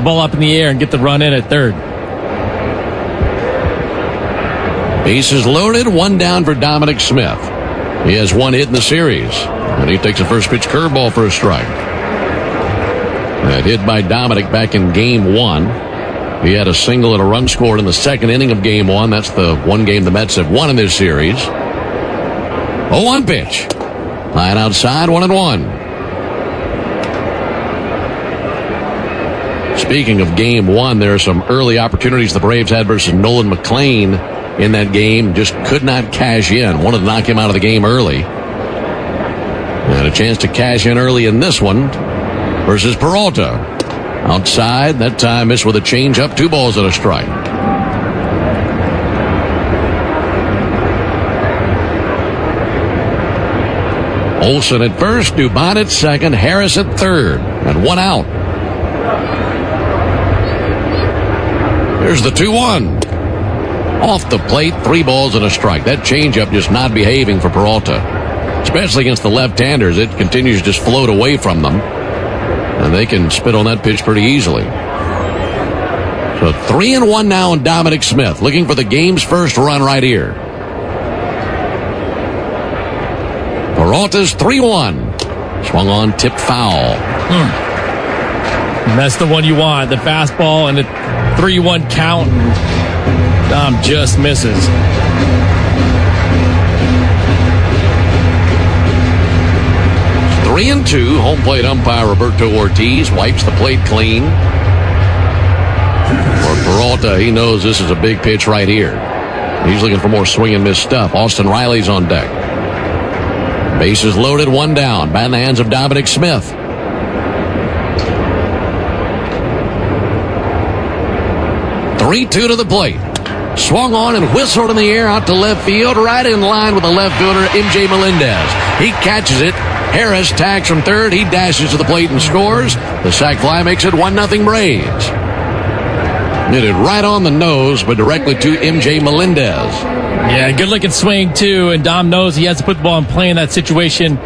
ball up in the air and get the run in at third. Bases loaded, one down for Dominic Smith. He has one hit in the series, and he takes a first pitch curveball for a strike. That hit by Dominic back in Game 1. He had a single and a run scored in the second inning of Game 1. That's the one game the Mets have won in this series. 0-1 pitch. Line outside, 1-1. Speaking of Game 1, there are some early opportunities the Braves had versus Nolan McLean in that game. Just could not cash in. Wanted to knock him out of the game early. And a chance to cash in early in this one versus Peralta. Outside, that time missed with a changeup, 2 balls and a strike. Olsen at first, Dubon at second, Harris at third, and 1 out. Here's the 2-1. Off the plate, 3 balls and a strike. That changeup just not behaving for Peralta. Especially against the left-handers. It continues to just float away from them. And they can spit on that pitch pretty easily. So 3-1 now on Dominic Smith. Looking for the game's first run right here. Peralta's 3-1. Swung on, tipped foul. And that's the one you want. The fastball and the 3-1 count. Dom just misses. 3-2. Home plate umpire Roberto Ortiz wipes the plate clean. For Peralta, he knows this is a big pitch right here. He's looking for more swing and miss stuff. Austin Riley's on deck. Bases loaded, 1 down. Bat in the hands of Dominic Smith. Three-two to the plate. Swung on and whistled in the air out to left field, right in line with the left fielder, MJ Melendez. He catches it. Harris tags from third. He dashes to the plate and scores. The sac fly makes it 1-0 Braves. Hit it right on the nose, but directly to MJ Melendez. Yeah, good-looking swing, too, and Dom knows he has to put the ball in play in that situation.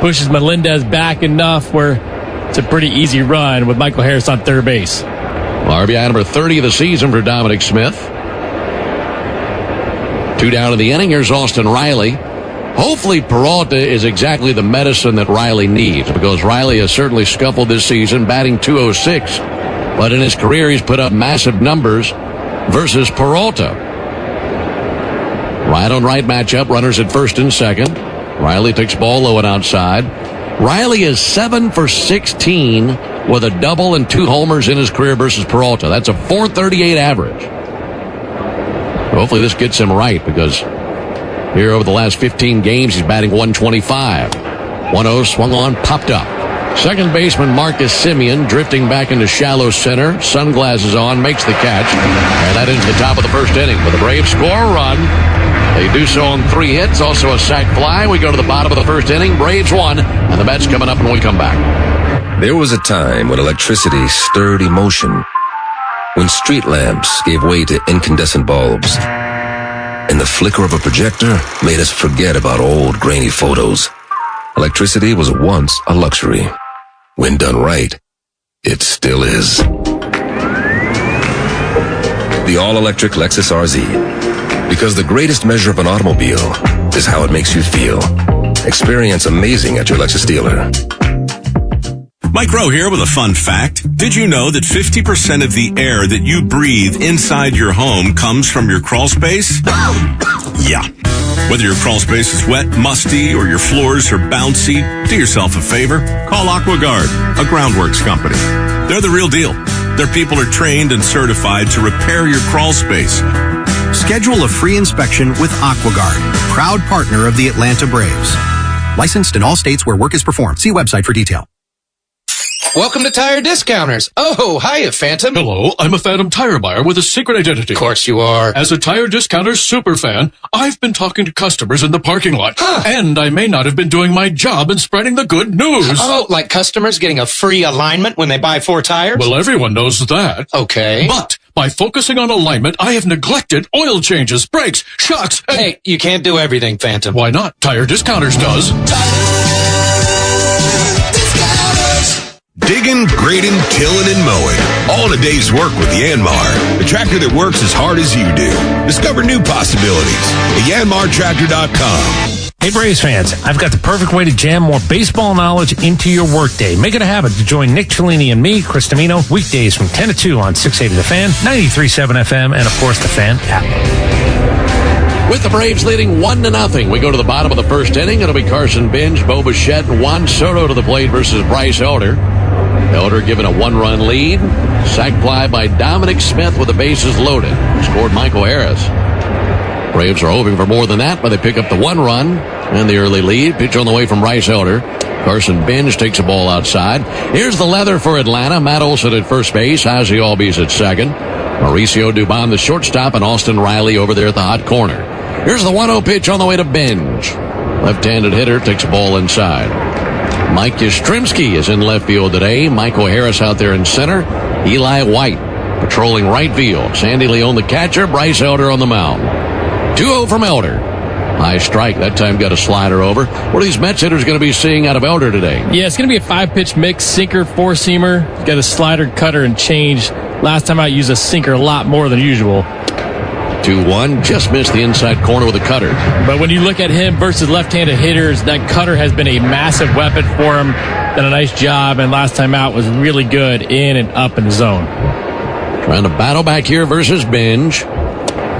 Pushes Melendez back enough where it's a pretty easy run with Michael Harris on third base. Well, RBI number 30 of the season for Dominic Smith. 2 down in the inning. Here's Austin Riley. Hopefully Peralta is exactly the medicine that Riley needs, because Riley has certainly scuffled this season, batting .206. But in his career, he's put up massive numbers versus Peralta. Right on right matchup, runners at first and second. Riley takes ball low and outside. Riley is 7 for 16 with a double and 2 homers in his career versus Peralta. That's a .438 average. Hopefully this gets him right, because here over the last 15 games, he's batting .125. 1-0 swung on, popped up. Second baseman Marcus Semien drifting back into shallow center. Sunglasses on, makes the catch. And that ends the top of the first inning. But the Braves score a run. They do so on 3 hits, also a sac fly. We go to the bottom of the first inning. Braves won, and the Mets coming up when we come back. There was a time when electricity stirred emotion, when street lamps gave way to incandescent bulbs, and the flicker of a projector made us forget about old grainy photos. Electricity was once a luxury. When done right, it still is. The all-electric Lexus RZ. Because the greatest measure of an automobile is how it makes you feel. Experience amazing at your Lexus dealer. Mike Rowe here with a fun fact. Did you know that 50% of the air that you breathe inside your home comes from your crawl space? Yeah. Whether your crawl space is wet, musty, or your floors are bouncy, do yourself a favor. Call AquaGuard, a groundworks company. They're the real deal. Their people are trained and certified to repair your crawl space. Schedule a free inspection with AquaGuard, proud partner of the Atlanta Braves. Licensed in all states where work is performed. See website for detail. Welcome to Tire Discounters. Oh, hiya, Phantom. Hello, I'm a Phantom tire buyer with a secret identity. Of course you are. As a Tire Discounters superfan, I've been talking to customers in the parking lot. Huh. And I may not have been doing my job in spreading the good news. Oh, like customers getting a free alignment when they buy 4 tires? Well, everyone knows that. Okay. But by focusing on alignment, I have neglected oil changes, brakes, shocks, and... Hey, you can't do everything, Phantom. Why not? Tire Discounters does. Digging, grading, tilling, and mowing. All in a day's work with Yanmar, the tractor that works as hard as you do. Discover new possibilities at yanmartractor.com. Hey Braves fans, I've got the perfect way to jam more baseball knowledge into your workday. Make it a habit to join Nick Cellini and me, Chris Domino, weekdays from 10 to 2 on 680 The Fan, 93.7 FM, and of course the Fan app. With the Braves leading 1-0, we go to the bottom of the first inning. It'll be Carson Bench, Bo Bichette, and Juan Soto to the plate versus Bryce Elder. Elder given a 1-run lead. Sac fly by Dominic Smith with the bases loaded. Scored Michael Harris. Braves are hoping for more than that, but they pick up the 1 run and the early lead. Pitch on the way from Bryce Elder. Carson Bench takes a ball outside. Here's the leather for Atlanta. Matt Olson at first base. Ozzie Albies at second. Mauricio Dubon, the shortstop, and Austin Riley over there at the hot corner. Here's the 1-0 pitch on the way to Bench. Left-handed hitter takes a ball inside. Mike Yastrzemski is in left field today. Michael Harris out there in center. Eli White patrolling right field. Sandy Leone the catcher. Bryce Elder on the mound. 2-0 from Elder. High strike. That time got a slider over. What are these Mets hitters going to be seeing out of Elder today? Yeah, it's going to be a 5-pitch mix. Sinker, 4-seamer. Got a slider, cutter, and change. Last time I used a sinker a lot more than usual. 2-1. Just missed the inside corner with a cutter. But when you look at him versus left-handed hitters, that cutter has been a massive weapon for him. Done a nice job, and last time out was really good in and up in the zone. Trying to battle back here versus Bench.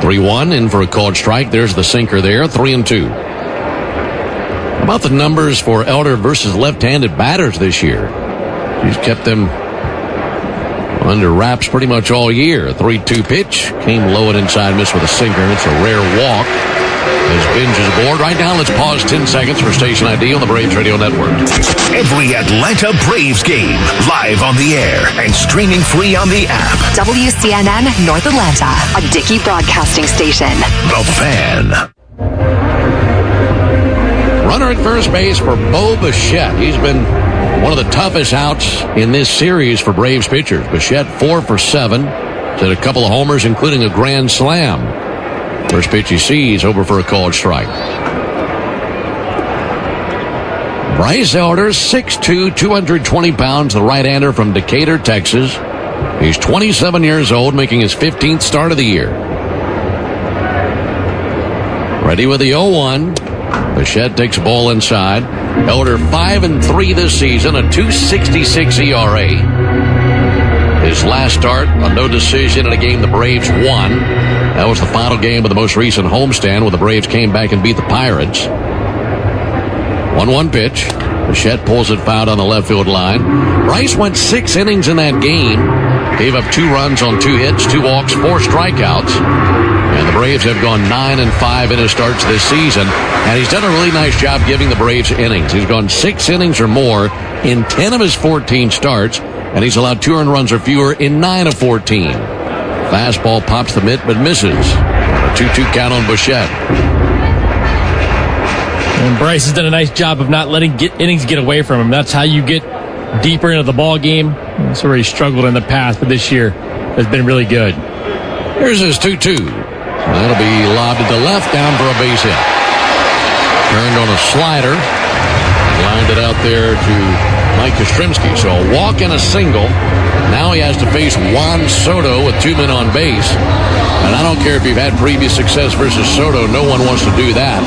3-1, in for a called strike. There's the sinker there, 3-2. How about the numbers for Elder versus left-handed batters this year? He's kept them under wraps pretty much all year. 3-2 pitch, came low and inside, missed with a sinker, and it's a rare walk. As Bench is aboard. Right now, let's pause 10 seconds for Station ID on the Braves Radio Network. Every Atlanta Braves game, live on the air and streaming free on the app. WCNN North Atlanta, a Dickey broadcasting station. The Fan. Runner at first base for Bo Bichette. He's been one of the toughest outs in this series for Braves pitchers. Bichette 4 for 7. Hit a couple of homers, including a grand slam. First pitch he sees, over for a called strike. Bryce Elder, 6'2", 220 pounds, the right-hander from Decatur, Texas. He's 27 years old, making his 15th start of the year. Ready with the 0-1. Bichette takes a ball inside. Elder 5-3 this season, a 2.66 ERA. His last start, a no decision in a game the Braves won. That was the final game of the most recent homestand when the Braves came back and beat the Pirates. 1-1 pitch. Bichette pulls it foul on the left field line. Bryce went 6 innings in that game. Gave up 2 runs on 2 hits, 2 walks, 4 strikeouts. And the Braves have gone 9-5 in his starts this season. And he's done a really nice job giving the Braves innings. He's gone 6 innings or more in 10 of his 14 starts. And he's allowed 2 earned runs or fewer in 9 of 14. Fastball pops the mitt but misses. A 2-2 count on Bichette. And Bryce has done a nice job of not letting innings get away from him. That's how you get deeper into the ball game. That's where he struggled in the past, but this year has been really good. Here's his 2-2. That'll be lobbed to the left, down for a base hit. Turned on a slider. Lined it out there to Mike Yastrzemski. So a walk and a single. Now he has to face Juan Soto with 2 men on base. And I don't care if you've had previous success versus Soto. No one wants to do that.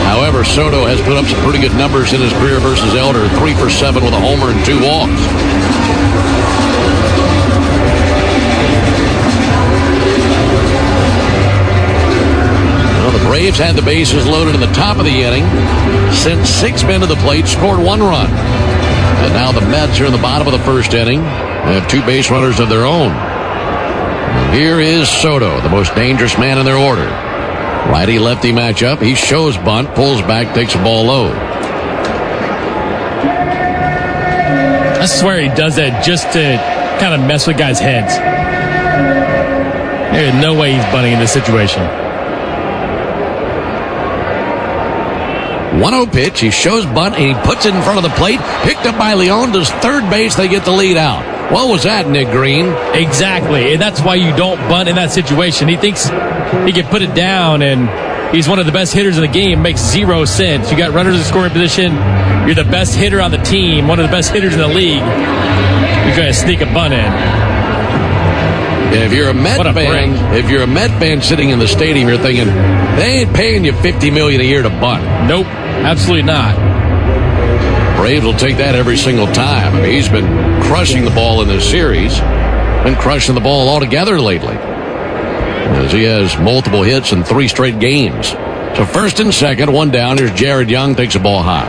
However, Soto has put up some pretty good numbers in his career versus Elder. 3 for 7 with a homer and 2 walks. Well, the Braves had the bases loaded in the top of the inning. Sent 6 men to the plate, scored 1 run. And now the Mets are in the bottom of the first inning. They have 2 base runners of their own. And here is Soto, the most dangerous man in their order. Righty-lefty matchup. He shows bunt, pulls back, takes the ball low. I swear he does that just to kind of mess with guys' heads. There's no way he's bunting in this situation. 1-0 pitch. He shows bunt, and he puts it in front of the plate. Picked up by Leone. Does third base. They get the lead out. What was that, Nick Green? Exactly. And that's why you don't bunt in that situation. He thinks he can put it down, and he's one of the best hitters in the game, makes zero sense. You got runners in scoring position. You're the best hitter on the team, one of the best hitters in the league. You're going to sneak a bunt in. If you're a Met fan sitting in the stadium, you're thinking, they ain't paying you $50 million a year to bunt. Nope, absolutely not. Braves will take that every single time. I mean, he's been crushing the ball in this series, been crushing the ball altogether lately, as he has multiple hits in 3 straight games. So first and second, one down. Here's Jared Young, takes the ball high.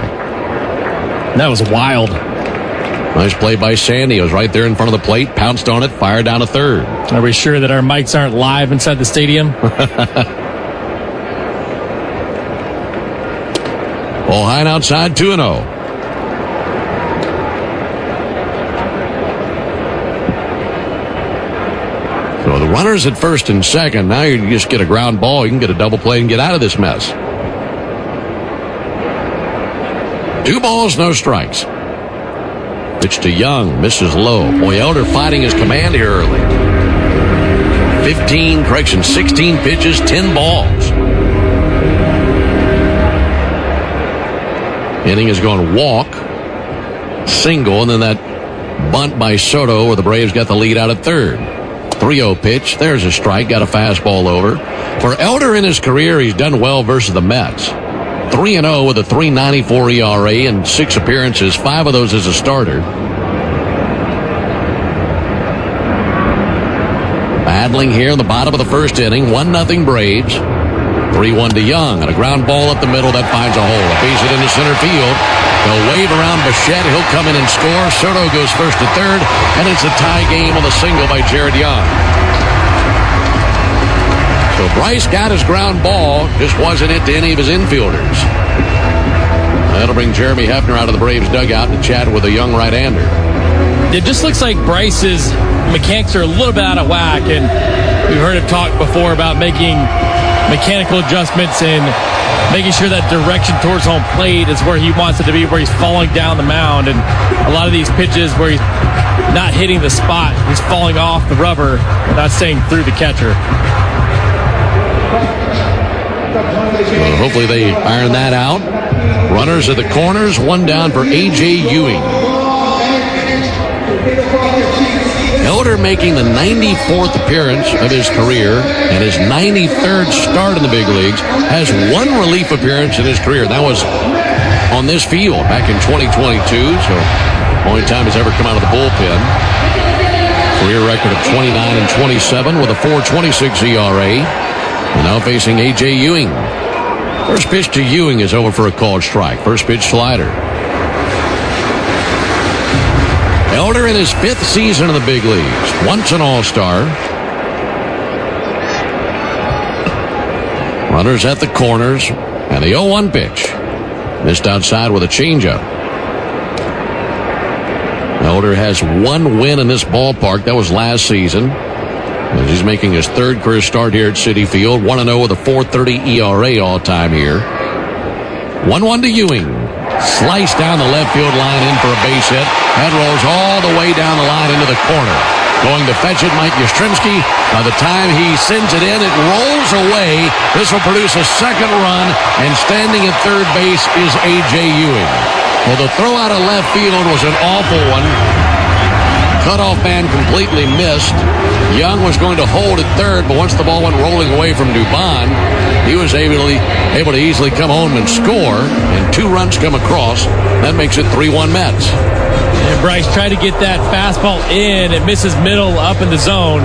That was wild. Nice play by Sandy. He was right there in front of the plate, pounced on it, fired down to third. Are we sure that our mics aren't live inside the stadium? Ball high and outside, 2-0. So the runners at first and second. Now you just get a ground ball. You can get a double play and get out of this mess. 2 balls, no strikes. Pitch to Young, misses low. Boy, Elder fighting his command here early. 16 pitches, 10 balls. Inning is going to walk, single, and then that bunt by Soto where the Braves got the lead out at third. 3-0 pitch. There's a strike. Got a fastball over. For Elder in his career, he's done well versus the Mets. 3-0 with a 3.94 ERA and 6 appearances, 5 of those as a starter. Battling here in the bottom of the first inning. 1-0 Braves. 3-1 to Young. And a ground ball up the middle that finds a hole. A base hit into center field. They'll wave around Bichette. He'll come in and score. Soto goes first to third. And it's a tie game with a single by Jared Young. So Bryce got his ground ball. Just wasn't it to any of his infielders. That'll bring Jeremy Hefner out of the Braves dugout to chat with a young right-hander. It just looks like Bryce's mechanics are a little bit out of whack. And we've heard him talk before about making mechanical adjustments and making sure that direction towards home plate is where he wants it to be, where he's falling down the mound. And a lot of these pitches where he's not hitting the spot, he's falling off the rubber, not staying through the catcher. Well, hopefully they iron that out. Runners at the corners, 1 down for A.J. Ewing. Elder making the 94th appearance of his career and his 93rd start in the big leagues, has 1 relief appearance in his career. That was on this field back in 2022, so only time he's ever come out of the bullpen. Career record of 29-27 with a 4.26 ERA. And now facing A.J. Ewing. First pitch to Ewing is over for a called strike. First pitch slider. Elder in his 5th season in the big leagues. Once an All-Star. Runners at the corners. And the 0-1 pitch. Missed outside with a changeup. Elder has 1 win in this ballpark. That was last season. As he's making his 3rd career start here at Citi Field. 1-0 with a 4.30 ERA all-time here. 1-1 to Ewing. Sliced down the left field line in for a base hit. That rolls all the way down the line into the corner. Going to fetch it, Mike Yastrzemski. By the time he sends it in, it rolls away. This will produce a 2nd run, and standing at third base is A.J. Ewing. Well, the throw out of left field was an awful one. Cutoff man completely missed. Young was going to hold at third, but once the ball went rolling away from Dubon, he was able to easily come home and score, and 2 runs come across. That makes it 3-1 Mets. And Bryce tried to get that fastball in. It misses middle up in the zone.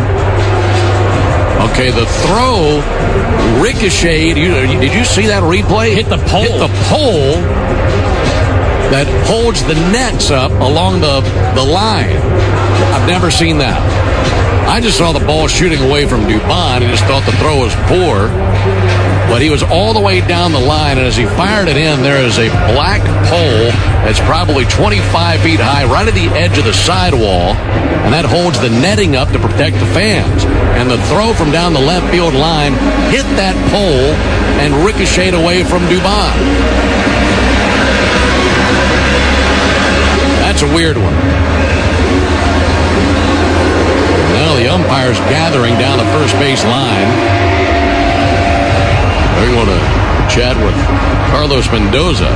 Okay, the throw ricocheted. Did you see that replay? Hit the pole. Hit the pole that holds the nets up along the line. I've never seen that. I just saw the ball shooting away from Dubon and just thought the throw was poor. But he was all the way down the line, and as he fired it in, there is a black pole that's probably 25 feet high right at the edge of the sidewall, and that holds the netting up to protect the fans. And the throw from down the left field line hit that pole and ricocheted away from Dubon. That's a weird one. Now the umpire's gathering down the first base line. We're going to chat with Carlos Mendoza.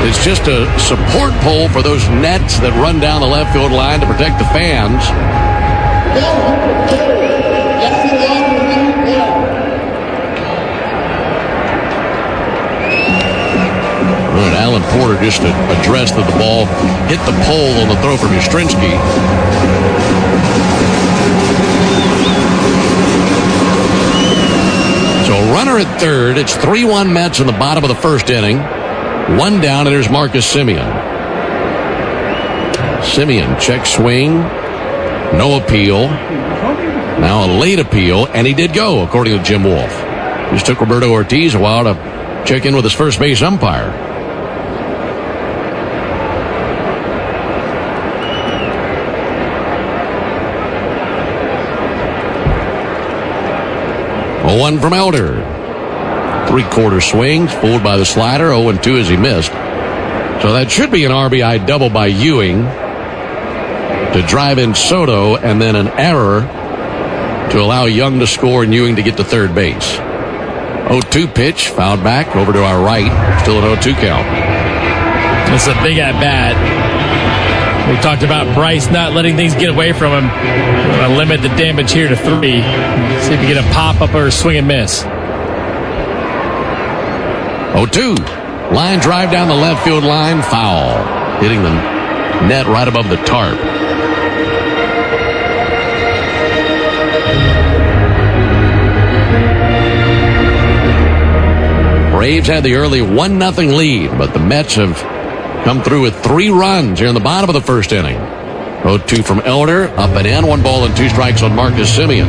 It's just a support pole for those nets that run down the left field line to protect the fans. And Alan Porter just addressed that the ball hit the pole on the throw from Yastrzemski. So a runner at third. It's 3-1 Mets in the bottom of the first inning. One down, and there's Marcus Semien. Semien, check swing. No appeal. Now a late appeal, and he did go, according to Jim Wolf. Just took Roberto Ortiz a while to check in with his first base umpire. A 1 from Elder. Three-quarter swings, fooled by the slider, 0-2 as he missed. So that should be an RBI double by Ewing to drive in Soto, and then an error to allow Young to score and Ewing to get to third base. 0-2 pitch, fouled back over to our right. Still an 0-2 count. It's a big at-bat. We talked about Bryce not letting things get away from him. We're going to limit the damage here to 3. See if we get a pop-up or a swing and miss. 0-2. Line drive down the left field line. Foul. Hitting the net right above the tarp. Braves had the early 1-0 lead, but the Mets have come through with 3 runs here in the bottom of the first inning. 0-2 from Elder. Up and in. 1 ball and 2 strikes on Marcus Semien.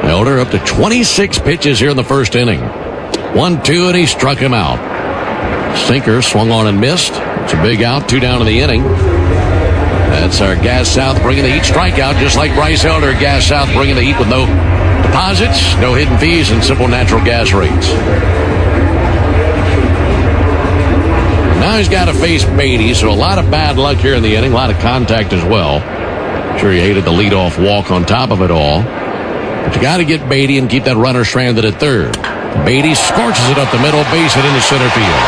Elder up to 26 pitches here in the first inning. 1-2, and he struck him out. Sinker swung on and missed. It's a big out, 2 down in the inning. That's our Gas South bringing the heat strikeout, just like Bryce Elder. Gas South bringing the heat with no deposits, no hidden fees, and simple natural gas rates. Now he's got to face Beatty, so a lot of bad luck here in the inning, a lot of contact as well. Sure, he hated the leadoff walk on top of it all. But you got to get Beatty and keep that runner stranded at third. Beatty scorches it up the middle, base it into center field.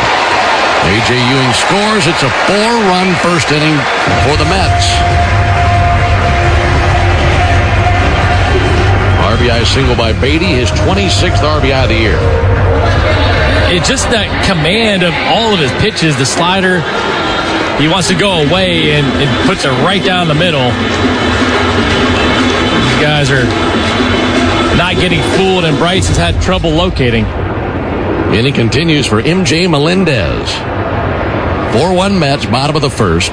A.J. Ewing scores. It's a 4-run first inning for the Mets. RBI single by Beatty, his 26th RBI of the year. It's just that command of all of his pitches. The slider, he wants to go away and puts it right down the middle. These guys are not getting fooled, and Bryce has had trouble locating. Inning continues for M.J. Melendez. 4-1 Mets, bottom of the first.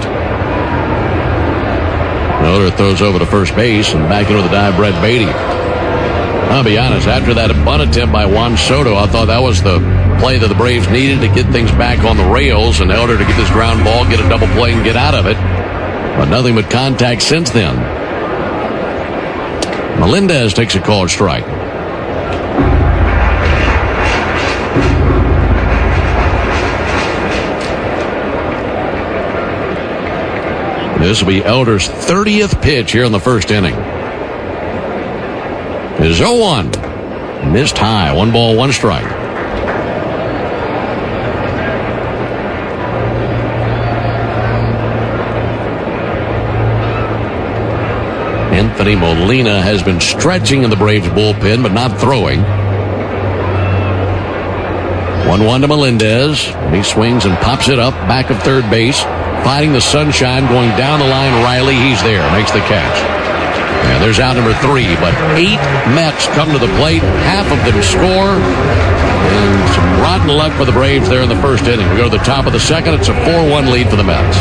Elder throws over to first base, and back in with a dive, Brett Beatty. I'll be honest, after that bunt attempt by Juan Soto, I thought that was the play that the Braves needed to get things back on the rails, and Elder to get this ground ball, get a double play, and get out of it. But nothing but contact since then. Melendez takes a called strike. This will be Elder's 30th pitch here in the first inning. It is 0-1. Missed high. 1 ball, 1 strike. Anthony Molina has been stretching in the Braves bullpen, but not throwing. 1-1 to Melendez. He swings and pops it up back of third base. Fighting the sunshine, going down the line. Riley, he's there, makes the catch. And there's out number 3, but 8 Mets come to the plate. Half of them score. And some rotten luck for the Braves there in the first inning. We go to the top of the second. It's a 4-1 lead for the Mets.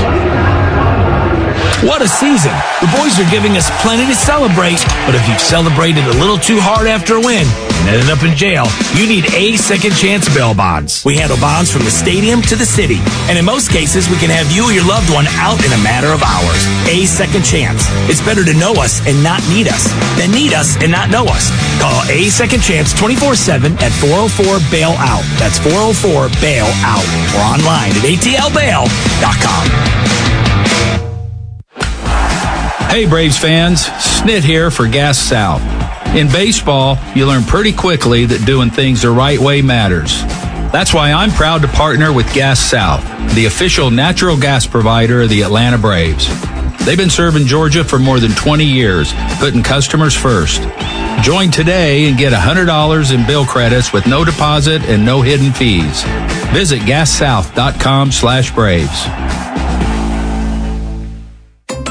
What a season. The boys are giving us plenty to celebrate, but if you've celebrated a little too hard after a win and ended up in jail, you need A Second Chance bail bonds. We handle bonds from the stadium to the city, and in most cases, we can have you or your loved one out in a matter of hours. A Second Chance. It's better to know us and not need us than need us and not know us. Call A Second Chance 24/7 at 404-BAIL-OUT. That's 404-BAIL-OUT, or online at atlbail.com. Hey Braves fans, Snit here for Gas South. In baseball, you learn pretty quickly that doing things the right way matters. That's why I'm proud to partner with Gas South, the official natural gas provider of the Atlanta Braves. They've been serving Georgia for more than 20 years, putting customers first. Join today and get $100 in bill credits with no deposit and no hidden fees. Visit gassouth.com/Braves.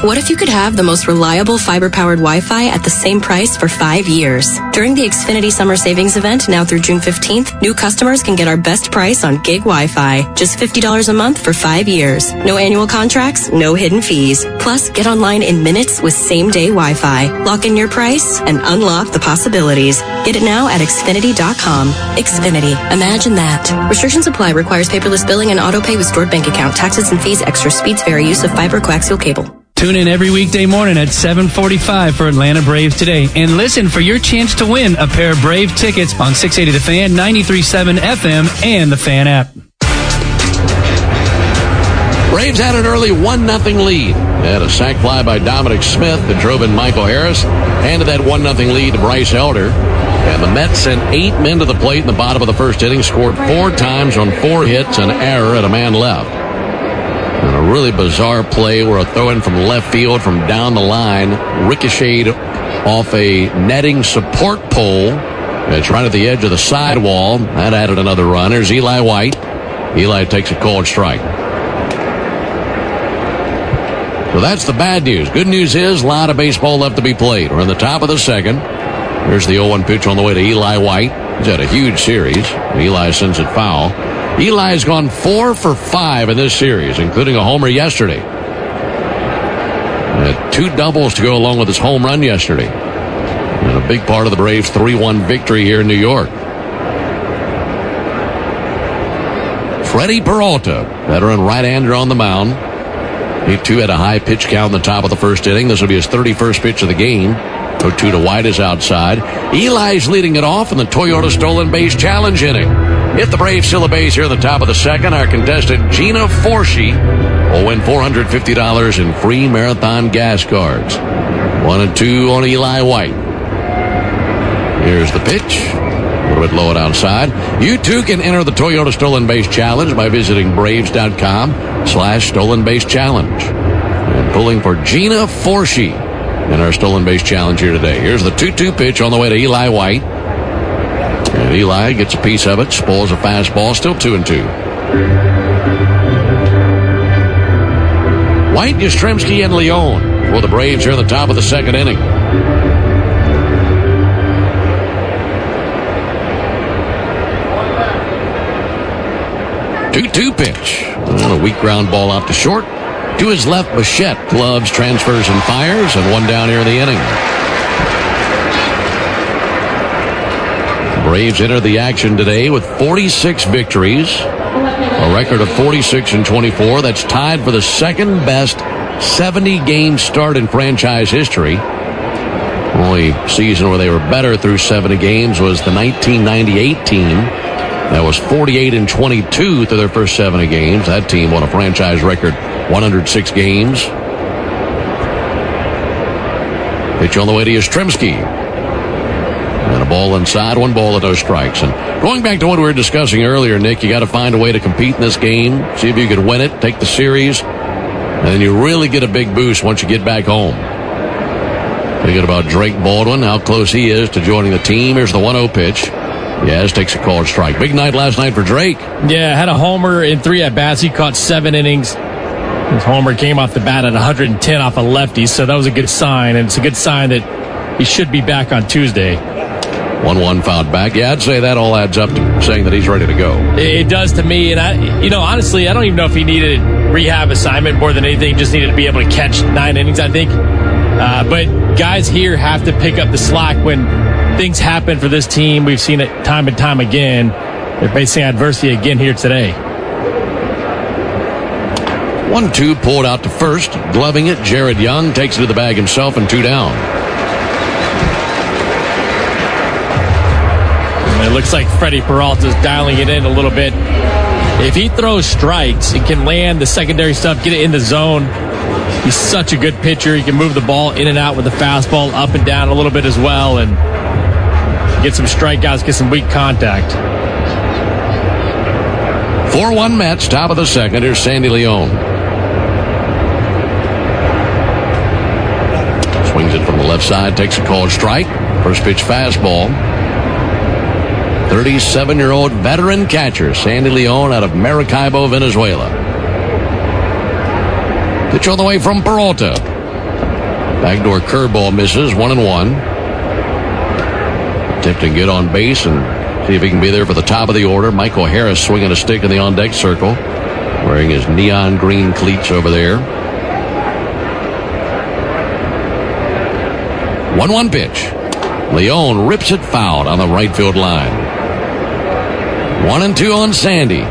What if you could have the most reliable fiber-powered Wi-Fi at the same price for 5 years? During the Xfinity Summer Savings Event, now through June 15th, new customers can get our best price on gig Wi-Fi. Just $50 a month for 5 years. No annual contracts, no hidden fees. Plus, get online in minutes with same-day Wi-Fi. Lock in your price and unlock the possibilities. Get it now at Xfinity.com. Xfinity. Imagine that. Restrictions apply. Requires paperless billing and auto-pay with stored bank account. Taxes and fees extra. Speeds vary. Use of fiber coaxial cable. Tune in every weekday morning at 7:45 for Atlanta Braves Today. And listen for your chance to win a pair of Brave tickets on 680 The Fan, 93.7 FM, and the Fan app. Braves had an early 1-0 lead. They had a sac fly by Dominic Smith that drove in Michael Harris. Handed that 1-0 lead to Bryce Elder. And the Mets sent 8 men to the plate in the bottom of the first inning, scored 4 times on 4 hits, an error, and a man left. And a really bizarre play where a throw-in from left field from down the line ricocheted off a netting support pole. It's right at the edge of the sidewall. That added another run. There's Eli White. Eli takes a called strike. So that's the bad news. Good news is a lot of baseball left to be played. We're in the top of the second. Here's the 0-1 pitch on the way to Eli White. He's had a huge series. Eli sends it foul. Eli's gone 4 for 5 in this series, including a homer yesterday. Had 2 doubles to go along with his home run yesterday. And a big part of the Braves' 3-1 victory here in New York. Freddie Peralta, veteran right-hander on the mound. He too had a high pitch count in the top of the first inning. This will be his 31st pitch of the game. 0-2 to White is outside. Eli's leading it off in the Toyota Stolen Base Challenge inning. If the Braves steal a base here at the top of the second, our contestant Gina Forshee will win $450 in free marathon gas cards. 1-2 on Eli White. Here's the pitch. A little bit low and outside. You too can enter the Toyota Stolen Base Challenge by visiting Braves.com/Stolen Base Challenge. And pulling for Gina Forshee in our Stolen Base Challenge here today. Here's the 2-2 pitch on the way to Eli White. And Eli gets a piece of it, spoils a fastball, still 2-2. White, Yastrzemski, and Leone for the Braves here in the top of the second inning. 2-2 pitch. And a weak ground ball out to short. To his left, Bichette gloves, transfers, and fires, and 1 down here in the inning. Braves enter the action today with 46 victories, a record of 46-24. That's tied for the second best 70-game start in franchise history. Only season where they were better through 70 games was the 1998 team. That was 48-22 through their first 70 games. That team won a franchise record 106 games. Pitch on the way to Yastrzemski. And a ball inside, 1 ball and no strikes. And going back to what we were discussing earlier, Nick, you got to find a way to compete in this game, see if you can win it, take the series, and then you really get a big boost once you get back home. Thinking about Drake Baldwin, how close he is to joining the team. Here's the 1-0 pitch. Yes, takes a called strike. Big night last night for Drake. Yeah, had a homer in 3 at-bats. He caught 7 innings. His homer came off the bat at 110 off a lefty, so that was a good sign, and it's a good sign that he should be back on Tuesday. 1-1 fouled back. Yeah, I'd say that all adds up to saying that he's ready to go. It does to me, and honestly, I don't even know if he needed a rehab assignment more than anything. He just needed to be able to catch 9 innings, I think. But guys here have to pick up the slack when things happen for this team. We've seen it time and time again. They're facing adversity again here today. 1-2 pulled out to first. Gloving it, Jared Young takes it to the bag himself, and 2 down. It looks like Freddie Peralta's dialing it in a little bit. If he throws strikes, he can land the secondary stuff, get it in the zone. He's such a good pitcher. He can move the ball in and out with the fastball, up and down a little bit as well, and get some strikeouts, get some weak contact. 4-1 Mets, top of the second. Here's Sandy Leon. Swings it from the left side, takes a called strike. First pitch fastball. 37-year-old veteran catcher, Sandy Leon out of Maracaibo, Venezuela. Pitch on the way from Peralta. Backdoor curveball misses, 1-1. Tipped and get on base and see if he can be there for the top of the order. Michael Harris swinging a stick in the on-deck circle, wearing his neon green cleats over there. 1-1 pitch. Leon rips it foul on the right field line. 1-2 on Sandy.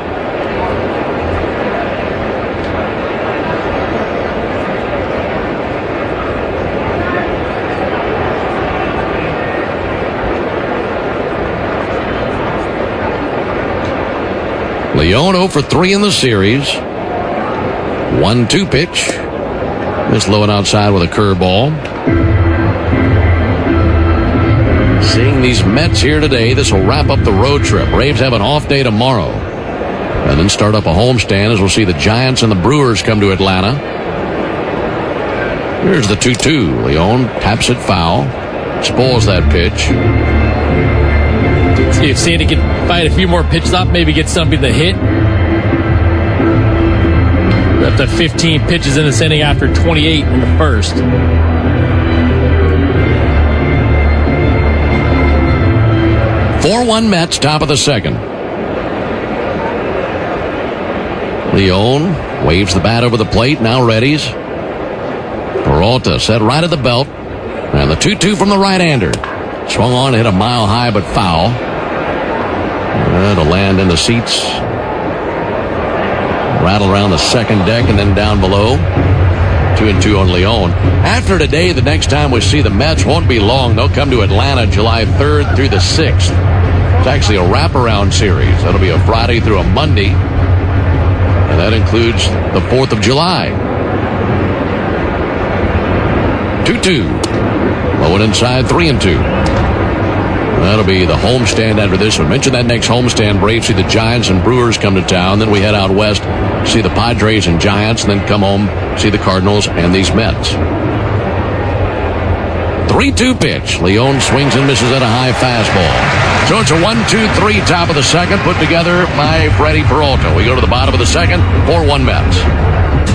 Leon 0 for 3 in the series. 1-2 pitch. This low and outside with a curveball. Seeing these Mets here today, this will wrap up the road trip. Braves have an off day tomorrow. And then start up a homestand as we'll see the Giants and the Brewers come to Atlanta. Here's the 2-2. Leon taps it foul. Spoils that pitch. See if Sandy can fight a few more pitches up, maybe get something to hit. We're up to 15 pitches in this inning after 28 in the first. One Mets, top of the second. Leon waves the bat over the plate, now readies. Peralta set right at the belt. And the 2-2 from the right-hander. Swung on, hit a mile high, but foul. To land in the seats. Rattle around the second deck and then down below. 2-2 on Leon. After today, the next time we see the Mets won't be long. They'll come to Atlanta July 3rd through the 6th. It's actually a wraparound series. That'll be a Friday through a Monday. And that includes the 4th of July. 2-2. Low and inside, 3-2. That'll be the homestand after this one. Mention that next homestand. Braves see the Giants and Brewers come to town. Then we head out west, see the Padres and Giants, and then come home, see the Cardinals and these Mets. 3-2 pitch. Leon swings and misses at a high fastball. So it's a 1-2-3 top of the second put together by Freddie Peralta. We go to the bottom of the second, 4-1 Mets.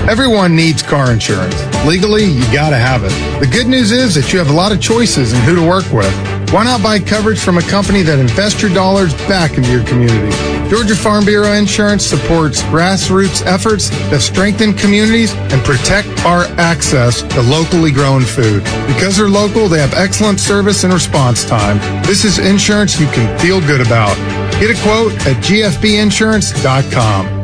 Everyone needs car insurance. Legally, you gotta have it. The good news is that you have a lot of choices in who to work with. Why not buy coverage from a company that invests your dollars back into your community? Georgia Farm Bureau Insurance supports grassroots efforts that strengthen communities and protect our access to locally grown food. Because they're local, they have excellent service and response time. This is insurance you can feel good about. Get a quote at gfbinsurance.com.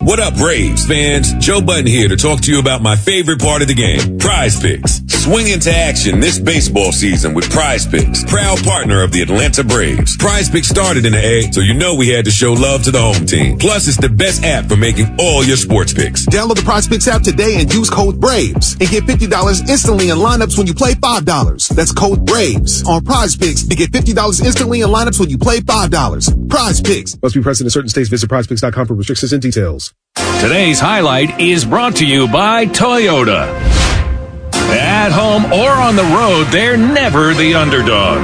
What up, Braves fans? Joe Button here to talk to you about my favorite part of the game, Prize Picks. Swing into action this baseball season with Prize Picks, proud partner of the Atlanta Braves. Prize Picks started in the A, so you know we had to show love to the home team. Plus, it's the best app for making all your sports picks. Download the Prize Picks app today and use code BRAVES and get $50 instantly in lineups when you play $5. That's code BRAVES on Prize Picks to get $50 instantly in lineups when you play $5. Prize Picks. Must be present in certain states. Visit prizepicks.com for restrictions and details. Today's highlight is brought to you by Toyota. At home or on the road, they're never the underdog.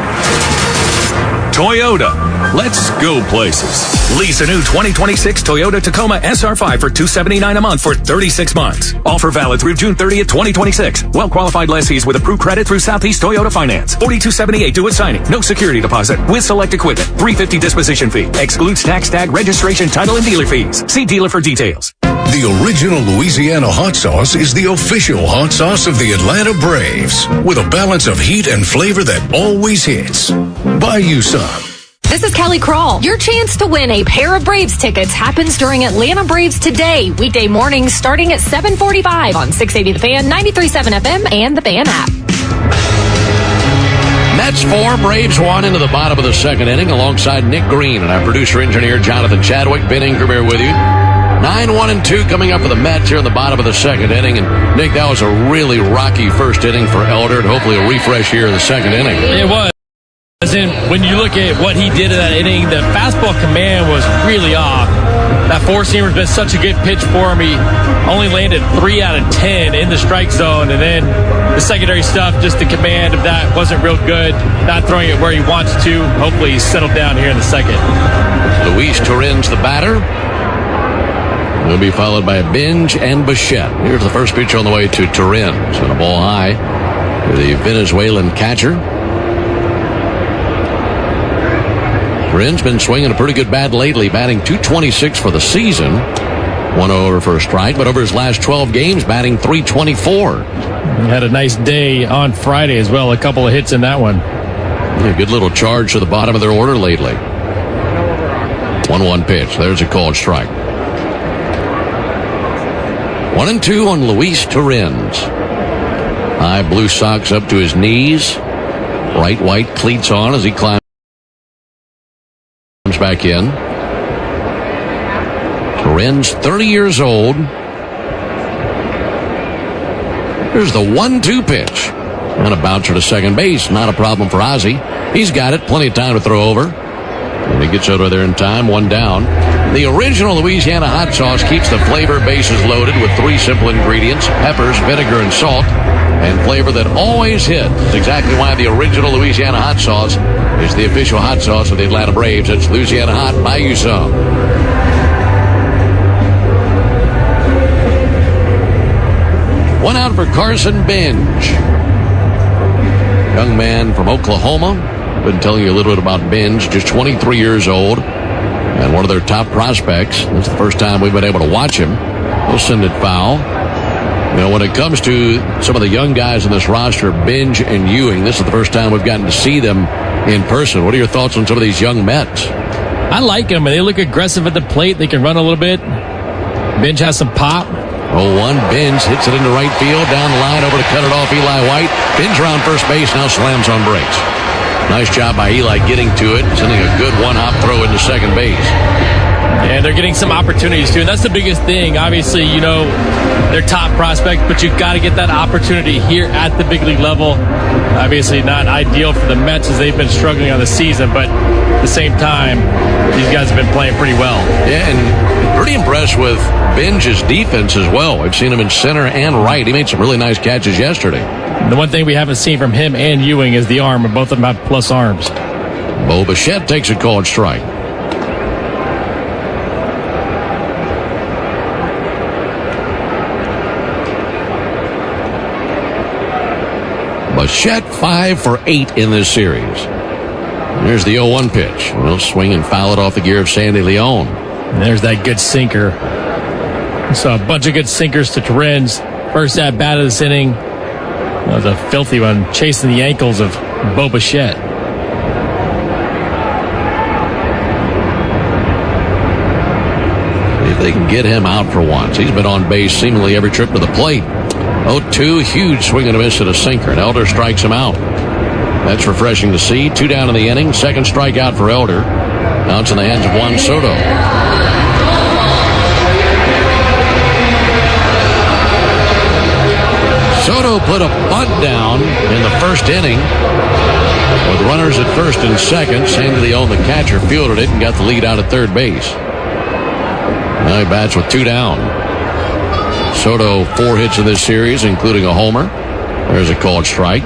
Toyota. Let's go places. Lease a new 2026 Toyota Tacoma SR5 for $279 a month for 36 months. Offer valid through June 30th, 2026. Well-qualified lessees with approved credit through Southeast Toyota Finance. $42.78 due at signing. No security deposit. With select equipment. $350 disposition fee. Excludes tax, tag, registration, title, and dealer fees. See dealer for details. The original Louisiana hot sauce is the official hot sauce of the Atlanta Braves, with a balance of heat and flavor that always hits. Buy you some. This is Kelly Kroll. Your chance to win a pair of Braves tickets happens during Atlanta Braves Today, weekday mornings starting at 7:45 on 680 The Fan, 93.7 FM, and the Fan app. Mets 4, Braves 1 into the bottom of the second inning alongside Nick Green and our producer-engineer Jonathan Chadwick. Ben Ingerbeer with you. 9-1-2 coming up for the Mets here in the bottom of the second inning. And, Nick, that was a really rocky first inning for Elder, and hopefully a refresh here in the second inning. It was. When you look at what he did in that inning, the fastball command was really off. That four-seamer's been such a good pitch for him. He only landed 3 out of 10 in the strike zone. And then the secondary stuff, just the command of that wasn't real good. Not throwing it where he wants to. Hopefully he's settled down here in the second. Luis Turin's the batter. He'll be followed by Binge and Bichette. Here's the first pitch on the way to Turin. Sent a ball high to the Venezuelan catcher. Turin's been swinging a pretty good bat lately, batting .226 for the season. 1 over for a strike, but over his last 12 games, batting .324. He had a nice day on Friday as well. A couple of hits in that one. Yeah, good little charge to the bottom of their order lately. 1-1 pitch. There's a called strike. 1-2 on Luis Turin's. High blue socks up to his knees. Bright white cleats on as he climbs back in. Turin's 30 years old. Here's the 1-2 pitch. And a bouncer to second base. Not a problem for Ozzie. He's got it. Plenty of time to throw over. And he gets over there in time. 1 down. The original Louisiana hot sauce keeps the flavor bases loaded with 3 simple ingredients: peppers, vinegar, and salt. And flavor that always hits. That's exactly why the original Louisiana hot sauce is the official hot sauce of the Atlanta Braves. It's Louisiana Hot. Buy you some. One out for Carson Binge. Young man from Oklahoma. Been telling you a little bit about Binge. Just 23 years old. And one of their top prospects. This is the first time we've been able to watch him. We'll send it foul. You know, when it comes to some of the young guys in this roster, Binge and Ewing, this is the first time we've gotten to see them in person. What are your thoughts on some of these young Mets? I like them, and they look aggressive at the plate. They can run a little bit. Binge has some pop. 0-1. Binge hits it into right field. Down the line over to cut it off Eli White. Binge around first base, now slams on brakes. Nice job by Eli getting to it, sending a good one-hop throw into second base. And they're getting some opportunities, too. And that's the biggest thing. Obviously, you know, they're top prospect, but you've got to get that opportunity here at the big league level. Obviously, not ideal for the Mets as they've been struggling on the season, but at the same time, these guys have been playing pretty well. Yeah, and pretty impressed with Binge's defense as well. I've seen him in center and right. He made some really nice catches yesterday. The one thing we haven't seen from him and Ewing is the arm, and both of them have plus arms. Bo Bichette takes a called strike. Bichette 5 for 8 in this series. There's the 0-1 pitch. We'll swing and foul it off the gear of Sandy Leon. And there's that good sinker. So a bunch of good sinkers to Turin's. First at bat of this inning. That was a filthy one, chasing the ankles of Bo Bichette. If they can get him out for once. He's been on base seemingly every trip to the plate. 0-2, huge swing and a miss at a sinker, and Elder strikes him out. That's refreshing to see. 2 down in the inning. Second strikeout for Elder. Now it's in the hands of Juan Soto. Soto put a bunt down in the first inning. With runners at first and second, Sandy Leon, the catcher, fielded it and got the lead out at third base. Now he bats with 2 down. Soto 4 hits in this series, including a homer. There's a called strike.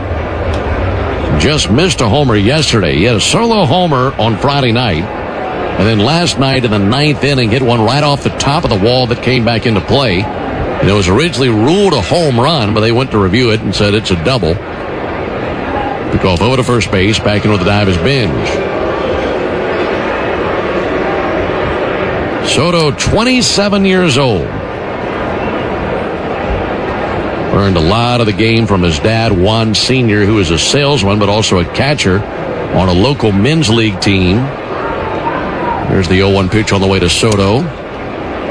Just missed a homer yesterday. He had a solo homer on Friday night. And then last night in the 9th inning, hit one right off the top of the wall that came back into play. And it was originally ruled a home run, but they went to review it and said it's a double. Took off over to first base. Back in with the dive is Binge. Soto, 27 years old. Learned a lot of the game from his dad, Juan Sr., who is a salesman but also a catcher on a local men's league team. There's the 0-1 pitch on the way to Soto.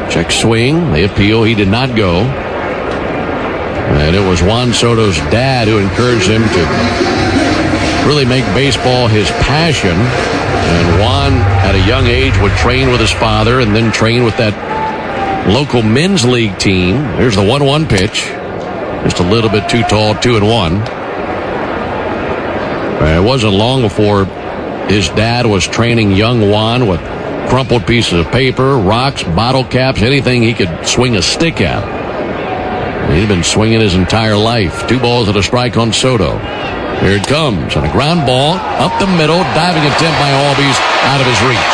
Check swing. They appeal. He did not go. And it was Juan Soto's dad who encouraged him to really make baseball his passion. And Juan, at a young age, would train with his father and then train with that local men's league team. Here's the 1-1 pitch. Just a little bit too tall, 2-1. It wasn't long before his dad was training young Juan with crumpled pieces of paper, rocks, bottle caps, anything he could swing a stick at. He'd been swinging his entire life. 2 balls and a strike on Soto. Here it comes, and a ground ball up the middle, diving attempt by Albies out of his reach.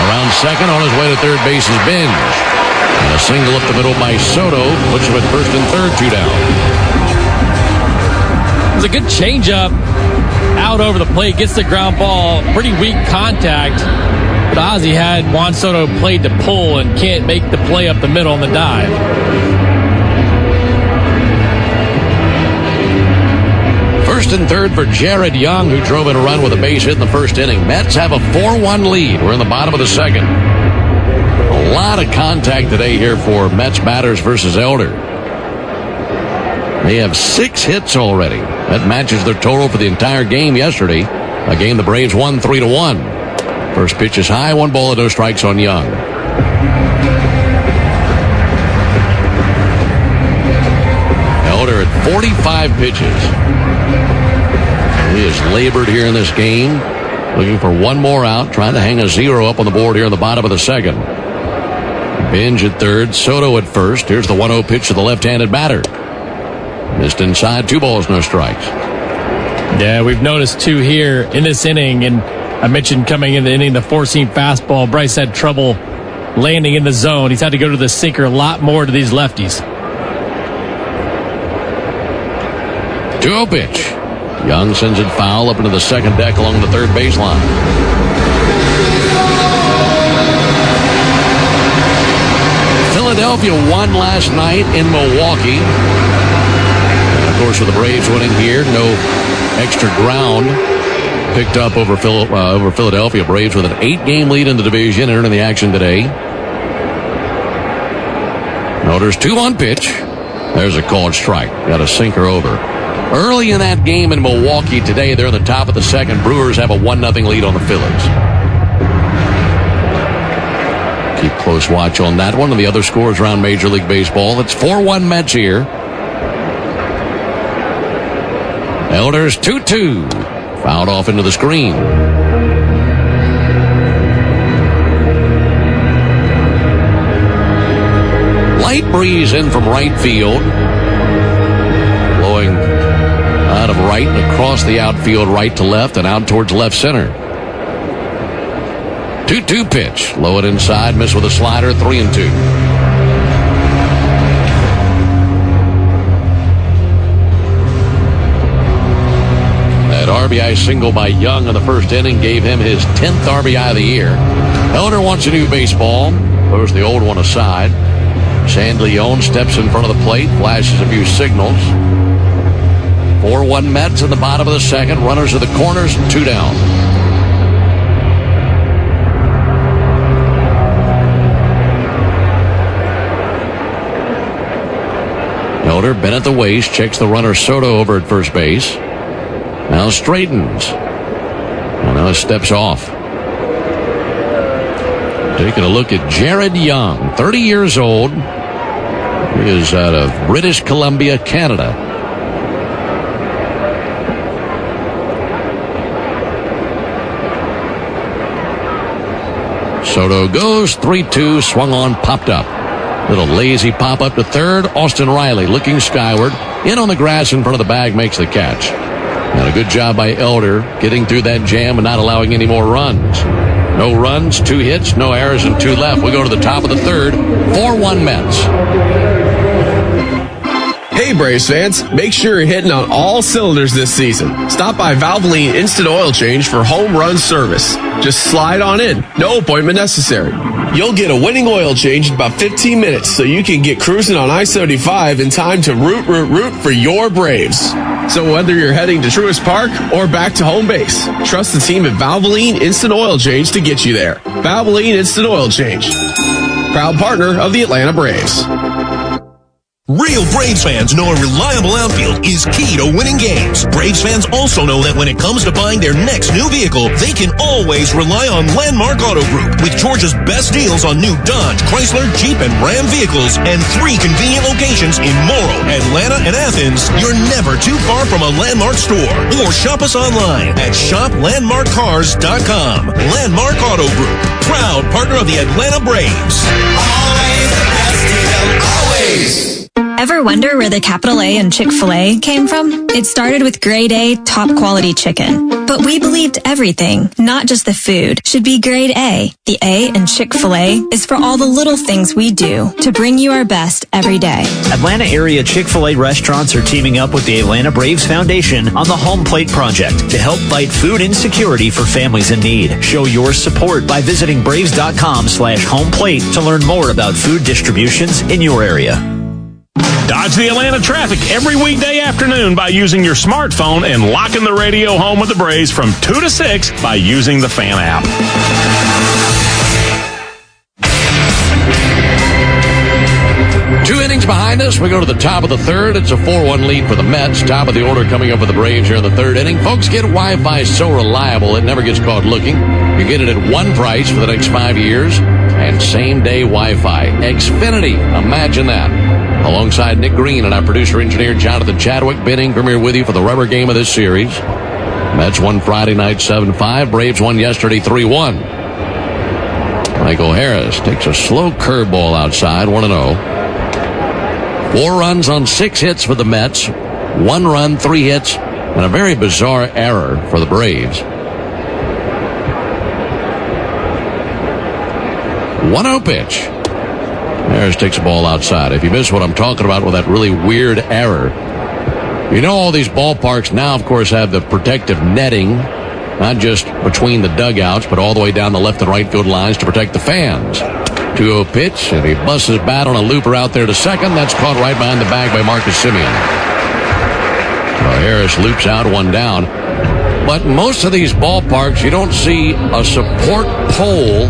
Around second, on his way to third base is Binge. And a single up the middle by Soto puts him at first and third, 2 down. It was a good changeup out over the plate, gets the ground ball, pretty weak contact. But Ozzie had Juan Soto played to pull and can't make the play up the middle on the dive. First and third for Jared Young, who drove in a run with a base hit in the first inning. Mets have a 4-1 lead. We're in the bottom of the second. A lot of contact today here for Mets batters versus Elder. They have 6 hits already. That matches their total for the entire game yesterday. A game the Braves won 3-1. First pitch is high, 1 ball and no strikes on Young. Elder at 45 pitches. He has labored here in this game, looking for 1 more out, trying to hang a 0 up on the board here in the bottom of the second. Binge at third, Soto at first. Here's the 1-0 pitch to the left-handed batter. Missed inside, 2 balls, no strikes. Yeah, we've noticed 2 here in this inning, and I mentioned coming in the inning, the 4-seam fastball. Bryce had trouble landing in the zone. He's had to go to the sinker a lot more to these lefties. 2-0 pitch. Young sends it foul up into the second deck along the third baseline. Philadelphia won last night in Milwaukee. And of course, with the Braves winning here, no extra ground picked up over Philadelphia. Braves with an 8-game lead in the division entering the action today. Notice 2-1 pitch. There's a called strike. Got a sinker over. Early in that game in Milwaukee today, they're in the top of the second. Brewers have a 1-0 lead on the Phillies. Keep close watch on that one and the other scores around Major League Baseball. It's 4-1 Mets here. Elders 2-2. Fouled off into the screen. Light breeze in from right field. Blowing out of right and across the outfield, right to left and out towards left center. 2-2 pitch. Low it inside, miss with a slider, 3-2. That RBI single by Young in the first inning gave him his 10th RBI of the year. Elder wants a new baseball. Throws the old one aside. San Leon steps in front of the plate, flashes a few signals. 4-1 Mets in the bottom of the second. Runners at the corners, 2 down. Elder bent at the waist, checks the runner Soto over at first base. Now straightens. Well, now steps off. Taking a look at Jared Young, 30 years old. He is out of British Columbia, Canada. Soto goes 3-2, swung on, popped up. Little lazy pop up to third. Austin Riley looking skyward. In on the grass in front of the bag, makes the catch. And a good job by Elder getting through that jam and not allowing any more runs. No runs, 2 hits, no errors, and 2 left. We go to the top of the third. 4-1 Mets. Hey Braves fans, make sure you're hitting on all cylinders this season. Stop by Valvoline Instant Oil Change for home run service. Just slide on in, no appointment necessary. You'll get a winning oil change in about 15 minutes so you can get cruising on I-75 in time to root for your Braves. So whether you're heading to Truist Park or back to home base, trust the team at Valvoline Instant Oil Change to get you there. Valvoline Instant Oil Change, proud partner of the Atlanta Braves. Real Braves fans know a reliable outfield is key to winning games. Braves fans also know that when it comes to buying their next new vehicle, they can always rely on Landmark Auto Group. With Georgia's best deals on new Dodge, Chrysler, Jeep, and Ram vehicles, and 3 convenient locations in Morrow, Atlanta, and Athens, you're never too far from a Landmark store. Or shop us online at shoplandmarkcars.com. Landmark Auto Group, proud partner of the Atlanta Braves. Always the best deal, always. Ever wonder where the capital A in Chick-fil-A came from? It started with grade A, top quality chicken. But we believed everything, not just the food, should be grade A. The A in Chick-fil-A is for all the little things we do to bring you our best every day. Atlanta area Chick-fil-A restaurants are teaming up with the Atlanta Braves Foundation on the Home Plate Project to help fight food insecurity for families in need. Show your support by visiting braves.com/homeplate to learn more about food distributions in your area. Dodge the Atlanta traffic every weekday afternoon by using your smartphone and locking the radio home with the Braves from 2 to 6 by using the Fan app. 2 innings behind us. We go to the top of the third. It's a 4-1 lead for the Mets. Top of the order coming up with the Braves here in the third inning. Folks, get Wi-Fi so reliable it never gets caught looking. You get it at one price for the next 5 years and same-day Wi-Fi. Xfinity. Imagine that. Alongside Nick Green and our producer-engineer Jonathan Chadwick, Ben Ingram here with you for the rubber game of this series. Mets won Friday night 7-5. Braves won yesterday 3-1. Michael Harris takes a slow curveball outside, 1-0. 4 runs on 6 hits for the Mets. 1 run, 3 hits, and a very bizarre error for the Braves. 1-0 pitch. Harris takes the ball outside. If you miss what I'm talking about with that really weird error, you know all these ballparks now, of course, have the protective netting, not just between the dugouts, but all the way down the left and right field lines to protect the fans. 2-0 pitch, and he busts his bat on a looper out there to second. That's caught right behind the bag by Marcus Semien. Well, Harris loops out, 1 down. But most of these ballparks, you don't see a support pole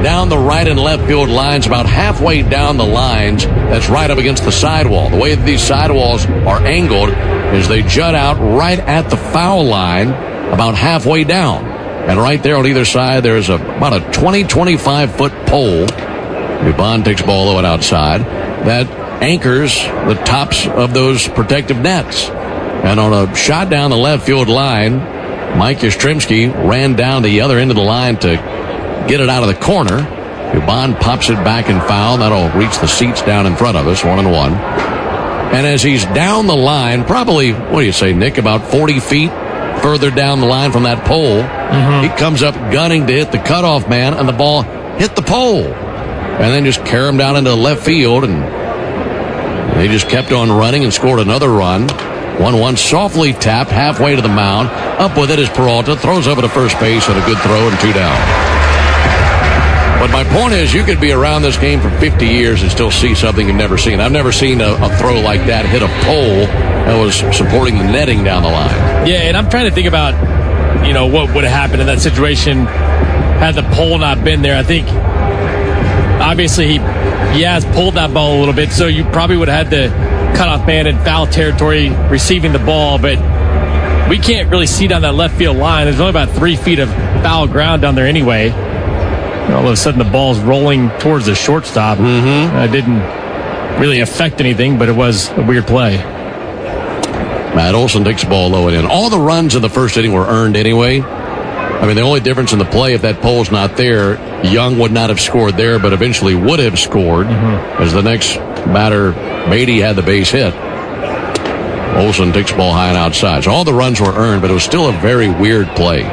down the right and left field lines, about halfway down the lines, that's right up against the sidewall. The way that these sidewalls are angled is they jut out right at the foul line about halfway down. And right there on either side, there's about a 20-25 foot pole. Dubon takes ball low and outside. That anchors the tops of those protective nets. And on a shot down the left field line, Mike Yastrzemski ran down the other end of the line to get it out of the corner. Dubon pops it back and foul. That'll reach the seats down in front of us, 1-1. And as he's down the line, probably, what do you say, Nick, about 40 feet further down the line from that pole, he comes up gunning to hit the cutoff man, and the ball hit the pole. And then just carry him down into the left field, and they just kept on running and scored another run. 1-1, softly tapped halfway to the mound. Up with it is Peralta, throws over to first base, and a good throw and 2 down. But my point is, you could be around this game for 50 years and still see something you've never seen. I've never seen a throw like that hit a pole that was supporting the netting down the line. Yeah, and I'm trying to think about, what would have happened in that situation had the pole not been there. I think, obviously, he has pulled that ball a little bit, so you probably would have had the cutoff man in foul territory receiving the ball, but we can't really see down that left field line. There's only about 3 feet of foul ground down there anyway. All of a sudden, the ball's rolling towards the shortstop. It didn't really affect anything, but it was a weird play. Matt Olson takes the ball low and in. All the runs in the first inning were earned anyway. I mean, the only difference in the play, if that pole's not there, Young would not have scored there, but eventually would have scored as the next batter, Beatty, had the base hit. Olson takes the ball high and outside. So all the runs were earned, but it was still a very weird play.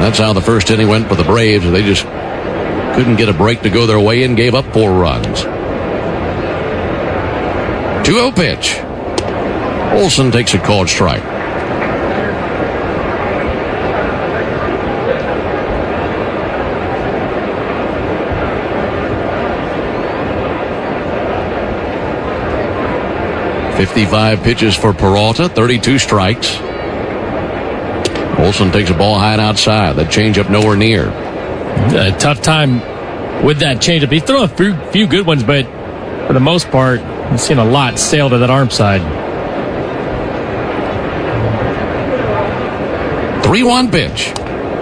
That's how the first inning went for the Braves. They just couldn't get a break to go their way and gave up 4 runs. 2-0 pitch. Olson takes a called strike. .55 pitches for Peralta, 32 strikes. Olson takes a ball high and outside. That changeup nowhere near. A tough time with that changeup. He's thrown a few good ones, but for the most part, I've seen a lot sail to that arm side. 3-1 pitch.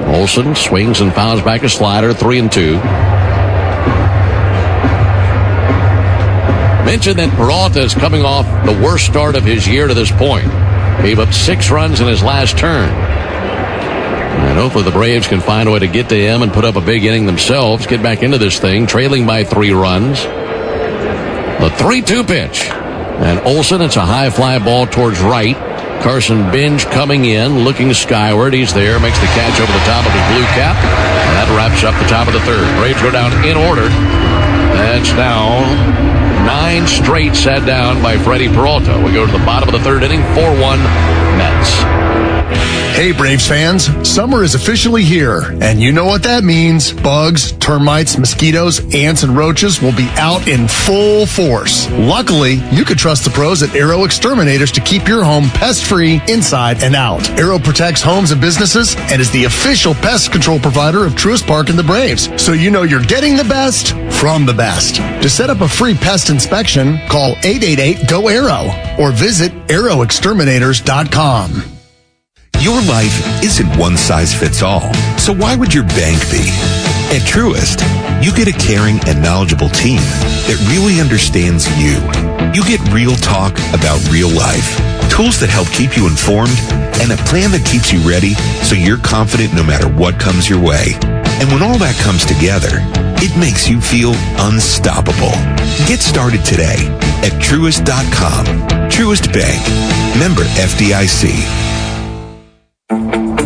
Olsen swings and fouls back a slider, 3-2. Mentioned that Peralta is coming off the worst start of his year to this point. Gave up 6 runs in his last turn. And hopefully the Braves can find a way to get to him and put up a big inning themselves, get back into this thing, trailing by 3 runs. The 3-2 pitch. And Olsen, it's a high fly ball towards right. Carson Binge coming in, looking skyward. He's there, makes the catch over the top of his blue cap. And that wraps up the top of the third. Braves go down in order. That's now 9 straight sat down by Freddie Peralta. We go to the bottom of the third inning, 4-1 Mets. Hey, Braves fans, summer is officially here, and you know what that means. Bugs, termites, mosquitoes, ants, and roaches will be out in full force. Luckily, you could trust the pros at Arrow Exterminators to keep your home pest-free inside and out. Arrow protects homes and businesses and is the official pest control provider of Truist Park and the Braves, so you know you're getting the best from the best. To set up a free pest inspection, call 888-GO-ARROW or visit arrowexterminators.com. Your life isn't one size fits all, so why would your bank be? At Truist, you get a caring and knowledgeable team that really understands you. You get real talk about real life, tools that help keep you informed, and a plan that keeps you ready so you're confident no matter what comes your way. And when all that comes together, it makes you feel unstoppable. Get started today at Truist.com. Truist Bank. Member FDIC.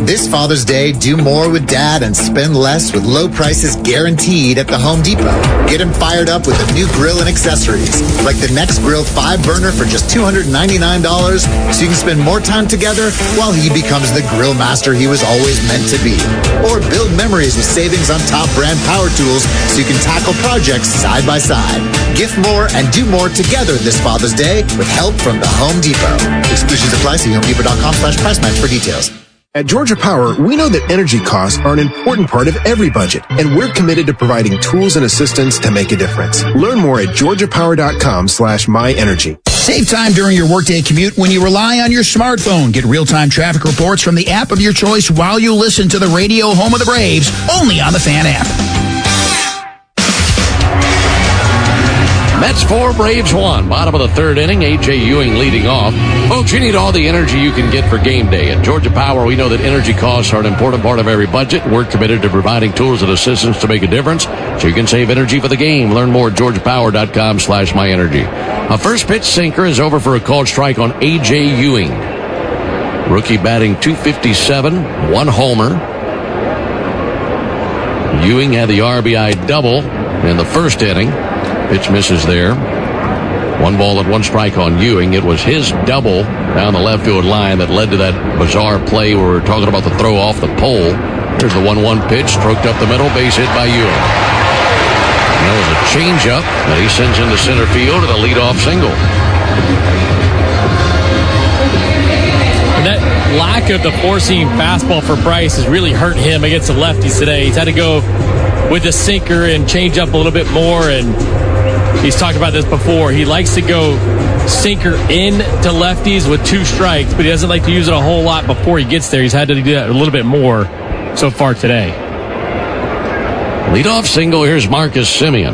This Father's Day, do more with Dad and spend less with low prices guaranteed at the Home Depot. Get him fired up with a new grill and accessories, like the Next Grill 5-burner for just $299, so you can spend more time together while he becomes the grill master he was always meant to be. Or build memories with savings on top brand power tools so you can tackle projects side by side. Gift more and do more together this Father's Day with help from the Home Depot. Exclusions apply. See HomeDepot.com/price match for details. At Georgia Power, we know that energy costs are an important part of every budget, and we're committed to providing tools and assistance to make a difference. Learn more at georgiapower.com/myenergy. Save time during your workday commute when you rely on your smartphone. Get real-time traffic reports from the app of your choice while you listen to the radio home of the Braves, only on the Fan app. Mets 4, Braves 1. Bottom of the third inning, A.J. Ewing leading off. Folks, you need all the energy you can get for game day. At Georgia Power, we know that energy costs are an important part of every budget. We're committed to providing tools and assistance to make a difference so you can save energy for the game. Learn more at georgiapower.com/myenergy. A first pitch sinker is over for a called strike on A.J. Ewing. Rookie batting .257, 1 homer. Ewing had the RBI double in the first inning. Pitch misses there. 1 ball and 1 strike on Ewing. It was his double down the left field line that led to that bizarre play where we're talking about the throw off the pole. Here's the 1-1 pitch, stroked up the middle, base hit by Ewing. And that was a changeup that he sends into center field and a leadoff single. And that lack of the four-seam fastball for Bryce has really hurt him against the lefties today. He's had to go with the sinker and change up a little bit more, and he's talked about this before. He likes to go sinker in to lefties with 2 strikes, but he doesn't like to use it a whole lot before he gets there. He's had to do that a little bit more so far today. Leadoff single, here's Marcus Semien.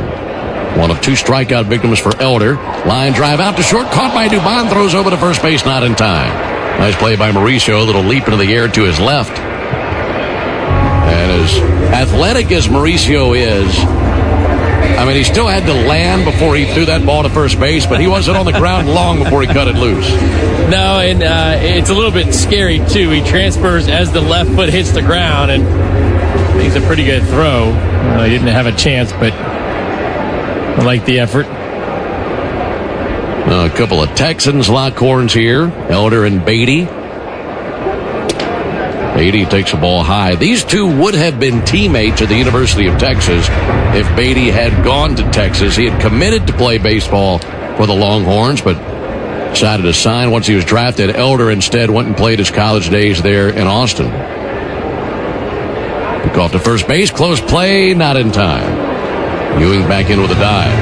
One of 2 strikeout victims for Elder. Line drive out to short, caught by Dubon, throws over to first base, not in time. Nice play by Mauricio, a little leap into the air to his left. And as athletic as Mauricio is, I mean, he still had to land before he threw that ball to first base, but he wasn't on the ground long before he cut it loose. No, and it's a little bit scary, too. He transfers as the left foot hits the ground, and he's a pretty good throw. He didn't have a chance, but I like the effort. A couple of Texans lock horns here, Elder and Beatty. Beatty takes the ball high. These two would have been teammates at the University of Texas if Beatty had gone to Texas. He had committed to play baseball for the Longhorns, but decided to sign once he was drafted. Elder instead went and played his college days there in Austin. Took off to first base, close play, not in time. Ewing back in with a dive.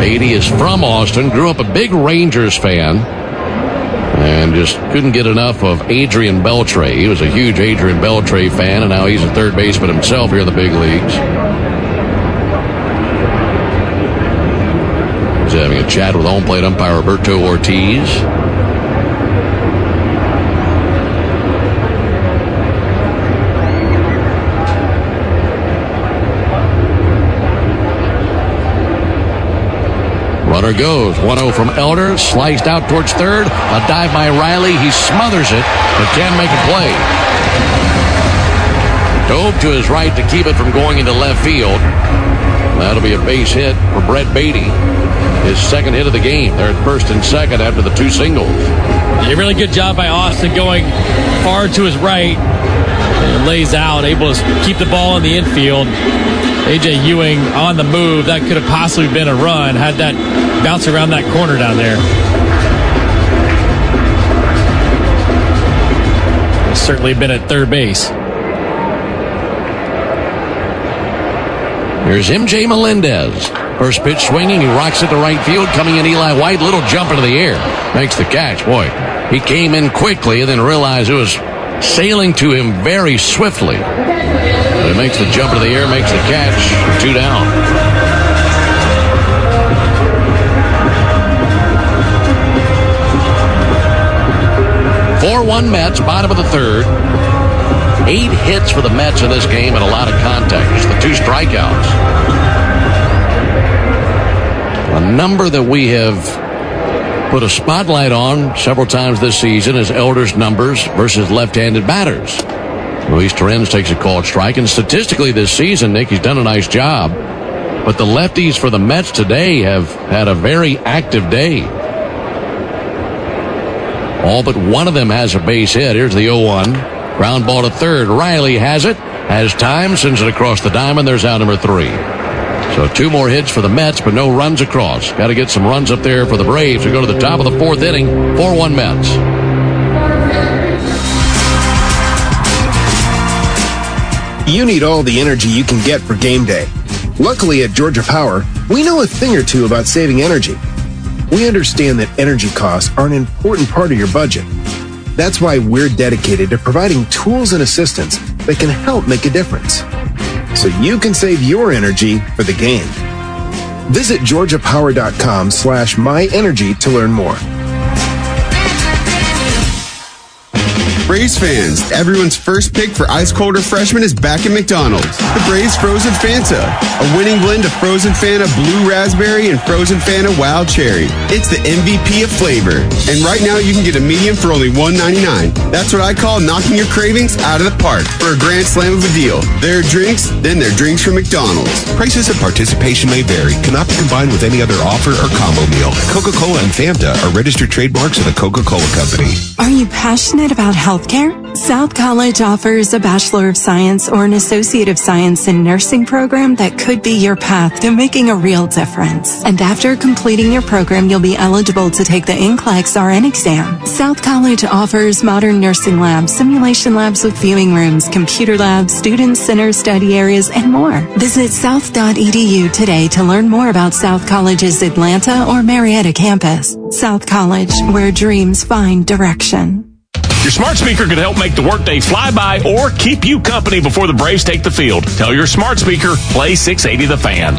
Beatty is from Austin, grew up a big Rangers fan, and just couldn't get enough of Adrian Beltre. He was a huge Adrian Beltre fan, and now he's a third baseman himself here in the big leagues. He's having a chat with home plate umpire Roberto Ortiz. Runner goes. 1-0 from Elder. Sliced out towards third. A dive by Riley. He smothers it, but can't make a play. Dove to his right to keep it from going into left field. That'll be a base hit for Brett Beatty. His second hit of the game. They're at first and second after the two singles. A really good job by Austin going far to his right. And lays out, able to keep the ball in the infield. A.J. Ewing on the move. That could have possibly been a run had that bounce around that corner down there. It's certainly been at third base. Here's M.J. Melendez. First pitch swinging. He rocks it to right field. Coming in Eli White. Little jump into the air. Makes the catch. Boy, he came in quickly and then realized it was sailing to him very swiftly. But it makes the jump into the air, makes the catch. 2 down. (4-1) Mets, bottom of the third. 8 hits for the Mets in this game and a lot of contact. Just the 2 strikeouts. A number that we have put a spotlight on several times this season is Elder's numbers versus left-handed batters. Luis Torrens takes a called strike, and statistically this season, Nick, he's done a nice job. But the lefties for the Mets today have had a very active day. All but one of them has a base hit. Here's the 0-1. Ground ball to third. Riley has it. Has time. Sends it across the diamond. There's out number 3. So 2 more hits for the Mets, but no runs across. Got to get some runs up there for the Braves. We go to the top of the 4th inning. 4-1 Mets. You need all the energy you can get for game day. Luckily at Georgia Power, we know a thing or two about saving energy. We understand that energy costs are an important part of your budget. That's why we're dedicated to providing tools and assistance that can help make a difference, so you can save your energy for the game. Visit georgiapower.com/myenergy to learn more. Braves fans, everyone's first pick for ice cold refreshment is back at McDonald's. The Braves Frozen Fanta, a winning blend of Frozen Fanta Blue Raspberry and Frozen Fanta Wild Cherry. It's the MVP of flavor. And right now you can get a medium for only $1.99. That's what I call knocking your cravings out of the park for a grand slam of a deal. There are drinks, then there are drinks from McDonald's. Prices and participation may vary. Cannot be combined with any other offer or combo meal. Coca-Cola and Fanta are registered trademarks of the Coca-Cola Company. Are you passionate about healthcare? South College offers a Bachelor of Science or an Associate of Science in Nursing program that could be your path to making a real difference. And after completing your program, you'll be eligible to take the NCLEX RN exam. South College offers modern nursing labs, simulation labs with viewing rooms, computer labs, student center study areas, and more. Visit south.edu today to learn more about South College's Atlanta or Marietta campus. South College, where dreams find direction. Your smart speaker could help make the workday fly by or keep you company before the Braves take the field. Tell your smart speaker, play 680 The Fan.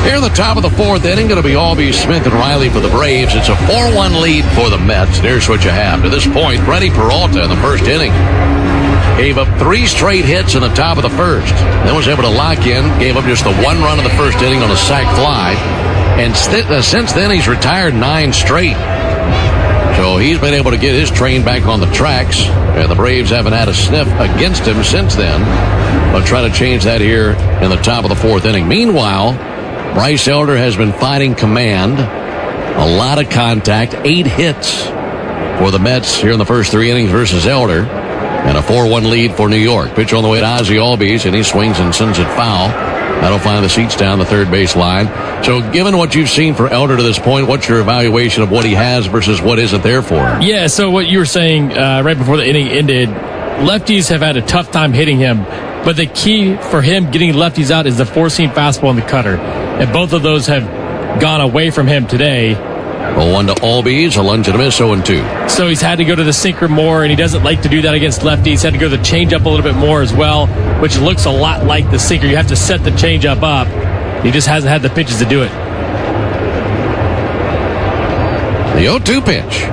Here at the top of the 4th inning, going to be Albie, Smith, and Riley for the Braves. It's a 4-1 lead for the Mets. Here's what you have. To this point, Freddie Peralta in the first inning gave up 3 straight hits in the top of the first. Then was able to lock in, gave up just the 1 run in the first inning on a sac fly. And since then, he's retired 9 straight. So he's been able to get his train back on the tracks. And the Braves haven't had a sniff against him since then. But try to change that here in the top of the 4th inning. Meanwhile, Bryce Elder has been fighting command. A lot of contact. 8 hits for the Mets here in the first 3 innings versus Elder. And a 4-1 lead for New York. Pitch on the way to Ozzie Albies, and he swings and sends it foul. That'll find the seats down the third base line. So given what you've seen for Elder to this point, what's your evaluation of what he has versus what isn't there for him? Yeah, so what you were saying right before the inning ended, lefties have had a tough time hitting him. But the key for him getting lefties out is the four-seam fastball and the cutter. And both of those have gone away from him today. 0-1 to Albies, a lunge and a miss, 0-2. So he's had to go to the sinker more, and he doesn't like to do that against lefties. He's had to go to the changeup a little bit more as well, which looks a lot like the sinker. You have to set the changeup up. He just hasn't had the pitches to do it. The 0-2 pitch.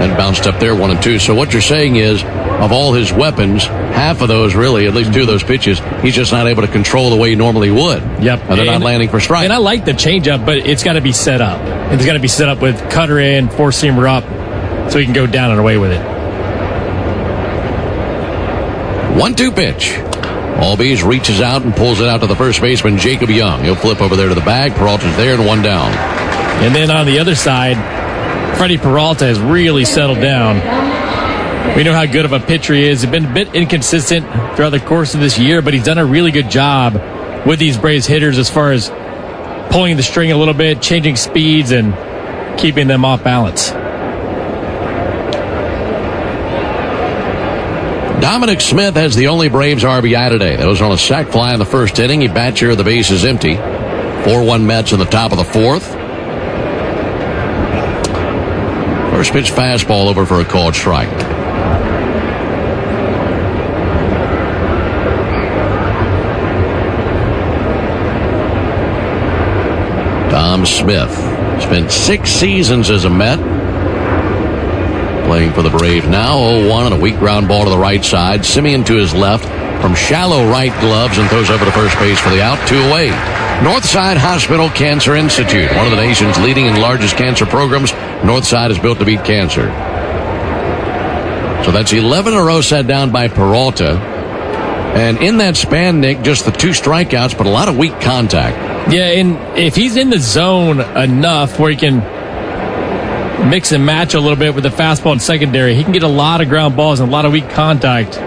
And bounced up there, 1-2. So what you're saying is, of all his weapons, half of those really, at least two of those pitches, he's just not able to control the way he normally would. Yep. And they're not landing for strike. And I like the changeup, but it's got to be set up. It's got to be set up with cutter in, four-seamer up, so he can go down and away with it. 1-2 pitch. Albies reaches out and pulls it out to the first baseman, Jacob Young. He'll flip over there to the bag. Peralta's there and one down. And then on the other side, Freddie Peralta has really settled down. We know how good of a pitcher he is. He's been a bit inconsistent throughout the course of this year, but he's done a really good job with these Braves hitters as far as pulling the string a little bit, changing speeds, and keeping them off balance. Dominic Smith has the only Braves RBI today. That was on a sac fly in the first inning. He bats here, the base is empty. 4-1 Mets in the top of the fourth. First pitch fastball over for a called strike. Tom Smith spent 6 seasons as a Met. Playing for the Braves now. 0-1 on a weak ground ball to the right side. Simeon to his left from shallow right gloves and throws over to first base for the out. 2 away. Northside Hospital Cancer Institute, one of the nation's leading and largest cancer programs. Northside is built to beat cancer. So that's 11 in a row set down by Peralta. And in that span, Nick, just the 2 strikeouts, but a lot of weak contact. Yeah, and if he's in the zone enough where he can mix and match a little bit with the fastball and secondary, he can get a lot of ground balls and a lot of weak contact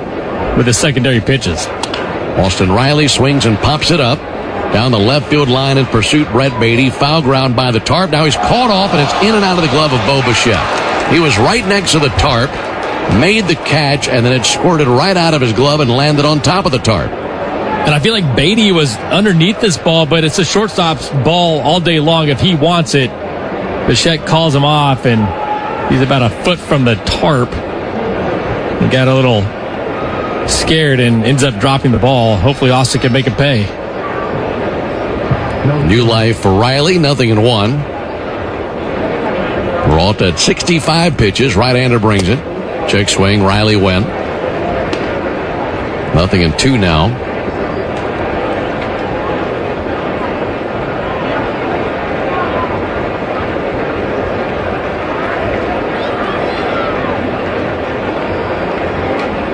with the secondary pitches. Austin Riley swings and pops it up. Down the left field line in pursuit, Brett Beatty. Foul ground by the tarp. Now he's caught off, and it's in and out of the glove of Bo Bichette. He was right next to the tarp, made the catch, and then it squirted right out of his glove and landed on top of the tarp. And I feel like Beatty was underneath this ball, but it's a shortstop's ball all day long if he wants it. Bichette calls him off, and he's about a foot from the tarp. He got a little scared and ends up dropping the ball. Hopefully Austin can make it pay. New life for Riley, 0-1. Peralta at 65 pitches. Right-hander brings it. Check swing, Riley went. 0-2 now.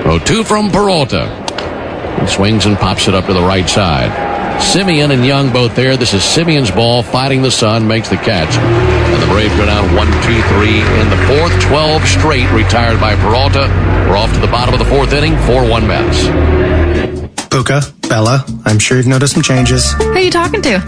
Oh, 2 from Peralta. He swings and pops it up to the right side. Simeon and Young both there. This is Simeon's ball, fighting the sun, makes the catch. And the Braves go down 1-2-3 in the fourth. 12 straight retired by Peralta. We're off to the bottom of the fourth inning. 4-1 Mets. Puka, Bella, I'm sure you've noticed some changes. Who are you talking to?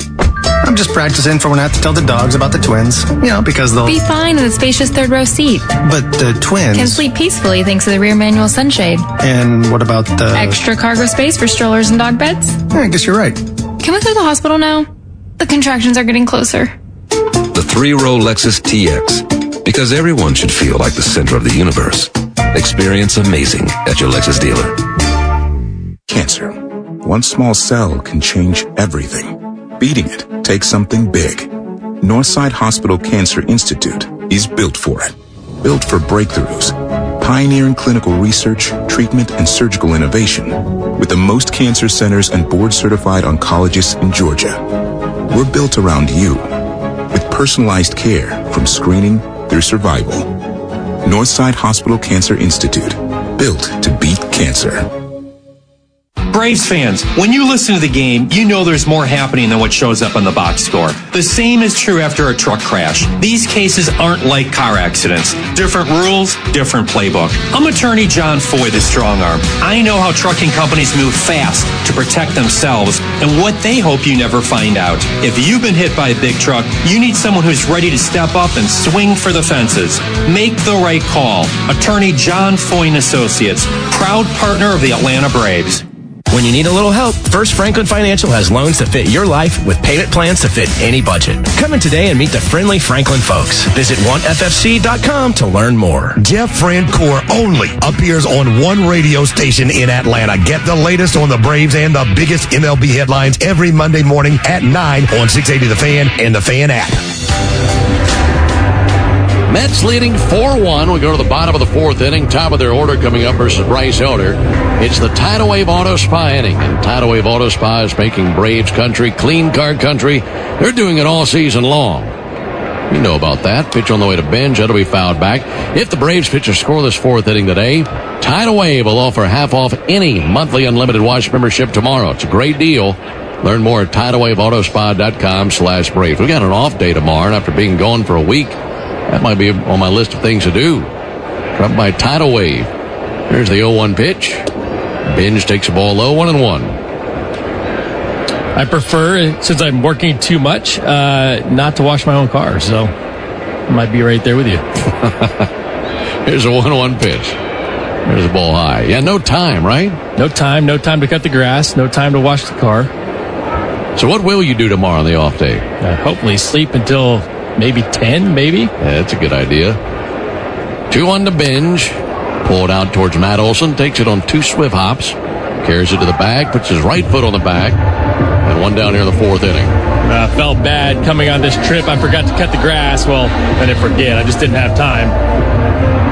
I'm just practicing for when I have to tell the dogs about the twins. You know, because they'll Be fine in the spacious third row seat. But the twins... Can sleep peacefully thanks to the rear manual sunshade. And what about the... Extra cargo space for strollers and dog beds? Yeah, I guess you're right. Can we clear the hospital now? The contractions are getting closer. The 3-row Lexus TX. Because everyone should feel like the center of the universe. Experience amazing at your Lexus dealer. Cancer. One small cell can change everything. Beating it takes something big. Northside Hospital Cancer Institute is built for it. Built for breakthroughs. Pioneering clinical research, treatment, and surgical innovation. With the most cancer centers and board-certified oncologists in Georgia. We're built around you. With personalized care from screening through survival. Northside Hospital Cancer Institute. Built to beat cancer. Braves fans, when you listen to the game, you know there's more happening than what shows up on the box score. The same is true after a truck crash. These cases aren't like car accidents. Different rules, different playbook. I'm attorney John Foy, the strong arm. I know how trucking companies move fast to protect themselves and what they hope you never find out. If you've been hit by a big truck, you need someone who's ready to step up and swing for the fences. Make the right call. Attorney John Foy & Associates, proud partner of the Atlanta Braves. When you need a little help, First Franklin Financial has loans that fit your life with payment plans to fit any budget. Come in today and meet the friendly Franklin folks. Visit oneffc.com to learn more. Jeff Francoeur only appears on one radio station in Atlanta. Get the latest on the Braves and the biggest MLB headlines every Monday morning at 9 on 680 The Fan and the Fan app. Mets leading 4-1. We go to the bottom of the fourth inning. Top of their order coming up versus Bryce Elder. It's the Tidal Wave Auto Spa inning. And Tidal Wave Auto Spa is making Braves country clean car country. They're doing it all season long. You know about that. Pitch on the way to bench. That'll be fouled back. If the Braves pitch a scoreless fourth inning today, Tidal Wave will offer half off any monthly unlimited wash membership tomorrow. It's a great deal. Learn more at TidalWaveAutospa.com/Braves. We got an off day tomorrow, and after being gone for a week, that might be on my list of things to do. Dropped by Tidal Wave. Here's the 0-1 pitch. Binge takes the ball low, 1-1. I prefer, since I'm working too much, not to wash my own car. So I might be right there with you. Here's a 1-1 pitch. There's the ball high. Yeah, no time, right? No time to cut the grass. No time to wash the car. So what will you do tomorrow on the off day? Hopefully sleep until maybe 10, maybe. Yeah, that's a good idea. 2-1 to Binge. Pulled out towards Matt Olson. Takes it on 2 swift hops. Carries it to the bag. Puts his right foot on the bag. And 1 down here in the fourth inning. Felt bad coming on this trip. I forgot to cut the grass. Well, I didn't forget. I just didn't have time.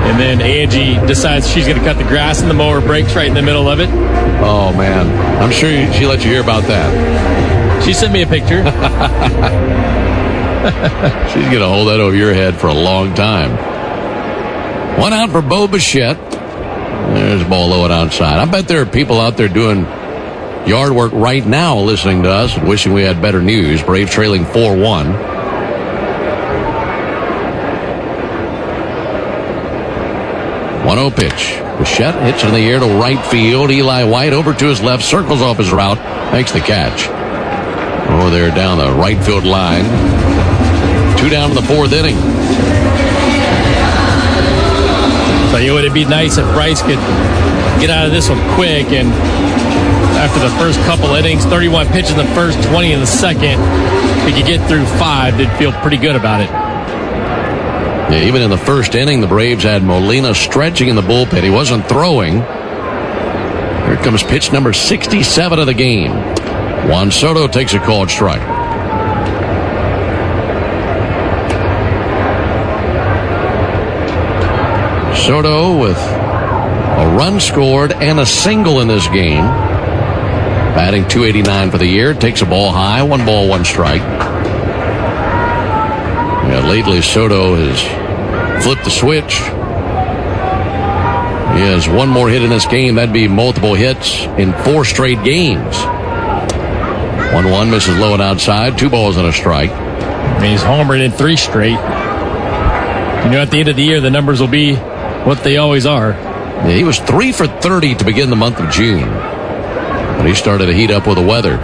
And then Angie decides she's going to cut the grass, and the mower breaks right in the middle of it. Oh, man. I'm sure she let you hear about that. She sent me a picture. She's going to hold that over your head for a long time. 1 out for Bo Bichette. There's the ball low and outside. I bet there are people out there doing yard work right now listening to us and wishing we had better news. Braves trailing 4-1. Pitch. Bichette hits in the air to right field. Eli White over to his left, circles off his route, makes the catch. Over there down the right field line. 2 down in the fourth inning. So it would be nice if Bryce could get out of this one quick, and after the first couple innings, 31 pitches in the first, 20 in the second, if he could get through 5, they'd feel pretty good about it. Yeah, even in the first inning, the Braves had Molina stretching in the bullpen. He wasn't throwing. Here comes pitch number 67 of the game. Juan Soto takes a called strike. Soto with a run scored and a single in this game. Batting .289 for the year. Takes a ball high. 1 ball, 1 strike. Yeah, lately Soto has flipped the switch. He has 1 more hit in this game. That'd be multiple hits in 4 straight games. 1-1, misses low and outside. 2 balls and a strike. I mean, he's homered in 3 straight. You know, at the end of the year, the numbers will be what they always are. Yeah, he was 3 for 30 to begin the month of June. But he started to heat up with the weather.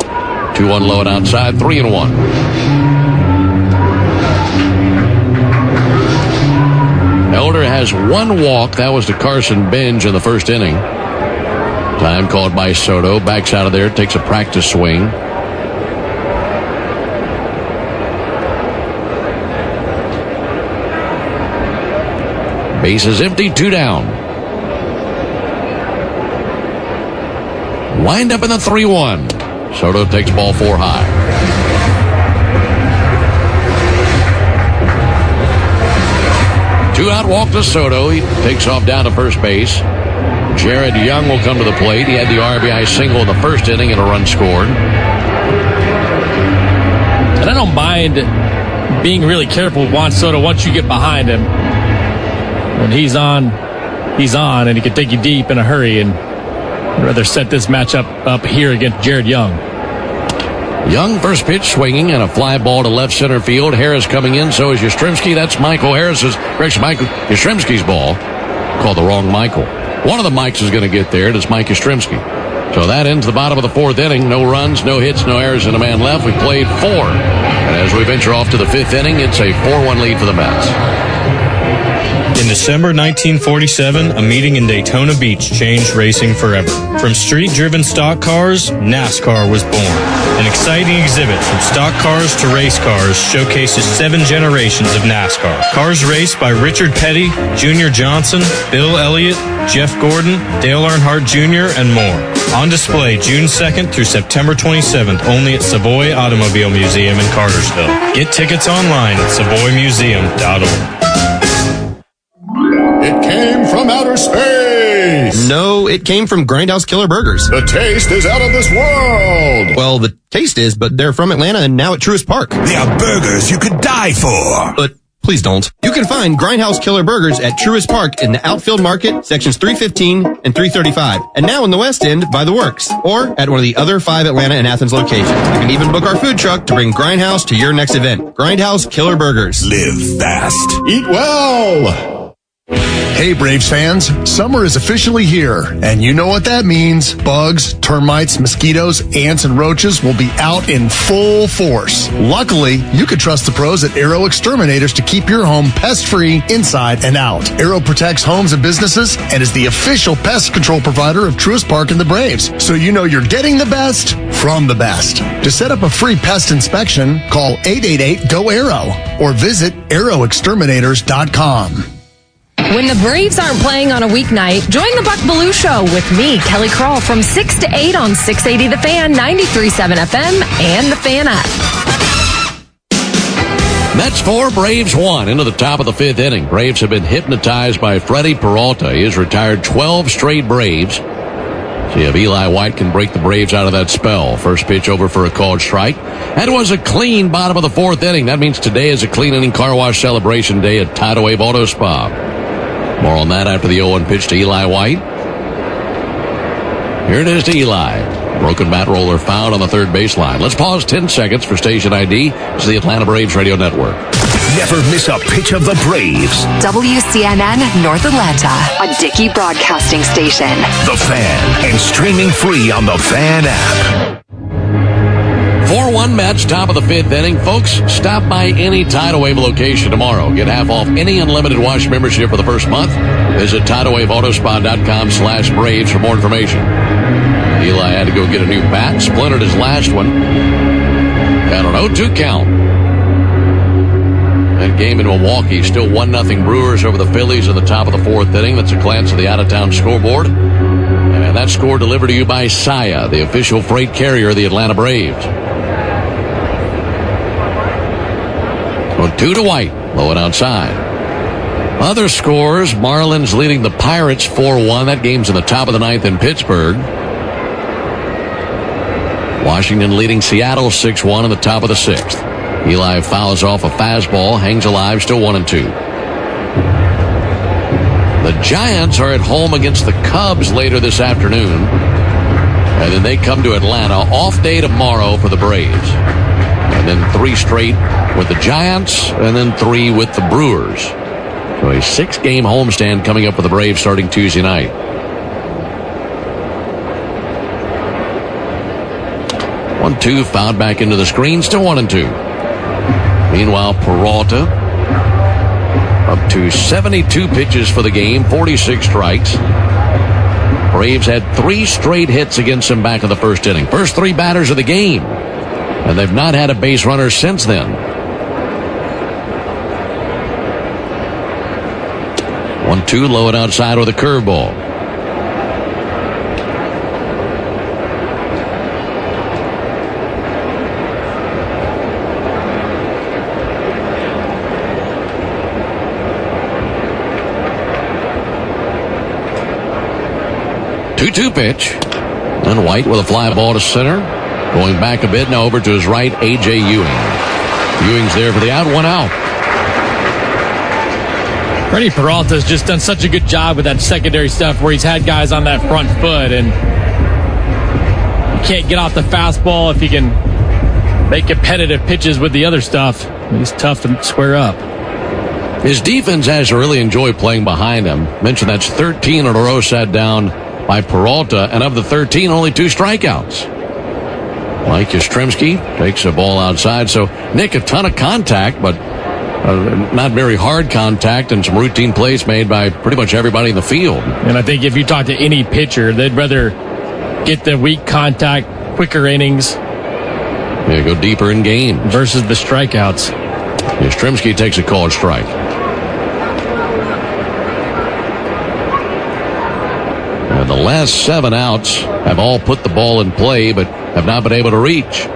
2-1 low and outside, 3-1. Elder has 1 walk. That was to Carson Binge in the first inning. Time called by Soto. Backs out of there. Takes a practice swing. Base is empty. 2 down. Wind up in the 3-1. Soto takes ball 4 high. Two out walk to Soto. He takes off down to first base. Jared Young will come to the plate. He had the RBI single in the first inning and a run scored. And I don't mind being really careful with Juan Soto once you get behind him. When he's on, and he can take you deep in a hurry. And I'd rather set this matchup up here against Jared Young. Young first pitch swinging and a fly ball to left center field. Harris coming in, so is Yastrzemski. That's Michael Harris's, Michael Yastrzemski's ball. Called the wrong Michael. One of the Mikes is going to get there, and it's Mike Yastrzemski. So that ends the bottom of the 4th inning. No runs, no hits, no errors, and a man left. We played 4. And as we venture off to the 5th inning, it's a 4-1 lead for the Mets. In the December 1947, a meeting in Daytona Beach changed racing forever. From street-driven stock cars, NASCAR was born. An exciting exhibit from stock cars to race cars showcases 7 generations of NASCAR. Cars raced by Richard Petty, Junior Johnson, Bill Elliott, Jeff Gordon, Dale Earnhardt Jr., and more. On display June 2nd through September 27th only at Savoy Automobile Museum in Cartersville. Get tickets online at savoymuseum.org. It came from outer space. No, it came from Grindhouse Killer Burgers. The taste is out of this world. Well, the taste is, but they're from Atlanta and now at Truist Park. They are burgers you could die for. But please don't. You can find Grindhouse Killer Burgers at Truist Park in the Outfield Market, sections 315 and 335. And now in the West End by the Works, or at one of the other 5 Atlanta and Athens locations. You can even book our food truck to bring Grindhouse to your next event. Grindhouse Killer Burgers. Live fast. Eat well. Hey Braves fans, summer is officially here, and you know what that means. Bugs, termites, mosquitoes, ants, and roaches will be out in full force. Luckily, you can trust the pros at Aero Exterminators to keep your home pest-free inside and out. Aero protects homes and businesses and is the official pest control provider of Truist Park and the Braves, so you know you're getting the best from the best. To set up a free pest inspection, call 888-GO-AERO or visit aeroexterminators.com. When the Braves aren't playing on a weeknight, join the Buck Belue Show with me, Kelly Krall, from 6 to 8 on 680 The Fan, 93.7 FM, and the Fan app. Mets 4, Braves 1 into the top of the 5th inning. Braves have been hypnotized by Freddie Peralta. He has retired 12 straight Braves. See if Eli White can break the Braves out of that spell. First pitch over for a called strike. That was a clean bottom of the 4th inning. That means today is a clean inning car wash celebration day at Tidal Wave Auto Spa. More on that after the 0-1 pitch to Eli White. Here it is to Eli. Broken bat roller fouled on the third baseline. Let's pause 10 seconds for station ID. This is the Atlanta Braves Radio Network. Never miss a pitch of the Braves. WCNN North Atlanta, a Dickey broadcasting station. The Fan, and streaming free on the Fan app. 4-1 Mets, top of the 5th inning. Folks, stop by any Tidal Wave location tomorrow. Get half off any unlimited wash membership for the first month. Visit TidalWaveAutoSpa.com/Braves for more information. Eli had to go get a new bat. Splintered his last one. Got an 0-2 count. That game in Milwaukee, still 1-0 Brewers over the Phillies in the top of the 4th inning. That's a glance at the out-of-town scoreboard. And that score delivered to you by Saia, the official freight carrier of the Atlanta Braves. 2 to White, low and outside. Other scores, Marlins leading the Pirates 4-1. That game's in the top of the 9th in Pittsburgh. Washington leading Seattle 6-1 in the top of the 6th. Eli fouls off a fastball, hangs alive, still 1-2. The Giants are at home against the Cubs later this afternoon. And then they come to Atlanta. Off day tomorrow for the Braves. And then 3 straight with the Giants, and then 3 with the Brewers. So a 6-game homestand coming up for the Braves starting Tuesday night. 1-2, fouled back into the screen, still 1-2. Meanwhile, Peralta up to 72 pitches for the game, 46 strikes. Braves had 3 straight hits against him back in the first inning. First 3 batters of the game. And they've not had a base runner since then. 1-2, low and outside with a curveball. Two pitch. And White with a fly ball to center. Going back a bit, now over to his right, A.J. Ewing. Ewing's there for the out, 1 out. Freddie Peralta's just done such a good job with that secondary stuff where he's had guys on that front foot, and you can't get off the fastball if you can make competitive pitches with the other stuff. He's tough to square up. His defense has to really enjoy playing behind him. Mentioned that's 13 in a row sat down by Peralta, and of the 13, only 2 strikeouts. Mike Yastrzemski takes a ball outside. So, Nick, a ton of contact, but Not very hard contact and some routine plays made by pretty much everybody in the field. And I think if you talk to any pitcher, they'd rather get the weak contact, quicker innings. Yeah, go deeper in games. Versus the strikeouts. Yastrzemski takes a called strike. And the last 7 outs have all put the ball in play, but have not been able to reach.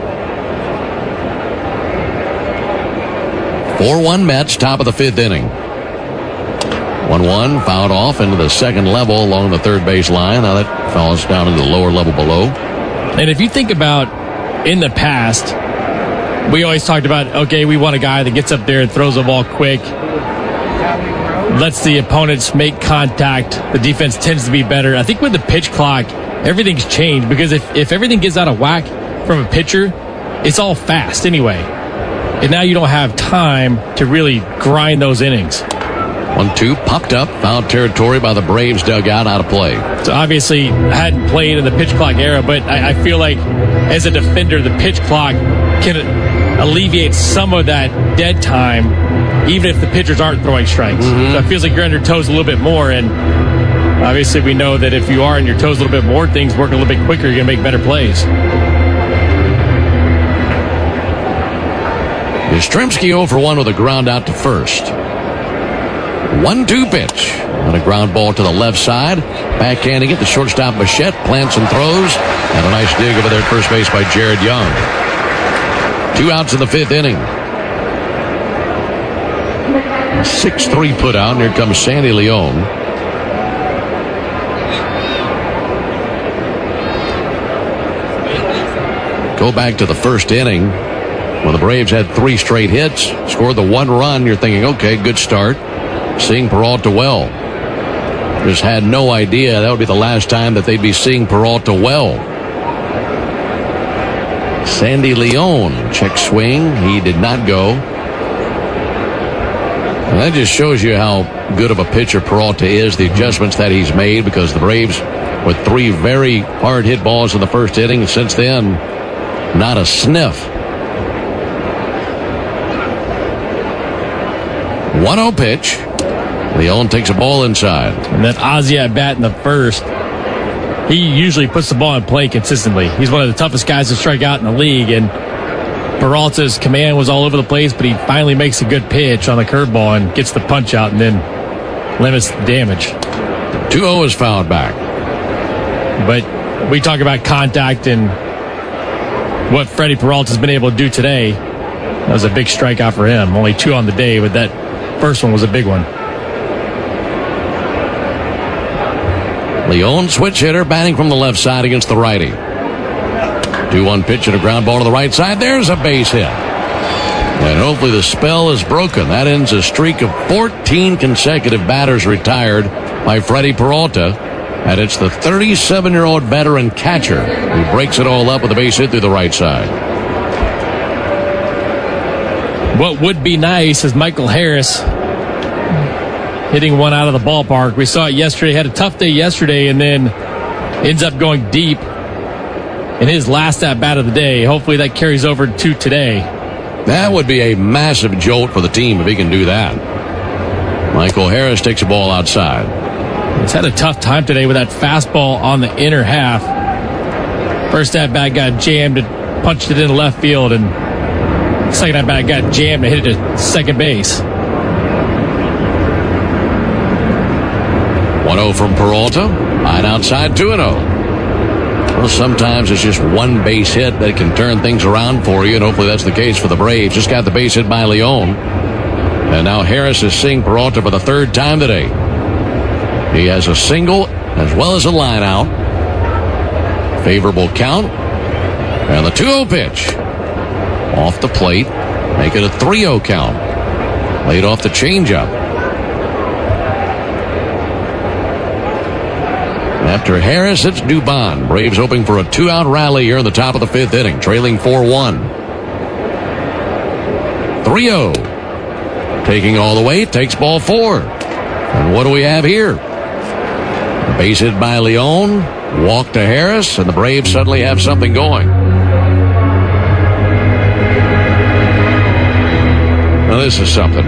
4-1 Mets, top of the 5th inning. 1-1, fouled off into the second level along the third base line. Now that falls down into the lower level below. And if you think about in the past, we always talked about, okay, we want a guy that gets up there and throws the ball quick, lets the opponents make contact. The defense tends to be better. I think with the pitch clock, everything's changed because if everything gets out of whack from a pitcher, it's all fast anyway. And now you don't have time to really grind those innings. 1-2, popped up, foul territory by the Braves dugout, out of play. So obviously hadn't played in the pitch clock era, but I feel like as a defender, the pitch clock can alleviate some of that dead time, even if the pitchers aren't throwing strikes. So it feels like you're on your toes a little bit more, and obviously we know that if you are on your toes a little bit more, things work a little bit quicker, you're going to make better plays. Yastrzemski 0 for 1 with a ground out to first. 1-2 pitch. And a ground ball to the left side. Backhanding it, the shortstop Bichette plants and throws. And a nice dig over there at first base by Jared Young. 2 outs in the 5th inning. 6-3 put out, and here comes Sandy Leon. Go back to the first inning. When the Braves had 3 straight hits, scored the 1 run, you're thinking, okay, good start. Seeing Peralta well. Just had no idea that would be the last time that they'd be seeing Peralta well. Sandy Leon, check swing. He did not go. And that just shows you how good of a pitcher Peralta is, the adjustments that he's made, because the Braves, with 3 very hard hit balls in the first inning, since then, not a sniff. 1-0 pitch. Leon takes a ball inside. And that Ozzie at bat in the first, he usually puts the ball in play consistently. He's one of the toughest guys to strike out in the league, and Peralta's command was all over the place, but he finally makes a good pitch on the curveball and gets the punch out and then limits the damage. 2-0 is fouled back. But we talk about contact and what Freddie Peralta's been able to do today. That was a big strikeout for him. Only 2 on the day, but that first one was a big one. Leon, switch hitter, batting from the left side against the righty. 2-1 pitch and a ground ball to the right side. There's a base hit. And hopefully the spell is broken. That ends a streak of 14 consecutive batters retired by Freddie Peralta. And it's the 37-year-old veteran catcher who breaks it all up with a base hit through the right side. What would be nice is Michael Harris hitting one out of the ballpark. We saw it yesterday. Had a tough day yesterday and then ends up going deep in his last at-bat of the day. Hopefully that carries over to today. That would be a massive jolt for the team if he can do that. Michael Harris takes a ball outside. He's had a tough time today with that fastball on the inner half. First at-bat got jammed and punched it into left field, and second at-bat got jammed and hit it to second base. 1-0 from Peralta. Line outside, 2-0. Well, sometimes it's just one base hit that can turn things around for you, and hopefully that's the case for the Braves. Just got the base hit by Leon. And now Harris is seeing Peralta for the 3rd time today. He has a single as well as a line out. Favorable count. And the 2-0 pitch. Off the plate. Make it a 3-0 count. Laid off the changeup. After Harris, it's Dubon. Braves hoping for a 2-out rally here in the top of the 5th inning, trailing 4-1. 3-0. Taking all the way, takes ball 4. And what do we have here? A base hit by Leon, walk to Harris, and the Braves suddenly have something going. Now, this is something.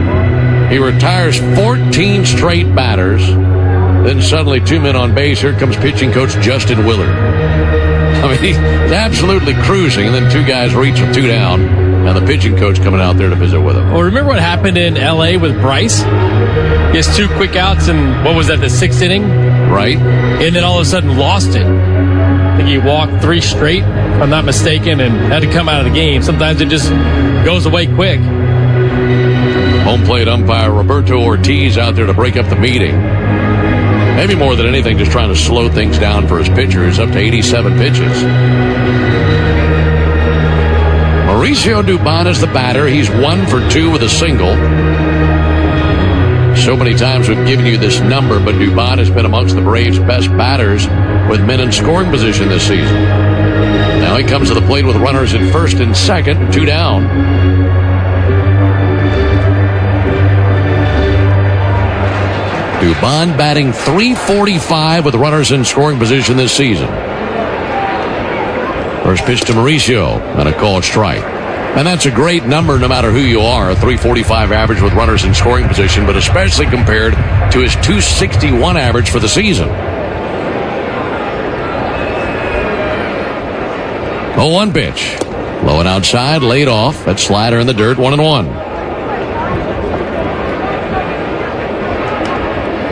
He retires 14 straight batters. Then suddenly 2 men on base. Here comes pitching coach Justin Willard. I mean, he's absolutely cruising. And then 2 guys reach with 2 down. And the pitching coach coming out there to visit with him. Well, remember what happened in L.A. with Bryce? He has 2 quick outs in, what was that, the 6th inning? Right. And then all of a sudden lost it. I think he walked 3 straight, if I'm not mistaken, and had to come out of the game. Sometimes it just goes away quick. Home plate umpire Roberto Ortiz out there to break up the meeting. Maybe more than anything, just trying to slow things down for his pitcher, who's up to 87 pitches. Mauricio Dubon is the batter. He's 1 for 2 with a single. So many times we've given you this number, but Dubon has been amongst the Braves' best batters with men in scoring position this season. Now he comes to the plate with runners at first and second, 2 down. Dubon batting .345 with runners in scoring position this season. First pitch to Mauricio and a called strike. And that's a great number no matter who you are, a .345 average with runners in scoring position, but especially compared to his .261 average for the season. 0-1 pitch. Low and outside, laid off. That slider in the dirt, 1-1.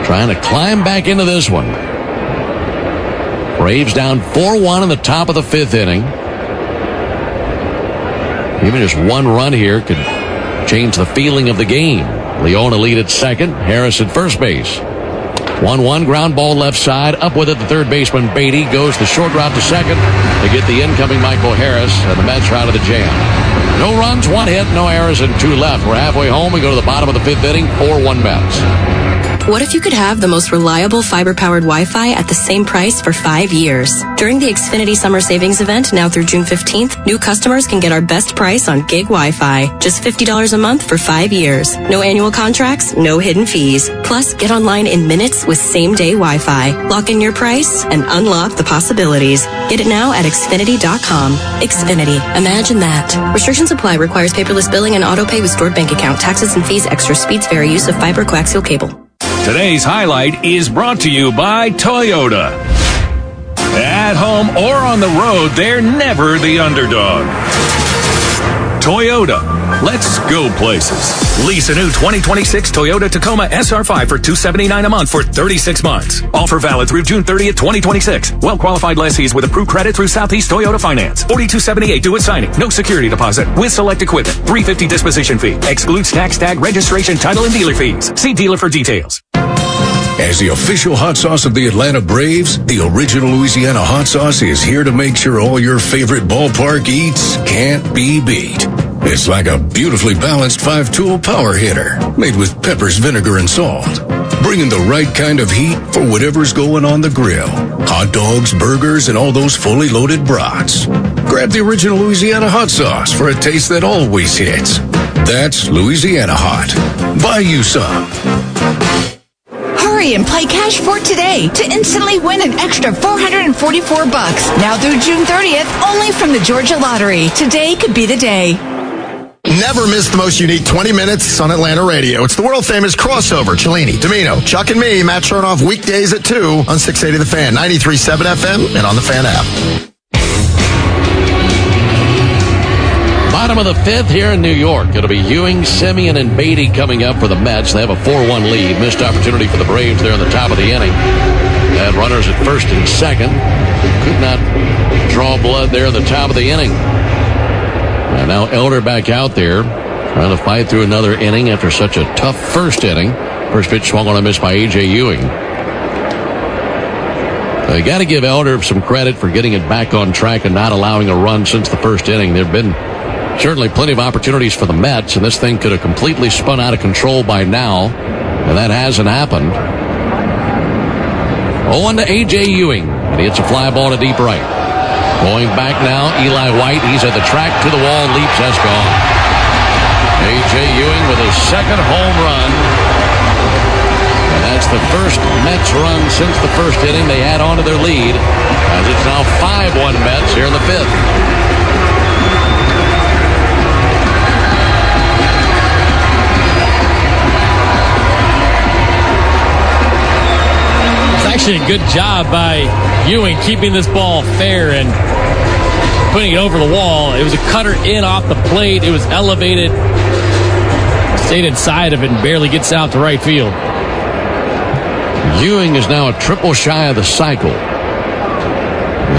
Trying to climb back into this one. Braves down 4-1 in the top of the 5th inning. Even just 1 run here could change the feeling of the game. Leona lead at second, Harris at first base. 1-1 ground ball left side. Up with it, the third baseman Beatty goes the short route to second to get the incoming Michael Harris, and the Mets are out of the jam. No runs, 1 hit, no errors, and 2 left. We're halfway home. We go to the bottom of the 5th inning, 4-1 Mets. What if you could have the most reliable fiber-powered Wi-Fi at the same price for 5 years? During the Xfinity Summer Savings Event, now through June 15th, new customers can get our best price on gig Wi-Fi. Just $50 a month for 5 years. No annual contracts, no hidden fees. Plus, get online in minutes with same-day Wi-Fi. Lock in your price and unlock the possibilities. Get it now at Xfinity.com. Xfinity. Imagine that. Restrictions apply. Requires paperless billing and auto pay with stored bank account. Taxes and fees. Extra speeds vary. Use of fiber coaxial cable. Today's highlight is brought to you by Toyota. At home or on the road, they're never the underdog. Toyota. Let's go places. Lease a new 2026 Toyota Tacoma SR5 for $279 a month for 36 months. Offer valid through June 30th, 2026. Well-qualified lessees with approved credit through Southeast Toyota Finance. $42.78 due at signing. No security deposit. With select equipment. $350 disposition fee. Excludes tax tag, registration, title, and dealer fees. See dealer for details. As the official hot sauce of the Atlanta Braves, the original Louisiana hot sauce is here to make sure all your favorite ballpark eats can't be beat. It's like a beautifully balanced 5-tool power hitter made with peppers, vinegar, and salt. Bringing the right kind of heat for whatever's going on the grill. Hot dogs, burgers, and all those fully loaded brats. Grab the original Louisiana hot sauce for a taste that always hits. That's Louisiana Hot. Buy you some. Hurry and play Cash for today to instantly win an extra $444. Now through June 30th, only from the Georgia Lottery. Today could be the day. Never miss the most unique 20 minutes on Atlanta radio. It's the world-famous crossover. Cellini, Domino, Chuck and me, Matt Chernoff, weekdays at 2 on 680 The Fan, 93.7 FM, and on the Fan app. Bottom of the 5th here in New York. It'll be Ewing, Simeon, and Beatty coming up for the Mets. They have a 4-1 lead. Missed opportunity for the Braves there in the top of the inning. Had runners at first and second. Could not draw blood there in the top of the inning. And now Elder back out there, trying to fight through another inning after such a tough first inning. First pitch swung on a miss by A.J. Ewing. You got to give Elder some credit for getting it back on track and not allowing a run since the first inning. There have been certainly plenty of opportunities for the Mets, and this thing could have completely spun out of control by now, and that hasn't happened. 0-1 to A.J. Ewing, and he hits a fly ball to deep right. Going back now, Eli White. He's at the track to the wall. Leaps has gone. A.J. Ewing with his second home run. And that's the first Mets run since the first inning. They add on to their lead as it's now 5-1 Mets here in the 5th. Actually, a good job by Ewing keeping this ball fair and putting it over the wall. It was a cutter in off the plate. It was elevated. Stayed inside of it and barely gets out to right field. Ewing is now a triple shy of the cycle.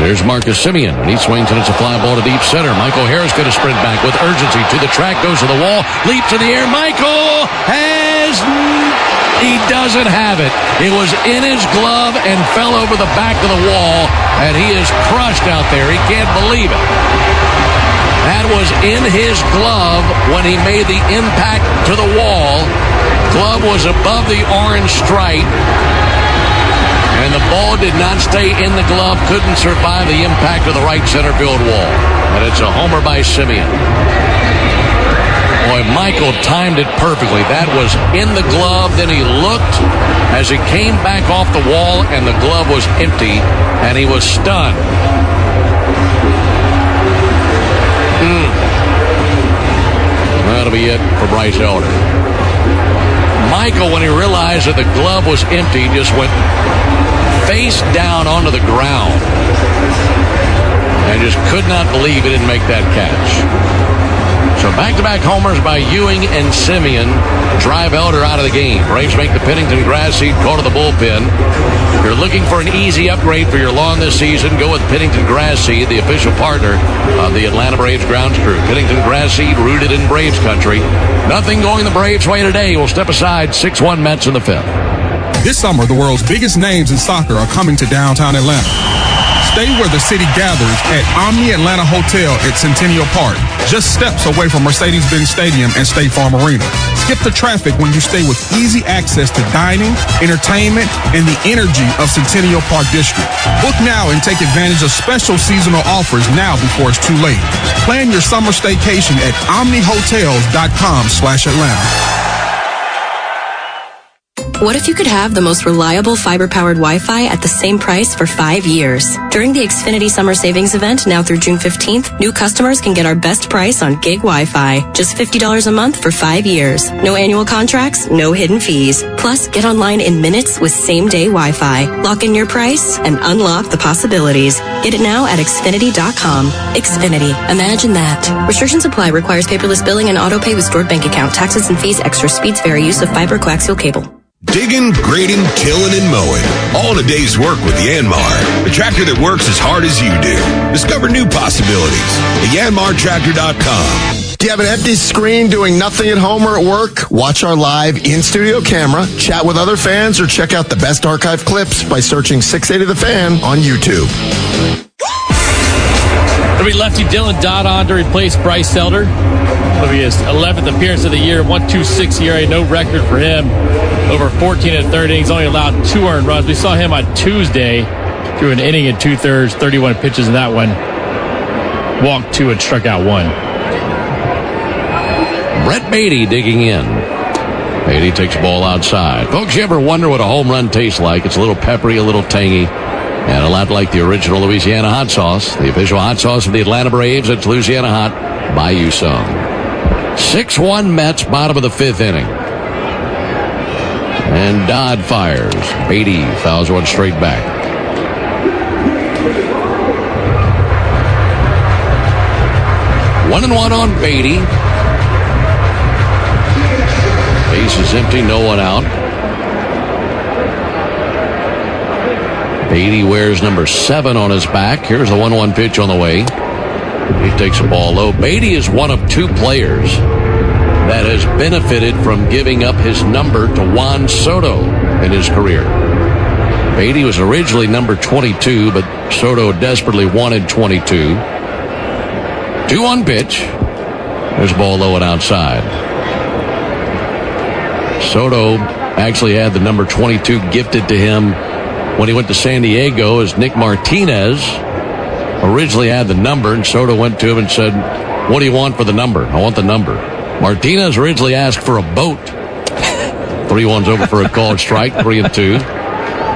There's Marcus Semien. He swings and it's a fly ball to deep center. Michael Harris going to sprint back with urgency to the track, goes to the wall, leaps in the air. Michael he doesn't have it. It was in his glove and fell over the back of the wall, and he is crushed out there. He can't believe it. That was in his glove when he made the impact to the wall. Glove was above the orange stripe. And the ball did not stay in the glove, couldn't survive the impact of the right center field wall. And it's a homer by Semien. Boy, Michael timed it perfectly. That was in the glove. Then he looked as it came back off the wall, and the glove was empty, and he was stunned. That'll be it for Bryce Elder. Michael, when he realized that the glove was empty, just went face down onto the ground and just could not believe he didn't make that catch. So back-to-back homers by Ewing and Semien drive Elder out of the game. Braves make the Pennington grass seed call to the bullpen. If you're looking for an easy upgrade for your lawn this season, go with Pennington grass seed, the official partner of the Atlanta Braves grounds crew. Pennington grass seed rooted in Braves country. Nothing going the Braves' way today. We'll step aside. 6-1 Mets in the fifth. This summer, the world's biggest names in soccer are coming to downtown Atlanta. Stay where the city gathers at Omni Atlanta Hotel at Centennial Park, just steps away from Mercedes-Benz Stadium and State Farm Arena. Skip the traffic when you stay with easy access to dining, entertainment, and the energy of Centennial Park District. Book now and take advantage of special seasonal offers now before it's too late. Plan your summer staycation at omnihotels.com/Atlanta. What if you could have the most reliable fiber-powered Wi-Fi at the same price for 5 years? During the Xfinity Summer Savings Event, now through June 15th, new customers can get our best price on gig Wi-Fi. Just $50 a month for 5 years. No annual contracts, no hidden fees. Plus, get online in minutes with same-day Wi-Fi. Lock in your price and unlock the possibilities. Get it now at Xfinity.com. Xfinity. Imagine that. Restrictions apply. Requires paperless billing and auto-pay with stored bank account. Taxes and fees. Extra speeds vary. Use of fiber coaxial cable. Digging, grading, tilling, and mowing. All in a day's work with Yanmar. The tractor that works as hard as you do. Discover new possibilities at YanmarTractor.com. Do you have an empty screen doing nothing at home or at work? Watch our live in-studio camera, chat with other fans, or check out the best archive clips by searching 680 The Fan on YouTube. It'll be lefty Dylan Dodd on to replace Bryce Elder. It'll be his 11th appearance of the year, 1.26 ERA, no record for him. Over 14 and a third innings, only allowed 2 earned runs. We saw him on Tuesday through an inning and 2/3, 31 pitches in that one. Walked 2 and struck out 1. Brett Beatty digging in. Beatty takes the ball outside. Folks, you ever wonder what a home run tastes like? It's a little peppery, a little tangy, and a lot like the original Louisiana hot sauce. The official hot sauce of the Atlanta Braves. It's Louisiana Hot. Buy you some. 6-1 Mets, bottom of the 5th inning. And Dodd fires. Beatty fouls one straight back. One and one on Beatty. Base is empty, no one out. Beatty wears number 7 on his back. Here's the 1-1 pitch on the way. He takes the ball low. Beatty is one of 2 players that has benefited from giving up his number to Juan Soto in his career. Beatty was originally number 22, but Soto desperately wanted 22. 2-1 pitch. There's the ball low and outside. Soto actually had the number 22 gifted to him when he went to San Diego, as Nick Martinez originally had the number, and Soto went to him and said, "What do you want for the number?" "I want the number." Martinez originally asked for a boat. 3-1's over for a called strike, 3-2.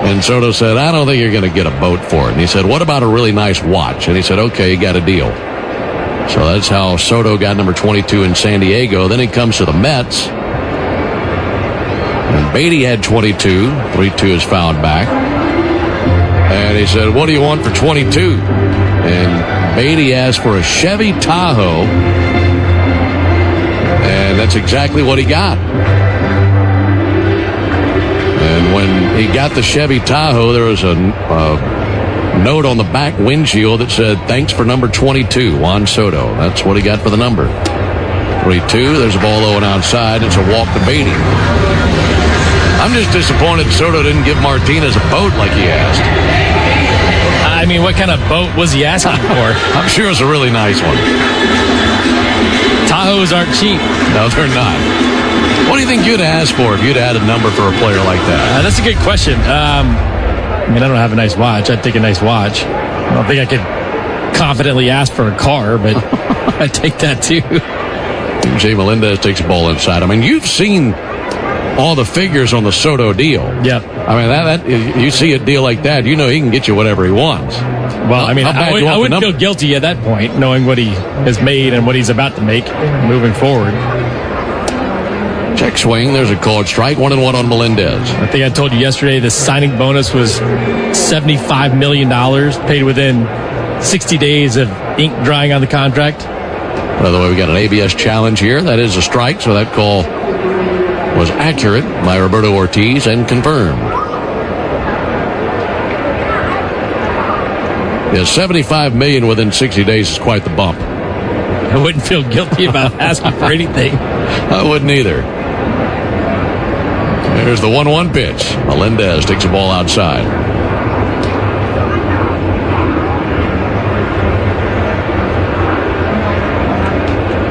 And Soto said, "I don't think you're going to get a boat for it." And he said, "What about a really nice watch?" And he said, "Okay, you got a deal." So that's how Soto got number 22 in San Diego. Then he comes to the Mets. And Beatty had 22. 3-2 is fouled back. And he said, what do you want for 22? And Beatty asked for a Chevy Tahoe. And that's exactly what he got. And when he got the Chevy Tahoe, there was a note on the back windshield that said, thanks for number 22, Juan Soto. That's what he got for the number. 3-2, there's a ball low and outside. It's a walk to Beatty. I'm just disappointed Soto didn't give Martinez a boat like he asked. I mean, what kind of boat was he asking for? I'm sure it's a really nice one. Tahoes aren't cheap. No, they're not. What do you think you'd ask for if you'd had a number for a player like that? That's a good question. I mean, I don't have a nice watch. I'd take a nice watch. I don't think I could confidently ask for a car, but I'd take that too. Jay Melendez takes a ball inside. I mean, you've seen all the figures on the Soto deal. Yep. I mean, that you see a deal like that, you know he can get you whatever he wants. Well, I mean, I wouldn't feel guilty at that point, knowing what he has made and what he's about to make moving forward. Check swing. There's a called strike. 1-1 on Melendez. I think I told you yesterday the signing bonus was $75 million, paid within 60 days of ink drying on the contract. By the way, we got an ABS challenge here. That is a strike, so that call was accurate by Roberto Ortiz and confirmed. Yeah, $75 million within 60 days is quite the bump. I wouldn't feel guilty about asking for anything. I wouldn't either. There's the 1-1 pitch. Melendez takes a ball outside.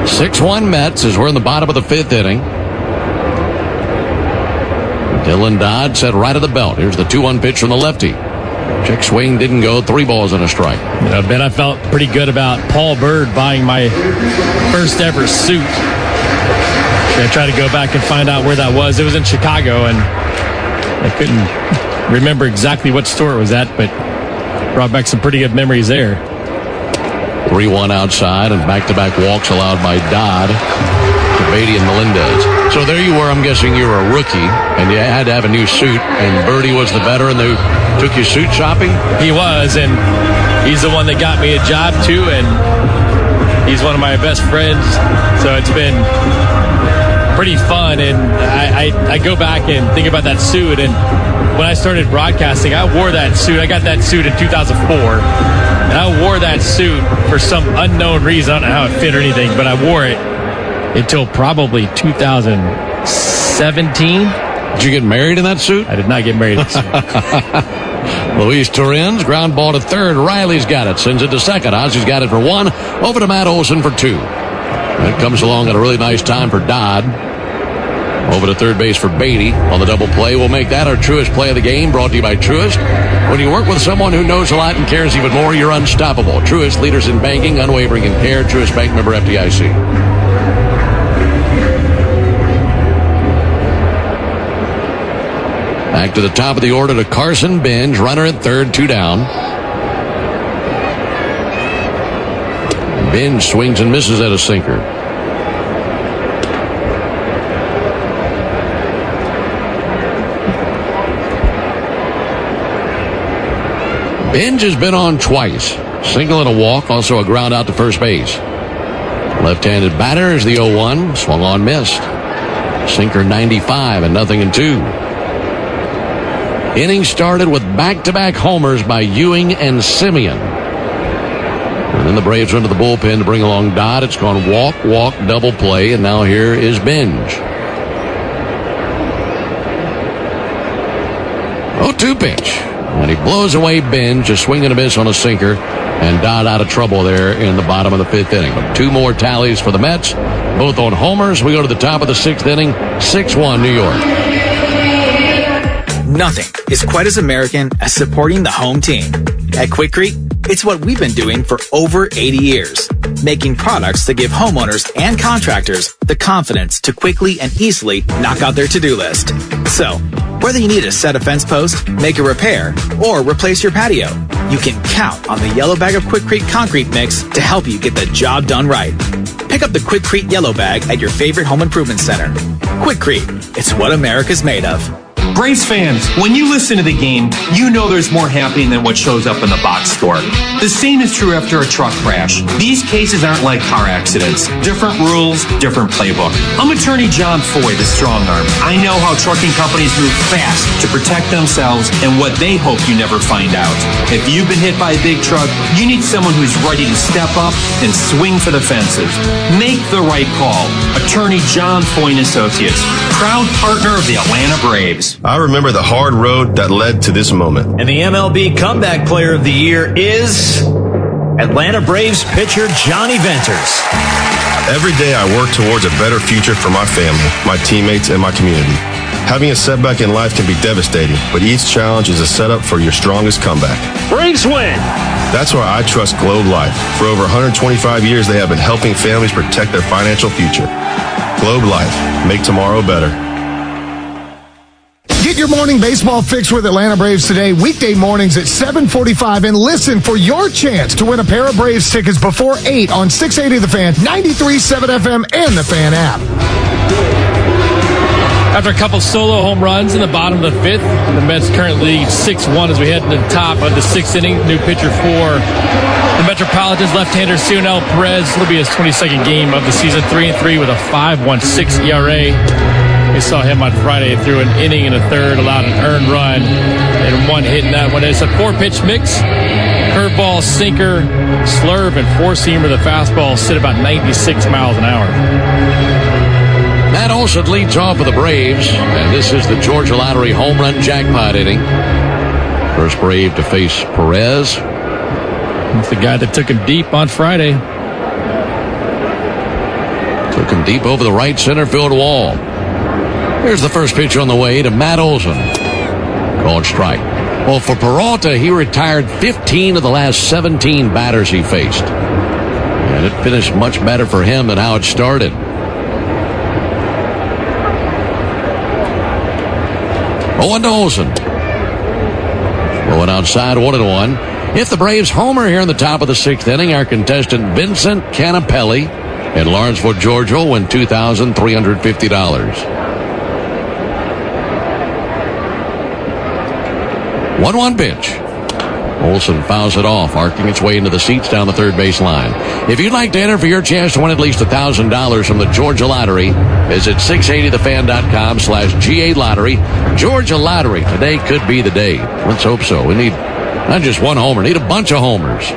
(6-1) Mets as we're in the bottom of the fifth inning. Dylan Dodd set right at the belt. Here's the 2-1 pitch from the lefty. Check swing didn't go. 3 balls and a strike. Ben, I felt pretty good about Paul Bird buying my first ever suit. I tried to go back and find out where that was. It was in Chicago, and I couldn't remember exactly what store it was at, but brought back some pretty good memories there. 3-1 outside, and back-to-back walks allowed by Dodd to Beatty and Melendez. So there you were. I'm guessing you were a rookie, and you had to have a new suit, and Birdie was the veteran who took you suit shopping? He was, and he's the one that got me a job, too, and he's one of my best friends, so it's been pretty fun. And I go back and think about that suit, and when I started broadcasting, I wore that suit. I got that suit in 2004, and I wore that suit for some unknown reason. I don't know how it fit or anything, but I wore it until probably 2017. Did you get married in that suit? I did not get married in that suit. Luis Torrens, ground ball to third. Riley's got it. Sends it to second. Ozzy's got it for 1. Over to Matt Olson for 2. That comes along at a really nice time for Dodd. Over to third base for Beatty on the double play. We'll make that our Truist play of the game, brought to you by Truist. When you work with someone who knows a lot and cares even more, you're unstoppable. Truist, leaders in banking, unwavering in care. Truist Bank, member FDIC. Back to the top of the order to Carson Benj. Runner at third, 2 down. Benj swings and misses at a sinker. Benj has been on twice. Single and a walk, also a ground out to first base. Left-handed batter is the 0-1. Swung on, missed. Sinker 95 and nothing in 2. Inning started with back-to-back homers by Ewing and Simeon. And then the Braves went to the bullpen to bring along Dodd. It's gone walk, double play, and now here is Benj. 0-2 pitch. And he blows away Benj, a swing and a miss on a sinker, and Dodd out of trouble there in the bottom of the fifth inning. But 2 more tallies for the Mets, both on homers. We go to the top of the sixth inning, 6-1 New York. Nothing is quite as American as supporting the home team. At Quikrete, it's what we've been doing for over 80 years, making products that give homeowners and contractors the confidence to quickly and easily knock out their to-do list. So, whether you need to set a fence post, make a repair, or replace your patio, you can count on the yellow bag of Quikrete concrete mix to help you get the job done right. Pick up the Quikrete yellow bag at your favorite home improvement center. Quikrete, it's what America's made of. Braves fans, when you listen to the game, you know there's more happening than what shows up in the box score. The same is true after a truck crash. These cases aren't like car accidents. Different rules, different playbook. I'm attorney John Foy, the strong arm. I know how trucking companies move fast to protect themselves and what they hope you never find out. If you've been hit by a big truck, you need someone who's ready to step up and swing for the fences. Make the right call. Attorney John Foy and Associates, proud partner of the Atlanta Braves. I remember the hard road that led to this moment. And the MLB Comeback Player of the Year is Atlanta Braves pitcher Johnny Venters. Every day I work towards a better future for my family, my teammates, and my community. Having a setback in life can be devastating, but each challenge is a setup for your strongest comeback. Braves win! That's why I trust Globe Life. For over 125 years, they have been helping families protect their financial future. Globe Life. Make tomorrow better. Get your morning baseball fix with Atlanta Braves today, weekday mornings at 7:45, and listen for your chance to win a pair of Braves tickets before 8 on 680 The Fan, 93.7 FM, and the Fan app. After a couple solo home runs in the bottom of the fifth, the Mets currently lead 6-1 as we head to the top of the sixth inning. New pitcher for the Metropolitans, left-hander Cionel Perez. It'll be his 22nd game of the season, 3-3 with a 5.16 ERA. We saw him on Friday through an inning and a third, allowed an earned run and one hit in that one. It's a 4-pitch mix. Curveball, sinker, slurve, and four-seamer. The fastball sit about 96 miles an hour. Matt Olson leads off for the Braves, and this is the Georgia Lottery home run jackpot inning. First Brave to face Perez. That's the guy that took him deep on Friday. Took him deep over the right center field wall. Here's the first pitch on the way to Matt Olson. Called strike. Well, for Peralta, he retired 15 of the last 17 batters he faced. And it finished much better for him than how it started. Owen to Olson. Going outside, 1-1. If the Braves homer here in the top of the sixth inning, our contestant Vincent Canapelli in Lawrenceville, Georgia, will win $2,350. 1-1 pitch. Olson fouls it off, arcing its way into the seats down the third base line. If you'd like to enter for your chance to win at least $1,000 from the Georgia Lottery, visit 680thefan.com/GA Lottery. Georgia Lottery. Today could be the day. Let's hope so. We need not just one homer, need a bunch of homers.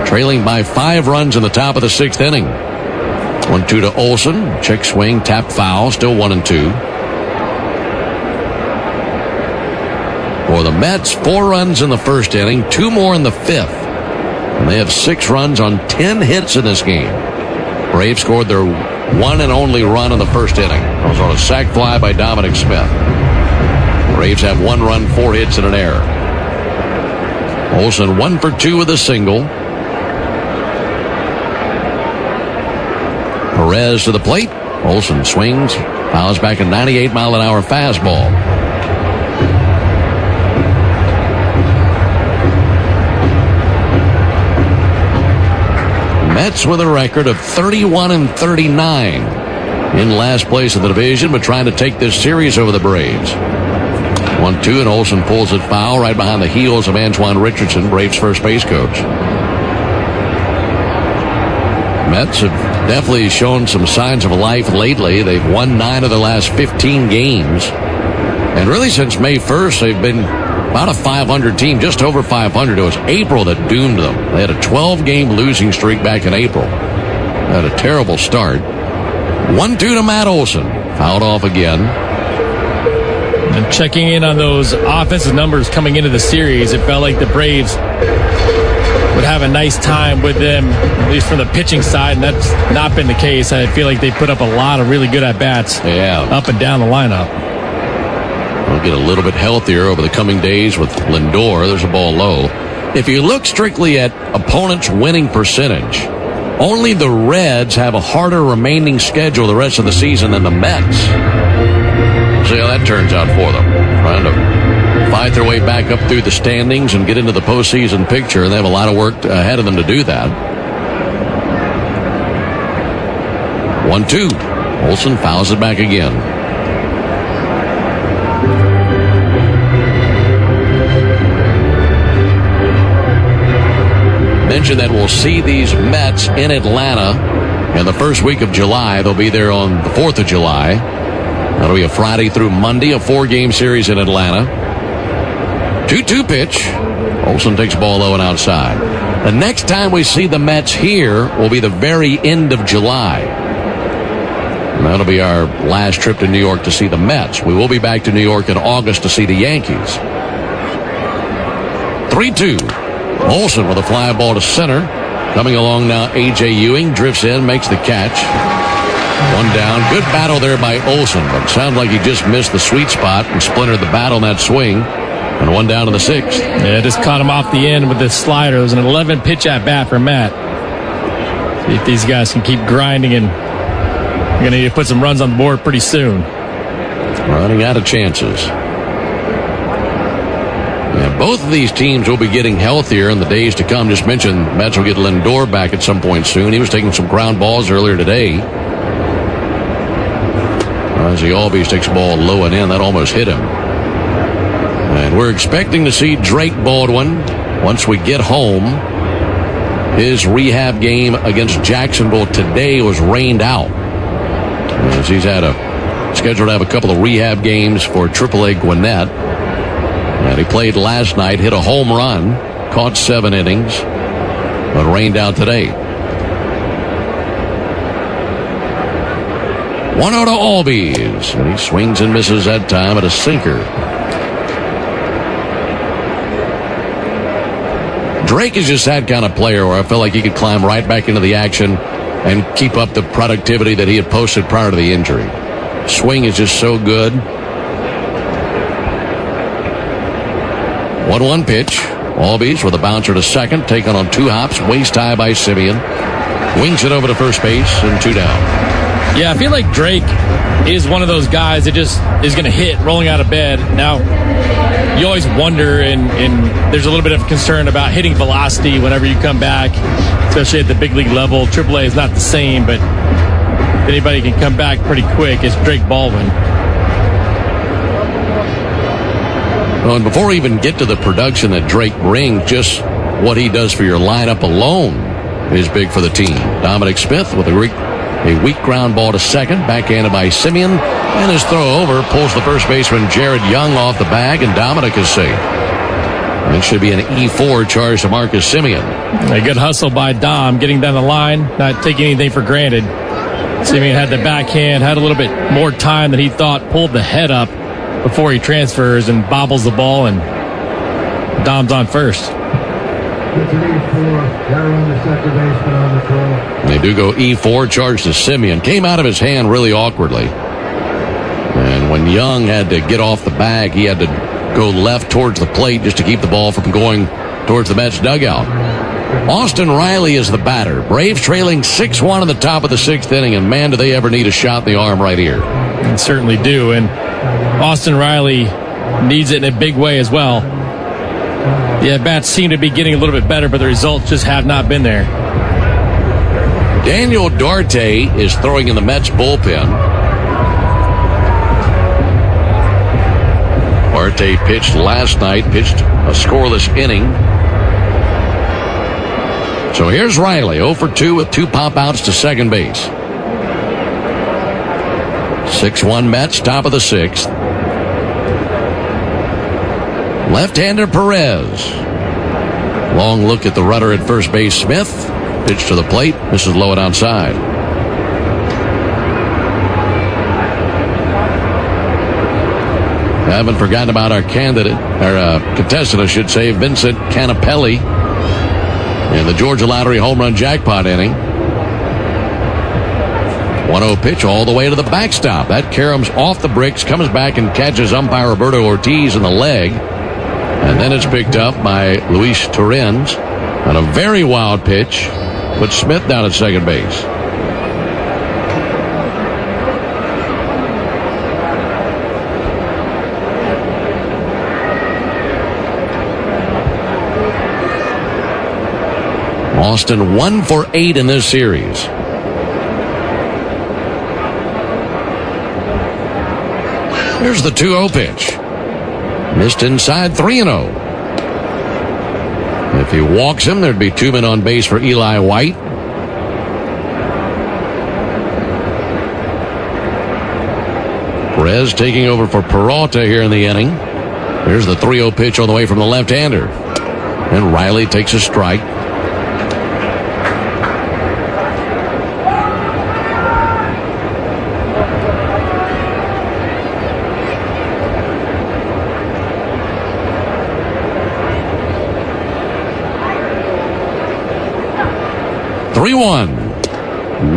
Trailing by 5 runs in the top of the sixth inning. 1-2 to Olson. Check swing, tap foul, still 1-2. For the Mets, 4 runs in the first inning, 2 more in the fifth. And they have 6 runs on 10 hits in this game. Braves scored their one and only run in the first inning. It was on a sac fly by Dominic Smith. Braves have 1 run, 4 hits, and an error. Olson 1 for 2 with a single. Perez to the plate. Olson swings, fouls back a 98-mile-an-hour fastball. Mets with a record of 31-39 in last place of the division, but trying to take this series over the Braves. 1-2, and Olson pulls it foul right behind the heels of Antoine Richardson, Braves first base coach. Mets have definitely shown some signs of life lately. They've won 9 of their last 15 games. And really since May 1st, they've been about a 500 team, just over 500. It was April that doomed them. They had a 12-game losing streak back in April. Had a terrible start. 1-2 to Matt Olson. Fouled off again. And checking in on those offensive numbers coming into the series, it felt like the Braves would have a nice time with them, at least from the pitching side, and that's not been the case. I feel like they put up a lot of really good at-bats up and down the lineup. We'll get a little bit healthier over the coming days with Lindor. There's a ball low. If you look strictly at opponents' winning percentage, only the Reds have a harder remaining schedule the rest of the season than the Mets. See how that turns out for them. Trying to fight their way back up through the standings and get into the postseason picture. They have a lot of work ahead of them to do that. 1-2. Olson fouls it back again. mention that we'll see these Mets in Atlanta in the first week of July. They'll be there on the 4th of July. That'll be a Friday through Monday, a 4-game series in Atlanta. 2-2 pitch. Olsen takes ball low and outside. The next time we see the Mets here will be the very end of July. And that'll be our last trip to New York to see the Mets. We will be back to New York in August to see the Yankees. 3-2. Olsen with a fly ball to center. Coming along now, A.J. Ewing drifts in, makes the catch. One down. Good battle there by Olsen, but it sounds like he just missed the sweet spot and splintered the bat on that swing. And one down in the 6th. Yeah, just caught him off the end with this slider. It was an 11-pitch at bat for Matt. See if these guys can keep grinding, and we're going to need to put some runs on the board pretty soon. Running out of chances. Yeah, both of these teams will be getting healthier in the days to come. Just mentioned Mets will get Lindor back at some point soon. He was taking some ground balls earlier today. As he always takes the ball low and in, that almost hit him. And we're expecting to see Drake Baldwin once we get home. His rehab game against Jacksonville today was rained out, as he's had scheduled to have a couple of rehab games for AAA Gwinnett. And he played last night, hit a home run, caught 7 innings, but rained out today. 1-0 to Albies, and he swings and misses that time at a sinker. Drake is just that kind of player where I feel like he could climb right back into the action and keep up the productivity that he had posted prior to the injury. Swing is just so good. 1-1 pitch. Albies with a bouncer to second, taken on 2 hops, waist high by Simeon. Wings it over to first base and 2 down. Yeah, I feel like Drake is one of those guys that just is going to hit rolling out of bed. Now, you always wonder, and there's a little bit of concern about hitting velocity whenever you come back, especially at the big league level. AAA is not the same, but if anybody can come back pretty quick, it's Drake Baldwin. Well, and before we even get to the production that Drake brings, just what he does for your lineup alone is big for the team. Dominic Smith with a weak ground ball to second, backhanded by Simeon, and his throw over pulls the first baseman Jared Young off the bag, and Dominic is safe. And it should be an E4 charge to Marcus Simeon. A good hustle by Dom, getting down the line, not taking anything for granted. Simeon had the backhand, had a little bit more time than he thought, pulled the head up before he transfers and bobbles the ball, and Dom's on first. They do go E4, charge to Simeon. Came out of his hand really awkwardly. And when Young had to get off the bag, he had to go left towards the plate just to keep the ball from going towards the Mets dugout. Austin Riley is the batter. Braves trailing 6-1 in the top of the 6th inning, and man, do they ever need a shot in the arm right here. They certainly do, and Austin Riley needs it in a big way as well. The at-bats seem to be getting a little bit better, but the results just have not been there. Daniel Duarte is throwing in the Mets bullpen. Duarte pitched last night, pitched a scoreless inning. So here's Riley, 0 for 2 with 2 pop-outs to second base. 6-1 Mets, top of the 6th. Left-hander Perez. Long look at the runner at first base, Smith. Pitch to the plate. This is low and outside. Haven't forgotten about our candidate, our contestant, I should say, Vincent Canapelli, in the Georgia Lottery home run jackpot inning. 1-0 pitch all the way to the backstop. That caroms off the bricks, comes back and catches umpire Roberto Ortiz in the leg. And then it's picked up by Luis Torrens on a very wild pitch. Puts Smith down at second base. Austin 1 for 8 in this series. Here's the 2-0 pitch. Missed inside, 3-0. If he walks him, there'd be 2 men on base for Eli White. Perez taking over for Peralta here in the inning. Here's the 3-0 pitch on the way from the left-hander. And Riley takes a strike.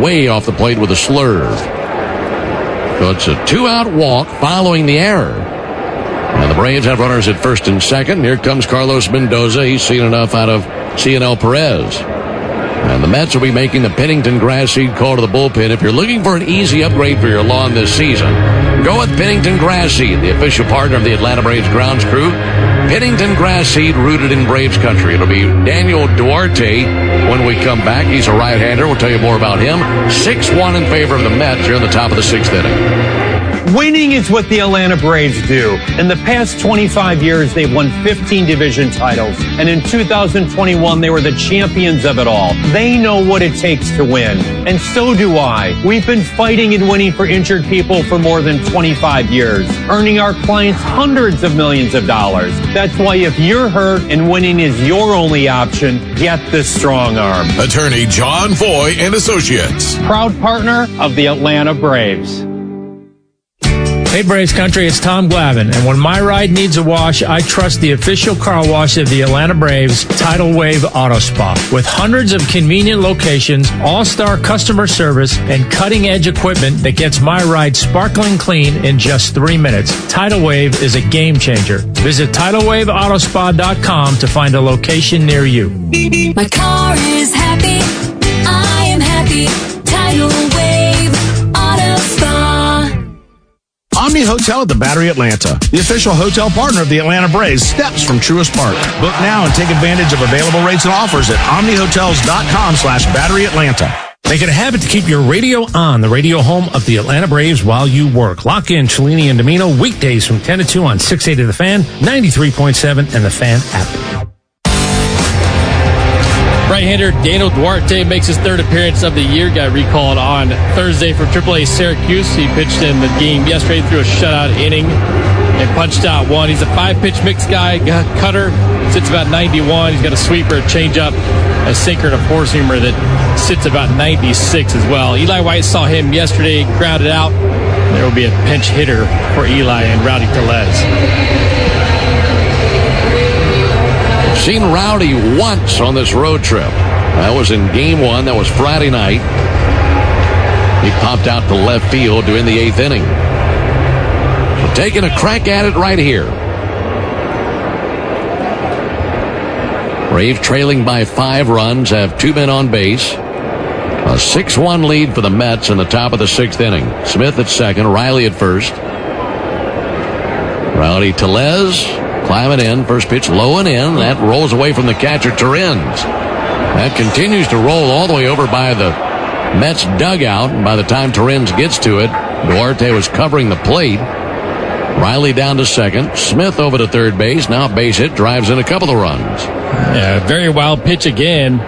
Way off the plate with a slurve. So it's a 2-out walk following the error. And the Braves have runners at first and second. Here comes Carlos Mendoza. He's seen enough out of CNL Perez. And the Mets will be making the Pennington grass seed call to the bullpen. If you're looking for an easy upgrade for your lawn this season, go with Pennington grass seed, the official partner of the Atlanta Braves grounds crew. Pennington grass seed rooted in Braves country. It'll be Daniel Duarte when we come back. He's a right-hander. We'll tell you more about him. 6-1 in favor of the Mets here in the top of the 6th inning. Winning is what the Atlanta Braves do. In the past 25 years, they've won 15 division titles. And in 2021, they were the champions of it all. They know what it takes to win. And so do I. We've been fighting and winning for injured people for more than 25 years, earning our clients hundreds of millions of dollars. That's why if you're hurt and winning is your only option, get the Strong Arm. Attorney John Foy and Associates. Proud partner of the Atlanta Braves. Hey Braves Country, it's Tom Glavine, and when my ride needs a wash, I trust the official car wash of the Atlanta Braves, Tidal Wave Auto Spa. With hundreds of convenient locations, all-star customer service, and cutting-edge equipment that gets my ride sparkling clean in just 3 minutes, Tidal Wave is a game changer. Visit TidalWaveAutospa.com to find a location near you. My car is happy, I am happy, Tidal Wave Auto Spa. Omni Hotel at the Battery Atlanta, the official hotel partner of the Atlanta Braves, steps from Truist Park. Book now and take advantage of available rates and offers at omnihotels.com/Battery Atlanta. Make it a habit to keep your radio on, the radio home of the Atlanta Braves while you work. Lock in Cellini and Domino weekdays from 10 to 2 on 680 The Fan, 93.7, and the Fan app. Right-hander Daniel Duarte makes his 3rd appearance of the year. Got recalled on Thursday for AAA Syracuse. He pitched in the game yesterday through a shutout inning and punched out 1. He's a 5-pitch mix guy, cutter, sits about 91. He's got a sweeper, a changeup, a sinker, and a four-seamer that sits about 96 as well. Eli White saw him yesterday, grounded out. There will be a pinch hitter for Eli and Rowdy Tellez. Seen Rowdy once on this road trip. That was in game 1. That was Friday night. He popped out to left field to end the 8th inning. So taking a crack at it right here. Braves trailing by 5 runs, have 2 men on base. A 6-1 lead for the Mets in the top of the 6th inning. Smith at second, Riley at first. Rowdy Tellez climbing in. First pitch low and in. That rolls away from the catcher, Torrens. That continues to roll all the way over by the Mets dugout. And by the time Torrens gets to it, Duarte was covering the plate. Riley down to second. Smith over to third base. Now base hit, drives in a couple of runs. Yeah, very wild pitch again.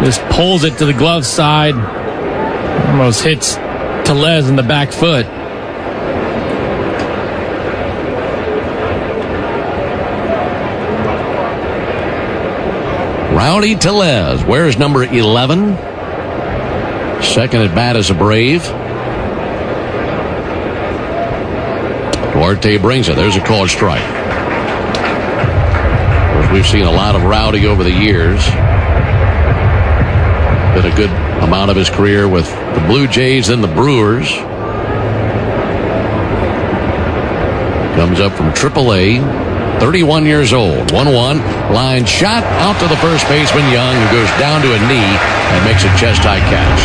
Just pulls it to the glove side. Almost hits Tellez in the back foot. Rowdy Tellez wears number 11. Second at bat as a Brave. Duarte brings it. There's a called strike. Of course, we've seen a lot of Rowdy over the years. Been a good amount of his career with the Blue Jays and the Brewers. Comes up from AAA. 31 years old. 1-1. Line shot out to the first baseman, Young, who goes down to a knee and makes a chest-high catch.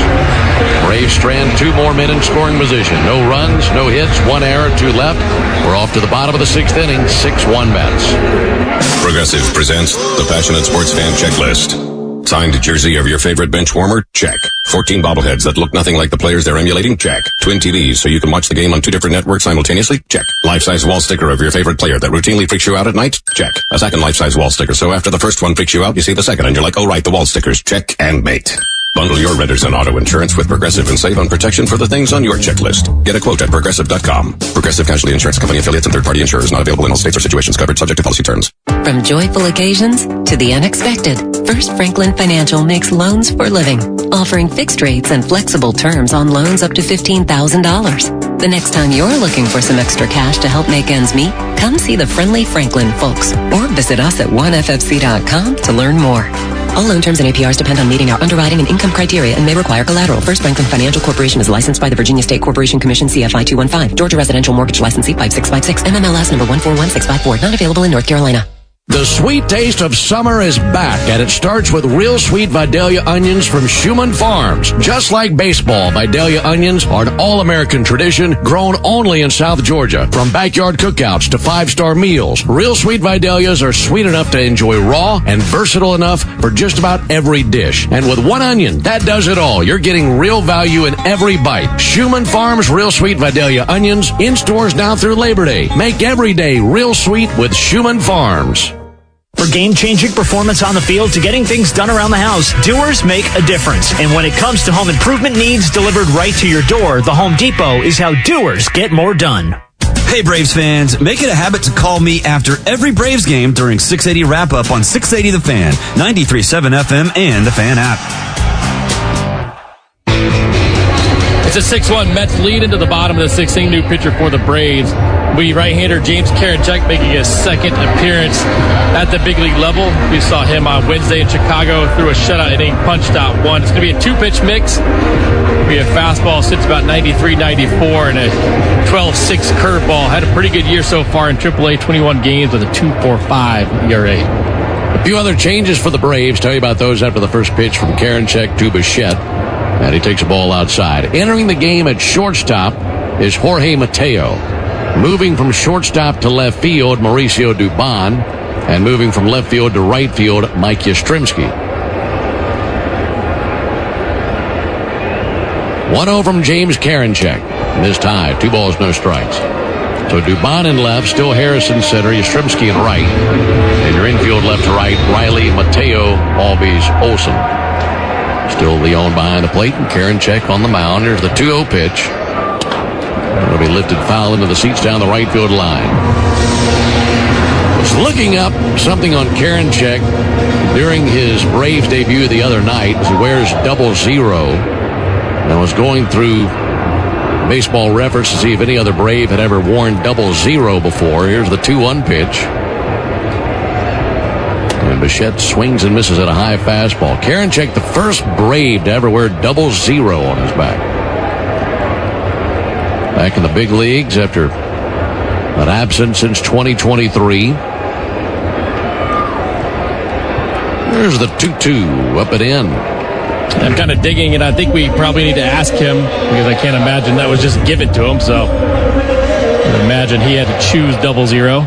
Braves strand 2 more men in scoring position. No runs, no hits, 1 error, 2 left. We're off to the bottom of the 6th inning. 6-1 Mets. Progressive presents the Passionate Sports Fan Checklist. Signed jersey of your favorite bench warmer? Check. 14 bobbleheads that look nothing like the players they're emulating? Check. Twin TVs so you can watch the game on 2 different networks simultaneously? Check. Life-size wall sticker of your favorite player that routinely freaks you out at night? Check. A second life-size wall sticker so after the first one freaks you out, you see the second and you're like, oh right, the wall stickers. Check and mate. Bundle your renters and auto insurance with Progressive and save on protection for the things on your checklist. Get a quote at Progressive.com. Progressive Casualty Insurance Company affiliates and third-party insurers not available in all states or situations covered subject to policy terms. From joyful occasions to the unexpected, First Franklin Financial makes loans for living, offering fixed rates and flexible terms on loans up to $15,000. The next time you're looking for some extra cash to help make ends meet, come see the friendly Franklin folks or visit us at oneffc.com to learn more. All loan terms and APRs depend on meeting our underwriting and income criteria and may require collateral. First Franklin Financial Corporation is licensed by the Virginia State Corporation Commission, CFI 215. Georgia Residential Mortgage Licensee 5656. MMLS number 141654. Not available in North Carolina. The sweet taste of summer is back, and it starts with real sweet Vidalia onions from Schumann Farms. Just like baseball, Vidalia onions are an all-American tradition grown only in South Georgia. From backyard cookouts to 5-star meals, real sweet Vidalias are sweet enough to enjoy raw and versatile enough for just about every dish. And with one onion, that does it all. You're getting real value in every bite. Schumann Farms Real Sweet Vidalia onions in stores now through Labor Day. Make every day real sweet with Schumann Farms. For game-changing performance on the field to getting things done around the house, Doers make a difference. And when it comes to home improvement needs delivered right to your door, the Home Depot is how Doers get more done. Hey Braves fans, make it a habit to call me after every Braves game during 680 wrap-up on 680 The Fan, 93.7 FM, and The Fan app. It's a 6-1 Mets lead into the bottom of the 6th inning. New pitcher for the Braves. We right-hander James Karinchak making his second appearance at the big league level. We saw him on Wednesday in Chicago through a shutout inning, punched out one. It's going to be a 2-pitch mix. We have fastball sits about 93, 94, and a 12-6 curveball. Had a pretty good year so far in AAA, 21 games with a 2.45 ERA. A few other changes for the Braves. Tell you about those after the first pitch from Karinchak to Bichette. And he takes the ball outside. Entering the game at shortstop is Jorge Mateo. Moving from shortstop to left field, Mauricio Dubon. And moving from left field to right field, Mike Yastrzemski. 1-0 from James Karinchak. Missed high. 2 balls, no strikes. So Dubon in left, still Harrison center, Yastrzemski in right. And your infield left to right, Riley, Mateo, Albies, Olsen. Still Leon behind the plate, and Karinchak on the mound. Here's the 2-0 pitch. It'll be lifted foul into the seats down the right field line. Was looking up something on Karinchak during his Braves debut the other night. He wears 00. And was going through Baseball Reference to see if any other Brave had ever worn 00 before. Here's the 2-1 pitch. And Bichette swings and misses at a high fastball. Karinchak, the first Brave to ever wear 00 on his back. Back in the big leagues after an absence since 2023. There's the 2-2 up and in. I'm kind of digging, and I think we probably need to ask him because I can't imagine that was just given to him. So I imagine he had to choose 00.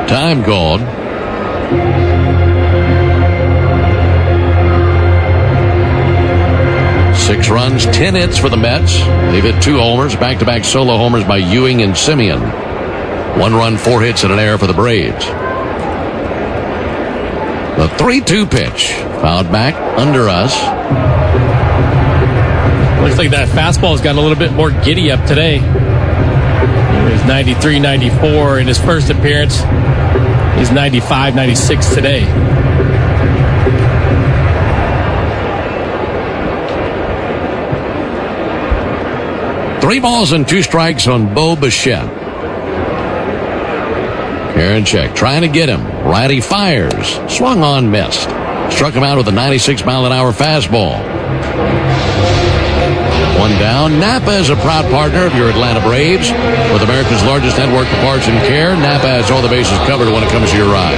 Time called. Six runs, 10 hits for the Mets. They've hit 2 homers, back-to-back solo homers by Ewing and Simeon. 1 run, 4 hits, and an error for the Braves. The 3-2 pitch. Fouled back under us. Looks like that fastball's got a little bit more giddy up today. He was 93, 94 in his first appearance. He's 95, 96 today. Three balls and 2 strikes on Bo Bichette. Karinchak trying to get him. Righty fires. Swung on, missed. Struck him out with a 96-mile-an-hour fastball. 1 down. Napa is a proud partner of your Atlanta Braves. With America's largest network of parts and care, Napa has all the bases covered when it comes to your ride.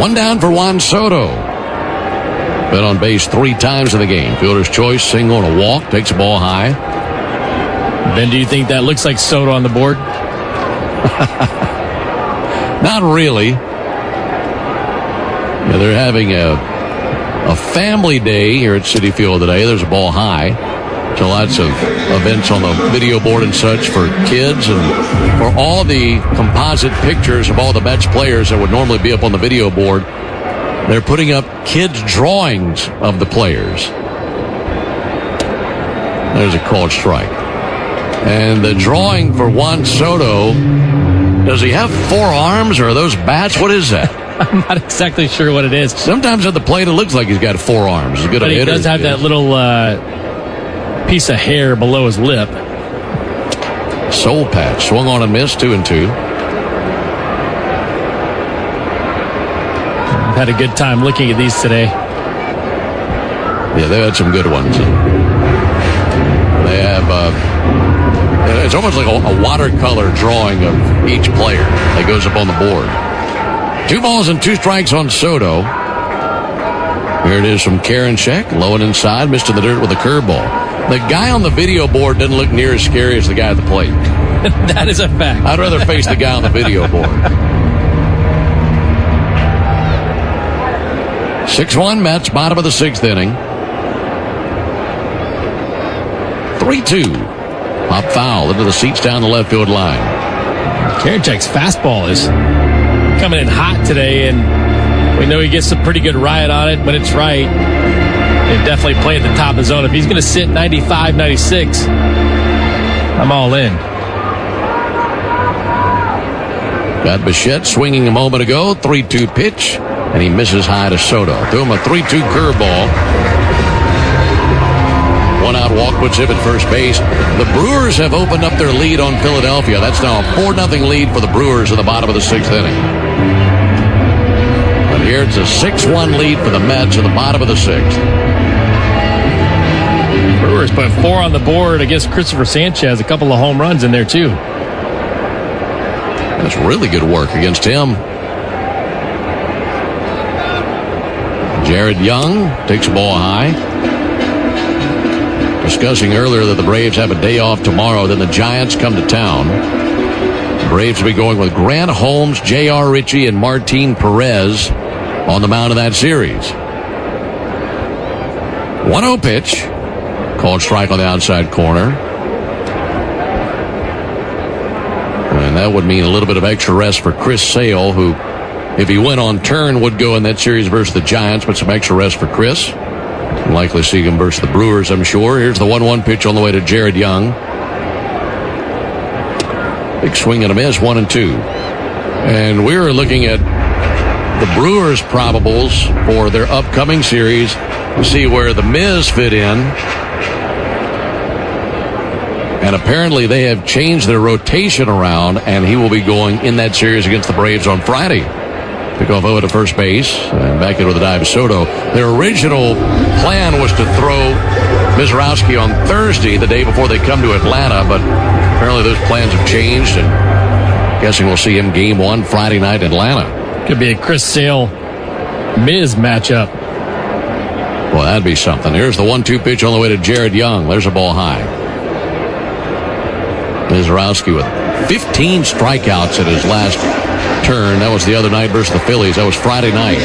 One down for Juan Soto. Been on base 3 times in the game. Fielder's choice, single and a walk. Takes the ball high. Ben, do you think that looks like Soto on the board? Not really. Yeah, they're having a family day here at Citi Field today. There's a ball high. So lots of events on the video board and such for kids and for all the composite pictures of all the Mets players that would normally be up on the video board. They're putting up kids' drawings of the players. There's a called strike. And the drawing for Juan Soto, does he have 4 arms or are those bats? What is that? I'm not exactly sure what it is. Sometimes at the plate it looks like he's got 4 arms. He's good but he does have that little piece of hair below his lip. Soul patch. Swung on and missed. 2-2. I've had a good time looking at these today. Yeah, they've had some good ones. They have, it's almost like a watercolor drawing of each player that goes up on the board. 2 balls and 2 strikes on Soto. Here it is from Karinchak. Low and inside. Missed in the dirt with a curveball. The guy on the video board doesn't look near as scary as the guy at the plate. That is a fact. I'd rather face the guy on the video board. 6-1 Mets, bottom of the 6th inning. 3-2. Pop foul into the seats down the left field line. Karinchak's fastball is coming in hot today, and we know he gets a pretty good ride on it when it's right. They definitely play at the top of the zone. If he's going to sit 95, 96, I'm all in. Got Bichette swinging a moment ago. 3-2 pitch, and he misses high to Soto. Threw him a 3-2 curveball. 1 out walk puts him at first base. The Brewers have opened up their lead on Philadelphia. That's now a 4-0 lead for the Brewers in the bottom of the 6th inning. But here it's a 6-1 lead for the Mets in the bottom of the 6th. Brewers put 4 on the board against Christopher Sanchez. A couple of home runs in there, too. That's really good work against him. Jared Young takes the ball high. Discussing earlier that the Braves have a day off tomorrow, then the Giants come to town. The Braves will be going with Grant Holmes, J.R. Ritchie, and Martin Perez on the mound of that series. 1-0 pitch. Called strike on the outside corner. And that would mean a little bit of extra rest for Chris Sale, who, if he went on turn, would go in that series versus the Giants, but some extra rest for Chris. Likely see him versus the Brewers, I'm sure. Here's the 1-1 pitch on the way to Jared Young. Big swing and a miss, 1-2. And we're looking at the Brewers' probables for their upcoming series to see where the Miz fit in. And apparently they have changed their rotation around, and he will be going in that series against the Braves on Friday. Pick off over to first base and back in with a dive Soto. Their original plan was to throw Mizrowski on Thursday, the day before they come to Atlanta, but apparently those plans have changed, and guessing we'll see him game 1 Friday night in Atlanta. Could be a Chris Sale Miz matchup. Well, that'd be something. Here's the 1-2 pitch on the way to Jared Young. There's a ball high. Mizrowski with 15 strikeouts at his last turn. That was the other night versus the Phillies. That was Friday night.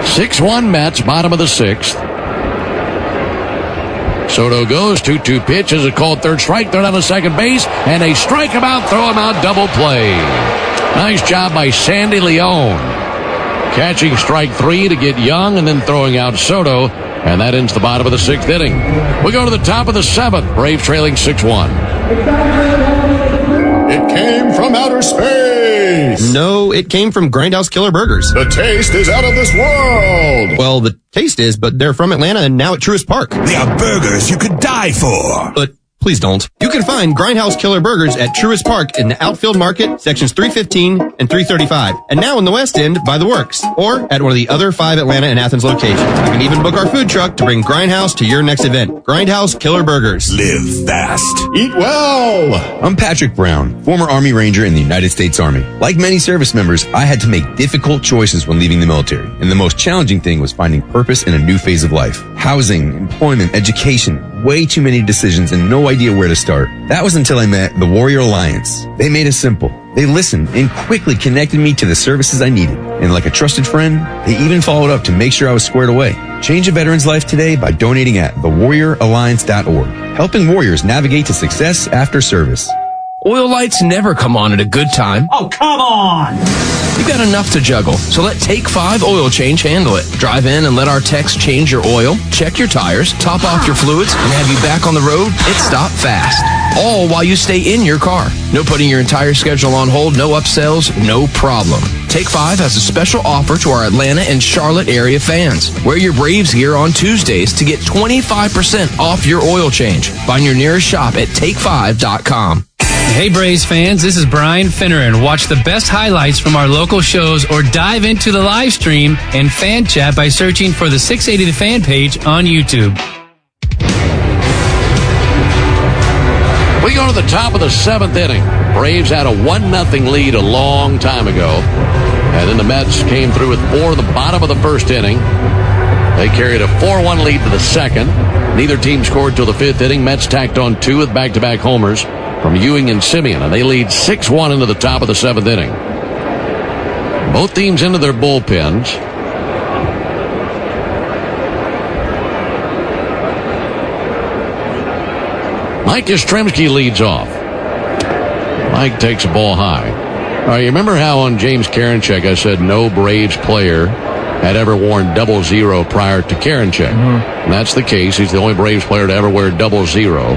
6-1 Mets, bottom of the 6th. Soto goes, 2-2 pitch is a called third strike. They're down to second base, and they strike him out, throw him out, double play. Nice job by Sandy Leon. Catching strike 3 to get Young, and then throwing out Soto, and that ends the bottom of the 6th inning. We go to the top of the 7th. Braves trailing 6-1. It came from outer space. No, it came from Grindhouse Killer Burgers. The taste is out of this world. Well, the taste is, but they're from Atlanta and now at Truist Park. They are burgers you could die for. But Please don't. You can find Grindhouse Killer Burgers at Truist Park in the Outfield Market, sections 315 and 335. And now in the West End by the Works, or at one of the other 5 Atlanta and Athens locations. You can even book our food truck to bring Grindhouse to your next event. Grindhouse Killer Burgers. Live fast. Eat well. I'm Patrick Brown, former Army Ranger in the United States Army. Like many service members, I had to make difficult choices when leaving the military. And the most challenging thing was finding purpose in a new phase of life. Housing, employment, education, way too many decisions and no idea where to start. That was until I met the Warrior Alliance. They made it simple. They listened and quickly connected me to the services I needed. And like a trusted friend, they even followed up to make sure I was squared away. Change a veteran's life today by donating at thewarrioralliance.org, helping warriors navigate to success after service. Oil lights never come on at a good time. Oh, come on! You've got enough to juggle, so let Take 5 Oil Change handle it. Drive in and let our techs change your oil, check your tires, top off your fluids, and have you back on the road at Stop Fast. All while you stay in your car. No putting your entire schedule on hold, no upsells, no problem. Take 5 has a special offer to our Atlanta and Charlotte area fans. Wear your Braves gear on Tuesdays to get 25% off your oil change. Find your nearest shop at take5.com. Hey Braves fans, this is Brian Finneran. Watch the best highlights from our local shows or dive into the live stream and fan chat by searching for the 680 The Fan page on YouTube. We go to the top of the 7th inning. Braves had a 1-0 lead a long time ago. And then the Mets came through with 4 in the bottom of the 1st inning. They carried a 4-1 lead to the 2nd. Neither team scored till the 5th inning. Mets tacked on 2 with back-to-back homers from Ewing and Simeon, and they lead 6-1 into the top of the 7th inning. Both teams into their bullpens. Mike Yastrzemski leads off. Mike takes a ball high. All right, you remember how on James Karinchak I said no Braves player had ever worn 00 prior to Karinchak? And that's the case. He's the only Braves player to ever wear 00.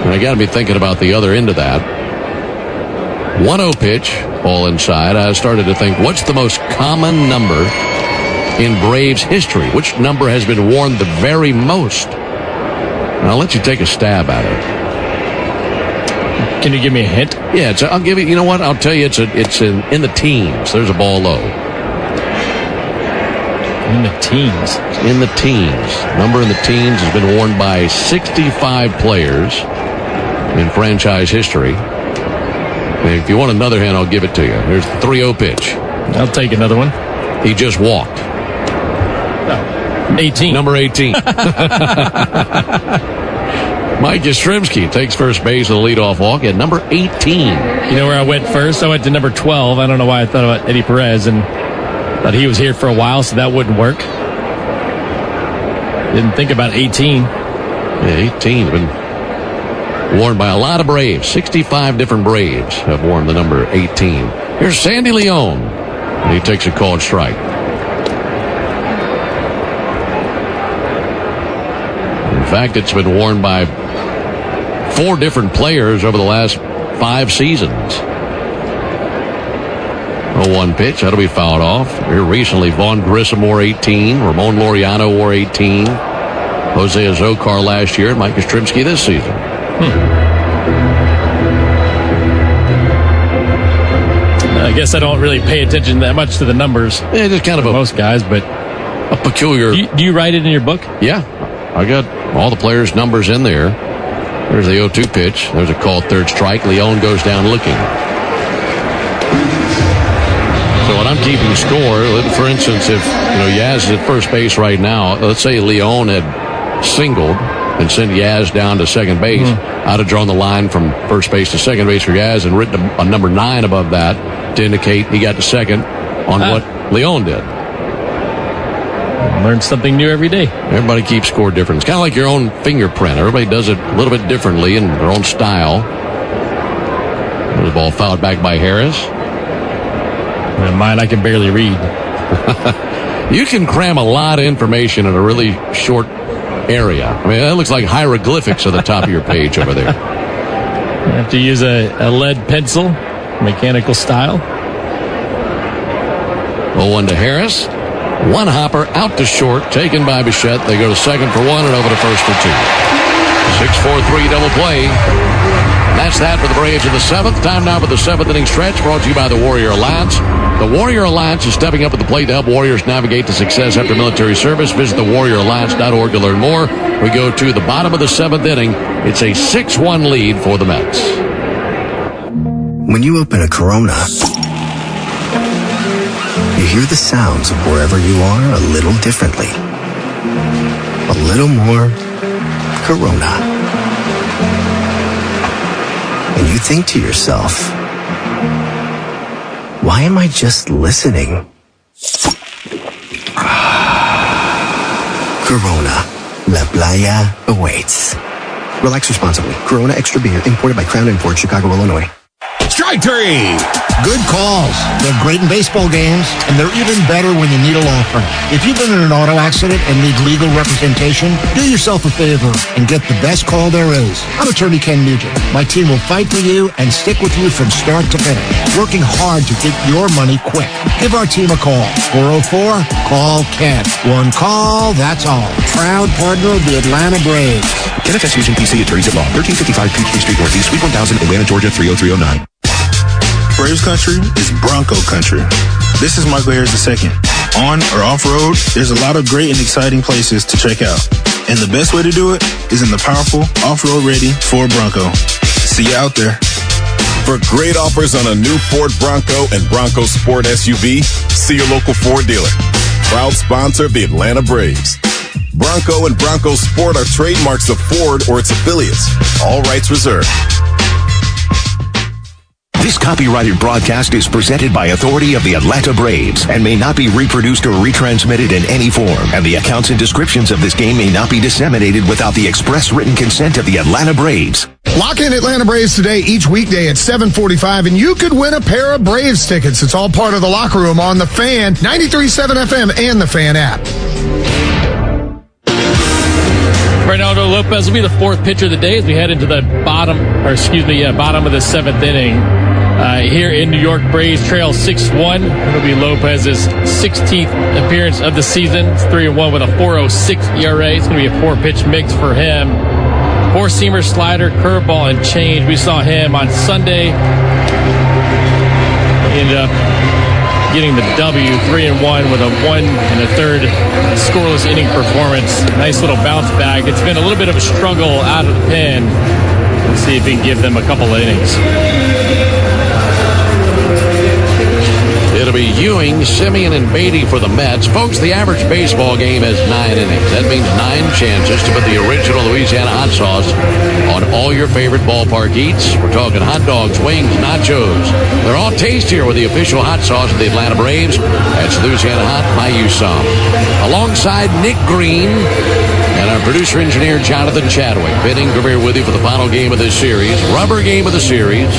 And I got to be thinking about the other end of that. 1-0 pitch, ball inside. I started to think, what's the most common number in Braves history? Which number has been worn the very most? And I'll let you take a stab at it. Can you give me a hint? Yeah, I'll give you. You know what? I'll tell you. It's in the teens. There's a ball low. In the teens. In the teens. Number in the teens has been worn by 65 players in franchise history. And if you want another hint, I'll give it to you. There's the 3-0 pitch. I'll take another one. He just walked. No, 18. Number 18. Mike Yastrzemski takes first base with a leadoff walk at number 18. You know where I went first? I went to number 12. I don't know why I thought about Eddie Perez and thought he was here for a while, so that wouldn't work. Didn't think about 18. Yeah, 18 has been worn by a lot of Braves. 65 different Braves have worn the number 18. Here's Sandy Leon. And he takes a called strike. In fact, it's been worn by 4 different players over the last 5 seasons. 0-1 pitch. That'll be fouled off. Here recently, Vaughn Grissom wore 18. Ramon Laureano wore 18. Jose Azocar last year. And Mike Yastrzemski this season. I guess I don't really pay attention that much to the numbers. Yeah, just kind of most guys, but a peculiar. Do you write it in your book? Yeah, I got all the players' numbers in there. There's the 0-2 pitch. There's a called third strike. Leon goes down looking. So when I'm keeping score, for instance, if Yaz is at first base right now, let's say Leon had singled and sent Yaz down to second base, I'd have drawn the line from first base to second base for Yaz and written a number 9 above that to indicate he got to second on what Leon did. Learn something new every day. Everybody keeps score different. It's kind of like your own fingerprint. Everybody does it a little bit differently in their own style. The ball fouled back by Harris. And mine, I can barely read. You can cram a lot of information in a really short area. I mean, that looks like hieroglyphics at the top of your page over there. You have to use a lead pencil, mechanical style. 0-1 to Harris. One hopper out to short, taken by Bichette. They go to second for 1 and over to first for 2. 6-4-3 double play. That's that for the Braves in the seventh. Time now for the seventh inning stretch, brought to you by the Warrior Alliance. The Warrior Alliance is stepping up at the plate to help warriors navigate to success after military service. Visit thewarrioralliance.org to learn more. We go to the bottom of the seventh inning. It's a 6-1 lead for the Mets. When you open a Corona, you hear the sounds of wherever you are a little differently. A little more Corona. And you think to yourself, why am I just listening? Corona. La Playa awaits. Relax responsibly. Corona Extra Beer, imported by Crown Imports, Chicago, Illinois. Strike three. Good calls. They're great in baseball games, and they're even better when you need a law firm. If you've been in an auto accident and need legal representation, do yourself a favor and get the best call there is. I'm attorney Ken Nugent. My team will fight for you and stick with you from start to finish, working hard to get your money quick. Give our team a call. 404-CALL-KEN. One call, that's all. Proud partner of the Atlanta Braves. NFS Fusion PC Attorneys at Law, 1355 Peachtree Street Northeast, Suite 1000, Atlanta, Georgia, 30309. Braves country is Bronco country. This is Michael Harris II. On or off-road, there's a lot of great and exciting places to check out. And the best way to do it is in the powerful, off-road ready Ford Bronco. See you out there. For great offers on a new Ford Bronco and Bronco Sport SUV, see your local Ford dealer. Proud sponsor of the Atlanta Braves. Bronco and Bronco Sport are trademarks of Ford or its affiliates. All rights reserved. This copyrighted broadcast is presented by authority of the Atlanta Braves and may not be reproduced or retransmitted in any form. And the accounts and descriptions of this game may not be disseminated without the express written consent of the Atlanta Braves. Lock in Atlanta Braves today, each weekday at 7:45, and you could win a pair of Braves tickets. It's all part of the locker room on The Fan, 93.7 FM, and the Fan app. Reynaldo Lopez will be the fourth pitcher of the day as we head into the bottom of the seventh inning. Here in New York, Braves trail 6-1. It'll be Lopez's 16th appearance of the season. It's 3-1 with a 4.06 ERA. It's going to be a four-pitch mix for him. Four-seamer, slider, curveball, and change. We saw him on Sunday. He ended up getting the W, 3-1 with a 1 1/3 scoreless inning performance. Nice little bounce back. It's been a little bit of a struggle out of the pen. Let's see if he can give them a couple of innings. It'll be Ewing, Simeon, and Beatty for the Mets. Folks, the average baseball game has 9 innings. That means 9 chances to put the original Louisiana hot sauce on all your favorite ballpark eats. We're talking hot dogs, wings, nachos. They're all tastier with the official hot sauce of the Atlanta Braves. That's Louisiana Hot, buy you some. Alongside Nick Green and our producer-engineer Jonathan Chadwick. Ben Ingram here with you for the final game of this series. Rubber game of the series.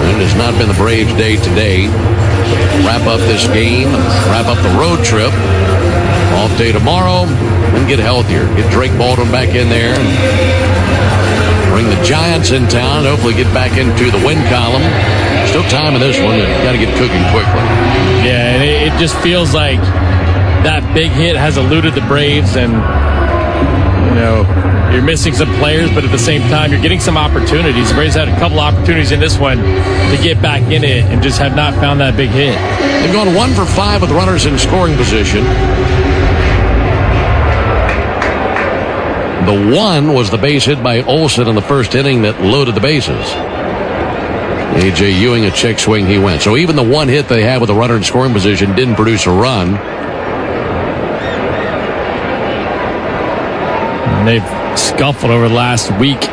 And it has not been the Braves' day today. Wrap up this game, wrap up the road trip. Off day tomorrow, and get healthier. Get Drake Baldwin back in there. And bring the Giants in town. Hopefully get back into the win column. Still time in this one. Got to get cooking quickly. Yeah, and it just feels like that big hit has eluded the Braves, and you're missing some players, but at the same time, you're getting some opportunities. The Braves had a couple opportunities in this one to get back in it and just have not found that big hit. They've gone 1 for 5 with runners in scoring position. The one was the base hit by Olsen in the first inning that loaded the bases. A.J. Ewing, a check swing, he went. So even the one hit they had with a runner in scoring position didn't produce a run. And they've scuffled over the last week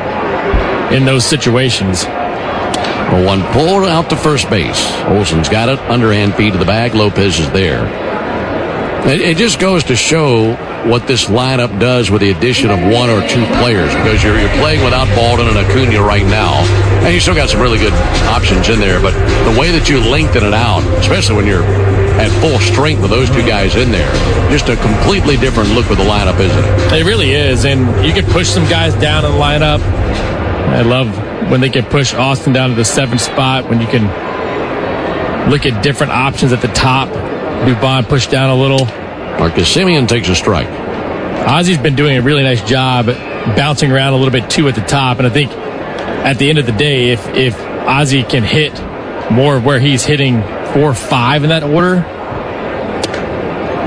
in those situations. The one pulled out to first base. Olsen's got it. Underhand feed to the bag. Lopez is there. It just goes to show what this lineup does with the addition of 1 or 2 players, because you're playing without Baldwin and Acuna right now, and you still got some really good options in there, but the way that you lengthen it out, especially when you're at full strength with those 2 guys in there, just a completely different look with the lineup, isn't it? It really is, and you can push some guys down in the lineup. I love when they can push Austin down to the 7th spot, when you can look at different options at the top. Dubon pushed down a little. Marcus Simeon takes a strike. Ozzy's been doing a really nice job bouncing around a little bit too at the top. And I think at the end of the day, if Ozzie can hit more of where he's hitting 4 or 5 in that order.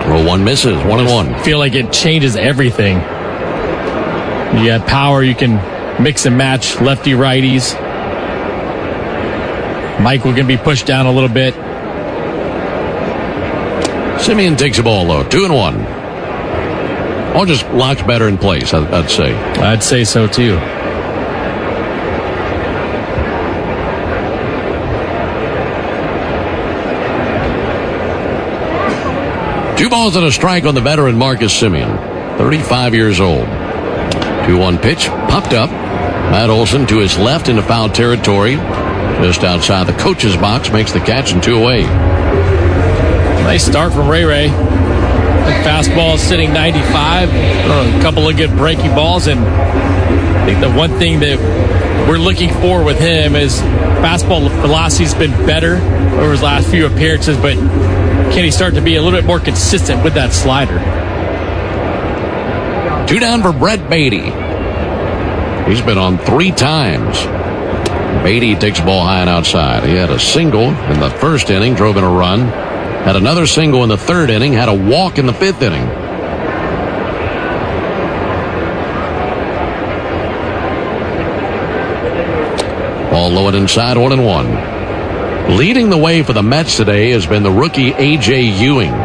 Well, one misses, 1-1. I feel like it changes everything. You got power, you can mix and match lefty righties. Michael can be pushed down a little bit. Simeon takes the ball low, 2-1. Or just locks better in place, I'd say. I'd say so too. Two balls and a strike on the veteran Marcus Simeon, 35 years old. 2-1 pitch, popped up. Matt Olson to his left into foul territory. Just outside the coach's box, makes the catch and 2 away. Nice start from Ray Ray. The fastball is sitting 95. A couple of good breaking balls. And I think the one thing that we're looking for with him is fastball velocity's been better over his last few appearances, but can he start to be a little bit more consistent with that slider? 2 down for Brett Beatty. He's been on 3 times. Beatty takes the ball high and outside. He had a single in the first inning, drove in a run. Had another single in the 3rd inning, had a walk in the 5th inning. Ball low and inside, 1-1. Leading the way for the Mets today has been the rookie A.J. Ewing.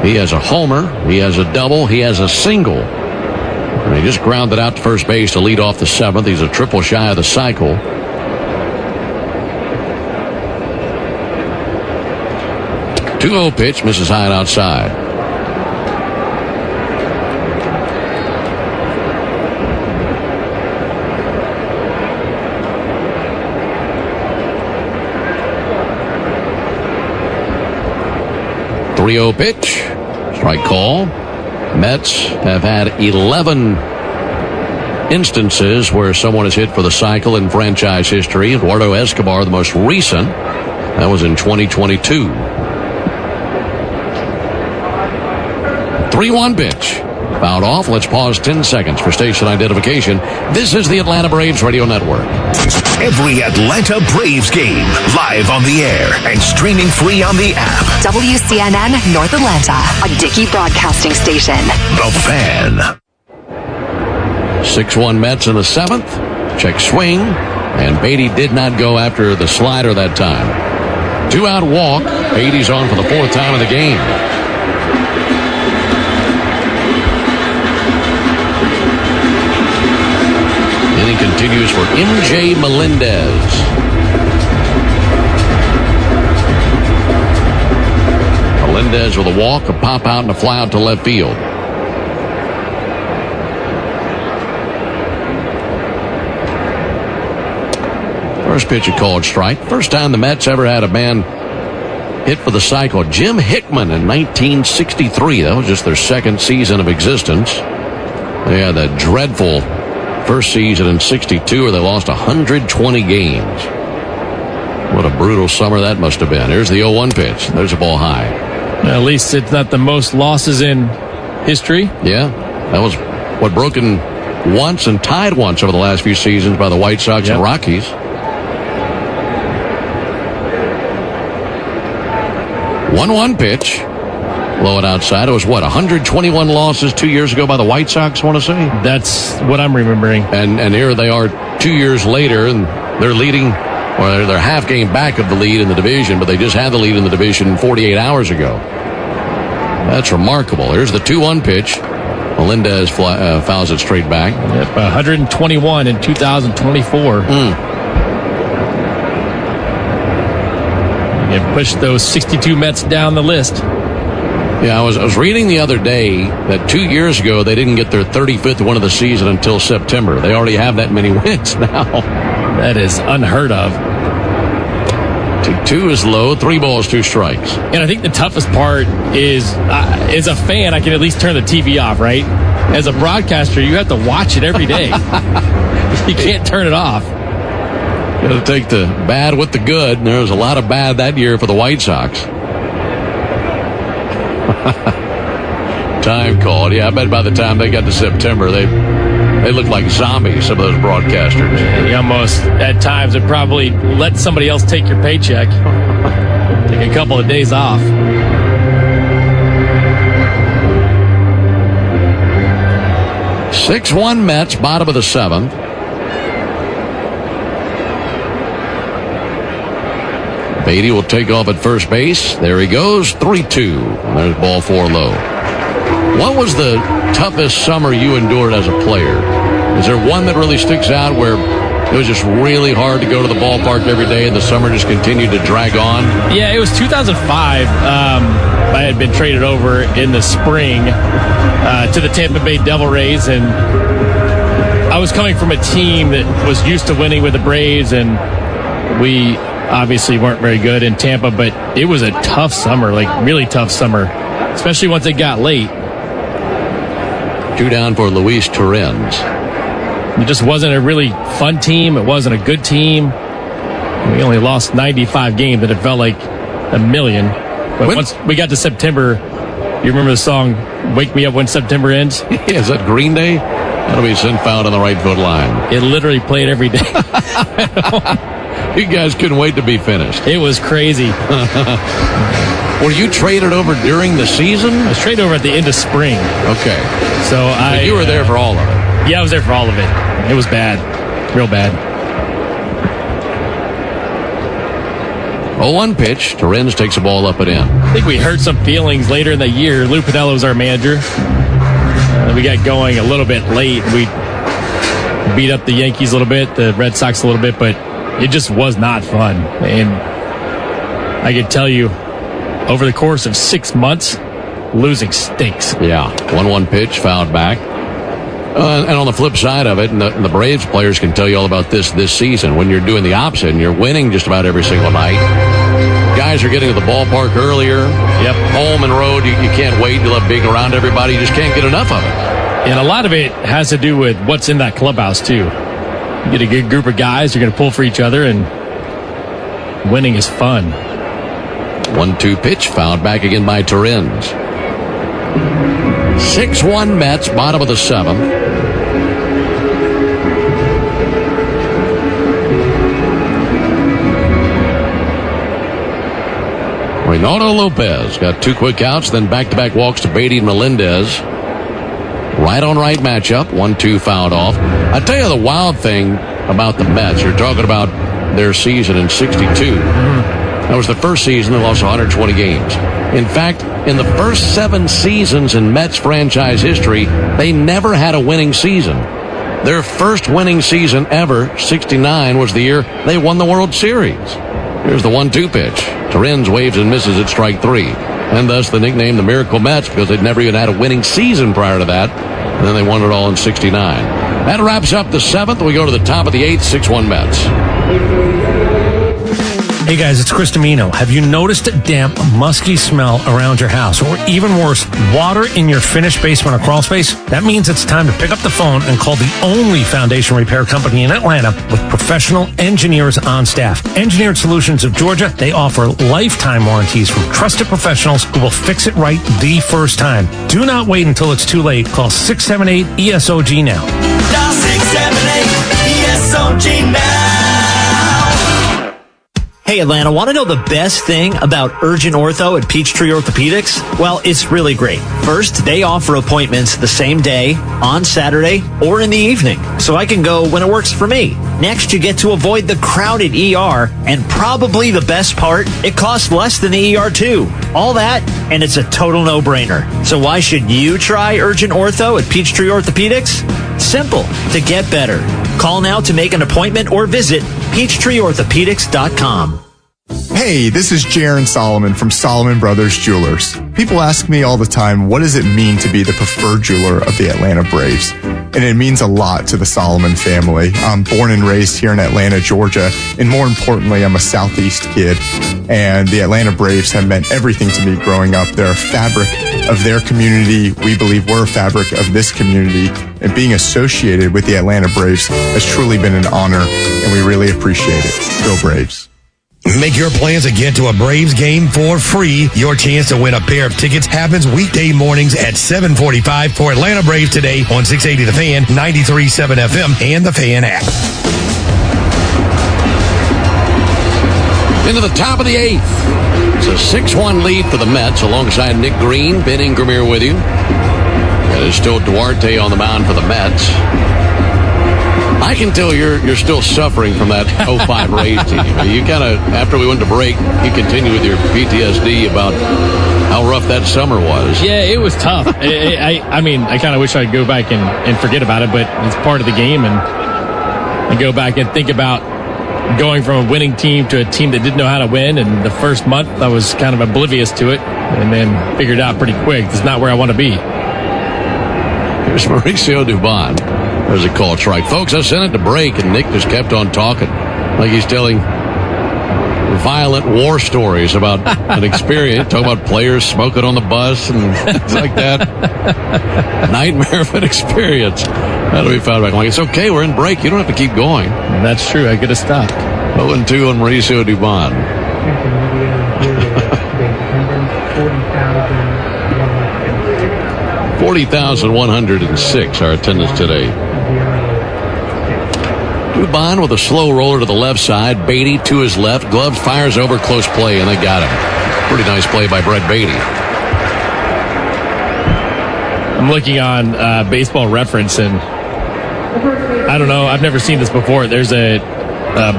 He has a homer, he has a double, he has a single. And he just grounded out to first base to lead off the 7th. He's a triple shy of the cycle. Two-0 pitch, misses high and outside. Three-0 pitch, strike call. Mets have had 11 instances where someone has hit for the cycle in franchise history. Eduardo Escobar, the most recent. That was in 2022. 3-1 pitch. Fouled off. Let's pause 10 seconds for station identification. This is the Atlanta Braves Radio Network. Every Atlanta Braves game, live on the air and streaming free on the app. WCNN North Atlanta, a Dickey broadcasting station. The Fan. 6-1 Mets in the 7th. Check swing. And Beatty did not go after the slider that time. 2-out walk. Beatty's on for the 4th time of the game. Inning continues for M.J. Melendez. Melendez with a walk, a pop out, and a fly out to left field. First pitch a called strike. First time the Mets ever had a man hit for the cycle. Jim Hickman in 1963. That was just their 2nd season of existence. They had that dreadful first season in 62 where they lost 120 games. What a brutal summer that must have been. Here's the 0-1 pitch. There's a ball high. At least it's not the most losses in history. Yeah, that was what broken once and tied once over the last few seasons by the White Sox and Rockies. 1-1 pitch. Low and outside. It was 121 losses 2 years ago by the White Sox, I want to say? That's what I'm remembering. And here they are 2 years later, and they're leading, or they're half game back of the lead in the division, but they just had the lead in the division 48 hours ago. That's remarkable. Here's the 2-1 pitch. Melendez fouls it straight back. Yep, 121 in 2024. And push those 62 Mets down the list. Yeah, I was reading the other day that 2 years ago they didn't get their 35th win of the season until September. They already have that many wins now. That is unheard of. 2 is low, 3 balls, 2 strikes. And I think the toughest part is, as a fan, I can at least turn the TV off, right? As a broadcaster, you have to watch it every day. You can't turn it off. Got to take the bad with the good. And there was a lot of bad that year for the White Sox. Time called. Yeah, I bet by the time they got to September, they They look like zombies, some of those broadcasters. You almost, at times, would probably let somebody else take your paycheck. Take a couple of days off. Six-1 Mets, bottom of the seventh. Beatty will take off at first base. There he goes, 3-2. There's ball 4 low. What was the toughest summer you endured as a player? Is there one that really sticks out where it was just really hard to go to the ballpark every day and the summer just continued to drag on? Yeah, it was 2005. I had been traded over in the spring to the Tampa Bay Devil Rays, and I was coming from a team that was used to winning with the Braves, and we obviously weren't very good in Tampa, but it was a tough summer, like really tough summer, especially once it got late. 2 down for Luis Torrens. It just wasn't a really fun team. It wasn't a good team. We only lost 95 games, and it felt like a million. But once we got to September, you remember the song, Wake Me Up When September Ends? Yeah, is that Green Day? That'll be sent foul on the right foot line. It literally played every day. You guys couldn't wait to be finished. It was crazy. Were you traded over during the season? I was traded over at the end of spring. Okay. So you were there for all of it? Yeah, I was there for all of it. It was bad. Real bad. 0-1 pitch. Torrens takes the ball up and in. I think we hurt some feelings later in the year. Lou Piniella was our manager. We got going a little bit late. We beat up the Yankees a little bit, the Red Sox a little bit, but it just was not fun. And I can tell you, over the course of 6 months, losing stinks. Yeah. 1-1 pitch, fouled back. And on the flip side of it, and the Braves players can tell you all about this season, when you're doing the opposite and you're winning just about every single night, guys are getting to the ballpark earlier. Yep. Home and road, you can't wait. You love being around everybody. You just can't get enough of it. And a lot of it has to do with what's in that clubhouse, too. You get a good group of guys, you're going to pull for each other, and winning is fun. 1-2 pitch, fouled back again by Torrens. 6-1 Mets, bottom of the seventh. Reynaldo Lopez got 2 quick outs, then back-to-back walks to Beatty and Melendez. Right on right matchup, 1-2 fouled off. I tell you the wild thing about the Mets, you're talking about their season in 62. That was the first season they lost 120 games. In fact, in the first 7 seasons in Mets franchise history, they never had a winning season. Their first winning season ever, 69, was the year they won the World Series. Here's the 1-2 pitch. Torrens waves and misses at strike 3. And thus the nickname the Miracle Mets, because they'd never even had a winning season prior to that. And then they won it all in 69. That wraps up the 7th. We go to the top of the 8th, 6-1 Mets. Hey guys, it's Chris Domino. Have you noticed a damp, musky smell around your house? Or even worse, water in your finished basement or crawl space? That means it's time to pick up the phone and call the only foundation repair company in Atlanta with professional engineers on staff. Engineered Solutions of Georgia, they offer lifetime warranties from trusted professionals who will fix it right the first time. Do not wait until it's too late. Call 678-ESOG now. Dial 678-ESOG now. Hey Atlanta, want to know the best thing about Urgent Ortho at Peachtree Orthopedics? Well, it's really great. First, they offer appointments the same day, on Saturday, or in the evening, so I can go when it works for me. Next, you get to avoid the crowded ER, and probably the best part, it costs less than the ER too. All that, and it's a total no-brainer. So why should you try Urgent Ortho at Peachtree Orthopedics? Simple, to get better. Call now to make an appointment or visit PeachtreeOrthopedics.com. Hey, this is Jaron Solomon from Solomon Brothers Jewelers. People ask me all the time, what does it mean to be the preferred jeweler of the Atlanta Braves? And it means a lot to the Solomon family. I'm born and raised here in Atlanta, Georgia, and more importantly, I'm a Southeast kid. And the Atlanta Braves have meant everything to me growing up. They're a fabric of their community. We believe we're a fabric of this community. And being associated with the Atlanta Braves has truly been an honor, and we really appreciate it. Go Braves. Make your plans and get to a Braves game for free. Your chance to win a pair of tickets happens weekday mornings at 7:45 for Atlanta Braves today on 680 The Fan, 93.7 FM, and the Fan app. Into the top of the 8th. It's a 6-1 lead for the Mets alongside Nick Green. Ben Ingram here with you. And it's still Duarte on the mound for the Mets. I can tell you're still suffering from that 05 Rays team. You kind of, after we went to break, you continue with your PTSD about how rough that summer was. Yeah, it was tough. I mean, I kind of wish I'd go back and forget about it, but it's part of the game, and go back and think about going from a winning team to a team that didn't know how to win. And the first month, I was kind of oblivious to it, and then figured it out pretty quick. It's not where I want to be. Here's Mauricio Dubon. There's a call strike. Folks, I sent it to break, and Nick just kept on talking like he's telling violent war stories about an experience. Talking about players smoking on the bus and things like that. Nightmare of an experience. That'll be found back. I'm like, it's okay, we're in break. You don't have to keep going. And that's true. I could have stopped. 0-2 on Mauricio Dubon. 40,106 our attendance today. Dubon with a slow roller to the left side. Beatty to his left. Gloves fires over, close play, and they got him. Pretty nice play by Brett Beatty. I'm looking on Baseball Reference, and I don't know. I've never seen this before. There's a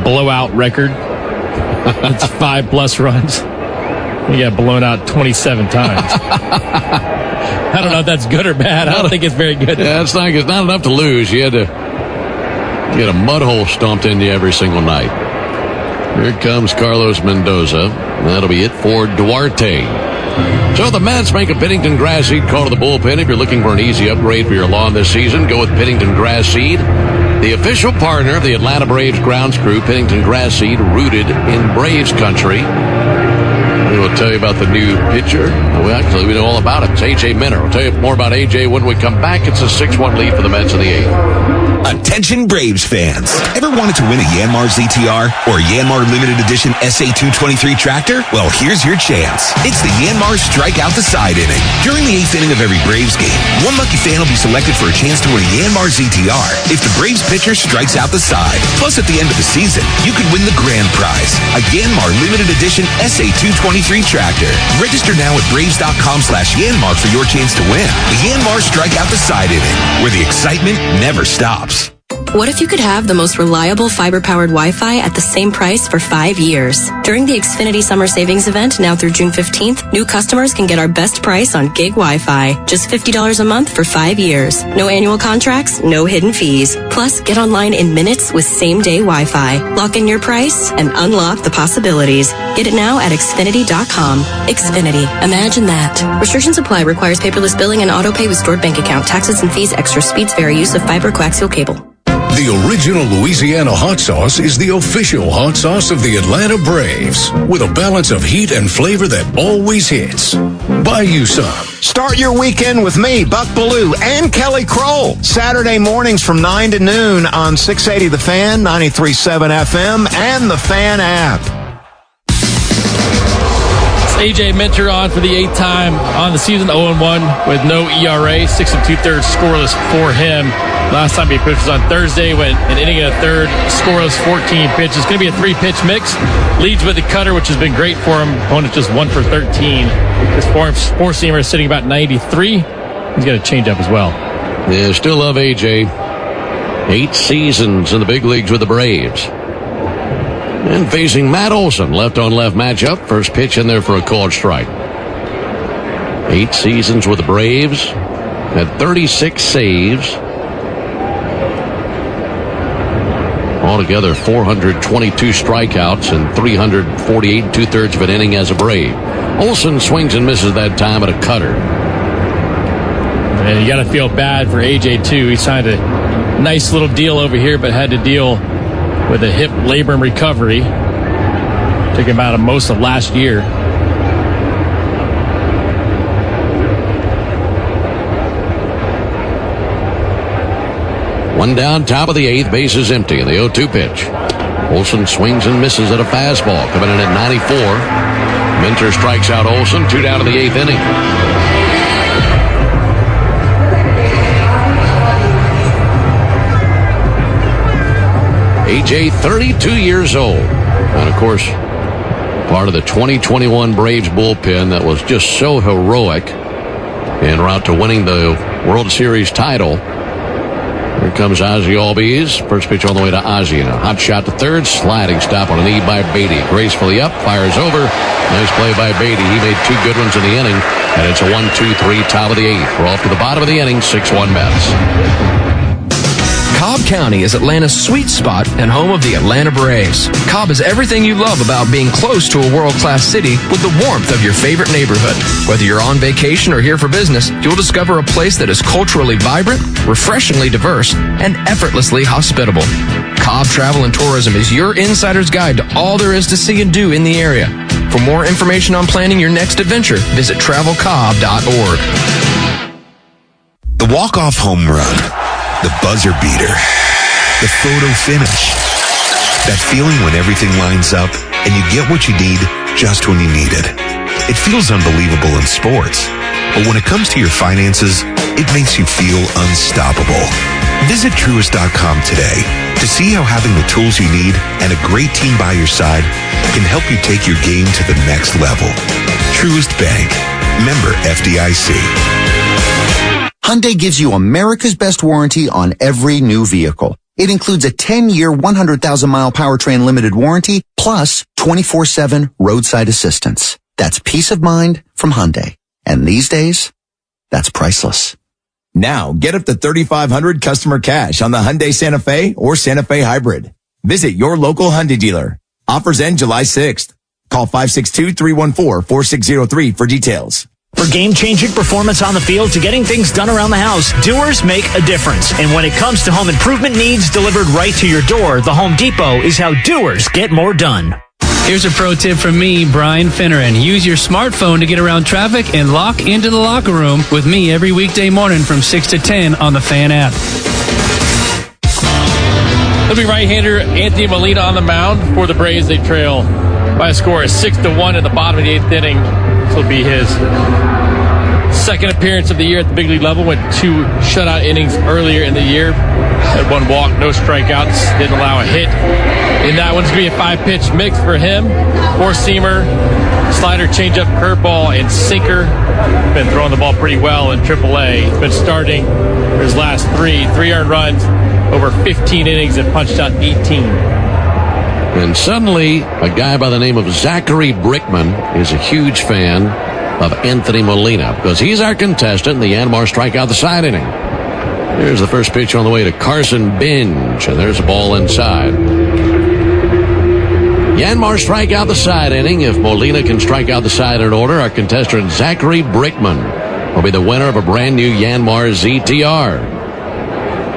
blowout record. It's 5+ runs. He got blown out 27 times. I don't know if that's good or bad. I don't think it's very good. Yeah, it's not enough to lose. You had to get a mud hole stomped into you every single night. Here comes Carlos Mendoza. That'll be it for Duarte. So the Mets make a Pennington Grass Seed call to the bullpen. If you're looking for an easy upgrade for your lawn this season, go with Pennington Grass Seed, the official partner of the Atlanta Braves grounds crew. Pennington Grass Seed, rooted in Braves country. We will tell you about the new pitcher. Well, actually, we know all about it. It's A.J. Minter. We'll tell you more about A.J. when we come back. It's a 6-1 lead for the Mets in the 8th. Attention Braves fans. Ever wanted to win a Yanmar ZTR or a Yanmar limited edition SA223 tractor? Well, here's your chance. It's the Yanmar Strike Out the Side inning. During the 8th inning of every Braves game, one lucky fan will be selected for a chance to win a Yanmar ZTR if the Braves pitcher strikes out the side. Plus, at the end of the season, you could win the grand prize, a Yanmar limited edition SA223 tractor. Register now at Braves.com/Yanmar for your chance to win. The Yanmar Strike Out the Side inning, where the excitement never stops. What if you could have the most reliable fiber-powered Wi-Fi at the same price for 5 years? During the Xfinity Summer Savings Event, now through June 15th, new customers can get our best price on gig Wi-Fi. Just $50 a month for 5 years. No annual contracts, no hidden fees. Plus, get online in minutes with same-day Wi-Fi. Lock in your price and unlock the possibilities. Get it now at Xfinity.com. Xfinity. Imagine that. Restrictions apply. Requires paperless billing and auto pay with stored bank account. Taxes and fees. Extra speeds vary. Use of fiber coaxial cable. The original Louisiana hot sauce is the official hot sauce of the Atlanta Braves, with a balance of heat and flavor that always hits. Buy you some. Start your weekend with me, Buck Bellew, and Kelly Kroll. Saturday mornings from 9 to noon on 680 The Fan, 93.7 FM, and the Fan app. It's A.J. Minter on for the 8th time on the season, 0-1 with no ERA, 6 2/3 scoreless for him. Last time he pitched was on Thursday, went an inning and a third, scoreless, 14 pitches. It's going to be a 3-pitch mix. Leads with the cutter, which has been great for him. Opponent just 1 for 13. His four-seamer is sitting about 93. He's got a changeup as well. Yeah, still love AJ. 8 seasons in the big leagues with the Braves. And facing Matt Olson, left-on-left matchup. First pitch in there for a called strike. 8 seasons with the Braves. Had 36 saves. Altogether, 422 strikeouts and 348 2/3 of an inning as a Brave. Olson swings and misses that time at a cutter. And you got to feel bad for AJ, too. He signed a nice little deal over here, but had to deal with a hip labor and recovery. Took him out of most of last year. One down, top of the 8th, base is empty, and the 0-2 pitch. Olsen swings and misses at a fastball, coming in at 94. Minter strikes out Olsen, 2 down to the 8th inning. AJ, 32 years old. And, of course, part of the 2021 Braves bullpen that was just so heroic en route to winning the World Series title. Here comes Ozzie Albies. First pitch on the way to Ozzie. And a hot shot to third. Sliding stop on a knee by Beatty. Gracefully up. Fires over. Nice play by Beatty. He made 2 good ones in the inning. And it's a 1-2-3 top of the 8th. We're off to the bottom of the inning. 6-1 Mets. Cobb County is Atlanta's sweet spot and home of the Atlanta Braves. Cobb is everything you love about being close to a world-class city with the warmth of your favorite neighborhood. Whether you're on vacation or here for business, you'll discover a place that is culturally vibrant, refreshingly diverse, and effortlessly hospitable. Cobb Travel and Tourism is your insider's guide to all there is to see and do in the area. For more information on planning your next adventure, visit travelcobb.org. The walk-off home run. The buzzer beater, the photo finish, that feeling when everything lines up and you get what you need just when you need it. It feels unbelievable in sports, but when it comes to your finances, it makes you feel unstoppable. Visit Truist.com today to see how having the tools you need and a great team by your side can help you take your game to the next level. Truist Bank, member FDIC. Hyundai gives you America's best warranty on every new vehicle. It includes a 10-year, 100,000-mile powertrain limited warranty, plus 24/7 roadside assistance. That's peace of mind from Hyundai. And these days, that's priceless. Now, get up to $3,500 customer cash on the Hyundai Santa Fe or Santa Fe Hybrid. Visit your local Hyundai dealer. Offers end July 6th. Call 562-314-4603 for details. For game-changing performance on the field to getting things done around the house, Doers make a difference. And when it comes to home improvement needs delivered right to your door, the Home Depot is how Doers get more done. Here's a pro tip from me, Brian Finneran. Use your smartphone to get around traffic and lock into the locker room with me every weekday morning from 6 to 10 on the Fan app. It'll be right-hander Anthony Molina on the mound for the Braves. They trail by a score of 6-1 in the bottom of the 8th inning. This will be his second appearance of the year at the big league level. Went 2 shutout innings earlier in the year. Had 1 walk, no strikeouts. Didn't allow a hit. And that one's going to be a 5-pitch mix for him. 4-seamer, slider, changeup, curveball, and sinker. Been throwing the ball pretty well in AAA. He's been starting for his last 3 earned runs, over 15 innings, and punched out 18. And suddenly, a guy by the name of Zachary Brickman is a huge fan of Anthony Molina because he's our contestant in the Yanmar strikeout the side inning. Here's the first pitch on the way to Carson Binge, and there's a ball inside. Yanmar strike out the side inning. If Molina can strike out the side in order, our contestant Zachary Brickman will be the winner of a brand new Yanmar ZTR.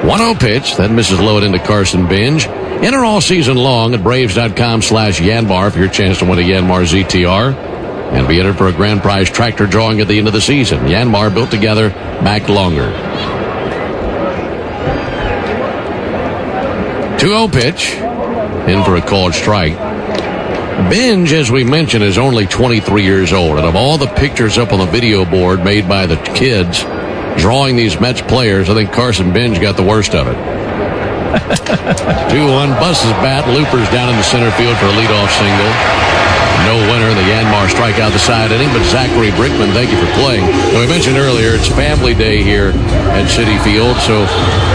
1-0 pitch, that misses low into Carson Binge. Enter all season long at Braves.com/Yanmar for your chance to win a Yanmar ZTR and be entered for a grand prize tractor drawing at the end of the season. Yanmar, built together, backed longer. 2-0 pitch, in for a called strike. Binge, as we mentioned, is only 23 years old, and of all the pictures up on the video board made by the kids drawing these Mets players, I think Carson Binge got the worst of it. 2-1, busts his bat, loopers down in the center field for a leadoff single. No winner in the Yanmar strikeout the side inning, but Zachary Brickman, thank you for playing. Now, we mentioned earlier, it's family day here at Citi Field, so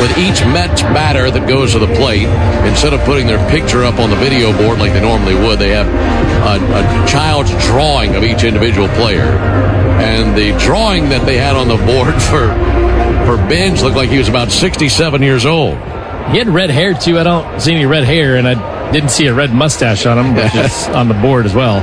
with each Mets batter that goes to the plate, instead of putting their picture up on the video board like they normally would, they have a child's drawing of each individual player. And the drawing that they had on the board for Binge looked like he was about 67 years old. He had red hair, too. I don't see any red hair, and I didn't see a red mustache on him, which is on the board as well.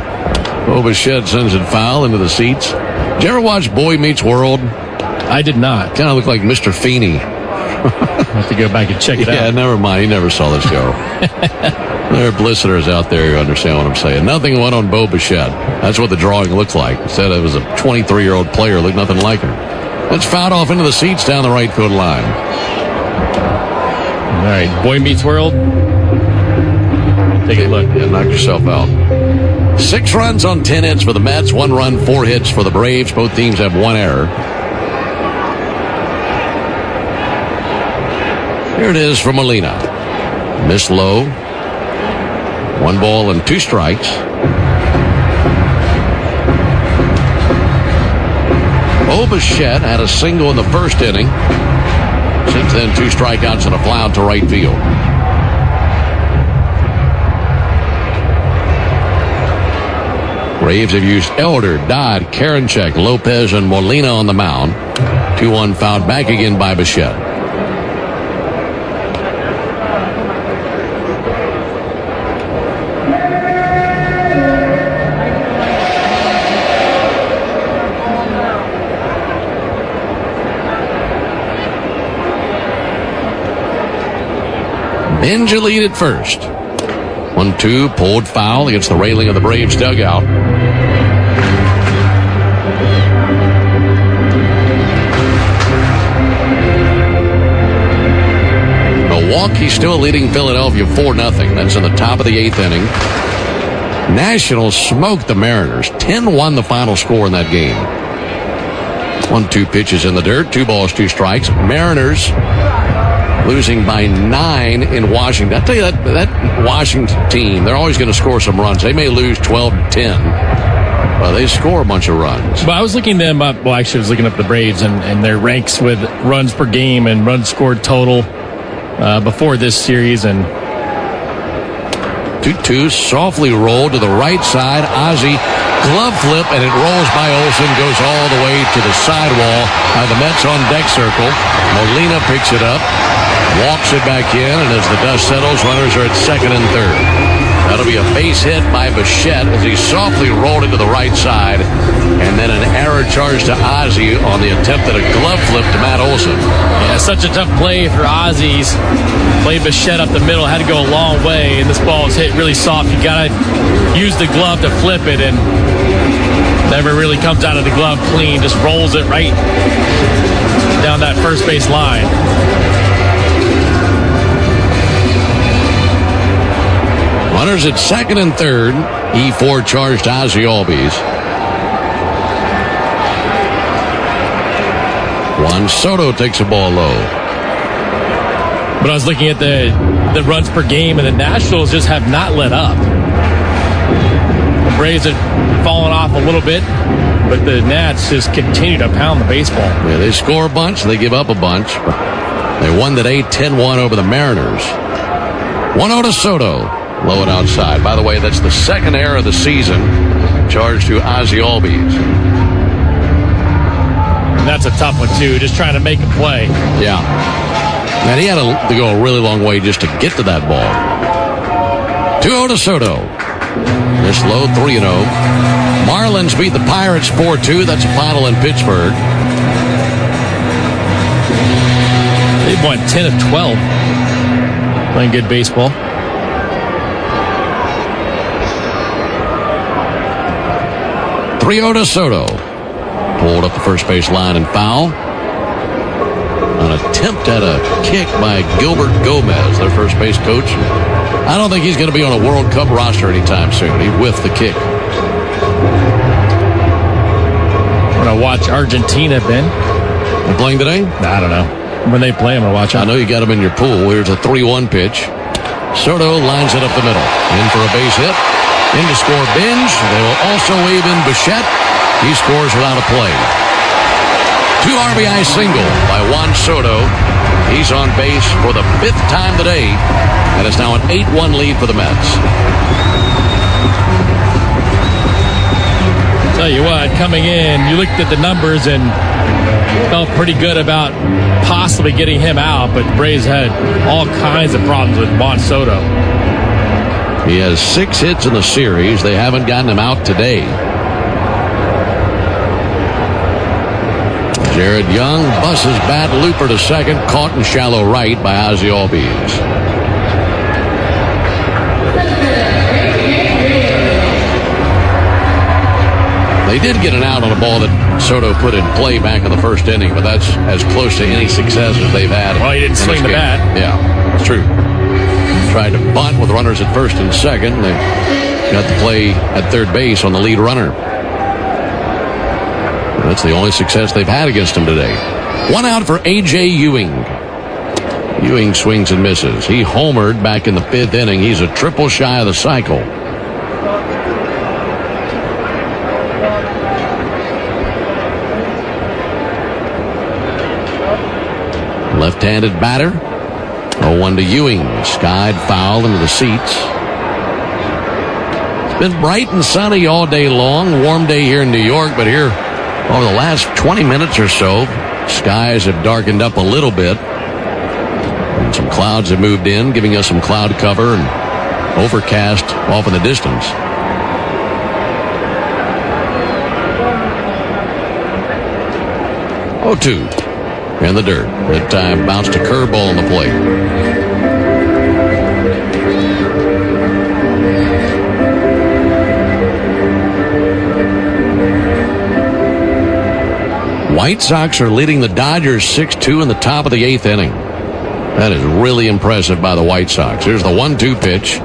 Bichette sends it foul into the seats. Did you ever watch Boy Meets World? I did not. Kind of looked like Mr. Feeney. I'll have to go back and check it out. Yeah, never mind. You never saw the show. There are listeners out there who understand what I'm saying. Nothing went on Bo Bichette. That's what the drawing looked like. Instead, it was a 23-year-old player, looked nothing like him. It's fouled off into the seats down the right field line. All right, Boy Meets World. Take a look. Yeah, knock yourself out. 6 runs on 10 hits for the Mets, 1 run, 4 hits for the Braves. Both teams have 1 error. Here it is for Molina. Miss low. 1 ball and 2 strikes. Bichette had a single in the first inning. Since then, 2 strikeouts and a fly out to right field. Braves have used Elder, Dodd, Karinchak, Lopez, and Molina on the mound. 2-1 fouled back again by Bichette. Benja lead at first. 1-2, pulled foul against the railing of the Braves dugout. Milwaukee still leading Philadelphia 4-0. That's in the top of the 8th inning. Nationals smoked the Mariners. 10-1 the final score in that game. 1-2 pitches in the dirt. 2 balls, 2 strikes. Mariners losing by 9 in Washington. I tell you, that Washington team, they're always going to score some runs. They may lose 12-10. They score a bunch of runs. Well, I was looking them up. Well, actually, I was looking up the Braves and their ranks with runs per game and runs scored total before this series. And 2-2, softly rolled to the right side. Ozzie glove flip, and it rolls by Olsen, goes all the way to the sidewall by the Mets on deck circle. Molina picks it up, walks it back in, and as the dust settles, runners are at second and third. That'll be a base hit by Bichette as he softly rolled it to the right side, and then an error charge to Ozzie on the attempt at a glove flip to Matt Olsen. Yeah, such a tough play for Ozzie's. Played Bichette up the middle, had to go a long way, and this ball is hit really soft. You got to use the glove to flip it, and never really comes out of the glove clean. Just rolls it right down that first base line. Runners at second and third. E4 charge to Ozzie Albies. Juan Soto takes a ball low. But I was looking at the runs per game, and the Nationals just have not let up. The Braves have fallen off a little bit, but the Nats just continue to pound the baseball. Yeah, they score a bunch, they give up a bunch. But they won today 10-1 over the Mariners. 1-0 to Soto. Low and outside. By the way, that's the second error of the season charged to Ozzie Albies. And that's a tough one, too, just trying to make a play. Yeah. And he had to go a really long way just to get to that ball. 2-0 to Soto. This low, 3-0. Marlins beat the Pirates 4-2. That's a final in Pittsburgh. They've won 10 of 12. Playing good baseball. 3-0 to Soto. Pulled up the first base line and foul. An attempt at a kick by Gilbert Gomez, their first base coach. I don't think he's going to be on a World Cup roster anytime soon. He whiffed the kick. I'm going to watch Argentina, Ben. They're playing today? I don't know. When they play, I'm going to watch them. I know you got them in your pool. Here's a 3-1 pitch. Soto lines it up the middle. In for a base hit. In to score Binge. They will also wave in Bichette. He scores without a play. 2 RBI single by Juan Soto. He's on base for the 5th time today. And it's now an 8-1 lead for the Mets. Tell you what, coming in, you looked at the numbers and felt pretty good about possibly getting him out, but the Braves had all kinds of problems with Juan Soto. He has 6 hits in the series. They haven't gotten him out today. Jared Young buses bat looper to second, caught in shallow right by Ozzie Albies. They did get an out on a ball that Soto put in play back in the first inning, but that's as close to any success as they've had. Well, he didn't swing the bat. Yeah, it's true. tried to bunt with runners at first and second. They got the play at third base on the lead runner. That's the only success they've had against him today. One out for A.J. Ewing. Ewing swings and misses. He homered back in the 5th inning. He's a triple shy of the cycle. Left-handed batter. 0-1 to Ewing. Skied foul into the seats. It's been bright and sunny all day long. Warm day here in New York, but here over the last 20 minutes or so, skies have darkened up a little bit. And some clouds have moved in, giving us some cloud cover and overcast off in the distance. Oh, 2 in the dirt. That time bounced a curveball on the plate. White Sox are leading the Dodgers 6-2 in the top of the 8th inning. That is really impressive by the White Sox. Here's the 1-2 pitch.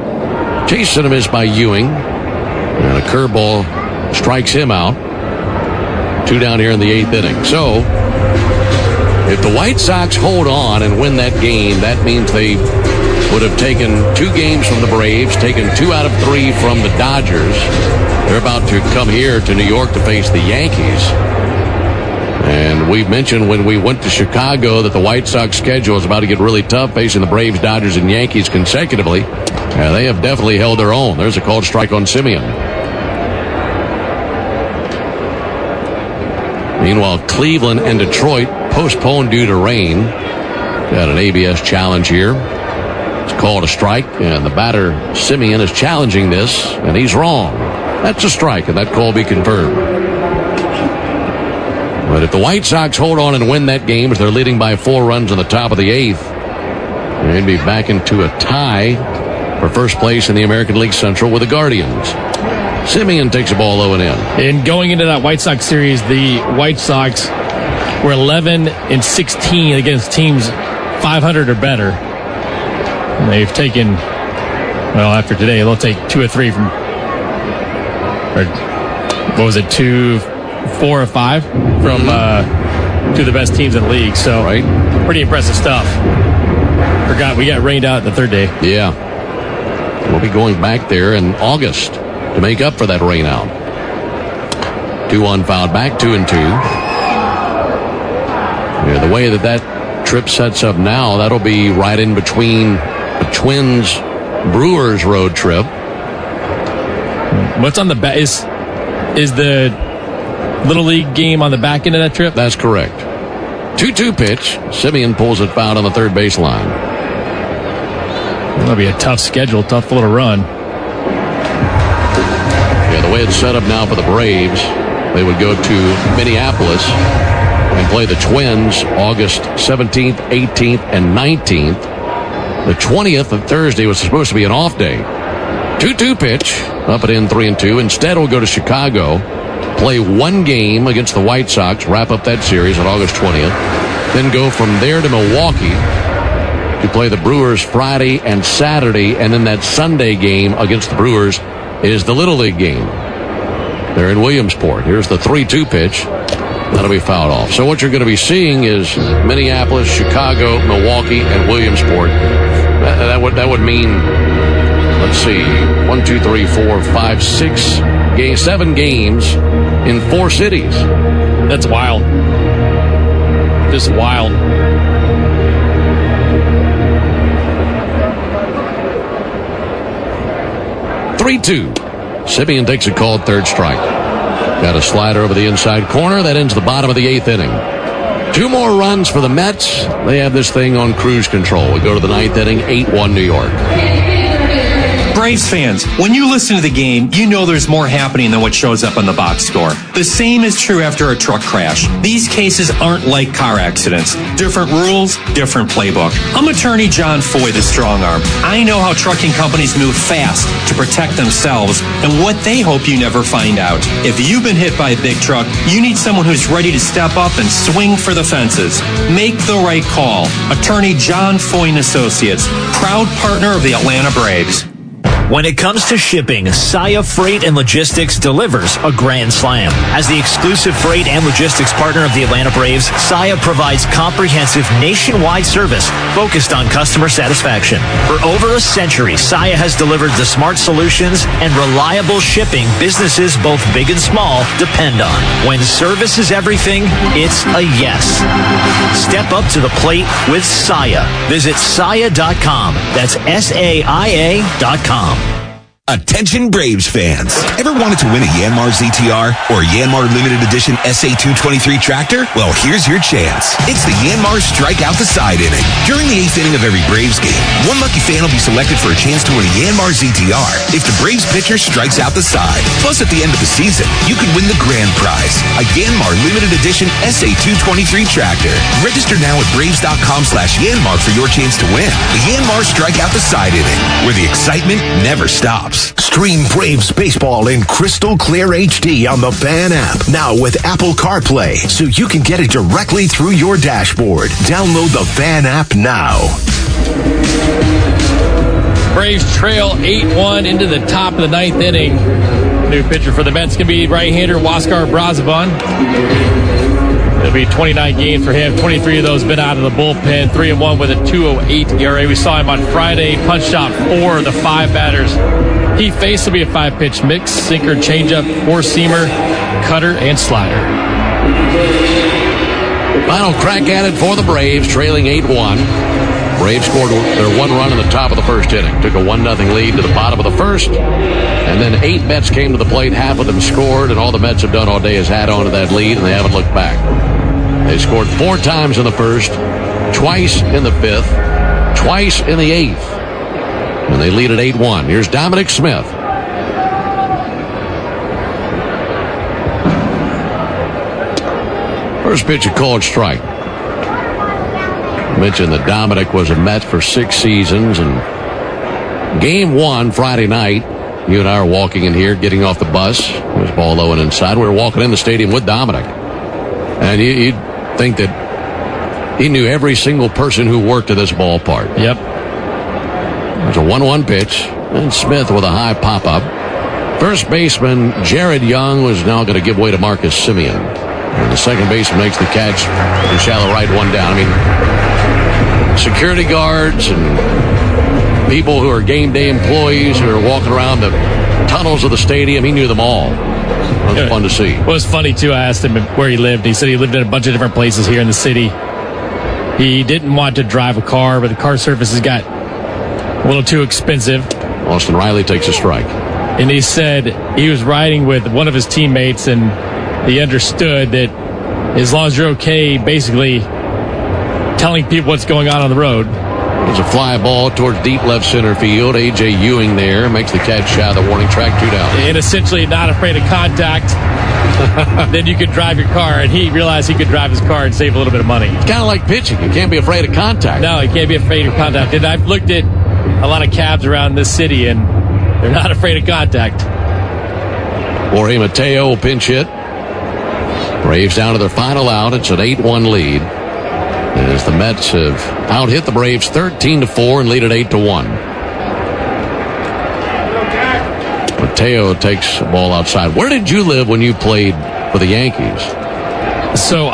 Chased and a miss by Ewing. And a curveball strikes him out. 2 down here in the 8th inning. So, if the White Sox hold on and win that game, that means they would have taken 2 games from the Braves, taken 2 out of 3 from the Dodgers. They're about to come here to New York to face the Yankees. And we mentioned when we went to Chicago that the White Sox schedule is about to get really tough, facing the Braves, Dodgers, and Yankees consecutively. They have definitely held their own. There's a called strike on Simeon. Meanwhile, Cleveland and Detroit postponed due to rain. Got an ABS challenge here. It's called a strike, and the batter, Simeon, is challenging this, and he's wrong. That's a strike, and that call will be confirmed. But if the White Sox hold on and win that game as they're leading by 4 runs in the top of the 8th, they'd be back into a tie for first place in the American League Central with the Guardians. Simeon takes a ball low and in. And going into that White Sox series, the White Sox were 11-16 against teams 500 or better. And they've taken, well, after today, they'll take 2 or 3 from, or what was it, 4 or 5 from 2 of the best teams in the league. So, pretty impressive stuff. Forgot we got rained out the 3rd day. Yeah. We'll be going back there in August to make up for that rain out. 2-1 fouled back, 2-2. Yeah, the way that trip sets up now, that'll be right in between the Twins-Brewers road trip. What's on the back? Is the Little League game on the back end of that trip? That's correct. 2-2 pitch. Simeon pulls it foul on the third baseline. That'll be a tough schedule, tough little run. Yeah, the way it's set up now for the Braves, they would go to Minneapolis and play the Twins August 17th, 18th, and 19th. The 20th of Thursday was supposed to be an off day. 2-2 pitch, up and in 3-2. Instead, we'll go to Chicago, play 1 game against the White Sox, wrap up that series on August 20th, then go from there to Milwaukee to play the Brewers Friday and Saturday, and then that Sunday game against the Brewers is the Little League game. They're in Williamsport. Here's the 3-2 pitch. That'll be fouled off. So what you're going to be seeing is Minneapolis, Chicago, Milwaukee, and Williamsport. That would mean, let's see, 1, 2, 3, 4, 5, 6 games, 7 games in 4 cities. That's wild. Just wild. (3-2). Simeon takes a called third strike. Got a slider over the inside corner. That ends the bottom of the 8th inning. 2 more runs for the Mets. They have this thing on cruise control. We go to the 9th inning, 8-1 New York. Braves fans, when you listen to the game, you know there's more happening than what shows up on the box score. The same is true after a truck crash. These cases aren't like car accidents. Different rules, different playbook. I'm attorney John Foy, the strong arm. I know how trucking companies move fast to protect themselves and what they hope you never find out. If you've been hit by a big truck, you need someone who's ready to step up and swing for the fences. Make the right call. Attorney John Foy and Associates, proud partner of the Atlanta Braves. When it comes to shipping, Saya Freight and Logistics delivers a grand slam. As the exclusive freight and logistics partner of the Atlanta Braves, Saya provides comprehensive nationwide service focused on customer satisfaction. For over a century, Saya has delivered the smart solutions and reliable shipping businesses, both big and small, depend on. When service is everything, it's a yes. Step up to the plate with Saya. Visit Saya.com. That's SAIA.com. Attention Braves fans. Ever wanted to win a Yanmar ZTR or a Yanmar Limited Edition SA223 tractor? Well, here's your chance. It's the Yanmar Strike Out the Side inning. During the 8th inning of every Braves game, one lucky fan will be selected for a chance to win a Yanmar ZTR if the Braves pitcher strikes out the side. Plus, at the end of the season, you could win the grand prize, a Yanmar Limited Edition SA223 tractor. Register now at Braves.com/Yanmar for your chance to win. The Yanmar Strike Out the Side inning, where the excitement never stops. Stream Braves baseball in crystal clear HD on the Fan app. Now with Apple CarPlay, so you can get it directly through your dashboard. Download the Fan app now. Braves trail 8-1 into the top of the 9th inning. New pitcher for the Mets can be right-hander Huáscar Brazoban. It'll be 29 games for him. 23 of those been out of the bullpen. 3-1 with a 2.08 ERA. We saw him on Friday. Punched out 4 of the 5 batters he faced. Will be a 5-pitch mix: sinker, changeup, four-seamer, cutter, and slider. Final crack at it for the Braves, trailing 8-1. Braves scored their 1 run in the top of the first inning. Took a 1-0 lead to the bottom of the first. And then 8 Mets came to the plate. Half of them scored, and all the Mets have done all day is add on to that lead, and they haven't looked back. They scored 4 times in the first, twice in the 5th, twice in the 8th. And they lead at 8-1. Here's Dominic Smith. First pitch, a called strike. I mentioned that Dominic was a Met for 6 seasons, and game 1 Friday night, you and I are walking in here, getting off the bus. There's ball low and inside. We were walking in the stadium with Dominic, and you'd think that he knew every single person who worked at this ballpark. Yep. There's a 1-1 pitch, and Smith with a high pop-up. First baseman Jared Young was now going to give way to Marcus Semien. And the second baseman makes the catch in shallow right, 1 down. I mean, security guards and people who are game day employees who are walking around the tunnels of the stadium, he knew them all. It was fun to see. It was funny, too. I asked him where he lived. He said he lived in a bunch of different places here in the city. He didn't want to drive a car, but the car services got a little too expensive. Austin Riley takes a strike. And he said he was riding with one of his teammates, and he understood that as long as you're okay, basically telling people what's going on the road. There's a fly ball towards deep left center field. A.J. Ewing there makes the catch shy of the warning track, 2 down. And essentially not afraid of contact. Then you could drive your car, and he realized he could drive his car and save a little bit of money. It's kind of like pitching. You can't be afraid of contact. No, you can't be afraid of contact. And I've looked at a lot of cabs around this city, and they're not afraid of contact. Jorge Mateo will pinch hit. Braves down to their final out. It's an 8-1 lead, as the Mets have out-hit the Braves 13-4 and lead at 8-1. Mateo takes the ball outside. Where did you live when you played for the Yankees? So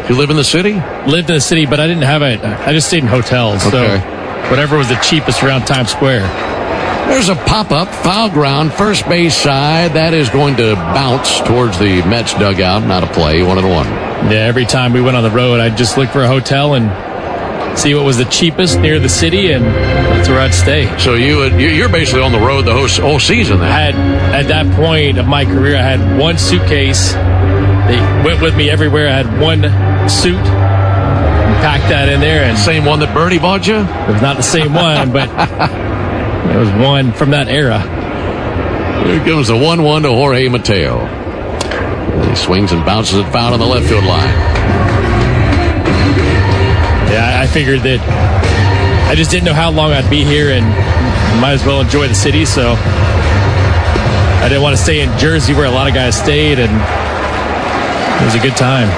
You live in the city? Lived in the city, but I didn't have I just stayed in hotels. Okay. So whatever was the cheapest around Times Square. There's a pop-up, foul ground, first base side. That is going to bounce towards the Mets dugout. Not a play, 1-1. Yeah, every time we went on the road, I'd just look for a hotel and see what was the cheapest near the city, and that's where I'd stay. So you're basically on the road the whole season then. At that point of my career, I had 1 suitcase. They went with me everywhere. I had 1 suit. Packed that in there. And same one that Birdie bought you? It was not the same one, but There was one from that era. Here comes the 1-1 to Jorge Mateo. And he swings and bounces it foul on the left field line. Yeah, I figured that I just didn't know how long I'd be here and might as well enjoy the city, so I didn't want to stay in Jersey where a lot of guys stayed, and it was a good time.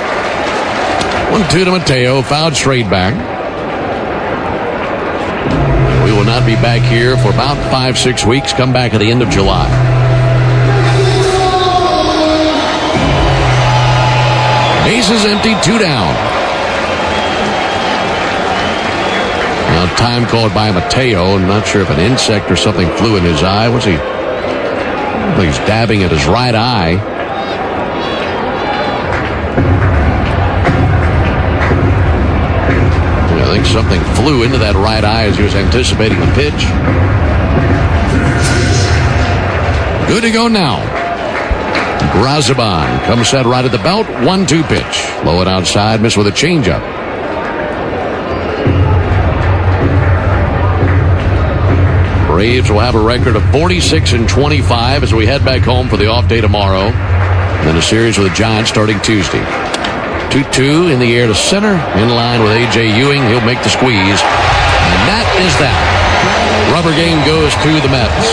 1-2 to Mateo, fouled straight back. We will not be back here for about 5-6 weeks. Come back at the end of July. Bases empty, 2 down. Now time called by Mateo. I'm not sure if an insect or something flew in his eye. Was he? He's dabbing at his right eye. I think something flew into that right eye as he was anticipating the pitch. Good to go now. Brazaban comes set right at the belt. 1-2 pitch. Low and outside, miss with a changeup. Braves will have a record of 46-25 as we head back home for the off day tomorrow. And then a series with the Giants starting Tuesday. 2-2 in the air to center. In line with A.J. Ewing. He'll make the squeeze. And that is that. Rubber game goes to the Mets.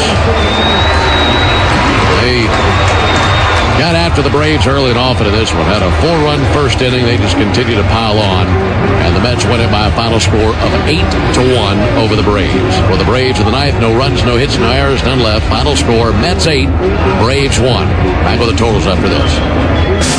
They got after the Braves early and often in this one. Had a 4-run first inning. They just continue to pile on. And the Mets win it by a final score of 8-1 over the Braves. For the Braves in the ninth, no runs, no hits, no errors, none left. Final score, Mets 8, Braves 1. Back with the totals after this.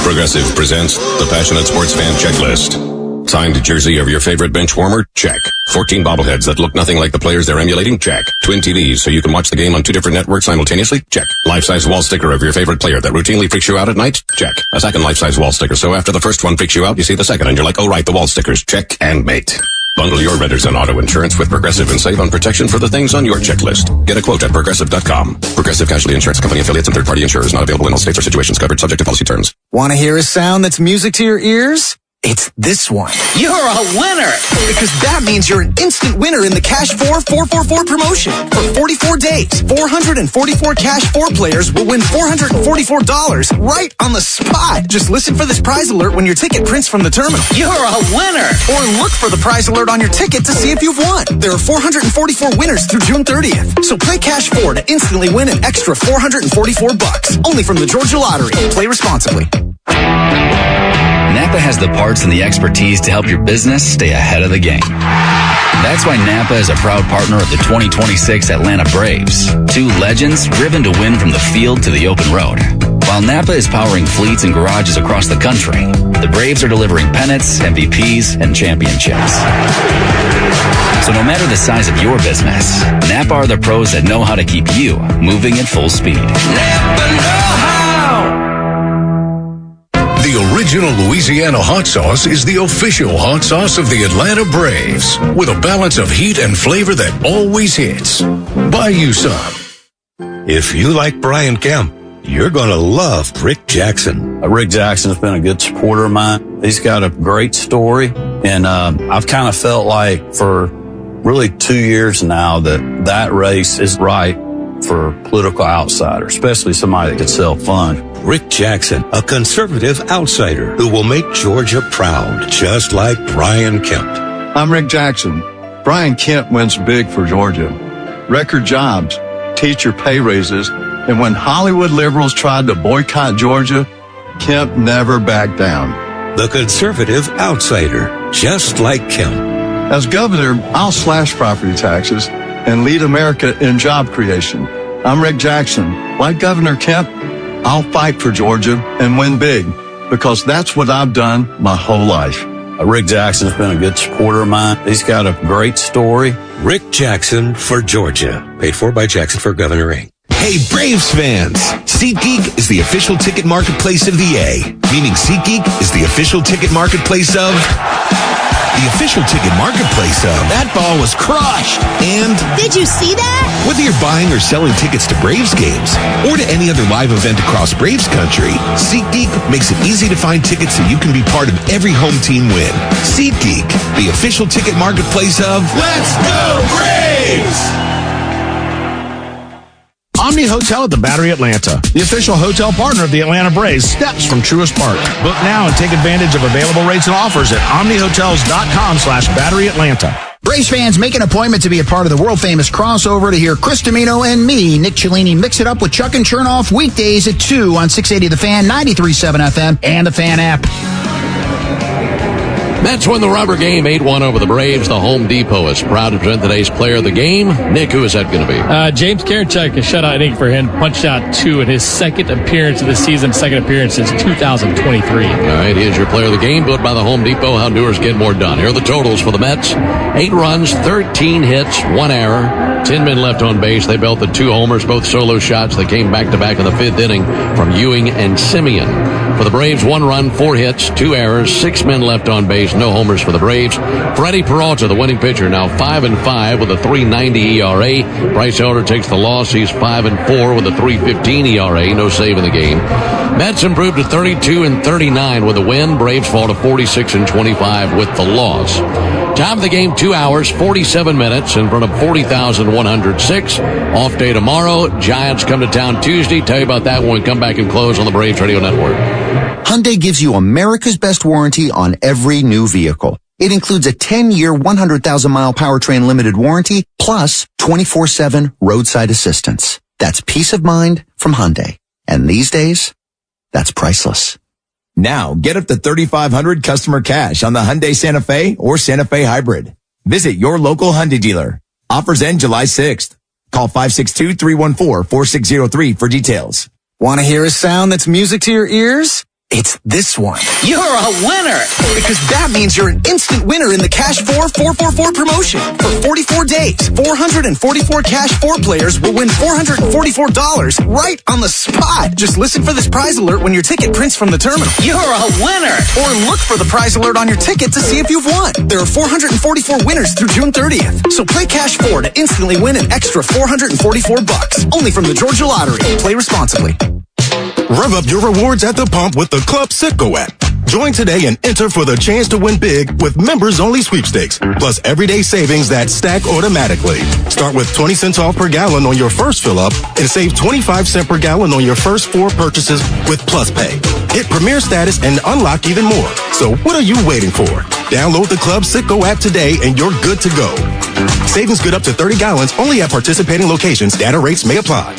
Progressive presents the Passionate Sports Fan Checklist. Signed jersey of your favorite bench warmer? Check. 14 bobbleheads that look nothing like the players they're emulating? Check. Twin TVs so you can watch the game on 2 different networks simultaneously? Check. Life-size wall sticker of your favorite player that routinely freaks you out at night? Check. A second life-size wall sticker so after the first one freaks you out, you see the second and you're like, oh right, the wall stickers. Check and mate. Bundle your renters and auto insurance with Progressive and save on protection for the things on your checklist. Get a quote at Progressive.com. Progressive Casualty Insurance Company affiliates and third-party insurers not available in all states or situations covered subject to policy terms. Want to hear a sound that's music to your ears? It's this one. You're a winner! Because that means you're an instant winner in the Cash 4 444 promotion. For 44 days, 444 Cash 4 players will win $444 right on the spot. Just listen for this prize alert when your ticket prints from the terminal. You're a winner! Or look for the prize alert on your ticket to see if you've won. There are 444 winners through June 30th. So play Cash 4 to instantly win an extra $444. Only from the Georgia Lottery. Play responsibly. Napa has the parts and the expertise to help your business stay ahead of the game. That's why Napa is a proud partner of the 2026 Atlanta Braves. 2 legends driven to win from the field to the open road. While Napa is powering fleets and garages across the country, the Braves are delivering pennants, MVPs, and championships. So no matter the size of your business, Napa are the pros that know how to keep you moving at full speed. Napa know-how! The original Louisiana hot sauce is the official hot sauce of the Atlanta Braves, with a balance of heat and flavor that always hits. Buy you some. If you like Brian Kemp, you're going to love Rick Jackson. Rick Jackson has been a good supporter of mine. He's got a great story, and I've kind of felt like for really 2 years now that race is right for a political outsider, especially somebody that could sell funds. Rick Jackson, a conservative outsider who will make Georgia proud, just like Brian Kemp. I'm Rick Jackson. Brian Kemp wins big for Georgia. Record jobs, teacher pay raises, and when Hollywood liberals tried to boycott Georgia, Kemp never backed down. The conservative outsider, just like Kemp. As governor, I'll slash property taxes and lead America in job creation. I'm Rick Jackson. Like Governor Kemp, I'll fight for Georgia and win big because that's what I've done my whole life. Rick Jackson's been a good supporter of mine. He's got a great story. Rick Jackson for Georgia. Paid for by Jackson for Governor Inc. Hey, Braves fans! SeatGeek is the official ticket marketplace of the A, meaning SeatGeek is the official ticket marketplace of... The official ticket marketplace of... That ball was crushed! And... Did you see that? Whether you're buying or selling tickets to Braves games, or to any other live event across Braves country, SeatGeek makes it easy to find tickets so you can be part of every home team win. SeatGeek, the official ticket marketplace of... Let's go Braves! Omni Hotel at the Battery Atlanta, the official hotel partner of the Atlanta Braves, steps from Truist Park. Book now and take advantage of available rates and offers at omnihotels.com/Battery Atlanta. Braves fans, make an appointment to be a part of the world-famous crossover to hear Chris Domino and me, Nick Cellini, mix it up with Chuck and Chernoff weekdays at 2 on 680 The Fan, 93.7 FM, and the Fan app. Mets win the rubber game 8-1 over the Braves. The Home Depot is proud to present today's player of the game. Nick, who is that going to be? James Karinchak, a shutout inning for him, punched out 2 in his second appearance of the season, second appearance since 2023. All right, here's your player of the game, built by the Home Depot. How doers get more done. Here are the totals for the Mets. 8 runs, 13 hits, 1 error, 10 men left on base. They belted 2 homers, both solo shots. They came back-to-back in the 5th inning from Ewing and Simeon. For the Braves, 1 run, 4 hits, 2 errors, 6 men left on base, no homers for the Braves. Freddie Peralta, the winning pitcher, now 5-5 with a 3.90 ERA. Bryce Elder takes the loss. He's 5-4 with a 3.15 ERA, no save in the game. Mets improved to 32-39 with a win. Braves fall to 46-25 with the loss. Time of the game, 2 hours, 47 minutes in front of 40,106. Off day tomorrow. Giants come to town Tuesday. Tell you about that when we come back and close on the Braves Radio Network. Hyundai gives you America's best warranty on every new vehicle. It includes a 10-year, 100,000-mile powertrain limited warranty, plus 24/7 roadside assistance. That's peace of mind from Hyundai. And these days, that's priceless. Now, get up to $3,500 customer cash on the Hyundai Santa Fe or Santa Fe Hybrid. Visit your local Hyundai dealer. Offers end July 6th. Call 562-314-4603 for details. Want to hear a sound that's music to your ears? It's this one. You're a winner! Because that means you're an instant winner in the Cash 4 444 promotion. For 44 days, 444 Cash 4 players will win $444 right on the spot. Just listen for this prize alert when your ticket prints from the terminal. You're a winner! Or look for the prize alert on your ticket to see if you've won. There are 444 winners through June 30th. So play Cash 4 to instantly win an extra $444. Only from the Georgia Lottery. Play responsibly. Rev up your rewards at the pump with the Club Citgo app. Join today and enter for the chance to win big with members-only sweepstakes, plus everyday savings that stack automatically. Start with 20 cents off per gallon on your first fill-up and save 25 cents per gallon on your first 4 purchases with Plus Pay. Hit Premier status and unlock even more. So what are you waiting for? Download the Club Citgo app today and you're good to go. Savings good up to 30 gallons only at participating locations. Data rates may apply.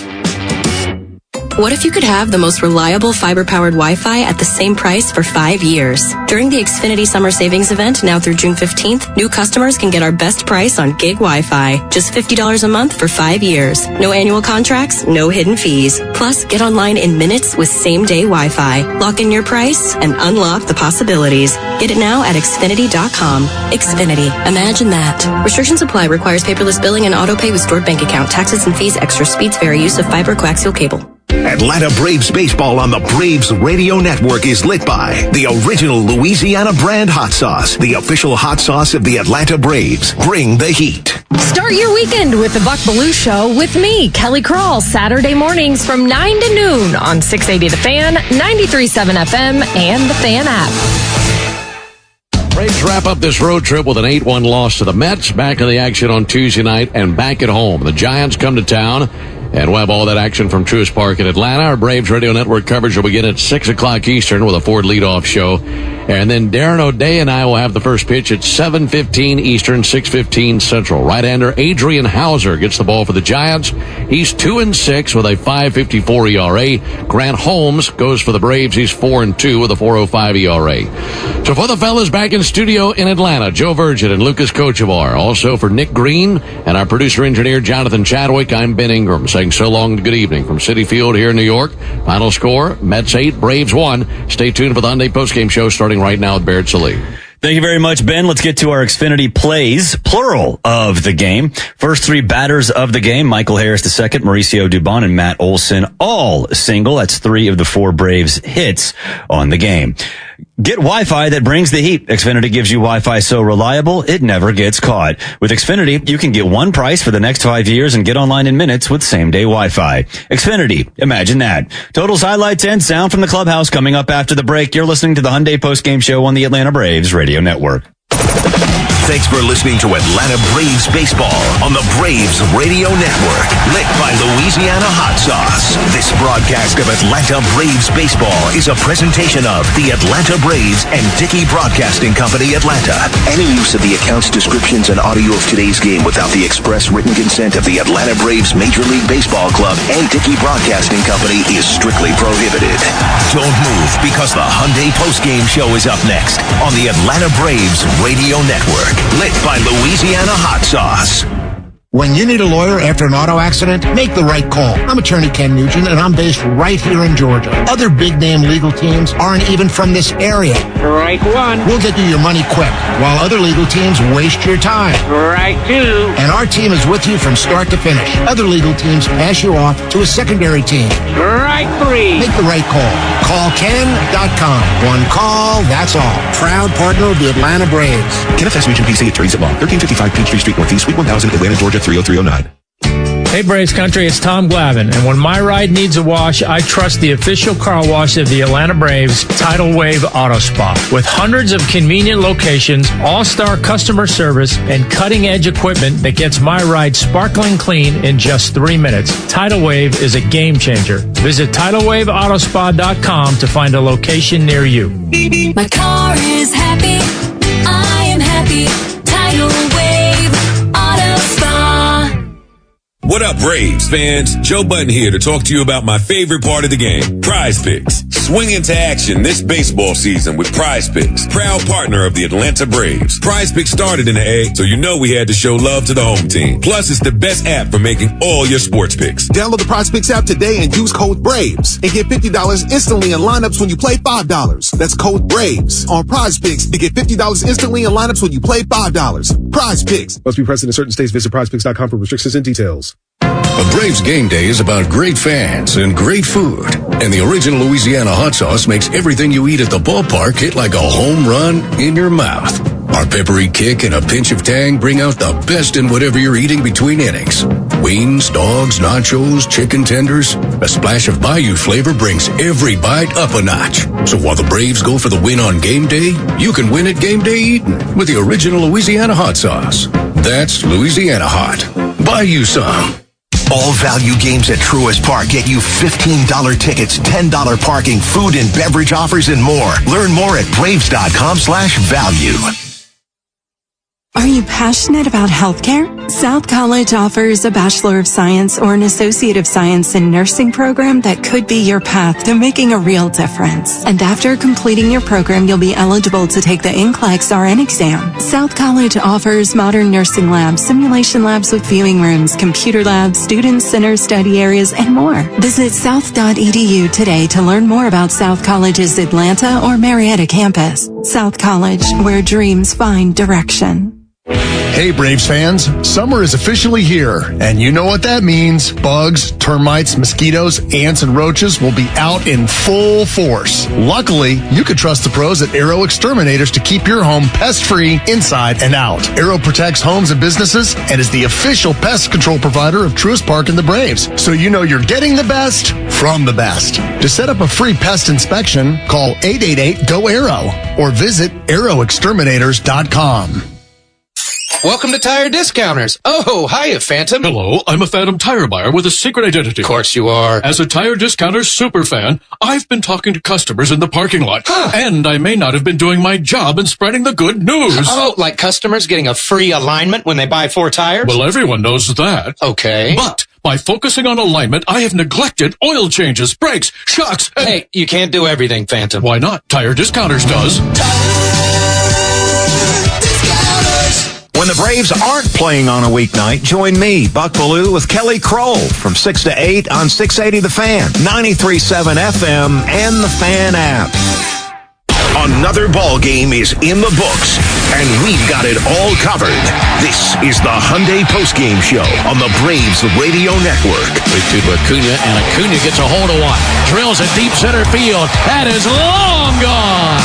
What if you could have the most reliable fiber-powered Wi-Fi at the same price for 5 years? During the Xfinity Summer Savings Event, now through June 15th, new customers can get our best price on gig Wi-Fi. Just $50 a month for 5 years. No annual contracts, no hidden fees. Plus, get online in minutes with same-day Wi-Fi. Lock in your price and unlock the possibilities. Get it now at Xfinity.com. Xfinity. Imagine that. Restrictions apply. Requires paperless billing and auto pay with stored bank account. Taxes and fees. Extra speeds vary. Use of fiber coaxial cable. Atlanta Braves baseball on the Braves Radio Network is lit by the original Louisiana brand hot sauce, the official hot sauce of the Atlanta Braves. Bring the heat. Start your weekend with the Buck Belue Show with me, Kelly Kroll, Saturday mornings from 9 to noon on 680 The Fan, 93.7 FM, and the Fan app. Braves wrap up this road trip with an 8-1 loss to the Mets. Back in the action on Tuesday night and back at home. The Giants come to town. And we'll have all that action from Truist Park in Atlanta. Our Braves Radio Network coverage will begin at 6 o'clock Eastern with a Ford leadoff show. And then Darren O'Day and I will have the first pitch at 7:15 Eastern, 6:15 Central. Right-hander Adrian Hauser gets the ball for the Giants. He's 2-6 with a 5.54 ERA. Grant Holmes goes for the Braves. He's 4-2 with a 4.05 ERA. So for the fellas back in studio in Atlanta, Joe Virgin and Lucas Kochevar. Also for Nick Green and our producer-engineer Jonathan Chadwick, I'm Ben Ingram saying so long and good evening from Citi Field here in New York. Final score, Mets 8, Braves 1. Stay tuned for the Hyundai postgame show starting right now with Barrett Sallee. Thank you very much, Ben. Let's get to our Xfinity plays, plural, of the game. First 3 batters of the game, Michael Harris II, Mauricio Dubon, and Matt Olson, all single. That's 3 of the 4 Braves hits on the game. Get Wi-Fi that brings the heat. Xfinity gives you Wi-Fi so reliable, it never gets caught. With Xfinity, you can get one price for the next 5 years and get online in minutes with same-day Wi-Fi. Xfinity, imagine that. Totals, highlights, and sound from the clubhouse coming up after the break. You're listening to the Hyundai postgame show on the Atlanta Braves Radio Network. Thanks for listening to Atlanta Braves Baseball on the Braves Radio Network, lit by Louisiana Hot Sauce. This broadcast of Atlanta Braves Baseball is a presentation of the Atlanta Braves and Dickey Broadcasting Company, Atlanta. Any use of the accounts, descriptions, and audio of today's game without the express written consent of the Atlanta Braves Major League Baseball Club and Dickey Broadcasting Company is strictly prohibited. Don't move, because the Hyundai postgame show is up next on the Atlanta Braves Radio Network, lit by Louisiana Hot Sauce. When you need a lawyer after an auto accident, make the right call. I'm attorney Ken Nugent, and I'm based right here in Georgia. Other big-name legal teams aren't even from this area. Right one. We'll get you your money quick, while other legal teams waste your time. Right two. And our team is with you from start to finish. Other legal teams pass you off to a secondary team. Right three. Make the right call. Call Ken.com. One call, that's all. Proud partner of the Atlanta Braves. Kenneth S. Nugent, PC, attorneys at law, 1355 Peachtree Street Northeast, Suite 1000, Atlanta, Georgia, 30309. Hey Braves Country, it's Tom Glavine, and when my ride needs a wash, I trust the official car wash of the Atlanta Braves, Tidal Wave Auto Spa. With hundreds of convenient locations, all-star customer service, and cutting-edge equipment that gets my ride sparkling clean in just 3 minutes, Tidal Wave is a game changer. Visit TidalWaveAutospa.com to find a location near you. My car is happy. I am happy. Tidal Wave Auto Spa. What up, Braves fans? Joe Button here to talk to you about my favorite part of the game, Prize Picks. Swing into action this baseball season with Prize Picks, proud partner of the Atlanta Braves. Prize Picks started in the A, so you know we had to show love to the home team. Plus, it's the best app for making all your sports picks. Download the Prize Picks app today and use code BRAVES and get $50 instantly in lineups when you play $5. That's code BRAVES on Prize Picks to get $50 instantly in lineups when you play $5. Prize Picks. Must be present in certain states. Visit prizepicks.com for restrictions and details. A Braves game day is about great fans and great food. And the original Louisiana hot sauce makes everything you eat at the ballpark hit like a home run in your mouth. Our peppery kick and a pinch of tang bring out the best in whatever you're eating between innings. Wings, dogs, nachos, chicken tenders. A splash of Bayou flavor brings every bite up a notch. So while the Braves go for the win on game day, you can win at game day eating with the original Louisiana hot sauce. That's Louisiana hot. Buy you some. All value games at Truist Park get you $15 tickets, $10 parking, food and beverage offers, and more. Learn more at braves.com/value. Are you passionate about healthcare? South College offers a Bachelor of Science or an Associate of Science in Nursing program that could be your path to making a real difference. And after completing your program, you'll be eligible to take the NCLEX RN exam. South College offers modern nursing labs, simulation labs with viewing rooms, computer labs, student center study areas, and more. Visit south.edu today to learn more about South College's Atlanta or Marietta campus. South College, where dreams find direction. Hey Braves fans, summer is officially here, and you know what that means. Bugs, termites, mosquitoes, ants, and roaches will be out in full force. Luckily, you can trust the pros at Aero Exterminators to keep your home pest-free inside and out. Aero protects homes and businesses and is the official pest control provider of Truist Park and the Braves, so you know you're getting the best from the best. To set up a free pest inspection, call 888-GO-AERO or visit aeroexterminators.com. Welcome to Tire Discounters. Oh, hiya, Phantom. Hello, I'm a Phantom tire buyer with a secret identity. Of course you are. As a Tire Discounters superfan, I've been talking to customers in the parking lot. And I may not have been doing my job in spreading the good news. Oh, like customers getting a free alignment when they buy 4 tires? Well, everyone knows that. Okay. But by focusing on alignment, I have neglected oil changes, brakes, shocks, and... Hey, you can't do everything, Phantom. Why not? Tire Discounters does. When the Braves aren't playing on a weeknight, join me, Buck Ballou, with Kelly Kroll from 6 to 8 on 680 The Fan, 93.7 FM, and the Fan app. Another ball game is in the books, and we've got it all covered. This is the Hyundai Postgame Show on the Braves Radio Network. 3-2 to Acuna, and Acuna gets a hold of one. Drills it deep center field. That is long gone.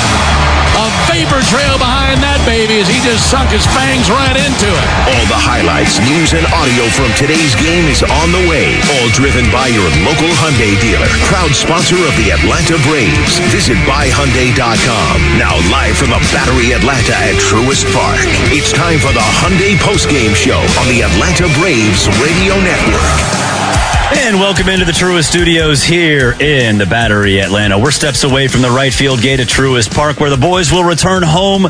A vapor trail behind that that baby as he just sunk his fangs right into it. All the highlights, news, and audio from today's game is on the way. All driven by your local Hyundai dealer. Proud sponsor of the Atlanta Braves. Visit buyhyundai.com. Now live from the Battery Atlanta at Truist Park. It's time for the Hyundai postgame show on the Atlanta Braves Radio Network. And welcome into the Truist Studios here in the Battery Atlanta. We're steps away from the right field gate at Truist Park, where the boys will return home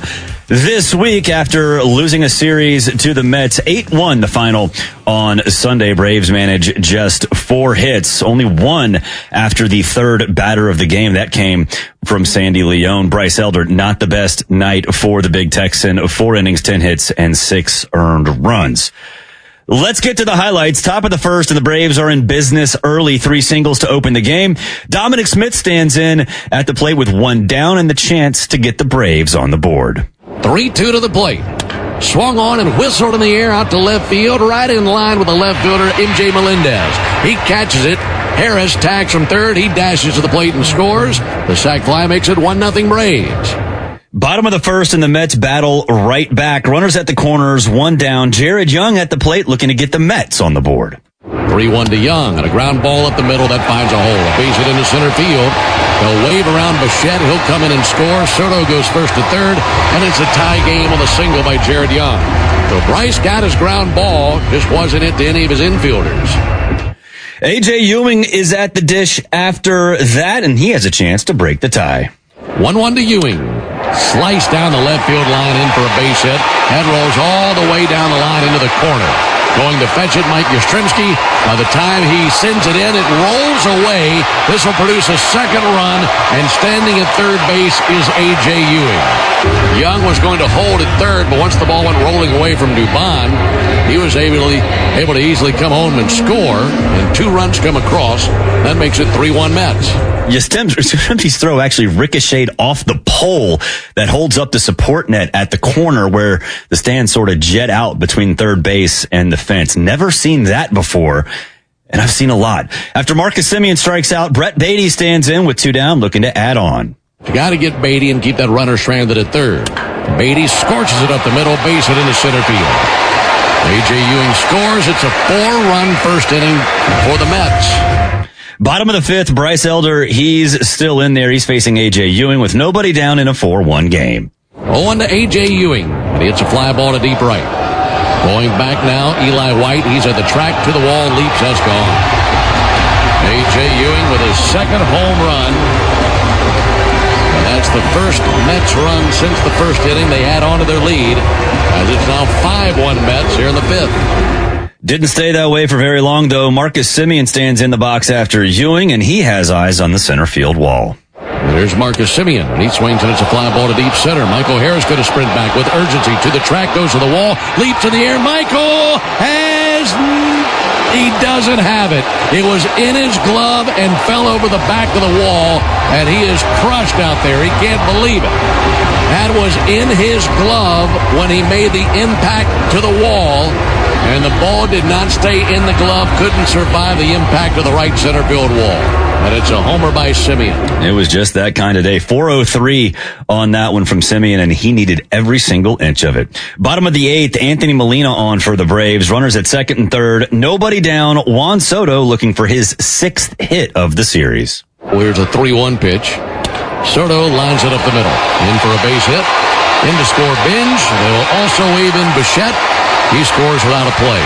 this week after losing a series to the Mets. 8-1 the final on Sunday. Braves managed just 4 hits, only one after the third batter of the game. That came from Sandy Leon. Bryce Elder, not the best night for the Big Texan. 4 innings, 10 hits, and 6 earned runs. Let's get to the highlights. Top of the first, and the Braves are in business early. 3 singles to open the game. Dominic Smith stands in at the plate with 1 down and the chance to get the Braves on the board. 3-2 to the plate. Swung on and whistled in the air out to left field, right in line with the left fielder, MJ Melendez. He catches it. Harris tags from third. He dashes to the plate and scores. The sac fly makes it 1-0 Braves. Bottom of the first, and the Mets battle right back. Runners at the corners, 1 down. Jared Young at the plate looking to get the Mets on the board. 3-1 to Young, and a ground ball up the middle that finds a hole. A base hit into center field. They'll wave around Bichette. He'll come in and score. Soto goes first to third, and it's a tie game on the single by Jared Young. So Bryce got his ground ball, just wasn't it to any of his infielders. A.J. Ewing is at the dish after that, and he has a chance to break the tie. 1-1 to Ewing. Slice down the left field line in for a base hit. Head rolls all the way down the line into the corner. Going to fetch it, Mike Yastrzemski. By the time he sends it in, it rolls away. This will produce a second run, and standing at third base is A.J. Ewing. Young was going to hold at third, but once the ball went rolling away from Dubon, he was able to easily come home and score, and 2 runs come across. That makes it 3-1 Mets. Yastrzemski's throw actually ricocheted off the pole that holds up the support net at the corner where the stands sort of jet out between third base and the fence. Never seen that before, and I've seen a lot. After Marcus Semien strikes out, Brett Beatty stands in with 2 down, looking to add on. You got to get Beatty and keep that runner stranded at third. Beatty scorches it up the middle, base hit into center field. A.J. Ewing scores. It's a 4-run first inning for the Mets. Bottom of the 5th, Bryce Elder, he's still in there. He's facing A.J. Ewing with nobody down in a 4-1 game. 0-1 to A.J. Ewing, and he hits a fly ball to deep right. Going back now, Eli White. He's at the track to the wall, leaps, that's gone. A.J. Ewing with his second home run. And that's the first Mets run since the first inning. They add on to their lead, as it's now 5-1 Mets here in the 5th. Didn't stay that way for very long, though. Marcus Semien stands in the box after Ewing, and he has eyes on the center field wall. There's Marcus Semien. He swings and it's a fly ball to deep center. Michael Harris going to sprint back with urgency to the track, goes to the wall, leaps in the air. Michael he doesn't have it. It was in his glove and fell over the back of the wall, and he is crushed out there. He can't believe it. That was in his glove when he made the impact to the wall, and the ball did not stay in the glove, couldn't survive the impact of the right center field wall. And it's a homer by Semien. It was just that kind of day. 403 on that one from Semien, and he needed every single inch of it. Bottom of the 8th, Anthony Molina on for the Braves. Runners at second and third. Nobody down. Juan Soto looking for his 6th hit of the series. Here's a 3-1 pitch. Soto lines it up the middle. In for a base hit. In to score Binge. They will also wave in Bichette. He scores without a play.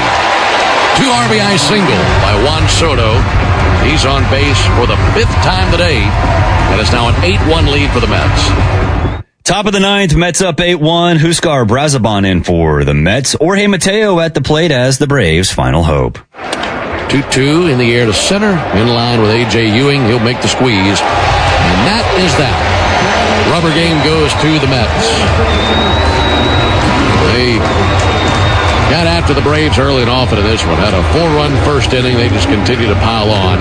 2 RBI single by Juan Soto. He's on base for the 5th time today. And it's now an 8-1 lead for the Mets. Top of the 9th, Mets up 8-1. Huskar Brazaban in for the Mets. Jorge Mateo at the plate as the Braves' final hope. 2-2 in the air to center. In line with A.J. Ewing. He'll make the squeeze. And that is that. Rubber game goes to the Mets. They got after the Braves early and often in this one. Had a 4-run first inning. They just continued to pile on.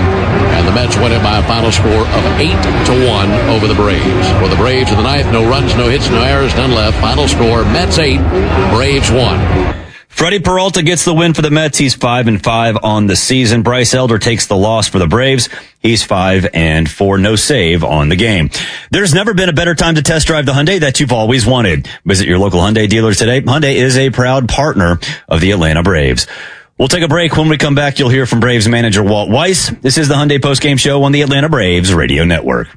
And the Mets win it by a final score of 8-1 over the Braves. For the Braves in the 9th, no runs, no hits, no errors, none left. Final score, Mets 8, Braves 1. Freddie Peralta gets the win for the Mets. He's 5-5 on the season. Bryce Elder takes the loss for the Braves. He's 5-4, no save on the game. There's never been a better time to test drive the Hyundai that you've always wanted. Visit your local Hyundai dealer today. Hyundai is a proud partner of the Atlanta Braves. We'll take a break. When we come back, you'll hear from Braves manager Walt Weiss. This is the Hyundai postgame show on the Atlanta Braves radio network.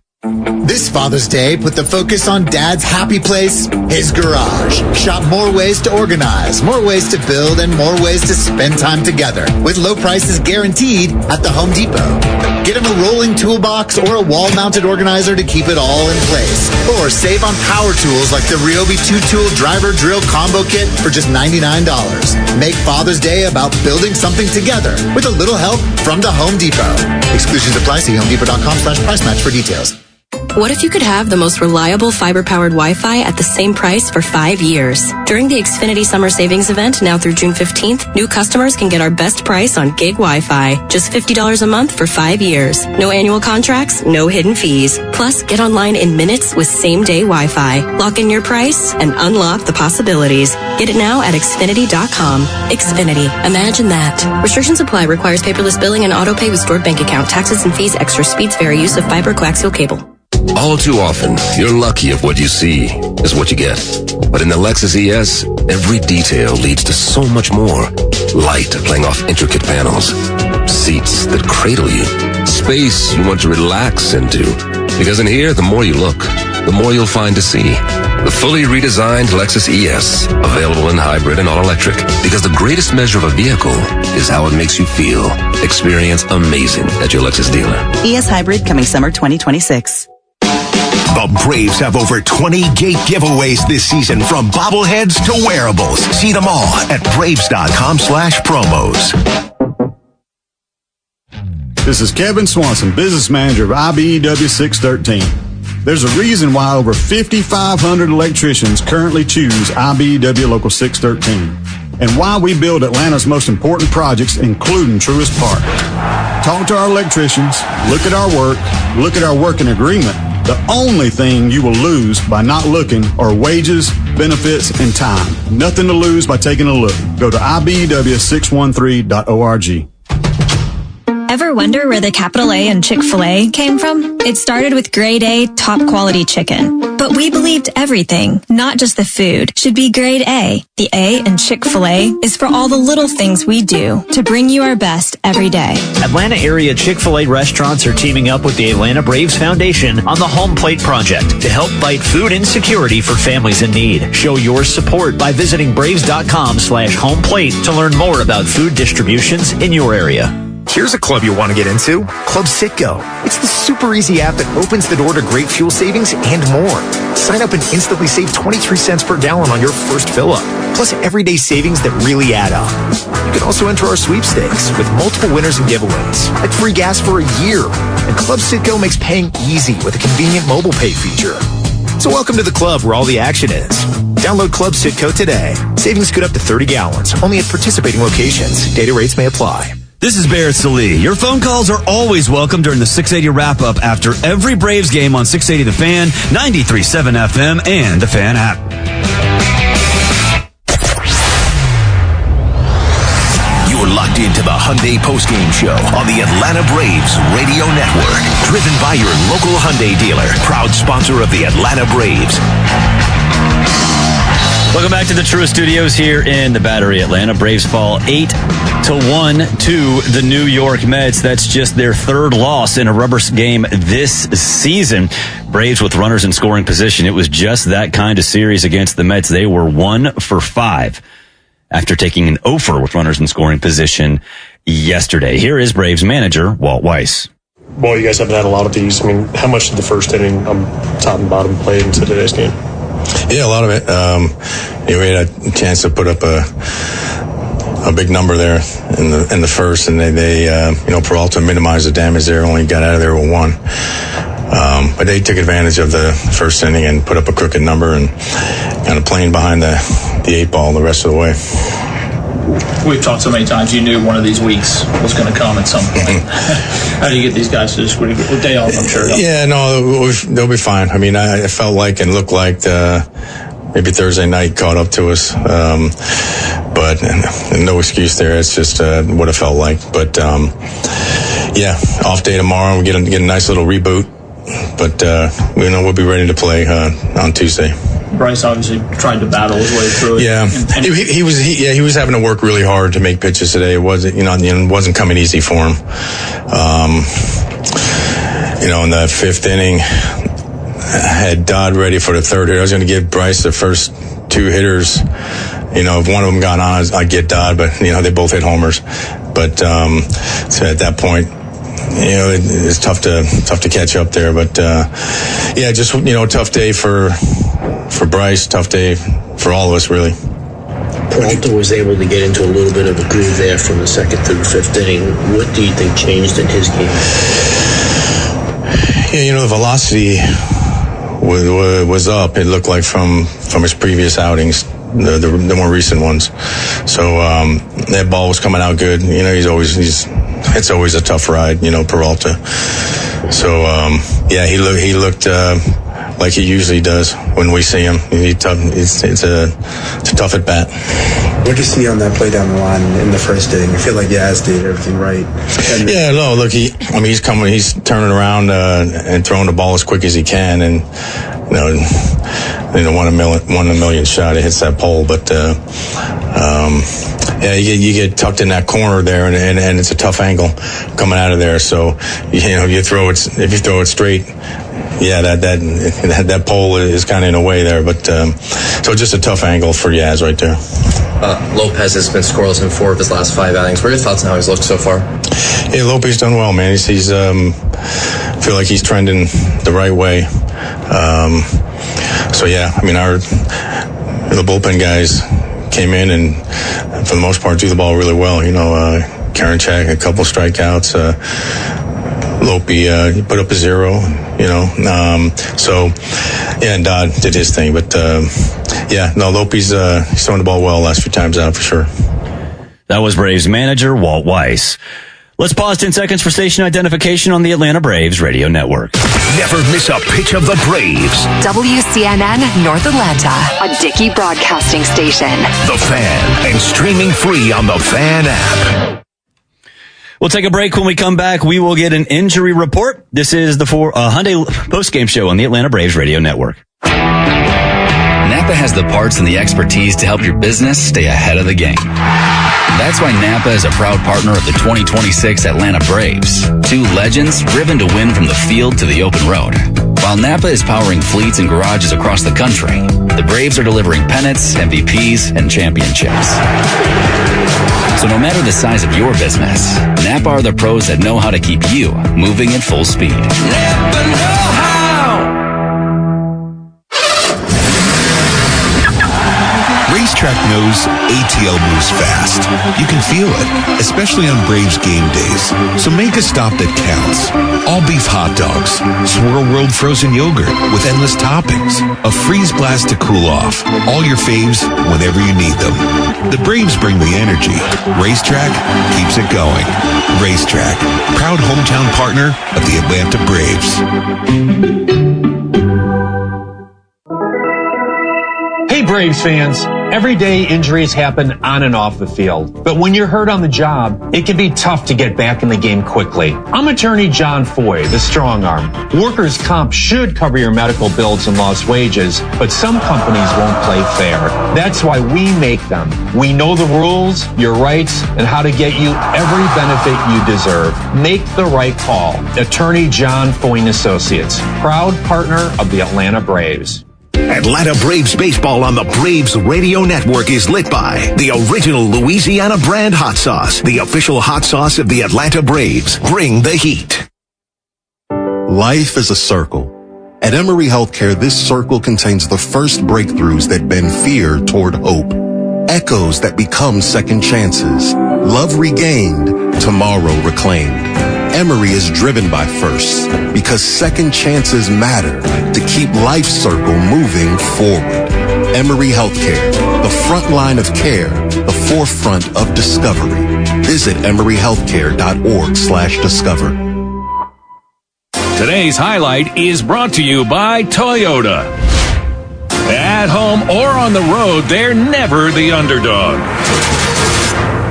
This Father's Day, put the focus on Dad's happy place, his garage. Shop more ways to organize, more ways to build, and more ways to spend time together with low prices guaranteed at the Home Depot. Get him a rolling toolbox or a wall-mounted organizer to keep it all in place. Or save on power tools like the Ryobi 2-tool driver drill combo kit for just $99. Make Father's Day about building something together with a little help from the Home Depot. Exclusions apply. See homedepot.com/price match for details. What if you could have the most reliable fiber-powered Wi-Fi at the same price for 5 years? During the Xfinity Summer Savings Event, now through June 15th, new customers can get our best price on gig Wi-Fi. Just $50 a month for 5 years. No annual contracts, no hidden fees. Plus, get online in minutes with same-day Wi-Fi. Lock in your price and unlock the possibilities. Get it now at Xfinity.com. Xfinity. Imagine that. Restrictions apply. Requires paperless billing and auto pay with stored bank account. Taxes and fees. Extra speeds vary. Use of fiber coaxial cable. All too often, you're lucky if what you see is what you get. But in the Lexus ES, every detail leads to so much more. Light playing off intricate panels. Seats that cradle you. Space you want to relax into. Because in here, the more you look, the more you'll find to see. The fully redesigned Lexus ES, available in hybrid and all-electric. Because the greatest measure of a vehicle is how it makes you feel. Experience amazing at your Lexus dealer. ES Hybrid coming summer 2026. The Braves have over 20 gate giveaways this season, from bobbleheads to wearables. See them all at Braves.com/promos. This is Kevin Swanson, business manager of IBEW 613. There's a reason why over 5,500 electricians currently choose IBEW Local 613, and why we build Atlanta's most important projects, including Truist Park. Talk to our electricians, look at our work, look at our working agreement. The only thing you will lose by not looking are wages, benefits, and time. Nothing to lose by taking a look. Go to IBEW613.org. Ever wonder where the capital A in Chick-fil-A came from? It started with grade A, top quality chicken. But we believed everything, not just the food, should be grade A. The A in Chick-fil-A is for all the little things we do to bring you our best every day. Atlanta area Chick-fil-A restaurants are teaming up with the Atlanta Braves Foundation on the Home Plate Project to help fight food insecurity for families in need. Show your support by visiting Braves.com/homeplate to learn more about food distributions in your area. Here's a club you'll want to get into, Club Citgo. It's the super easy app that opens the door to great fuel savings and more. Sign up and instantly save 23 cents per gallon on your first fill-up, plus everyday savings that really add up. You can also enter our sweepstakes with multiple winners and giveaways, like free gas for a year. And Club Citgo makes paying easy with a convenient mobile pay feature. So welcome to the club where all the action is. Download Club Citgo today. Savings good up to 30 gallons, only at participating locations. Data rates may apply. This is Barrett Salee. Your phone calls are always welcome during the 680 wrap-up after every Braves game on 680 The Fan, 93.7 FM, and the Fan app. You're locked into the Hyundai postgame show on the Atlanta Braves radio network. Driven by your local Hyundai dealer. Proud sponsor of the Atlanta Braves. Welcome back to the Truist Studios here in the Battery, Atlanta. Braves fall 8-1 to the New York Mets. That's just their third loss in a rubber game this season. Braves with runners in scoring position. It was just that kind of series against the Mets. They were 1 for 5 after taking an 0 with runners in scoring position yesterday. Here is Braves manager Walt Weiss. Well, you guys haven't had a lot of these. I mean, how much did the first inning, top and bottom, play into today's game? Yeah, a lot of it. We had a chance to put up a big number there in the first, and they Peralta minimized the damage there. Only got out of there with 1. But they took advantage of the first inning and put up a crooked number and kind of playing behind the 8 ball the rest of the way. We've talked so many times, you knew one of these weeks was going to come at some point. How do you get these guys to just a day off, I'm sure? Yeah, no, they'll be fine. I mean, I felt like and looked like maybe Thursday night caught up to us. but no excuse there. It's just what it felt like. But yeah, off day tomorrow. We get a nice little reboot, but we'll be ready to play on Tuesday. Bryce obviously tried to battle his way through it. Yeah, he was having to work really hard to make pitches today. It wasn't coming easy for him. In the fifth inning, I had Dodd ready for the third hitter. I was going to give Bryce the first two hitters. If one of them got on, I'd get Dodd, but they both hit homers. But so at that point, it's tough to catch up there. But just tough day for Bryce, tough day for all of us, really. Peralta was able to get into a little bit of a groove there from the second through the fifth inning. What do you think changed in his game? Yeah, the velocity was up. It looked like from his previous outings, the more recent ones. So that ball was coming out good. It's always a tough ride, Peralta. So he looked like he usually does when we see him. It's a tough at bat. What did you see on that play down the line in the first inning? I feel like Yaz did everything right. Look, he's coming, he's turning around and throwing the ball as quick as he can, and one in a million shot. It hits that pole, but you get tucked in that corner there, and it's a tough angle coming out of there. So if you throw it straight, that pole is kind of in a way there, but so just a tough angle for Yaz right there. Lopez has been scoreless in 4 of his last 5 outings. What are your thoughts on how he's looked so far? Yeah, Lopez done well, man. He's feel like he's trending the right way. The bullpen guys came in and for the most part do the ball really well. Karinchak, a couple strikeouts. Lopi, he put up a 0, and Dodd did his thing, but Lopi's he's throwing the ball well last few times out for sure. That was Braves manager Walt Weiss. Let's pause 10 seconds for station identification on the Atlanta Braves radio network. Never miss a pitch of the Braves. WCNN North Atlanta, a Dickey broadcasting station. The Fan, and streaming free on the Fan app. We'll take a break. When we come back, we will get an injury report. This is the Hyundai postgame show on the Atlanta Braves radio network. Napa has the parts and the expertise to help your business stay ahead of the game. That's why Napa is a proud partner of the 2026 Atlanta Braves. 2 legends driven to win from the field to the open road. While Napa is powering fleets and garages across the country, the Braves are delivering pennants, MVPs, and championships. So no matter the size of your business, Napa are the pros that know how to keep you moving at full speed. Napa know-how! Racetrack knows ATL moves fast. You can feel it, especially on Braves game days. So make a stop that counts. All beef hot dogs, Swirl World frozen yogurt with endless toppings, a freeze blast to cool off. All your faves whenever you need them. The Braves bring the energy. Racetrack keeps it going. Racetrack, proud hometown partner of the Atlanta Braves. Hey Braves fans, everyday injuries happen on and off the field, but when you're hurt on the job, it can be tough to get back in the game quickly. I'm attorney John Foy, the strong arm. Workers' comp should cover your medical bills and lost wages, but some companies won't play fair. That's why we make them. We know the rules, your rights, and how to get you every benefit you deserve. Make the right call. Attorney John Foy & Associates, proud partner of the Atlanta Braves. Atlanta Braves baseball on the Braves radio network is lit by the original Louisiana brand hot sauce, the official hot sauce of the Atlanta Braves. Bring the heat. Life is a circle. At Emory Healthcare, this circle contains the first breakthroughs that bend fear toward hope. Echoes that become second chances. Love regained, tomorrow reclaimed. Emory is driven by firsts because second chances matter to keep life's circle moving forward. Emory Healthcare, the front line of care, the forefront of discovery. Visit emoryhealthcare.org/discover. Today's highlight is brought to you by Toyota. At home or on the road, they're never the underdog.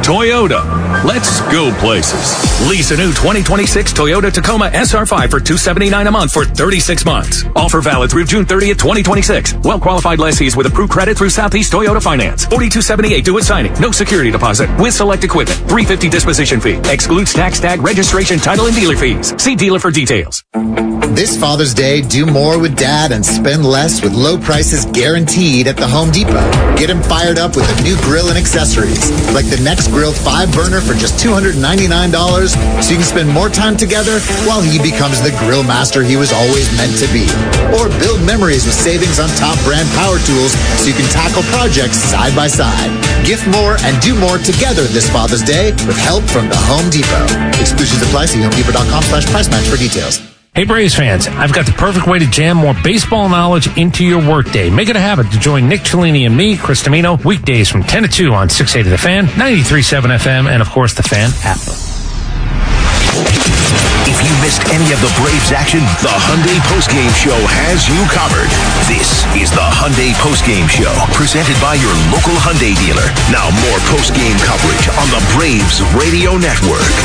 Toyota. Let's go places. Lease a new 2026 Toyota Tacoma SR5 for $279 a month for 36 months. Offer valid through June 30th, 2026. Well-qualified lessees with approved credit through Southeast Toyota Finance. $42.78 due at signing. No security deposit. With select equipment. $350 disposition fee. Excludes tax, tag, registration, title, and dealer fees. See dealer for details. This Father's Day, do more with Dad and spend less with low prices guaranteed at the Home Depot. Get him fired up with a new grill and accessories, like the Next Grill 5-burner for just $299, so you can spend more time together while he becomes the grill master he was always meant to be. Or build memories with savings on top brand power tools so you can tackle projects side by side. Gift more and do more together this Father's Day with help from the Home Depot. Exclusions apply. See HomeDepot.com/price match for details. Hey Braves fans, I've got the perfect way to jam more baseball knowledge into your workday. Make it a habit to join Nick Cellini and me, Chris Domino, weekdays from 10 to 2 on 680 The Fan, 93.7 FM, and of course the Fan app. If you missed any of the Braves action, the Hyundai Postgame Show has you covered. This is the Hyundai Postgame Show, presented by your local Hyundai dealer. Now more postgame coverage on the Braves Radio Network.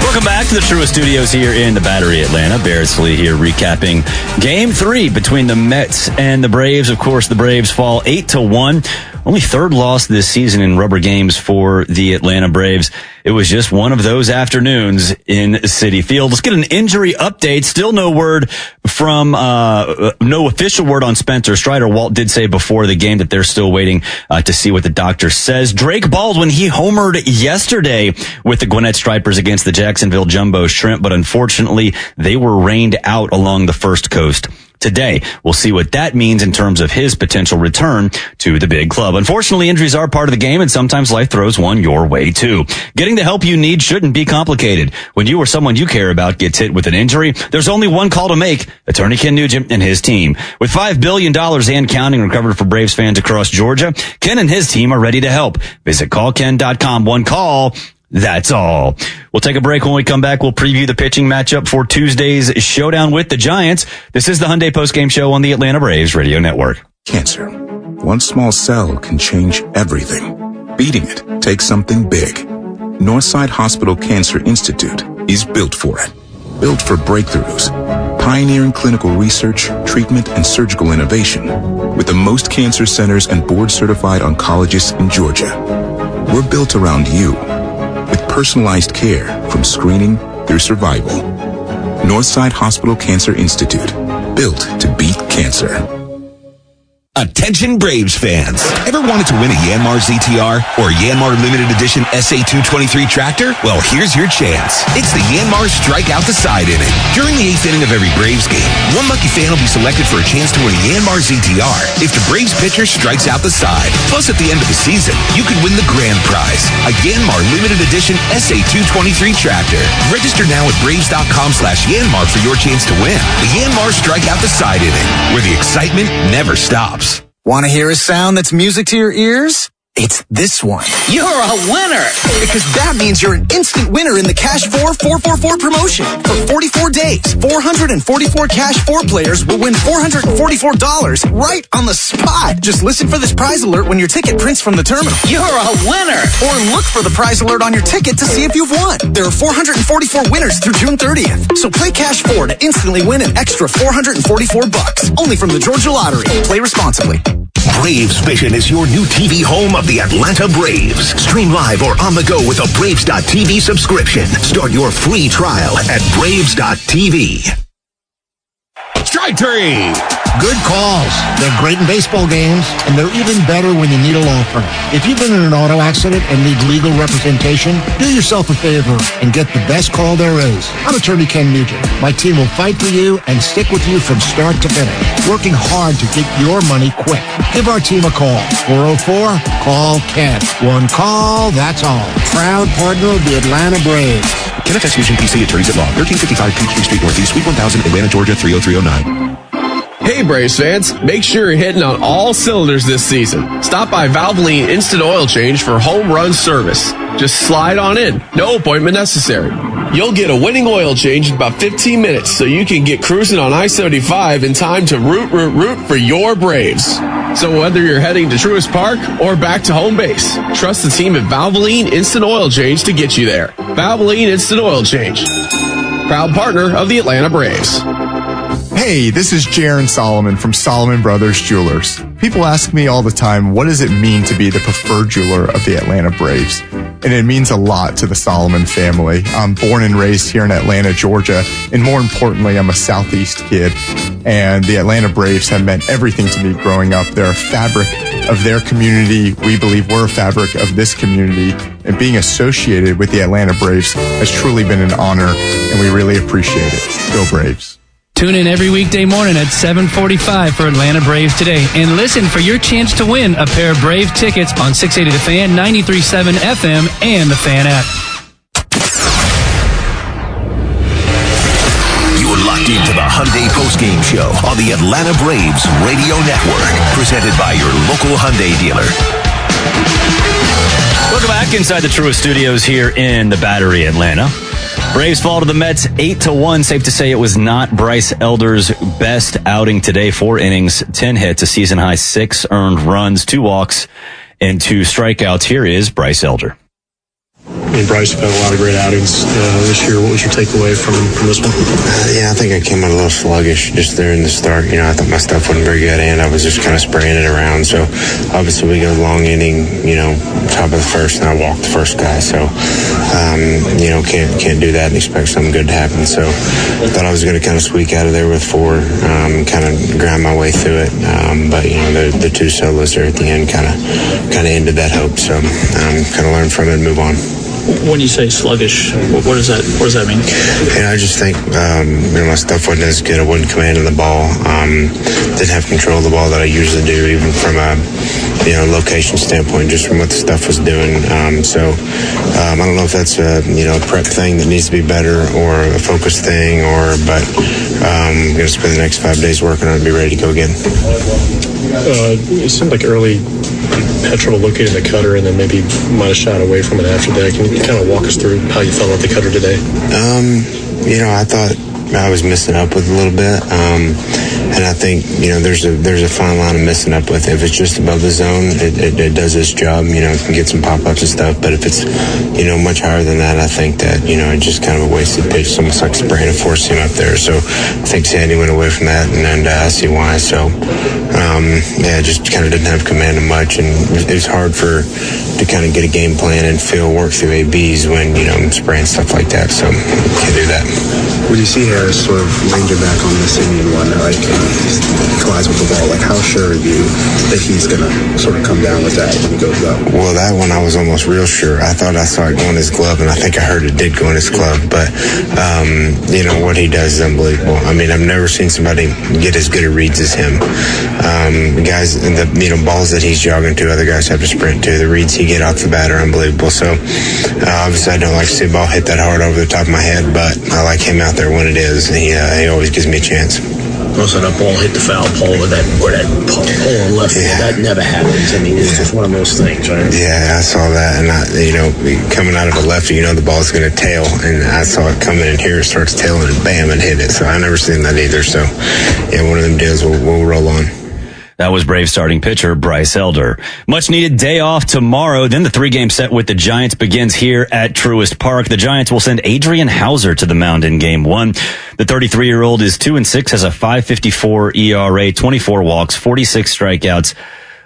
Welcome back to the Truist Studios here in the Battery, Atlanta. Beardsley here recapping Game 3 between the Mets and the Braves. Of course, the Braves fall 8-1. Only third loss this season in rubber games for the Atlanta Braves. It was just one of those afternoons in Citi Field. Let's get an injury update. Still no word from, no official word on Spencer Strider. Walt did say before the game that they're still waiting to see what the doctor says. Drake Baldwin, he homered yesterday with the Gwinnett Stripers against the Jacksonville Jumbo Shrimp, but unfortunately they were rained out along the First Coast today. We'll see what that means in terms of his potential return to the big club. Unfortunately, injuries are part of the game, and sometimes life throws one your way too. Getting the help you need shouldn't be complicated. When you or someone you care about gets hit with an injury, there's only one call to make: Attorney Ken Nugent and his team. With $5 billion and counting recovered for Braves fans across Georgia, Ken and his team are ready to help. Visit callken.com. One call, that's all. We'll take a break. When we come back, we'll preview the pitching matchup for Tuesday's showdown with the Giants. This is the Hyundai Postgame Show on the Atlanta Braves Radio Network. Cancer. One small cell can change everything. Beating it takes something big. Northside Hospital Cancer Institute is built for it. Built for breakthroughs. Pioneering clinical research, treatment, and surgical innovation. With the most cancer centers and board-certified oncologists in Georgia. We're built around you. With personalized care from screening through survival. Northside Hospital Cancer Institute. Built to beat cancer. Attention Braves fans. Ever wanted to win a Yanmar ZTR or Yanmar Limited Edition SA223 tractor? Well, here's your chance. It's the Yanmar Strike Out the Side inning. During the 8th inning of every Braves game, one lucky fan will be selected for a chance to win a Yanmar ZTR if the Braves pitcher strikes out the side. Plus, at the end of the season, you could win the grand prize, a Yanmar Limited Edition SA223 tractor. Register now at Braves.com/Yanmar for your chance to win. The Yanmar Strike Out the Side inning, where the excitement never stops. Want to hear a sound that's music to your ears? It's this one. You're a winner! Because that means you're an instant winner in the Cash 4 444 promotion. For 44 days, 444 Cash 4 players will win $444 right on the spot. Just listen for this prize alert when your ticket prints from the terminal. You're a winner! Or look for the prize alert on your ticket to see if you've won. There are 444 winners through June 30th. So play Cash 4 to instantly win an extra $444. Only from the Georgia Lottery. Play responsibly. Braves Vision is your new TV home of the Atlanta Braves. Stream live or on the go with a Braves.TV subscription. Start your free trial at Braves.TV. Strike three. Good calls. They're great in baseball games, and they're even better when you need a law firm. If you've been in an auto accident and need legal representation, do yourself a favor and get the best call there is. I'm Attorney Ken Nugent. My team will fight for you and stick with you from start to finish, working hard to get your money quick. Give our team a call. 404-CALL-KEN. One call, that's all. Proud partner of the Atlanta Braves. Kenneth Execution PC Attorneys at Law, 1355 Peachtree Street Northeast, Suite 1000, Atlanta, Georgia, 30309. Hey Braves fans, make sure you're hitting on all cylinders this season. Stop by Valvoline Instant Oil Change for home run service. Just slide on in, no appointment necessary. You'll get a winning oil change in about 15 minutes so you can get cruising on I-75 in time to root for your Braves. So whether you're heading to Truist Park or back to home base, trust the team at Valvoline Instant Oil Change to get you there. Valvoline Instant Oil Change, proud partner of the Atlanta Braves. Hey, this is Jaron Solomon from Solomon Brothers Jewelers. People ask me all the time, what does it mean to be the preferred jeweler of the Atlanta Braves? And it means a lot to the Solomon family. I'm born and raised here in Atlanta, Georgia, and more importantly, I'm a Southeast kid. And the Atlanta Braves have meant everything to me growing up. They're a fabric of their community. We believe we're a fabric of this community. And being associated with the Atlanta Braves has truly been an honor, and we really appreciate it. Go Braves. Tune in every weekday morning at 7:45 for Atlanta Braves Today. And listen for your chance to win a pair of Brave tickets on 680 The Fan, 93.7 FM, and the Fan app. You're locked into the Hyundai postgame show on the Atlanta Braves Radio Network. Presented by your local Hyundai dealer. Welcome back inside the Truist Studios here in the Battery, Atlanta. Braves fall to the Mets 8-1. Safe to say it was not Bryce Elder's best outing today. 4 innings, 10 hits, a season high 6 earned runs, 2 walks, and 2 strikeouts. Here is Bryce Elder. I mean, Bryce, you've had a lot of great outings this year. What was your takeaway from this one? Yeah, I think I came out a little sluggish just there in the start. You know, I thought my stuff wasn't very good, and I was just kind of spraying it around. So, obviously, we go long inning, you know, top of the first, and I walked the first guy. So, you know, can't do that and expect something good to happen. So, I thought I was going to kind of squeak out of there with 4, kind of grind my way through it. But, you know, the 2 solos there at the end kind of ended that hope. So, kind of learn from it and move on. When you say sluggish, what does that mean? And I just think you know, my stuff wasn't as good. I wasn't commanding the ball. Didn't have control of the ball that I usually do, even from a location standpoint, just from what the stuff was doing. So I don't know if that's a prep thing that needs to be better or a focus thing, but I'm going to spend the next 5 days working on it and be ready to go again. It seemed like early you had trouble locating the cutter, and then maybe might have shot away from it after that. Can you kind of walk us through how you felt about the cutter today? I thought I was messing up with a little bit, and I think there's a fine line of messing up with. If it's just above the zone, it does its job. It can get some pop-ups and stuff. But if it's much higher than that, I think that it's just kind of a wasted pitch. It's almost like spraying a four seam up there. So I think Sandy went away from that, and I see why. So just kind of didn't have command of much, and it was hard to kind of get a game plan and work through ABs when I'm spraying stuff like that. So can't do that. When you see Harris sort of ranger back on the Simeon one, like he collides with the ball, like how sure are you that he's going to sort of come down with that when he goes up? Well, that one I was almost real sure. I thought I saw it go in his glove, and I think I heard it did go in his glove. But, what he does is unbelievable. I mean, I've never seen somebody get as good a reads as him. The guys, the balls that he's jogging to, other guys have to sprint to. The reads he get off the bat are unbelievable. So, obviously, I don't like to see a ball hit that hard over the top of my head, but I like him out there when it is. He always gives me a chance. Also, that ball hit the foul pole or that pole on left. Yeah. That never happens. I mean, it's just one of those things, right? Yeah, I saw that, and coming out of a lefty, the ball's going to tail, and I saw it coming in here, it starts tailing, and bam, and hit it. So I never seen that either. So, one of them deals we'll roll on. That was Braves starting pitcher Bryce Elder. Much needed day off tomorrow. Then the 3-game set with the Giants begins here at Truist Park. The Giants will send Adrian Hauser to the mound in game 1. The 33-year-old is 2-6, has a 5.54 ERA, 24 walks, 46 strikeouts.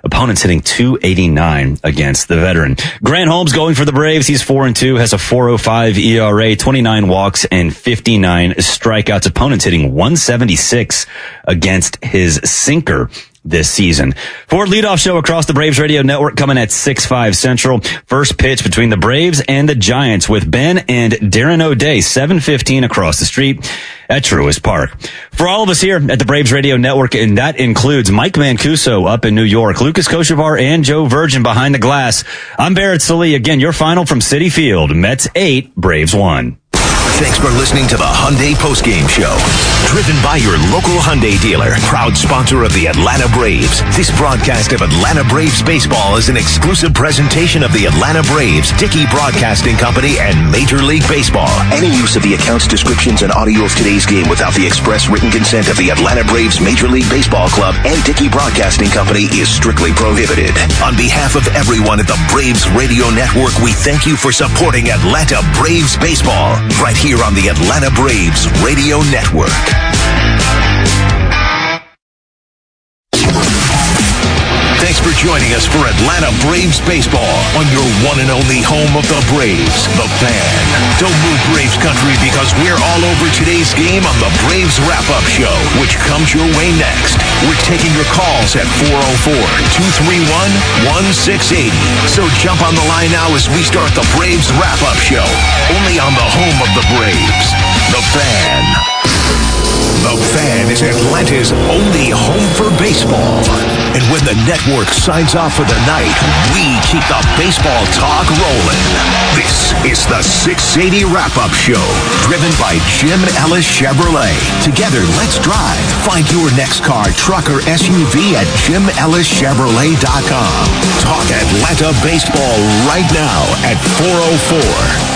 Opponents hitting .289 against the veteran. Grant Holmes going for the Braves. He's 4-2, has a 4.05 ERA, 29 walks, and 59 strikeouts. Opponents hitting .176 against his sinker this season. Ford leadoff show across the Braves radio network coming at 6:05 Central. First pitch between the Braves and the Giants with Ben and Darren O'Day, 7:15 across the street at Truist Park. For all of us here at the Braves radio network, and that includes Mike Mancuso up in New York, Lucas Kochevar and Joe Virgin behind the glass, I'm Barrett Sully. Again, your final from Citi Field. Mets 8, Braves 1. Thanks for listening to the Hyundai Postgame Show. Driven by your local Hyundai dealer, proud sponsor of the Atlanta Braves. This broadcast of Atlanta Braves baseball is an exclusive presentation of the Atlanta Braves, Dickey Broadcasting Company, and Major League Baseball. Any use of the accounts, descriptions, and audio of today's game without the express written consent of the Atlanta Braves Major League Baseball Club and Dickey Broadcasting Company is strictly prohibited. On behalf of everyone at the Braves Radio Network, we thank you for supporting Atlanta Braves baseball right here on the Atlanta Braves Radio Network. Thanks for joining us for Atlanta Braves baseball on your one and only home of the Braves, The Fan. Don't move Braves country because we're all over today's game on the Braves Wrap-Up Show, which comes your way next. We're taking your calls at 404-231-1680. So jump on the line now as we start the Braves Wrap-Up Show, only on the home of the Braves, The Fan. The Fan is Atlanta's only home for baseball. And when the network signs off for the night, we keep the baseball talk rolling. This is the 680 Wrap-Up Show, driven by Jim Ellis Chevrolet. Together, let's drive. Find your next car, truck, or SUV at JimEllisChevrolet.com. Talk Atlanta baseball right now at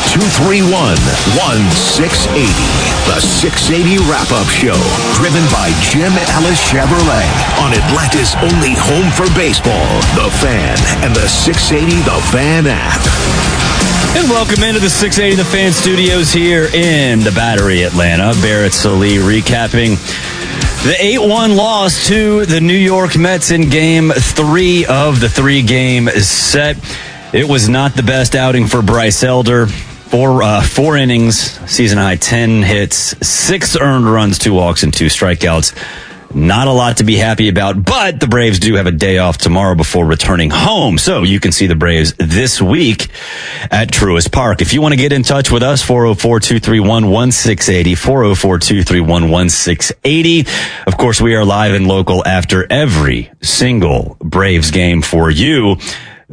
404-231-1680. The 680 Wrap-Up Show, driven by Jim Ellis Chevrolet on Atlanta's only home for baseball, The Fan, and the 680 The Fan app. And welcome into the 680 The Fan studios here in the Battery, Atlanta. Barrett Salih recapping the 8-1 loss to the New York Mets in Game 3 of the 3-game set. It was not the best outing for Bryce Elder. Four innings, season high 10 hits, 6 earned runs, 2 walks, and 2 strikeouts. Not a lot to be happy about, but the Braves do have a day off tomorrow before returning home. So you can see the Braves this week at Truist Park. If you want to get in touch with us, 404-231-1680, 404-231-1680. Of course, we are live and local after every single Braves game for you,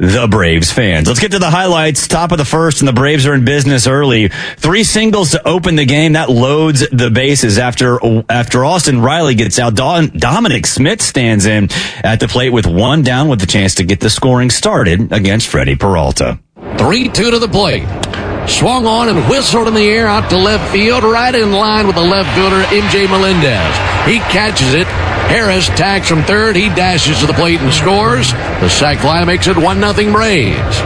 the Braves fans. Let's get to the highlights. Top of the first, and the Braves are in business early. 3 singles to open the game. That loads the bases after Austin Riley gets out. Dominic Smith stands in at the plate with 1 down with the chance to get the scoring started against Freddie Peralta. 3-2 to the plate. Swung on and whistled in the air out to left field, right in line with the left fielder, MJ Melendez. He catches it. Harris tags from third. He dashes to the plate and scores. The sac fly makes it 1-0 Braves.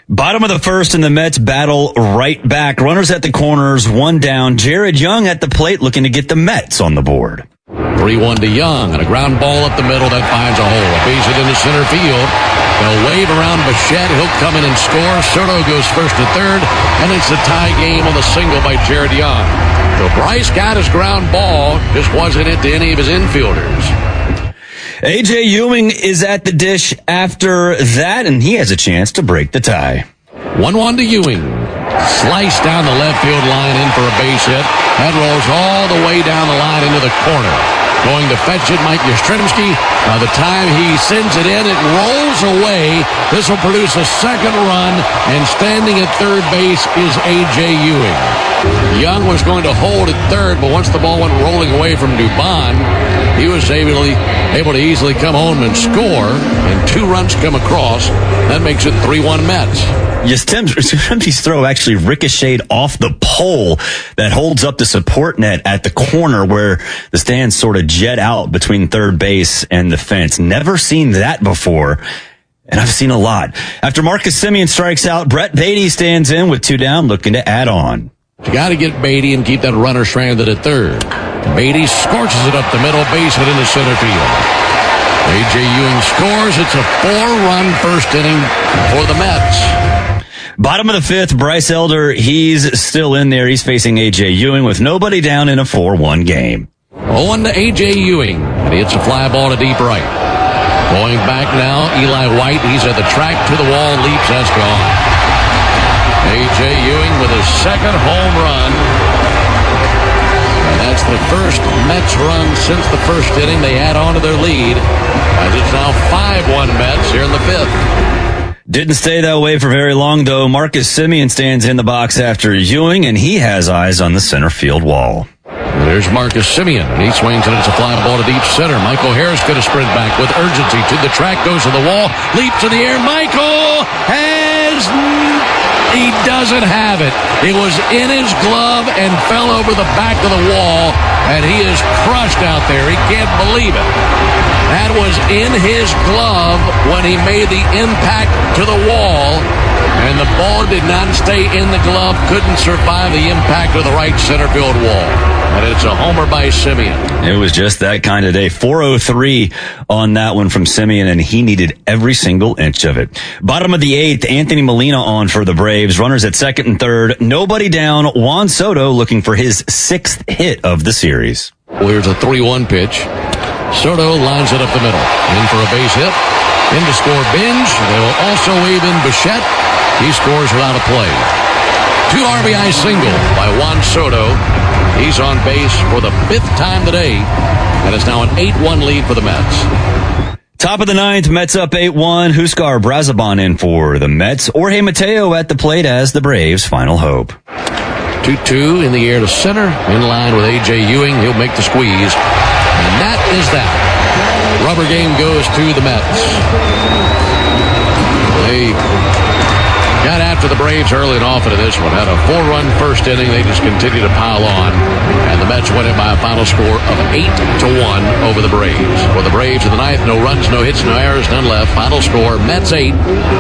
Bottom of the first, and the Mets battle right back. Runners at the corners, 1 down. Jared Young at the plate looking to get the Mets on the board. 3-1 to Young, and a ground ball up the middle that finds a hole. A base hit into center field. They'll wave around Bichette. He'll come in and score. Soto goes first to third, and it's a tie game on the single by Jared Young. So Bryce got his ground ball, just wasn't it to any of his infielders. A.J. Ewing is at the dish after that, and he has a chance to break the tie. 1-1 to Ewing. Slice down the left field line in for a base hit. That rolls all the way down the line into the corner. Going to fetch it, Mike Yastrzemski. By the time he sends it in, it rolls away. This will produce a second run, and standing at third base is A.J. Ewing. Young was going to hold at third, but once the ball went rolling away from Dubon, he was able to easily come home and score, and 2 runs come across. That makes it 3-1 Mets. Yastrzemski's throw actually ricocheted off the pole that holds up the support net at the corner where the stands sort of jet out between third base and the fence. Never seen that before, and I've seen a lot. After Marcus Semien strikes out, Brett Beatty stands in with 2 down, looking to add on. You got to get Beatty and keep that runner stranded at third. Beatty scorches it up the middle, base hit into center field. A.J. Ewing scores. It's a 4-run first inning for the Mets. Bottom of the 5th, Bryce Elder, he's still in there. He's facing A.J. Ewing with nobody down in a 4-1 game. 0-1 to A.J. Ewing, and he hits a fly ball to deep right. Going back now, Eli White. He's at the track to the wall, leaps, that's gone. A.J. Ewing with his second home run. And that's the first Mets run since the first inning. They add on to their lead, as it's now 5-1 Mets here in the 5th. Didn't stay that way for very long, though. Marcus Semien stands in the box after Ewing, and he has eyes on the center field wall. There's Marcus Simeon. He swings and it's a fly ball to deep center. Michael Harris could have sprint back with urgency to the track, goes to the wall, leaps to the air. Michael he doesn't have it. It was in his glove and fell over the back of the wall, and he is crushed out there. He can't believe it. That was in his glove when he made the impact to the wall, and the ball did not stay in the glove, couldn't survive the impact of the right center field wall. And it's a homer by Simeon. It was just that kind of day. 403 on that one from Simeon, and he needed every single inch of it. Bottom of the 8th, Anthony Molina on for the Braves. Runners at second and third. Nobody down. Juan Soto looking for his 6th hit of the series. Well, here's a 3-1 pitch. Soto lines it up the middle. In for a base hit. In to score Binge. They will also wave in Bichette. He scores without a play. 2 RBI single by Juan Soto. He's on base for the 5th time today, and it's now an 8-1 lead for the Mets. Top of the 9th, Mets up 8-1. Huskar Brazaban in for the Mets. Jorge Mateo at the plate as the Braves' final hope. 2-2 in the air to center, in line with A.J. Ewing. He'll make the squeeze, and that is that. Rubber game goes to the Mets. They got after the Braves early and often in this one. Had a 4-run first inning. They just continue to pile on. And the Mets win it by a final score of 8-1 over the Braves. For the Braves in the 9th, no runs, no hits, no errors, none left. Final score, Mets 8,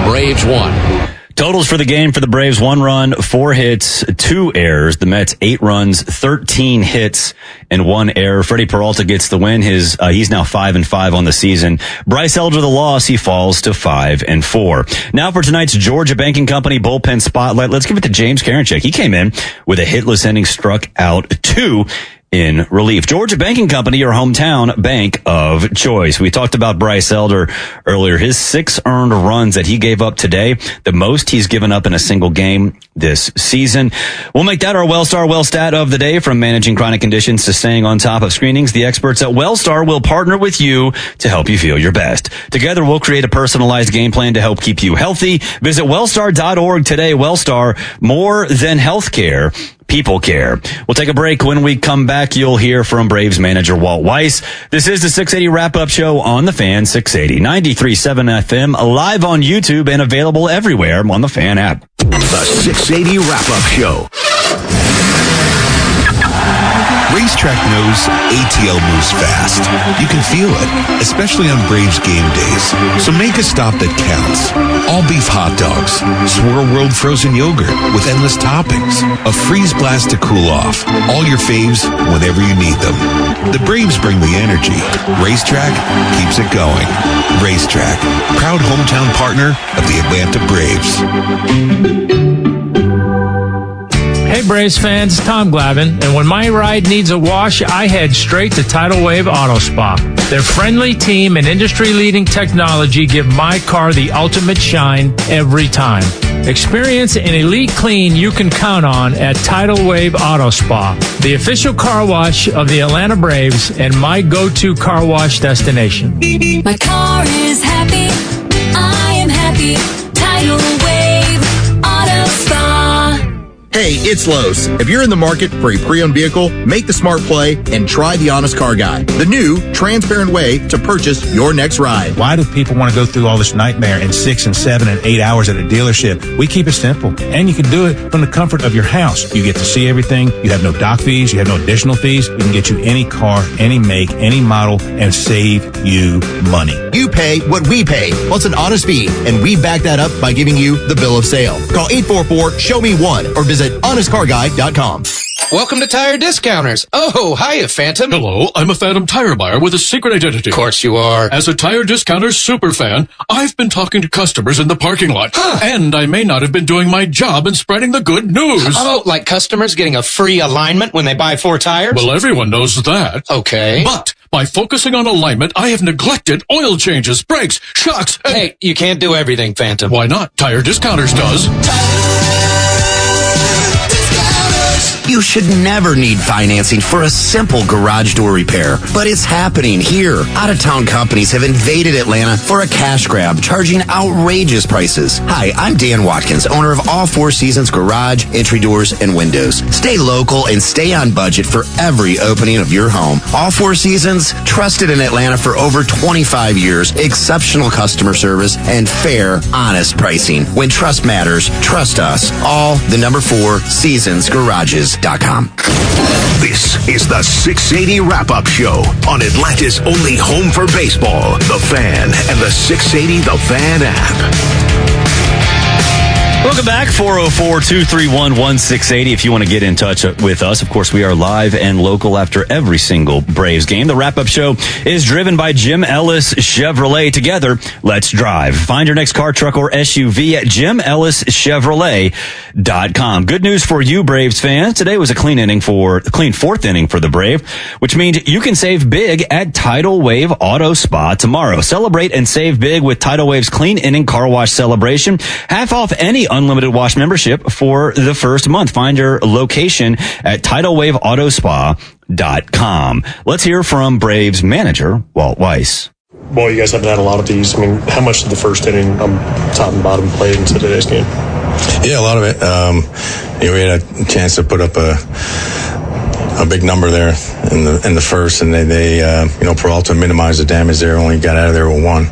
Braves 1. Totals for the game for the Braves: 1 run, 4 hits, 2 errors. The Mets 8 runs, 13 hits, and 1 error. Freddie Peralta gets the win. He's now 5-5 on the season. Bryce Elder the loss. He falls to 5-4. Now for tonight's Georgia Banking Company bullpen spotlight. Let's give it to James Karinchak. He came in with a hitless inning, struck out 2 in relief. Georgia Banking Company, your hometown bank of choice. We talked about Bryce Elder earlier. His 6 earned runs that he gave up today, the most he's given up in a single game this season. We'll make that our Wellstar Wellstat of the day. From managing chronic conditions to staying on top of screenings, the experts at Wellstar will partner with you to help you feel your best. Together, we'll create a personalized game plan to help keep you healthy. Visit wellstar.org today. Wellstar, more than healthcare. People care. We'll take a break. When we come back, you'll hear from Braves manager Walt Weiss. This is the 680 Wrap-Up Show on the Fan 680, 93.7 FM, live on YouTube and available everywhere on the Fan app. The 680 Wrap-Up Show. Racetrack knows ATL moves fast. You can feel it, especially on Braves game days. So make a stop that counts. All beef hot dogs, Swirl World frozen yogurt with endless toppings, a freeze blast to cool off. All your faves whenever you need them. The Braves bring the energy. Racetrack keeps it going. Racetrack, proud hometown partner of the Atlanta Braves. Hey Braves fans, it's Tom Glavine, and when my ride needs a wash, I head straight to Tidal Wave Auto Spa. Their friendly team and industry-leading technology give my car the ultimate shine every time. Experience an elite clean you can count on at Tidal Wave Auto Spa, the official car wash of the Atlanta Braves and my go-to car wash destination. My car is happy, I am happy, Tidal Wave Auto Spa. Hey, it's Lowe's. If you're in the market for a pre-owned vehicle, make the smart play and try the Honest Car Guide, the new, transparent way to purchase your next ride. Why do people want to go through all this nightmare in 6 and 7 and 8 hours at a dealership? We keep it simple, and you can do it from the comfort of your house. You get to see everything. You have no dock fees. You have no additional fees. We can get you any car, any make, any model, and save you money. You pay what we pay. What's an honest fee? And we back that up by giving you the bill of sale. Call 844-SHOW-ME-1 or visit honestcarguide.com. Welcome to Tire Discounters. Oh, hiya, Phantom. Hello, I'm a Phantom tire buyer with a secret identity. Of course you are. As a Tire Discounters superfan, I've been talking to customers in the parking lot. And I may not have been doing my job in spreading the good news. Oh, like customers getting a free alignment when they buy 4 tires? Well, everyone knows that. Okay. But by focusing on alignment, I have neglected oil changes, brakes, shocks, and... Hey, you can't do everything, Phantom. Why not? Tire Discounters does. You should never need financing for a simple garage door repair. But it's happening here. Out-of-town companies have invaded Atlanta for a cash grab, charging outrageous prices. Hi, I'm Dan Watkins, owner of All Four Seasons Garage, Entry Doors, and Windows. Stay local and stay on budget for every opening of your home. All Four Seasons, trusted in Atlanta for over 25 years, exceptional customer service, and fair, honest pricing. When trust matters, trust us. All the number 4 seasonsgarages.com. This is the 680 Wrap-Up Show on Atlanta's only home for baseball, The Fan, and the 680 The Fan app. Welcome back, 404-231-1680 if you want to get in touch with us. Of course, we are live and local after every single Braves game. The wrap-up show is driven by Jim Ellis Chevrolet. Together, let's drive. Find your next car, truck, or SUV at JimEllisChevrolet.com. Good news for you, Braves fans. Today was a clean fourth inning for the Brave, which means you can save big at Tidal Wave Auto Spa tomorrow. Celebrate and save big with Tidal Wave's clean inning car wash celebration. Half off any unlimited wash membership for the first month. Find your location at TidalWaveAutoSpa.com. Let's hear from Braves manager Walt Weiss. Well, you guys haven't had a lot of these. I mean, how much did the first inning, top and bottom, play into today's game? Yeah, a lot of it. We had a chance to put up a big number there in the first, and they Peralta minimized the damage there. Only got out of there with 1.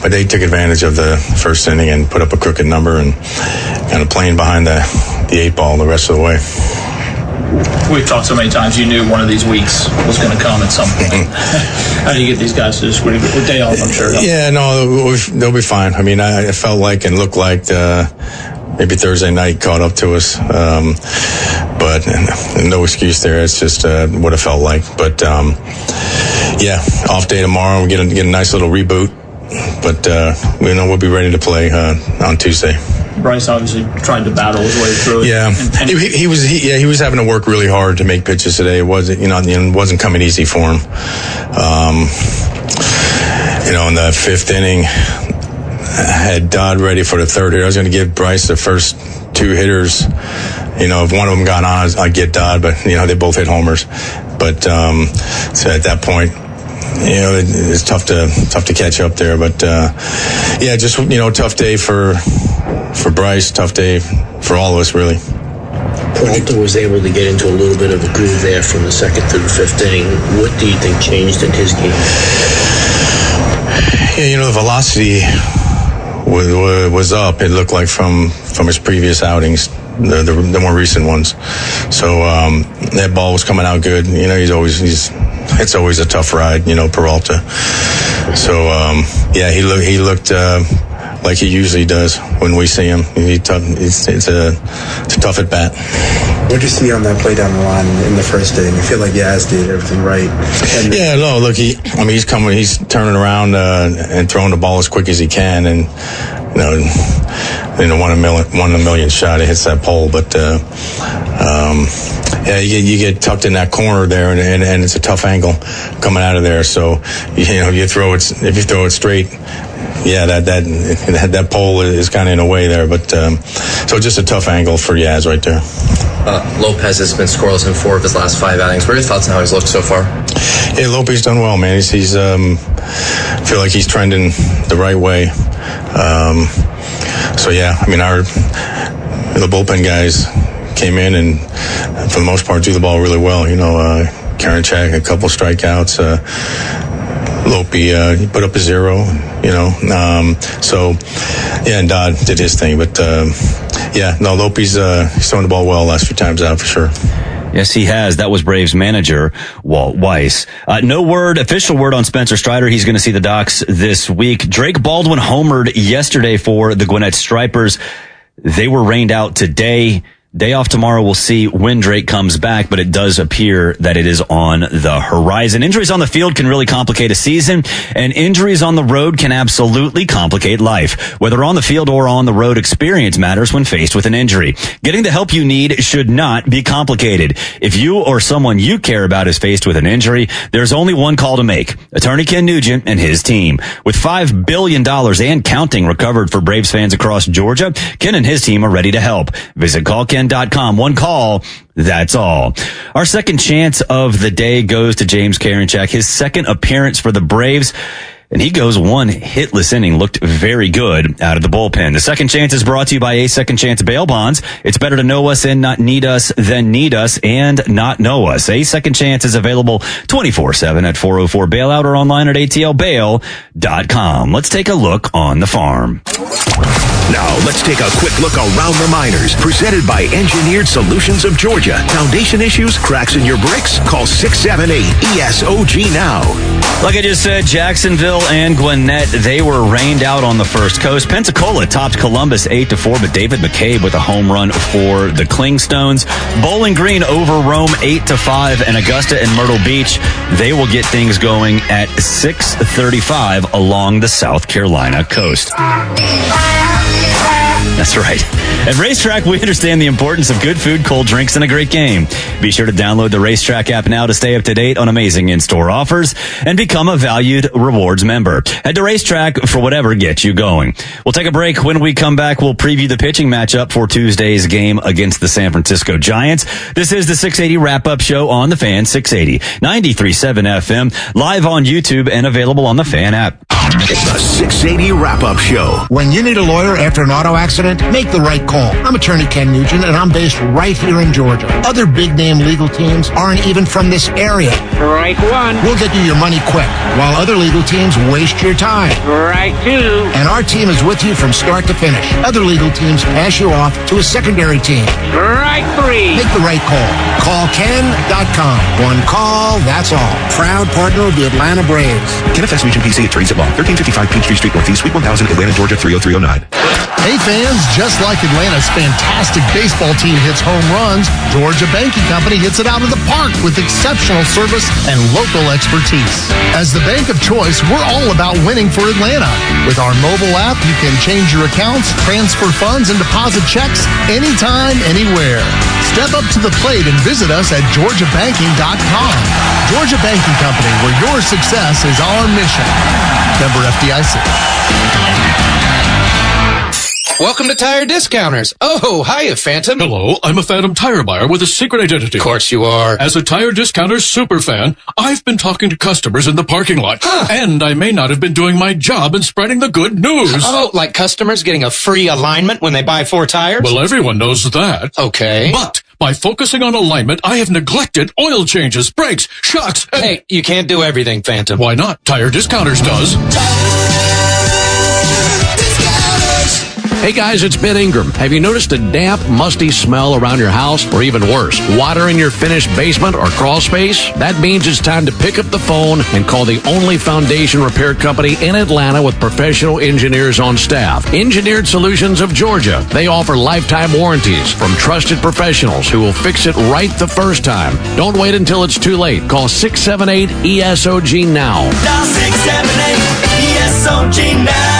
But they took advantage of the first inning and put up a crooked number and kind of playing behind the 8 ball the rest of the way. We've talked so many times, you knew one of these weeks was going to come at some point. How do you get these guys to just with day off, I'm sure? Yeah, no, they'll be fine. I mean, I felt like and looked like maybe Thursday night caught up to us. But no excuse there. It's just what it felt like. But, off day tomorrow. We get a nice little reboot. But we'll be ready to play on Tuesday. Bryce obviously tried to battle his way through it. Yeah, he was having to work really hard to make pitches today. It wasn't coming easy for him. In the 5th inning, I had Dodd ready for the 3rd hitter. I was going to give Bryce the first 2 hitters. If one of them got on, I'd get Dodd, but they both hit homers. But so at that point, it's tough to catch up there. But tough day for Bryce, tough day for all of us, really. Peralta was able to get into a little bit of a groove there from the 2nd through the 5th inning. What do you think changed in his game? Yeah, the velocity was up. It looked like from his previous outings, the more recent ones. So that ball was coming out good. It's always a tough ride, Peralta. So he looked like he usually does when we see him. It's a tough at bat. What did you see on that play down the line in the first inning? I feel like Yaz did everything right. Look, he's coming, he's turning around and throwing the ball as quick as he can, and one in a million shot, it hits that pole, but you get tucked in that corner there, and it's a tough angle coming out of there. So if you throw it straight, that pole is kind of in a way there, but so just a tough angle for Yaz right there. Lopez has been scoreless in 4 of his last 5 outings. What are your thoughts on how he's looked so far? Yeah, Lopez done well, man. He's I feel like he's trending the right way. The bullpen guys came in and for the most part threw the ball really well. Karinchak, a couple strikeouts. Lopi, he put up a 0, and Dodd did his thing, but Lopi's he's throwing the ball well last few times out for sure. Yes, he has. That was Braves manager Walt Weiss. No official word on Spencer Strider. He's going to see the Docs this week. Drake Baldwin homered yesterday for the Gwinnett Stripers. They were rained out today. Day off tomorrow. We'll see when Drake comes back, but it does appear that it is on the horizon. Injuries on the field can really complicate a season, and injuries on the road can absolutely complicate life. Whether on the field or on the road, experience matters when faced with an injury. Getting the help you need should not be complicated. If you or someone you care about is faced with an injury, there's only one call to make. Attorney Ken Nugent and his team. With $5 billion and counting recovered for Braves fans across Georgia, Ken and his team are ready to help. Visit callken.com thefan.com. One call, that's all. Our second chance of the day goes to James Karinchak, his second appearance for the Braves. And he goes one hitless inning, looked very good out of the bullpen. The second chance is brought to you by A Second Chance Bail Bonds. It's better to know us and not need us than need us and not know us. A Second Chance is available 24/7 at 404 Bailout or online at atlbail.com. Let's take a look on the farm. Now, let's take a quick look around the minors. Presented by Engineered Solutions of Georgia. Foundation issues, cracks in your bricks? Call 678-ESOG now. Like I just said, Jacksonville and Gwinnett, they were rained out on the first coast. Pensacola topped Columbus 8-4, but David McCabe with a home run for the Clingstones. Bowling Green over Rome 8-5, and Augusta and Myrtle Beach, they will get things going at 6:35 along the South Carolina coast. That's right. At Racetrack, we understand the importance of good food, cold drinks, and a great game. Be sure to download the Racetrack app now to stay up to date on amazing in-store offers and become a valued rewards member. Head to Racetrack for whatever gets you going. We'll take a break. When we come back, we'll preview the pitching matchup for Tuesday's game against the San Francisco Giants. This is the 680 Wrap-Up Show on The Fan, 680, 93.7 FM, live on YouTube and available on the Fan app. It's the 680 Wrap-Up Show. When you need a lawyer after an auto accident, make the right call. I'm attorney Ken Nugent, and I'm based right here in Georgia. Other big-name legal teams aren't even from this area. Right one. We'll get you your money quick, while other legal teams waste your time. Right two. And our team is with you from start to finish. Other legal teams pass you off to a secondary team. Right three. Make the right call. Call Ken.com. One call, that's all. Proud partner of the Atlanta Braves. KNFS Region PC Attorneys at Law, 1355 Peachtree Street Northeast, Suite 1000, Atlanta, Georgia, 30309. Hey fans, just like Atlanta's fantastic baseball team hits home runs, Georgia Banking Company hits it out of the park with exceptional service and local expertise. As the bank of choice, we're all about winning for Atlanta. With our mobile app, you can change your accounts, transfer funds, and deposit checks anytime, anywhere. Step up to the plate and visit us at GeorgiaBanking.com. Georgia Banking Company, where your success is our mission. Member FDIC. Welcome to Tire Discounters. Oh, hiya, Phantom. Hello, I'm a Phantom tire buyer with a secret identity. Of course you are. As a Tire Discounters super fan, I've been talking to customers in the parking lot. Huh. And I may not have been doing my job in spreading the good news. Oh, like customers getting a free alignment when they buy 4 tires? Well, everyone knows that. Okay. But by focusing on alignment, I have neglected oil changes, brakes, shocks, and... Hey, you can't do everything, Phantom. Why not? Tire Discounters does. Hey guys, it's Ben Ingram. Have you noticed a damp, musty smell around your house? Or even worse, water in your finished basement or crawl space? That means it's time to pick up the phone and call the only foundation repair company in Atlanta with professional engineers on staff. Engineered Solutions of Georgia. They offer lifetime warranties from trusted professionals who will fix it right the first time. Don't wait until it's too late. Call 678-ESOG now. Dial 678-ESOG now.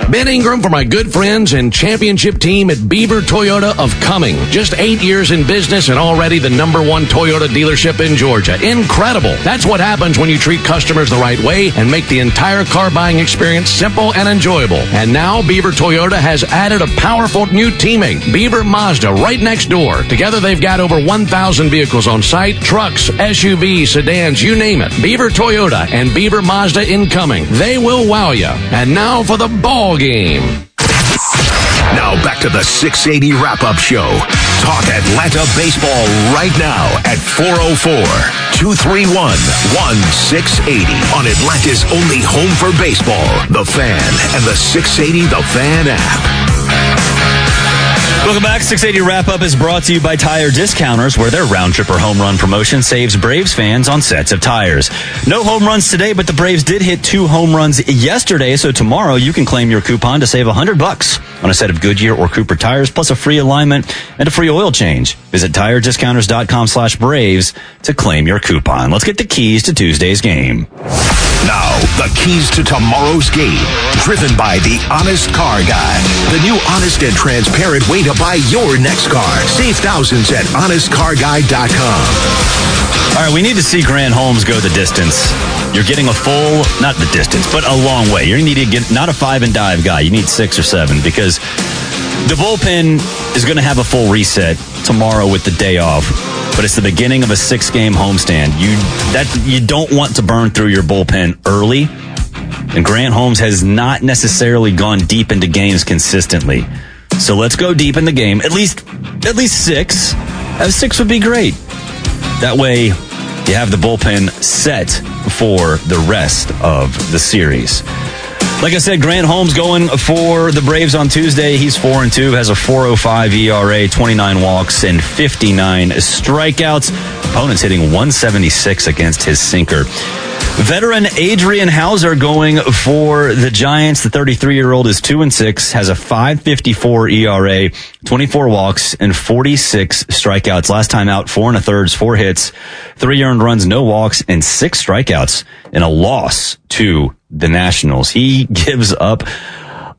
Ben Ingram for my good friends and championship team at Beaver Toyota of Cumming. Just 8 years in business and already the #1 Toyota dealership in Georgia. Incredible. That's what happens when you treat customers the right way and make the entire car buying experience simple and enjoyable. And now Beaver Toyota has added a powerful new teammate, Beaver Mazda, right next door. Together they've got over 1,000 vehicles on site, trucks, SUVs, sedans, you name it. Beaver Toyota and Beaver Mazda in Cumming. They will wow you. And now for the ball game. Now back to the 680 Wrap-Up Show. Talk Atlanta baseball right now at 404-231-1680 on Atlanta's only home for baseball, The Fan, and the 680 The Fan app. Welcome back. 680 Wrap-Up is brought to you by Tire Discounters, where their round-tripper home run promotion saves Braves fans on sets of tires. No home runs today, but the Braves did hit 2 home runs yesterday, so tomorrow you can claim your coupon to save $100 on a set of Goodyear or Cooper tires, plus a free alignment and a free oil change. Visit TireDiscounters.com/Braves to claim your coupon. Let's get the keys to Tuesday's game. Now, the keys to tomorrow's game, driven by the Honest Car Guy. The new honest and transparent way to buy your next car. Save thousands at honestcarguy.com. All right, we need to see Grant Holmes go the distance. You're getting a full, not the distance, but a long way. You need to get not a 5 and dive guy. You need 6 or 7 because The bullpen is going to have a full reset tomorrow with the day off, but it's the beginning of a 6-game homestand. You don't want to burn through your bullpen early, and Grant Holmes has not necessarily gone deep into games consistently. So let's go deep in the game. At least 6. 6 would be great. That way, you have the bullpen set for the rest of the series. Like I said, Grant Holmes going for the Braves on Tuesday. He's 4-2, has a 4.05 ERA, 29 walks, and 59 strikeouts. Opponents hitting 176 against his sinker. Veteran Adrian Hauser going for the Giants. The 33-year-old is 2-6, has a 5.54 ERA, 24 walks, and 46 strikeouts. Last time out, 4 1/3, 4 hits, 3 earned runs, no walks, and 6 strikeouts in a loss to the Nationals. He gives up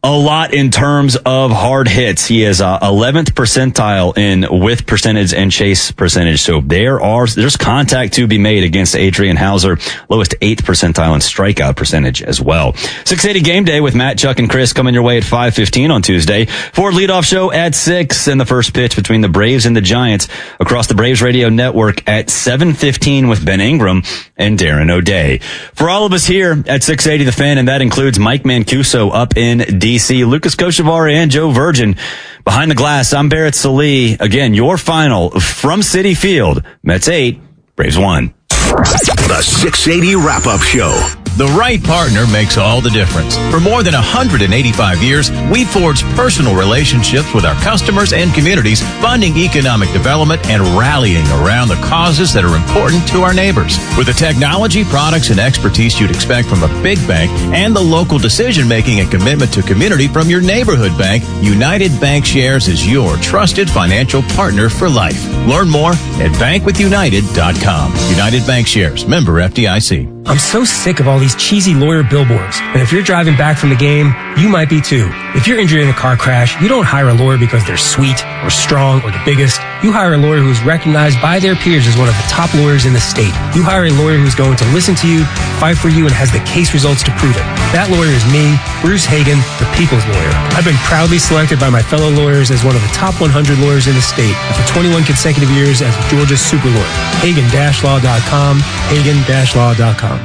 a lot in terms of hard hits. He is 11th percentile in whiff percentage and chase percentage. So there's contact to be made against Adrian Hauser. Lowest 8th percentile in strikeout percentage as well. 680 Game Day with Matt, Chuck, and Chris coming your way at 5:15 on Tuesday. Ford leadoff show at 6, and the first pitch between the Braves and the Giants across the Braves radio network at 7:15 with Ben Ingram and Darren O'Day. For all of us here at 680 The Fan, and that includes Mike Mancuso up in DC, Lucas Kochevar, and Joe Virgin behind the glass. I'm Barrett Sallee. Again, your final from Citi Field. Mets 8, Braves 1. The 680 Wrap-Up Show. The right partner makes all the difference. For more than 185 years, we've forged personal relationships with our customers and communities, funding economic development and rallying around the causes that are important to our neighbors. With the technology, products, and expertise you'd expect from a big bank and the local decision-making and commitment to community from your neighborhood bank, United Bankshares is your trusted financial partner for life. Learn more at bankwithunited.com. United Bankshares, member FDIC. I'm so sick of all these cheesy lawyer billboards. And if you're driving back from the game, you might be too. If you're injured in a car crash, you don't hire a lawyer because they're sweet or strong or the biggest. You hire a lawyer who's recognized by their peers as one of the top lawyers in the state. You hire a lawyer who's going to listen to you, fight for you, and has the case results to prove it. That lawyer is me, Bruce Hagen, the people's lawyer. I've been proudly selected by my fellow lawyers as one of the top 100 lawyers in the state, and for 21 consecutive years as Georgia's super lawyer. Hagen-law.com, Hagen-law.com.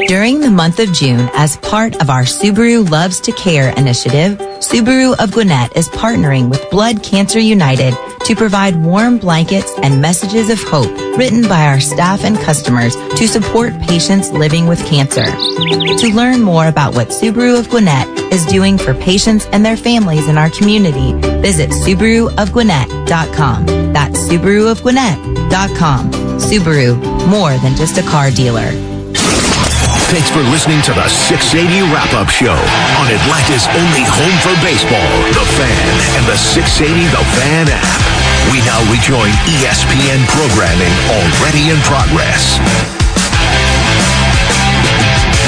During the month of June, as part of our Subaru Loves to Care initiative, Subaru of Gwinnett is partnering with Blood Cancer United to provide warm blankets and messages of hope written by our staff and customers to support patients living with cancer. To learn more about what Subaru of Gwinnett is doing for patients and their families in our community, visit SubaruofGwinnett.com. That's SubaruofGwinnett.com. Subaru, more than just a car dealer. Thanks for listening to the 680 Wrap-Up Show on Atlanta's only home for baseball, The Fan, and the 680 The Fan app. We now rejoin ESPN programming already in progress.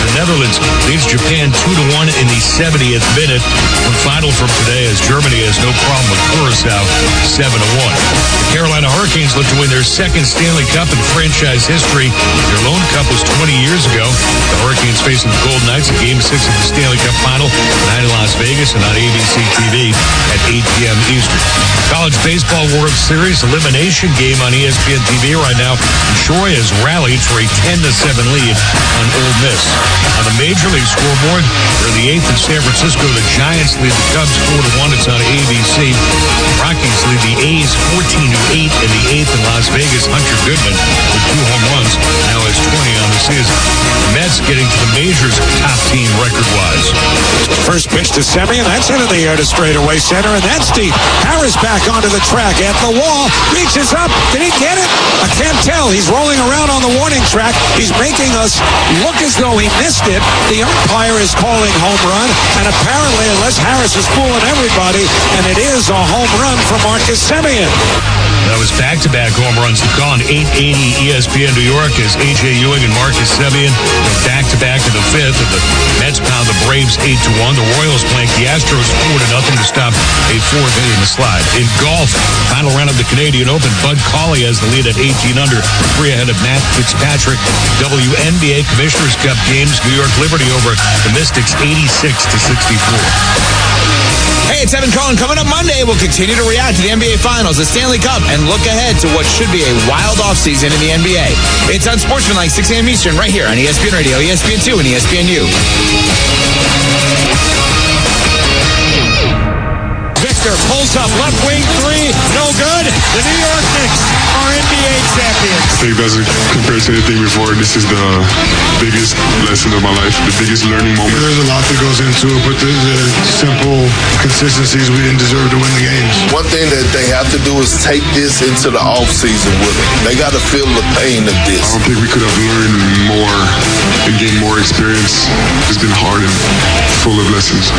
The Netherlands leads Japan 2-1 in the 70th minute. One final from today as Germany has no problem with Curacao 7-1. The Carolina Hurricanes look to win their second Stanley Cup in franchise history. Their lone cup was 20 years ago. The Hurricanes facing the Golden Knights in Game 6 of the Stanley Cup Final tonight in Las Vegas and on ABC TV at 8 p.m. Eastern. College Baseball World Series elimination game on ESPN TV right now. And Troy has rallied for a 10-7 lead on Ole Miss. On the Major League scoreboard, they're the 8th in San Francisco. The Giants lead the Cubs 4-1. It's on ABC. Rockies lead the A's 14-8 in the 8th in Las Vegas. Hunter Goodman with 2 home runs now has 20 on the season. The Mets getting to the majors top team record-wise. First pitch to Semien, that's into the air to straightaway center, and that's deep. Harris back onto the track at the wall, reaches up. Did he get it? I can't tell. He's rolling around on the warning track. He's making us look as though he missed it. The umpire is calling home run, and apparently, unless Harris is fooling everybody, and it is a home run for Marcus Semien. That was back-to-back home runs to call on 880 ESPN New York as A.J. Ewing and Marcus Semien from back-to-back in the fifth, and the Mets pound the Braves 8-1. The Royals blank the Astros 4-0 to stop a fourth inning slide. In golf, final round of the Canadian Open, Bud Cauley has the lead at 18 under, 3 ahead of Matt Fitzpatrick. WNBA Commissioner's Cup games, New York Liberty over the Mystics 86-64. Hey, it's Evan Cohen. Coming up Monday, we'll continue to react to the NBA Finals, the Stanley Cup, and look ahead to what should be a wild offseason in the NBA. It's Unsportsmanlike, 6 a.m. Eastern, right here on ESPN Radio, ESPN2, and ESPNU. Victor pulls up left wing three, no good. The New York Knicks are NBA champions. I think doesn't compare to anything before. This is the biggest lesson of my life, the biggest learning moment. There's a lot that goes into it, but the simple consistencies, we didn't deserve to win the games. One thing that they have to do is take this into the offseason with them. They got to feel the pain of this. I don't think we could have learned more and gained more experience. It's been hard and full of lessons.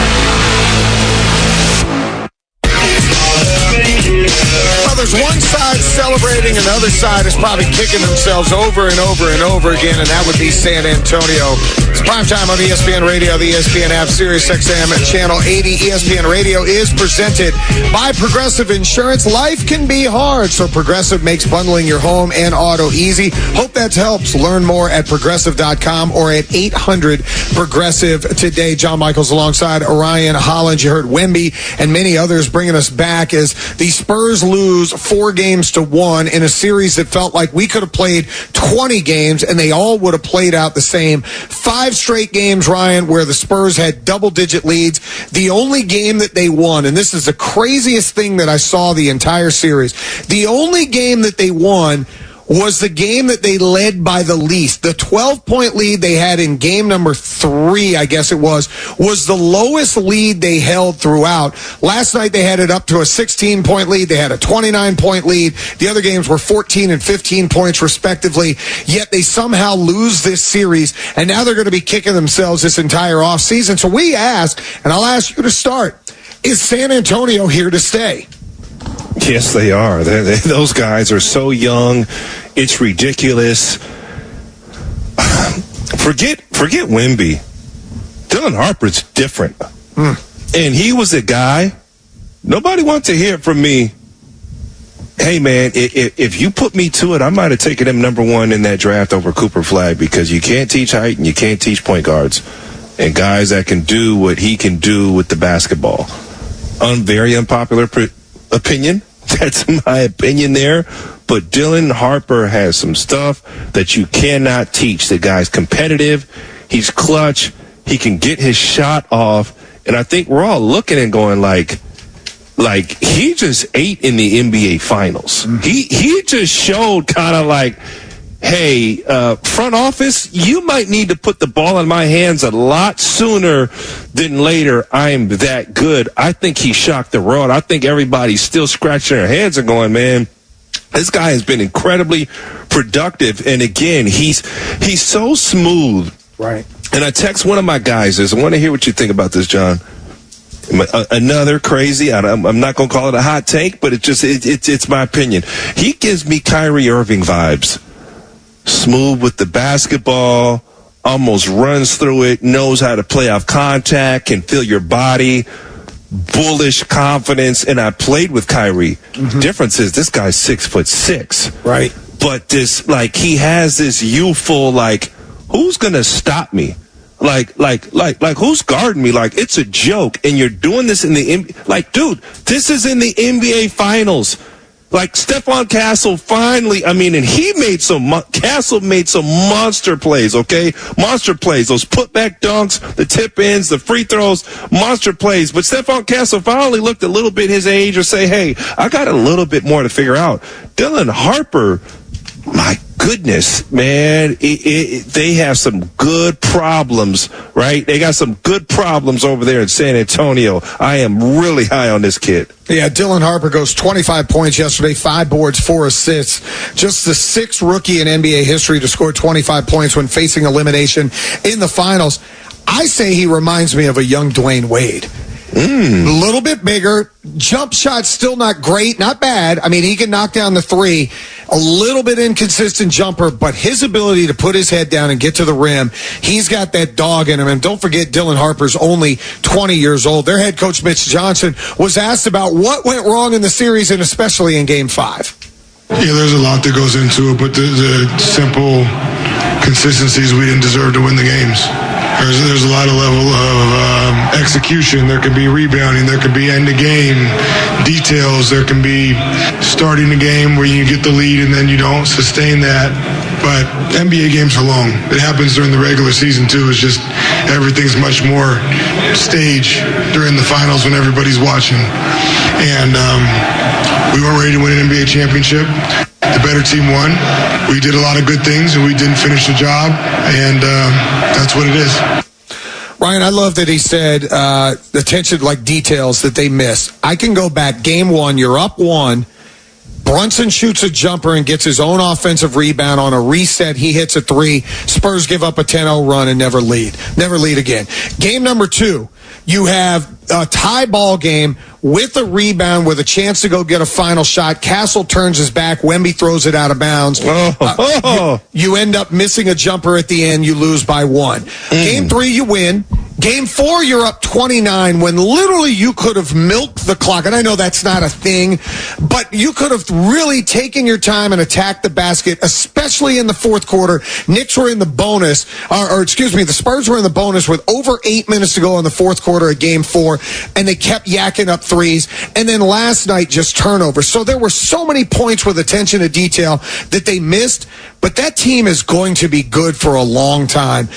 Well, there's one side celebrating and the other side is probably kicking themselves over and over and over again, and that would be San Antonio. It's primetime on ESPN Radio, the ESPN app, Sirius XM, Channel 80. ESPN Radio is presented by Progressive Insurance. Life can be hard, so Progressive makes bundling your home and auto easy. Hope that helps. Learn more at Progressive.com or at 800-PROGRESSIVE today. John Michaels alongside Orion Holland. You heard Wemby and many others bringing us back as the Spurs lose 4-1 in a series that felt like we could have played 20 games and they all would have played out the same. 5 straight games, Ryan, where the Spurs had double-digit leads. The only game that they won, and this is the craziest thing that I saw the entire series, the only game that they won was the game that they led by the least. The 12-point lead they had in game number 3, I guess it was the lowest lead they held throughout. Last night they had it up to a 16-point lead. They had a 29-point lead. The other games were 14 and 15 points respectively, yet they somehow lose this series, and now they're going to be kicking themselves this entire offseason. So we ask, and I'll ask you to start, is San Antonio here to stay? Yes, they are. Those guys are so young. It's ridiculous. Forget Wemby. Dylan Harper's different. And he was a guy, nobody wants to hear it from me. Hey, man, if you put me to it, I might have taken him number 1 in that draft over Cooper Flagg, because you can't teach height and you can't teach point guards. And guys that can do what he can do with the basketball. Very unpopular opinion. That's my opinion there. But Dylan Harper has some stuff that you cannot teach. The guy's competitive. He's clutch. He can get his shot off. And I think we're all looking and going like he just ate in the NBA Finals. He just showed kind of like, hey, front office, you might need to put the ball in my hands a lot sooner than later. I am that good. I think he shocked the world. I think everybody's still scratching their heads and going, man, this guy has been incredibly productive. And again, he's so smooth. Right. And I text one of my guys this. I want to hear what you think about this, John. Another crazy, I'm not going to call it a hot take, but it's my opinion. He gives me Kyrie Irving vibes. Smooth with the basketball, almost runs through it, knows how to play off contact, can feel your body, bullish confidence. And I played with Kyrie. Difference is this guy's 6'6". Right. But this, like, he has this youthful, like, who's going to stop me? Like, who's guarding me? Like, it's a joke. And you're doing this in the, like, dude, this is in the NBA Finals. Like, Stephon Castle finally, and he made Castle made some monster plays, okay? Monster plays. Those putback dunks, the tip ins, the free throws, monster plays. But Stephon Castle finally looked a little bit his age or say, hey, I got a little bit more to figure out. Dylan Harper, my goodness, man, they have some good problems, right? They got some good problems over there in San Antonio. I am really high on this kid. Yeah, Dylan Harper goes 25 points yesterday, 5 boards, 4 assists. Just the 6th rookie in NBA history to score 25 points when facing elimination in the finals. I say he reminds me of a young Dwayne Wade. A little bit bigger. Jump shot still not great, not bad. I mean, he can knock down the three. A little bit inconsistent jumper, but his ability to put his head down and get to the rim, he's got that dog in him. And don't forget, Dylan Harper's only 20 years old. Their head coach, Mitch Johnson, was asked about what went wrong in the series and especially in Game 5. Yeah, there's a lot that goes into it, but the simple consistencies, we didn't deserve to win the games. There's a lot of level of execution. There could be rebounding. There could be end of game details. There can be starting the game where you get the lead and then you don't sustain that. But NBA games are long. It happens during the regular season too. It's just everything's much more staged during the finals when everybody's watching. And we weren't ready to win an NBA championship. The better team won. We did a lot of good things, and we didn't finish the job, and that's what it is. Ryan, I love that he said attention, like details that they miss. I can go back. Game 1, you're up 1. Brunson shoots a jumper and gets his own offensive rebound on a reset. He hits a 3. Spurs give up a 10-0 run and never lead again. Game number 2, you have a tie ball game with a rebound with a chance to go get a final shot. Castle turns his back. Wemby throws it out of bounds. You end up missing a jumper at the end. You lose by 1. Game 3, you win. Game 4, you're up 29 when literally you could have milked the clock. And I know that's not a thing, but you could have really taken your time and attacked the basket, especially in the fourth quarter. Knicks were in the bonus, the Spurs were in the bonus with over 8 minutes to go in the fourth quarter of Game 4, and they kept yakking up threes. And then last night, just turnovers. So there were so many points with attention to detail that they missed, but that team is going to be good for a long time.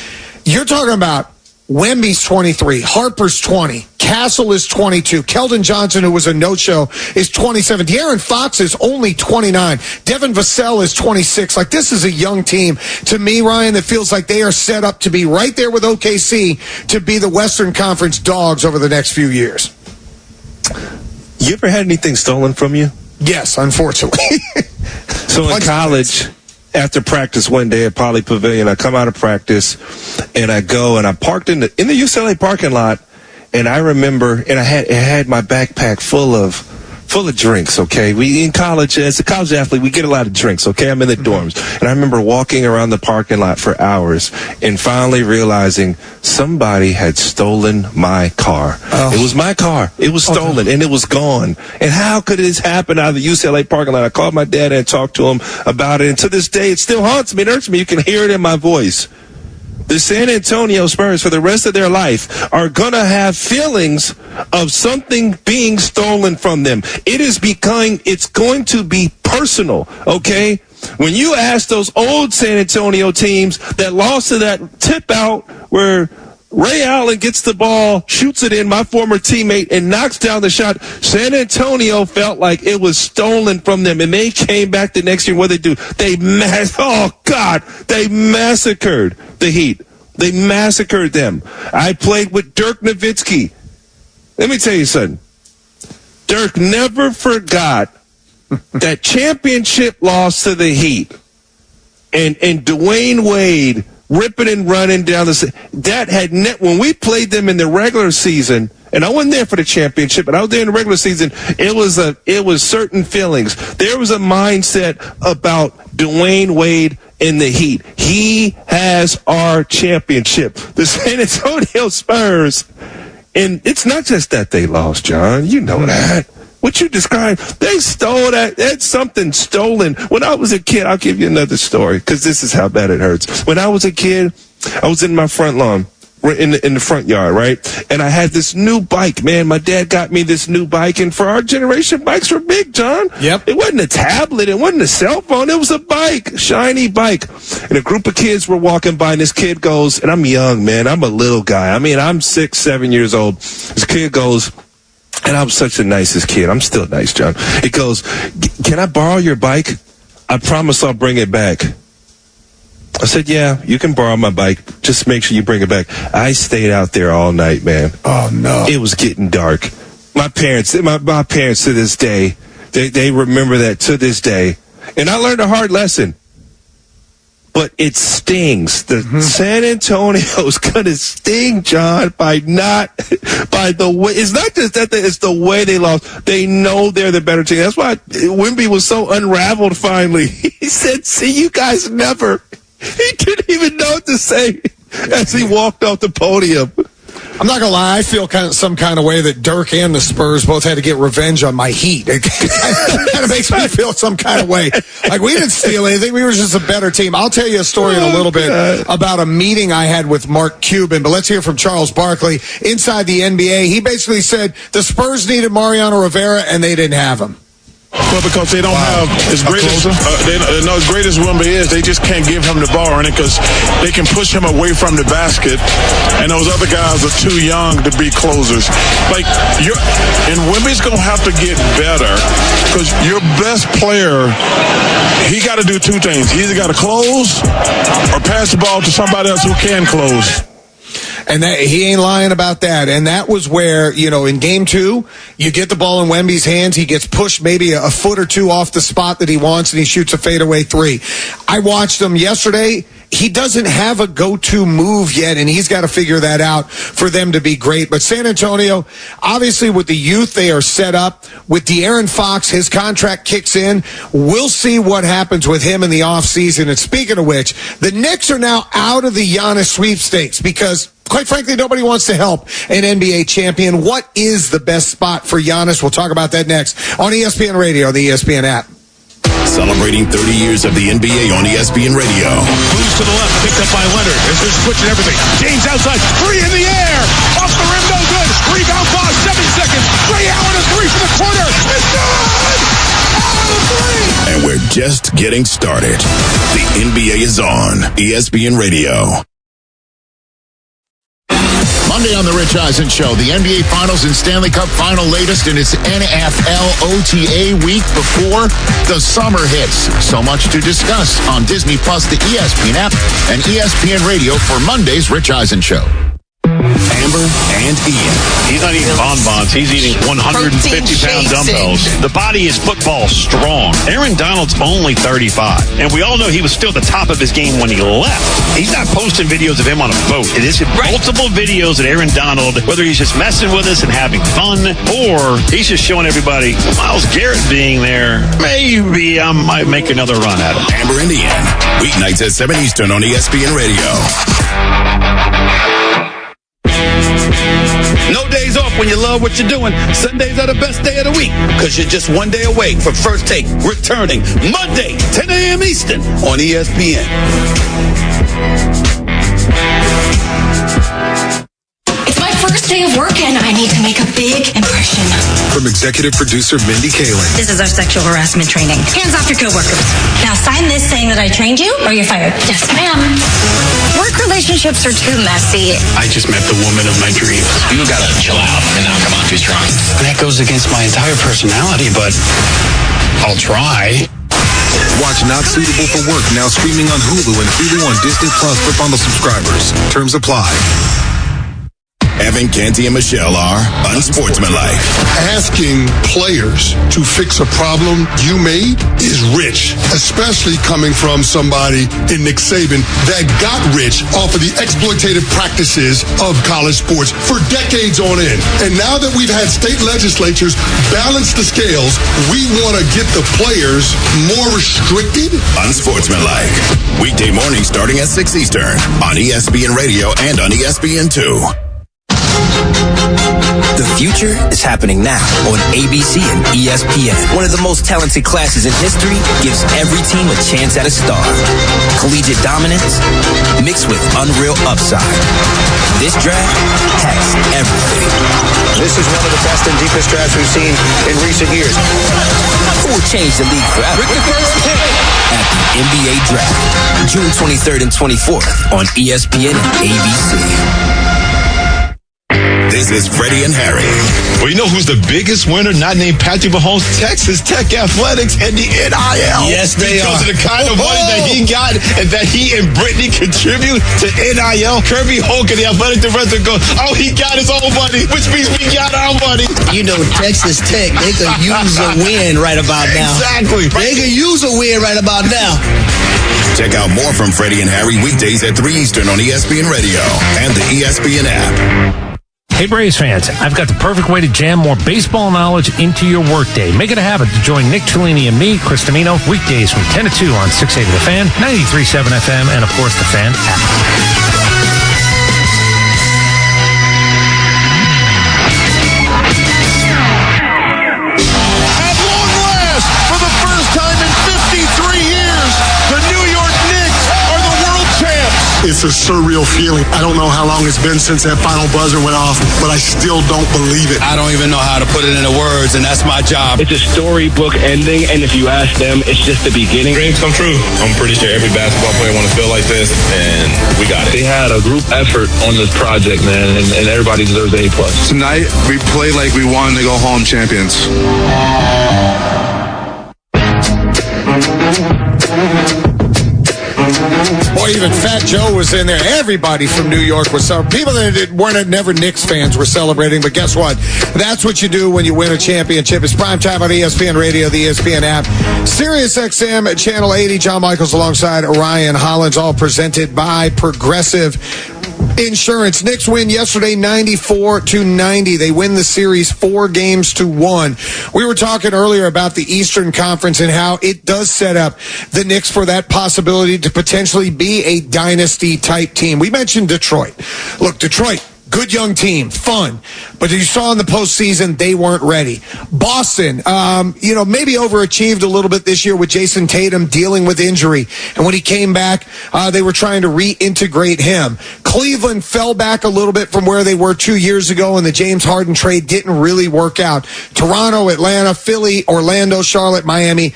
You're talking about Wemby's 23, Harper's 20, Castle is 22, Keldon Johnson, who was a no-show, is 27, De'Aaron Fox is only 29, Devin Vassell is 26. Like, this is a young team, to me, Ryan, that feels like they are set up to be right there with OKC to be the Western Conference dogs over the next few years. You ever had anything stolen from you? Yes, unfortunately. So in college, after practice one day at Poly Pavilion, I come out of practice and I go and I parked in the UCLA parking lot, and I remember, and I had my backpack full of drinks. Okay, we in college, as a college athlete, we get a lot of drinks. Okay, I'm in the dorms, and I remember walking around the parking lot for hours and finally realizing somebody had stolen my car. It was my car. It was stolen and it was gone. And how could this happen out of the UCLA parking lot? I called my dad and talked to him about it, and to this day, it still haunts me. It hurts me. You can hear it in my voice. The San Antonio Spurs, for the rest of their life, are going to have feelings of something being stolen from them. It's going to be personal, okay? When you ask those old San Antonio teams that lost to that tip out where Ray Allen gets the ball, shoots it in, my former teammate, and knocks down the shot, San Antonio felt like it was stolen from them, and they came back the next year. What did they do? They massacred the Heat. They massacred them. I played with Dirk Nowitzki. Let me tell you something. Dirk never forgot that championship loss to the Heat, and Dwayne Wade ripping and running down when we played them in the regular season, and I wasn't there for the championship, but I was there in the regular season, it was certain feelings. There was a mindset about Dwayne Wade in the Heat. He has our championship. The San Antonio Spurs, and it's not just that they lost, John. You know that. What you described, they stole that. That's something stolen. When I was a kid, I'll give you another story because this is how bad it hurts. When I was a kid, I was in my front lawn, in the front yard, right? And I had this new bike, man. My dad got me this new bike, and for our generation, bikes were big, John. Yep. It wasn't a tablet. It wasn't a cell phone. It was a bike, shiny bike. And a group of kids were walking by, and this kid goes, and I'm young, man. I'm a little guy. I mean, I'm 6, 7 years old. This kid goes, and I'm such the nicest kid. I'm still nice, John. He goes, "Can I borrow your bike? I promise I'll bring it back." I said, "Yeah, you can borrow my bike. Just make sure you bring it back." I stayed out there all night, man. Oh, no. It was getting dark. My parents to this day, they remember that to this day. And I learned a hard lesson. but it stings. The San Antonio's going to sting, John, by the way. It's not just that, it's the way they lost. They know they're the better team. That's why Wemby was so unraveled finally. He said, see, you guys never. He didn't even know what to say as he walked off the podium. I'm not going to lie, I feel some kind of way that Dirk and the Spurs both had to get revenge on my Heat. It kind of makes me feel some kind of way. Like, we didn't steal anything. We were just a better team. I'll tell you a story in a little bit about a meeting I had with Mark Cuban, but let's hear from Charles Barkley inside the NBA. He basically said the Spurs needed Mariano Rivera, and they didn't have him. Well, because they don't have as great as they know as great as Wemby is, they just can't give him the ball or anything because they can push him away from the basket, and those other guys are too young to be closers. And Wemby's gonna have to get better because your best player, he got to do two things: he either got to close or pass the ball to somebody else who can close. And he ain't lying about that. And that was where, in game 2, you get the ball in Wemby's hands. He gets pushed maybe a foot or two off the spot that he wants, and he shoots a fadeaway 3. I watched him yesterday. He doesn't have a go-to move yet, and he's got to figure that out for them to be great. But San Antonio, obviously with the youth they are set up, with De'Aaron Fox, his contract kicks in. We'll see what happens with him in the offseason. And speaking of which, the Knicks are now out of the Giannis sweepstakes because, quite frankly, nobody wants to help an NBA champion. What is the best spot for Giannis? We'll talk about that next on ESPN Radio, the ESPN app. Celebrating 30 years of the NBA on ESPN Radio. Moves to the left, picked up by Leonard. As they're switching everything. James outside, 3 in the air. Off the rim, no good. Rebound Fox, 7 seconds. Ray Allen, a 3 from the corner. It's good! Oh, 3! And we're just getting started. The NBA is on ESPN Radio. Monday on the Rich Eisen Show, the NBA Finals and Stanley Cup Final latest in its NFL OTA week before the summer hits. So much to discuss on Disney Plus, the ESPN app, and ESPN Radio for Monday's Rich Eisen Show. Amber and Ian. He's not eating bonbons. He's eating 150-pound dumbbells. The body is football strong. Aaron Donald's only 35. And we all know he was still at the top of his game when he left. He's not posting videos of him on a boat. It is multiple videos of Aaron Donald, whether he's just messing with us and having fun, or he's just showing everybody, Myles Garrett being there, maybe I might make another run at him. Amber and Ian. Weeknights at 7 Eastern on ESPN Radio. No days off when you love what you're doing. Sundays are the best day of the week because you're just one day away from First Take returning Monday, 10 a.m. Eastern on ESPN. It's my first day of work and I need to make a big impression. From executive producer Mindy Kaling. This is our sexual harassment training. Hands off your coworkers. Now sign this saying that I trained you or you're fired. Yes, ma'am. Work relationships are too messy. I just met the woman of my dreams. You gotta chill out and not come on too strong. That goes against my entire personality, but I'll try. Watch Not Suitable for Work now streaming on Hulu and Hulu on Disney Plus for bundle subscribers. Terms apply. Evan, Canty, and Michelle are unsportsmanlike. Asking players to fix a problem you made is rich, especially coming from somebody in Nick Saban that got rich off of the exploitative practices of college sports for decades on end. And now that we've had state legislatures balance the scales, we want to get the players more restricted. Unsportsmanlike. Weekday morning starting at 6 Eastern on ESPN Radio and on ESPN2. The future is happening now on ABC and ESPN. One of the most talented classes in history gives every team a chance at a star. Collegiate dominance mixed with unreal upside. This draft has everything. This is one of the best and deepest drafts we've seen in recent years. Who will change the league forever? With the first pick at the NBA Draft, June 23rd and 24th on ESPN and ABC. This This is Freddie and Harry. Well, you know who's the biggest winner? Not named Patrick Mahomes. Texas Tech Athletics and the NIL. Yes, they because are. of the kind of money that he got and that he and Brittany contribute to NIL. Kirby Hoke and the athletic director go, oh, he got his own money, which means we got our money. You know, Texas Tech, they could use a win right about now. Exactly. They could use a win right about now. Check out more from Freddie and Harry weekdays at 3 Eastern on ESPN Radio and the ESPN app. Hey Braves fans, I've got the perfect way to jam more baseball knowledge into your workday. Make it a habit to join Nick Cellini and me, Chris Domino, weekdays from 10 to 2 on 680 The Fan, 93.7 FM, and of course the Fan app. It's a surreal feeling. I don't know how long it's been since that final buzzer went off, but I still don't believe it. I don't even know how to put it into words, and that's my job. It's a storybook ending, and if you ask them, it's just the beginning. Dreams come true. I'm pretty sure every basketball player want to feel like this, and we got it. They had a group effort on this project, man, and everybody deserves an A+. Tonight, we played like we wanted to go home champions. Boy, even Fat Joe was in there. Everybody from New York was celebrating. People that weren't never Knicks fans were celebrating. But guess what? That's what you do when you win a championship. It's primetime on ESPN Radio, the ESPN app. Sirius XM at Channel 80. John Michaels alongside Ryan Hollins, all presented by Progressive Insurance. Knicks win yesterday 94-90. They win the series 4-1. We were talking earlier about the Eastern Conference and how it does set up the Knicks for that possibility to potentially be a dynasty type team. We mentioned Detroit. Look, Detroit, good young team, fun. But you saw in the postseason, they weren't ready. Boston, maybe overachieved a little bit this year with Jason Tatum dealing with injury. And when he came back, they were trying to reintegrate him. Cleveland fell back a little bit from where they were 2 years ago, and the James Harden trade didn't really work out. Toronto, Atlanta, Philly, Orlando, Charlotte, Miami,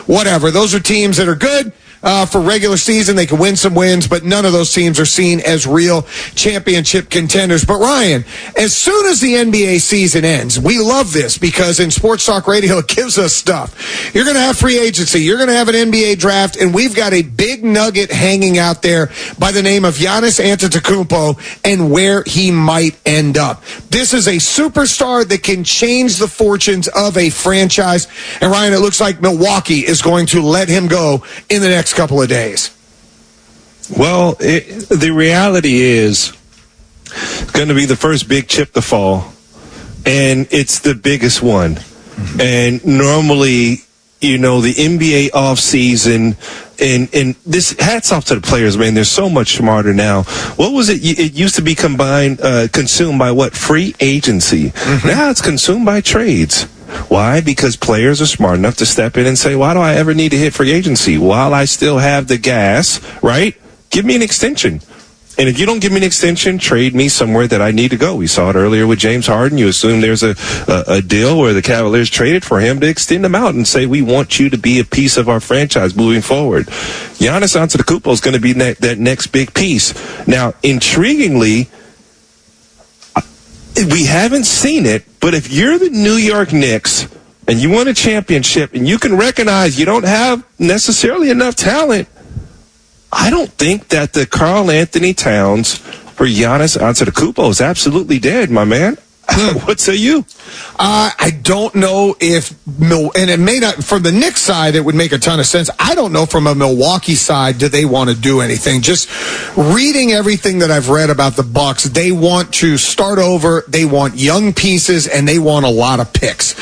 whatever. Those are teams that are good. For regular season, they can win some wins, but none of those teams are seen as real championship contenders. But Ryan, as soon as the NBA season ends, we love this because in Sports Talk Radio, it gives us stuff. You're going to have free agency. You're going to have an NBA draft, and we've got a big nugget hanging out there by the name of Giannis Antetokounmpo and where he might end up. This is a superstar that can change the fortunes of a franchise. And Ryan, it looks like Milwaukee is going to let him go in the next couple of days. Well, the reality is it's going to be the first big chip to fall, and it's the biggest one. And normally, the NBA offseason, and this, hats off to the players, man. They're so much smarter now. What was it? It used to be consumed by what? Free agency. Mm-hmm. Now it's consumed by trades. Why? Because players are smart enough to step in and say, why do I ever need to hit free agency? While I still have the gas, right? Give me an extension. And if you don't give me an extension, trade me somewhere that I need to go. We saw it earlier with James Harden. You assume there's a deal where the Cavaliers traded for him to extend him out and say, we want you to be a piece of our franchise moving forward. Giannis Antetokounmpo is going to be that next big piece. Now, intriguingly, we haven't seen it, but if you're the New York Knicks and you win a championship and you can recognize you don't have necessarily enough talent, I don't think that the Karl Anthony Towns for Giannis Antetokounmpo is absolutely dead, my man. What say you? I don't know if, and it may not, from the Knicks side, it would make a ton of sense. I don't know from a Milwaukee side, do they want to do anything? Just reading everything that I've read about the Bucks, they want to start over, they want young pieces, and they want a lot of picks.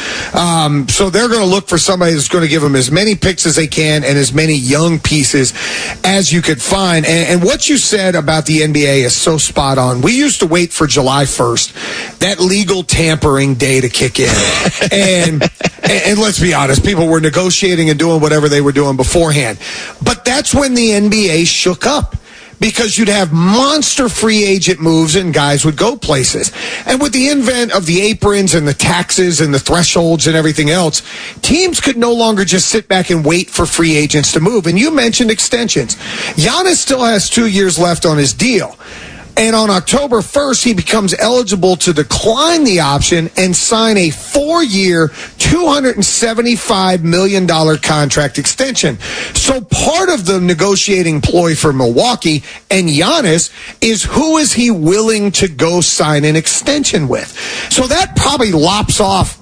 So they're going to look for somebody that's going to give them as many picks as they can and as many young pieces as you could find. And what you said about the NBA is so spot on. We used to wait for July 1st, that legal tampering day to kick in. And let's be honest, people were negotiating and doing whatever they were doing beforehand. But that's when the NBA shook up, because you'd have monster free agent moves and guys would go places. And with the invent of the aprons and the taxes and the thresholds and everything else, teams could no longer just sit back and wait for free agents to move. And you mentioned extensions. Giannis still has 2 years left on his deal. And on October 1st, he becomes eligible to decline the option and sign a 4-year, $275 million contract extension. So part of the negotiating ploy for Milwaukee and Giannis is who is he willing to go sign an extension with. So that probably lops off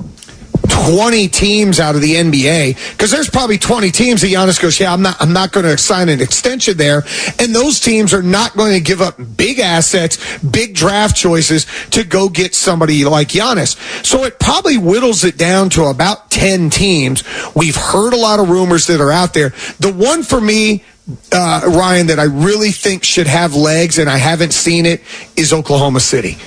20 teams out of the NBA, because there's probably 20 teams that Giannis goes, yeah, I'm not going to sign an extension there, and those teams are not going to give up big assets, big draft choices to go get somebody like Giannis. So it probably whittles it down to about 10 teams. We've heard a lot of rumors that are out there. The one for me, Ryan, that I really think should have legs, and I haven't seen it, is Oklahoma City.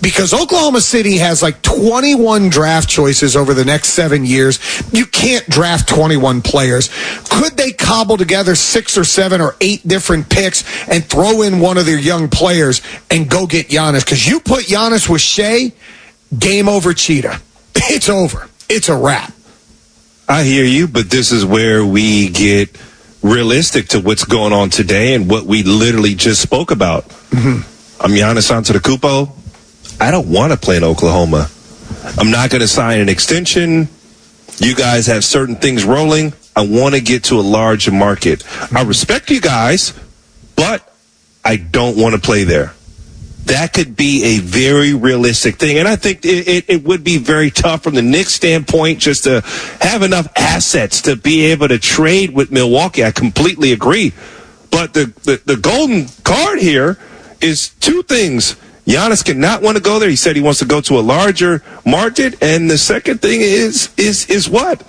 Because Oklahoma City has like 21 draft choices over the next 7 years. You can't draft 21 players. Could they cobble together 6 or 7 or 8 different picks and throw in one of their young players and go get Giannis? Because you put Giannis with Shea, game over, Cheetah. It's over. It's a wrap. I hear you, but this is where we get realistic to what's going on today and what we literally just spoke about. Mm-hmm. I'm Giannis Antetokounmpo. I don't want to play in Oklahoma. I'm not going to sign an extension. You guys have certain things rolling. I want to get to a larger market. I respect you guys, but I don't want to play there. That could be a very realistic thing. And I think it would be very tough from the Knicks standpoint just to have enough assets to be able to trade with Milwaukee. I completely agree. But the golden card here is two things. Giannis cannot want to go there. He said he wants to go to a larger market. And the second thing is what?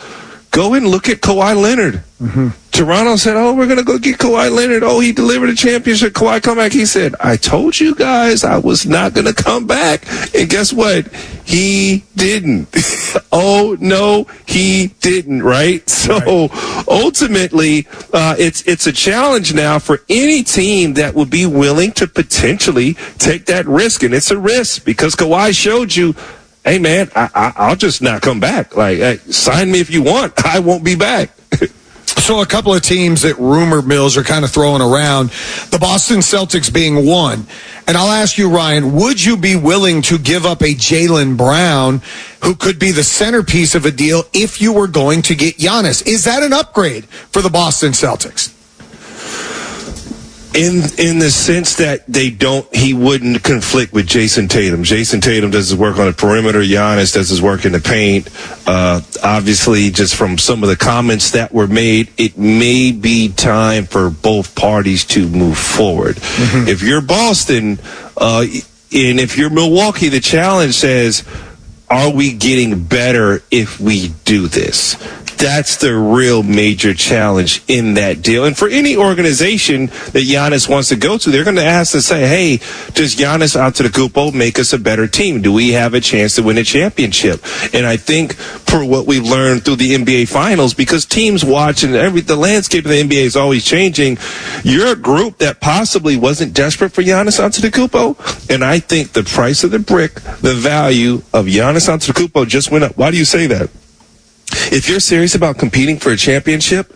Go and look at Kawhi Leonard. Mm-hmm. Toronto said, oh, we're going to go get Kawhi Leonard. Oh, he delivered a championship. Kawhi come back. He said, I told you guys I was not going to come back. And guess what? He didn't. Oh, no, he didn't, right? So ultimately, it's a challenge now for any team that would be willing to potentially take that risk. And it's a risk because Kawhi showed you, hey, man, I'll just not come back. Like, hey, sign me if you want. I won't be back. So a couple of teams that rumor mills are kind of throwing around, the Boston Celtics being one. And I'll ask you, Ryan, would you be willing to give up a Jaylen Brown who could be the centerpiece of a deal if you were going to get Giannis? Is that an upgrade for the Boston Celtics? In the sense that he wouldn't conflict with Jason Tatum. Jason Tatum does his work on the perimeter. Giannis does his work in the paint. Obviously, just from some of the comments that were made, it may be time for both parties to move forward. Mm-hmm. If you're Boston, and if you're Milwaukee, the challenge says, are we getting better if we do this? That's the real major challenge in that deal. And for any organization that Giannis wants to go to, they're going to ask to say, hey, does Giannis Antetokounmpo make us a better team? Do we have a chance to win a championship? And I think for what we've learned through the NBA Finals, because teams watch and the landscape of the NBA is always changing, you're a group that possibly wasn't desperate for Giannis Antetokounmpo. And I think the price of the brick, the value of Giannis Antetokounmpo just went up. Why do you say that? If you're serious about competing for a championship,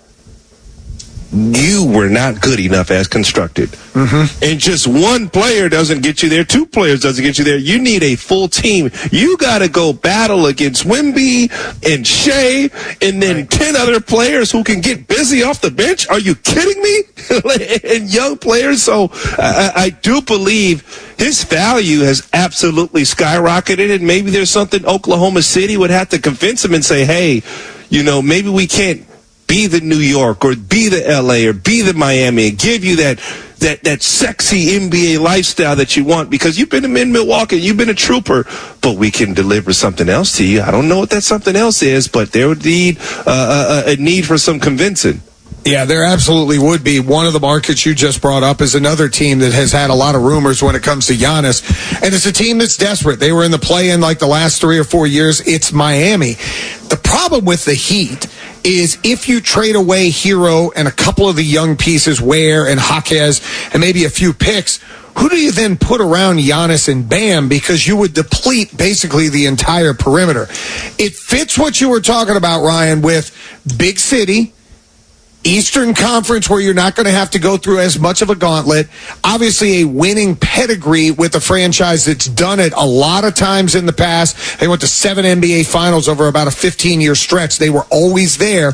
you were not good enough as constructed. Mm-hmm. And just one player doesn't get you there. 2 players doesn't get you there. You need a full team. You got to go battle against Wemby and Shea and then 10 other players who can get busy off the bench. Are you kidding me? And young players. So I do believe his value has absolutely skyrocketed. And maybe there's something Oklahoma City would have to convince him and say, hey, maybe we can't be the New York or be the LA or be the Miami and give you that sexy NBA lifestyle that you want because you've been in Milwaukee, you've been a trooper, but we can deliver something else to you. I don't know what that something else is, but there would need a need for some convincing. Yeah, there absolutely would be. One of the markets you just brought up is another team that has had a lot of rumors when it comes to Giannis, and it's a team that's desperate. They were in the play-in like the last 3 or 4 years. It's Miami. The problem with the Heat is if you trade away Hero and a couple of the young pieces, Ware and Jaquez, and maybe a few picks, who do you then put around Giannis and Bam? Because you would deplete basically the entire perimeter. It fits what you were talking about, Ryan, with big city, Eastern Conference where you're not going to have to go through as much of a gauntlet. Obviously, a winning pedigree with a franchise that's done it a lot of times in the past. They went to 7 NBA Finals over about a 15-year stretch. They were always there,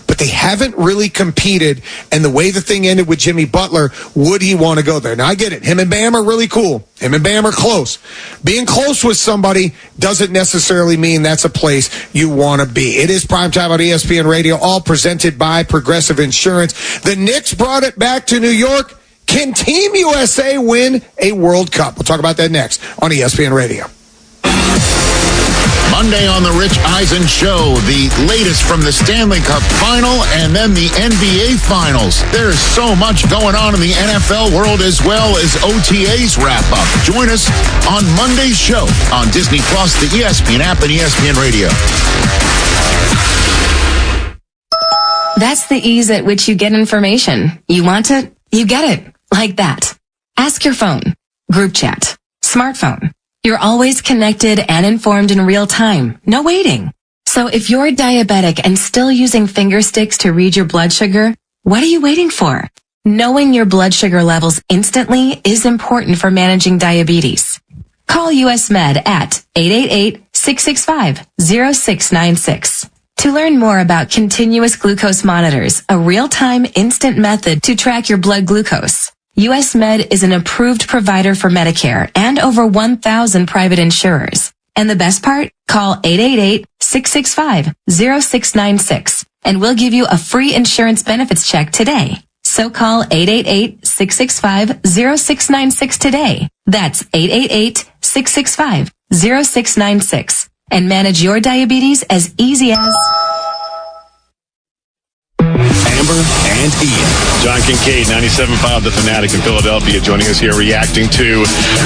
but they haven't really competed. And the way the thing ended with Jimmy Butler, would he want to go there? Now, I get it. Him and Bam are really cool. Him and Bam are close. Being close with somebody doesn't necessarily mean that's a place you want to be. It is Primetime on ESPN Radio, all presented by Progressive Insurance. The Knicks brought it back to New York. Can Team USA win a World Cup? We'll talk about that next on ESPN Radio. Monday on the Rich Eisen Show, the latest from the Stanley Cup Final and then the NBA Finals. There's so much going on in the NFL world as well as OTAs wrap up. Join us on Monday's show on Disney Plus, the ESPN app, and ESPN Radio. That's the ease at which you get information. You want it, you get it. Like that. Ask your phone. Group chat. Smartphone. You're always connected and informed in real time. No waiting. So if you're diabetic and still using finger sticks to read your blood sugar, what are you waiting for? Knowing your blood sugar levels instantly is important for managing diabetes. Call US Med at 888-665-0696. To learn more about continuous glucose monitors, a real-time instant method to track your blood glucose. US Med is an approved provider for Medicare and over 1,000 private insurers. And the best part? Call 888-665-0696 and we'll give you a free insurance benefits check today. So call 888-665-0696 today. That's 888-665-0696 and manage your diabetes as easy as... Amber and Ian. John Kincaid, 97.5 The Fanatic in Philadelphia, joining us here reacting to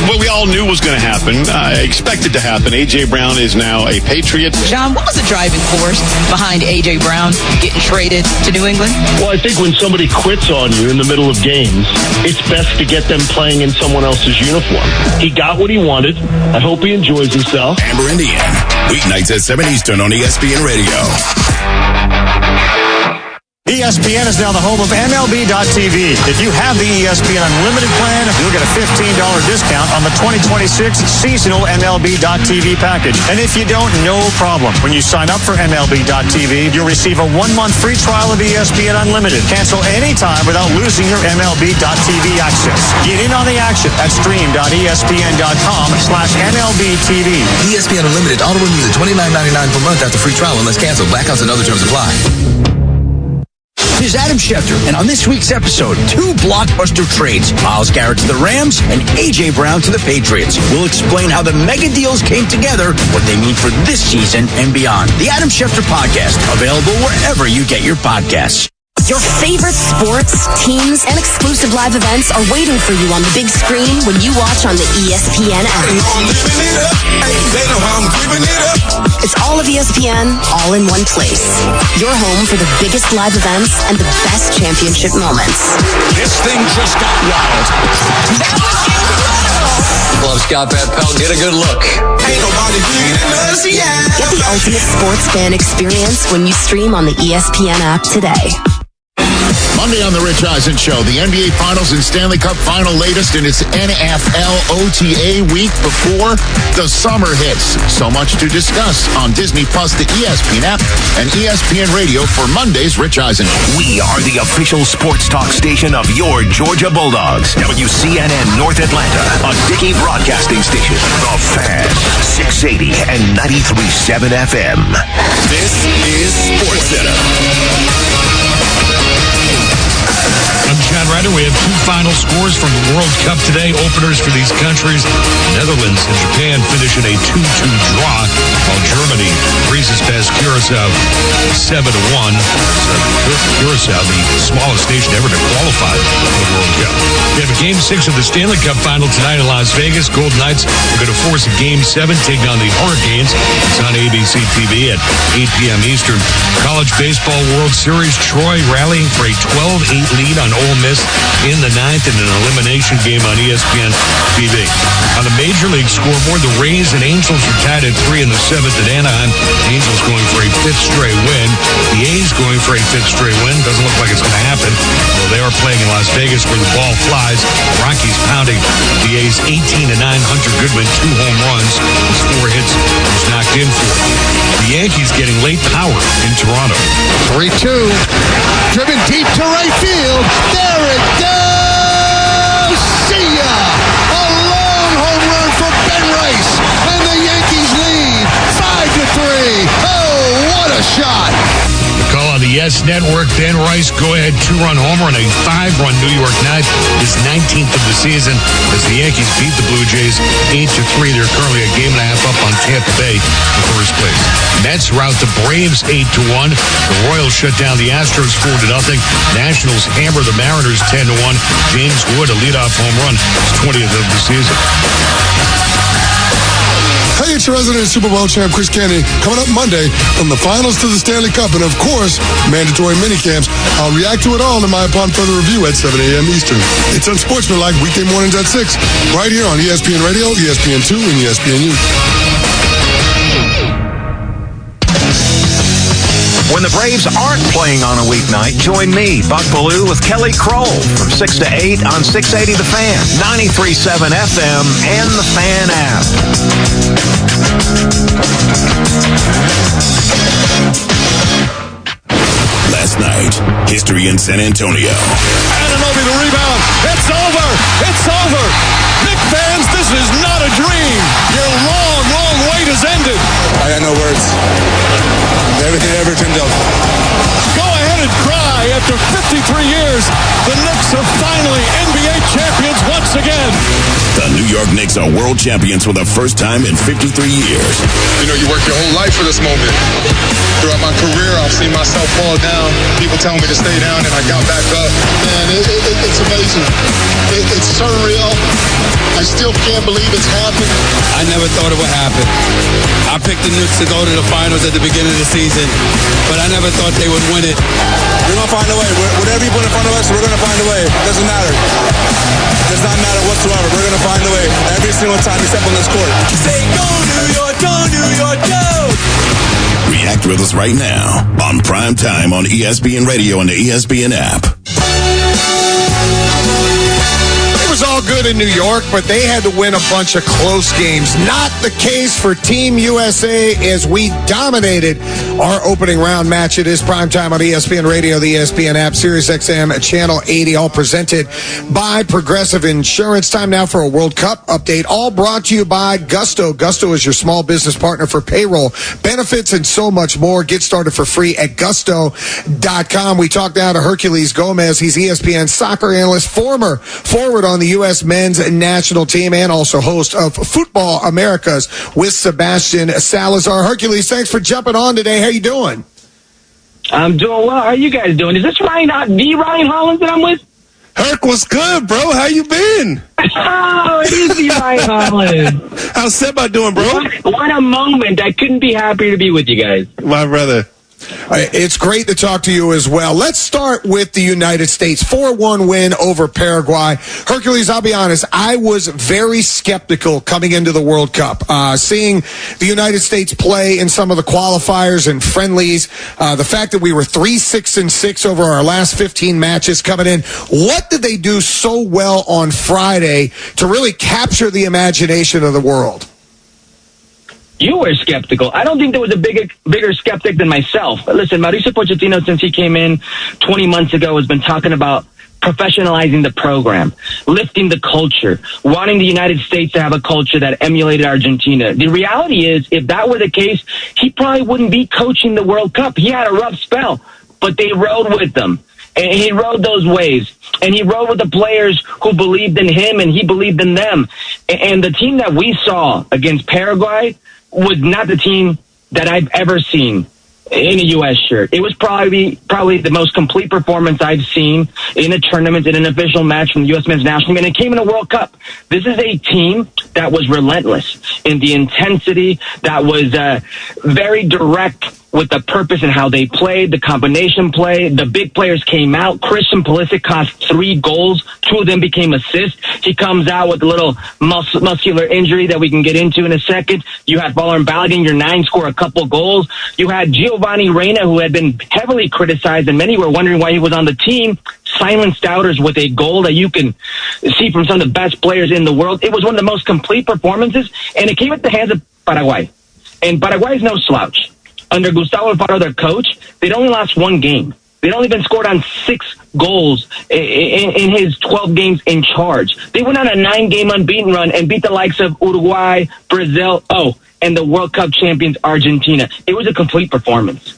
what we all knew was going to happen, expected to happen. A.J. Brown is now a Patriot. John, what was the driving force behind A.J. Brown getting traded to New England? Well, I think when somebody quits on you in the middle of games, it's best to get them playing in someone else's uniform. He got what he wanted. I hope he enjoys himself. Amber and Ian, weeknights at 7 Eastern on ESPN Radio. ESPN is now the home of MLB.tv. If you have the ESPN Unlimited plan, you'll get a $15 discount on the 2026 seasonal MLB.tv package. And if you don't, no problem. When you sign up for MLB.tv, you'll receive a 1-month free trial of ESPN Unlimited. Cancel anytime without losing your MLB.tv access. Get in on the action at stream.espn.com/MLBTV. ESPN Unlimited auto-renews at $29.99 per month after free trial unless canceled. Blackouts and other terms apply. This is Adam Schefter, and on this week's episode, 2 blockbuster trades. Myles Garrett to the Rams and A.J. Brown to the Patriots. We'll explain how the mega deals came together, what they mean for this season and beyond. The Adam Schefter Podcast, available wherever you get your podcasts. Your favorite sports, teams, and exclusive live events are waiting for you on the big screen when you watch on the ESPN app. It's all of ESPN, all in one place. Your home for the biggest live events and the best championship moments. This thing just got wild. Love Scott Van Pelt. Get a good look. Ain't nobody beating us yet. Get the ultimate sports fan experience when you stream on the ESPN app today. Monday on the Rich Eisen Show, the NBA Finals and Stanley Cup Final latest in its NFL OTA week before the summer hits. So much to discuss on Disney Plus, the ESPN app, and ESPN Radio for Monday's Rich Eisen. We are the official sports talk station of your Georgia Bulldogs. WCNN North Atlanta, a Dickey broadcasting station. The Fan, 680 and 93.7 FM. This is Sports Center. I'm Chad Ryder. We have 2 final scores from the World Cup today. Openers for these countries. Netherlands and Japan finish in a 2-2 draw, while Germany breezes past Curacao 7-1. Curacao, the smallest nation ever to qualify for the World Cup. We have a Game 6 of the Stanley Cup Final tonight in Las Vegas. Golden Knights are going to force a Game 7, taking on the Hurricanes. It's on ABC TV at 8 p.m. Eastern. College Baseball World Series, Troy rallying for a 12-8 lead on Ole Miss in the 9th in an elimination game on ESPN TV. On the Major League scoreboard, the Rays and Angels are tied at 3 in the 7th at Anaheim. The Angels going for a 5th straight win. The A's going for a 5th straight win. Doesn't look like it's going to happen. Well, they are playing in Las Vegas where the ball flies. Rockies pounding the A's 18-9. Hunter Goodman, 2 home runs. His 4 hits was knocked in for. The Yankees getting late power in Toronto. 3-2. Driven deep to right field. There it goes. See ya. A long home run for Ben Rice. And the Yankees lead 5-3. Oh, what a shot. The call on the Yes Network. Ben Rice, go-ahead 2-run homer on a 5-run New York night. His 19th of the season as the Yankees beat the Blue Jays 8-3. They're currently a game and a half up on Tampa Bay in first place. Mets rout the Braves 8-1. The Royals shut down the Astros 4-0. Nationals hammer the Mariners 10-1. James Wood, a leadoff home run, his 20th of the season. Hey, it's your resident Super Bowl champ, Chris Kennedy, coming up Monday from the finals to the Stanley Cup and, of course, mandatory minicamps. I'll react to it all in my Upon Further Review at 7 a.m. Eastern. It's Unsportsmanlike weekday mornings at 6, right here on ESPN Radio, ESPN2, and ESPNU. When the Braves aren't playing on a weeknight, join me, Buck Bellew, with Kelly Kroll from 6 to 8 on 680 The Fan, 93.7 FM, and the Fan app. Last night, history in San Antonio. Anunoby the rebound. It's over. It's over. Knicks fans, this is not a dream. Your long, long wait has ended. I got no words. Everything ever turned out. Go ahead and cry. After 53 years, the Knicks are finally NBA champions once again. The New York Knicks are world champions for the first time in 53 years. You know, you work your whole life for this moment. Throughout my career, I've seen myself fall down. People tell me to stay down, and I got back up. Man, it's amazing. It's surreal. I still can't believe it's happened. I never thought it would happen. I picked the Knicks to go to the finals at the beginning of the season, but I never thought they would win it. We're going to find a way. Whatever you put in front of us, we're going to find a way. It doesn't matter. It does not matter whatsoever. We're going to find a way every single time we step on this court. Say go New York, go New York, go! React with us right now on Prime Time on ESPN Radio and the ESPN app. It was all good in New York, but they had to win a bunch of close games. Not the case for Team USA as we dominated our opening round match. It is primetime on ESPN Radio, the ESPN app, SiriusXM, Channel 80, all presented by Progressive Insurance. Time now for a World Cup update, all brought to you by Gusto. Gusto is your small business partner for payroll, benefits, and so much more. Get started for free at gusto.com. We talked now to Herculez Gomez. He's ESPN soccer analyst, former forward on the U.S. men's national team, and also host of Football Americas with Sebastian Salazar. Hercules, thanks for jumping on today. How you doing? I'm doing well. How are you guys doing? Is this Ryan Hollins that I'm with? Herc, what's good, bro? How you been? Oh, it is the Ryan Hollins. How's Seba doing, bro? What a moment. I couldn't be happier to be with you guys. My brother. It's great to talk to you as well. Let's start with the United States. 4-1 win over Paraguay. Hercules, I'll be honest, I was very skeptical coming into the World Cup. Seeing the United States play in some of the qualifiers and friendlies, the fact that we were 3-6-6 over our last 15 matches coming in. What did they do so well on Friday to really capture the imagination of the world? You were skeptical. I don't think there was a bigger skeptic than myself. Listen, Mauricio Pochettino, since he came in 20 months ago, has been talking about professionalizing the program, lifting the culture, wanting the United States to have a culture that emulated Argentina. The reality is, if that were the case, he probably wouldn't be coaching the World Cup. He had a rough spell, but they rode with them. And he rode those waves. And he rode with the players who believed in him, and he believed in them. And the team that we saw against Paraguay was not the team that I've ever seen in a U.S. shirt. It was probably the most complete performance I've seen in a tournament, in an official match from the U.S. men's national team, and it came in a World Cup. This is a team that was relentless in the intensity, that was very direct with the purpose and how they played, the combination play. The big players came out. Christian Pulisic cost 3 goals. 2 of them became assists. He comes out with a little muscular injury that we can get into in a second. You had Folarin Balogun, your 9, score a couple goals. You had Giovanni Reyna, who had been heavily criticized, and many were wondering why he was on the team. Silenced doubters with a goal that you can see from some of the best players in the world. It was one of the most complete performances, and it came at the hands of Paraguay. And Paraguay is no slouch. Under Gustavo Alfaro, their coach, they'd only lost 1 game. They'd only been scored on 6 goals in his 12 games in charge. They went on a 9-game unbeaten run and beat the likes of Uruguay, Brazil, and the World Cup champions Argentina. It was a complete performance.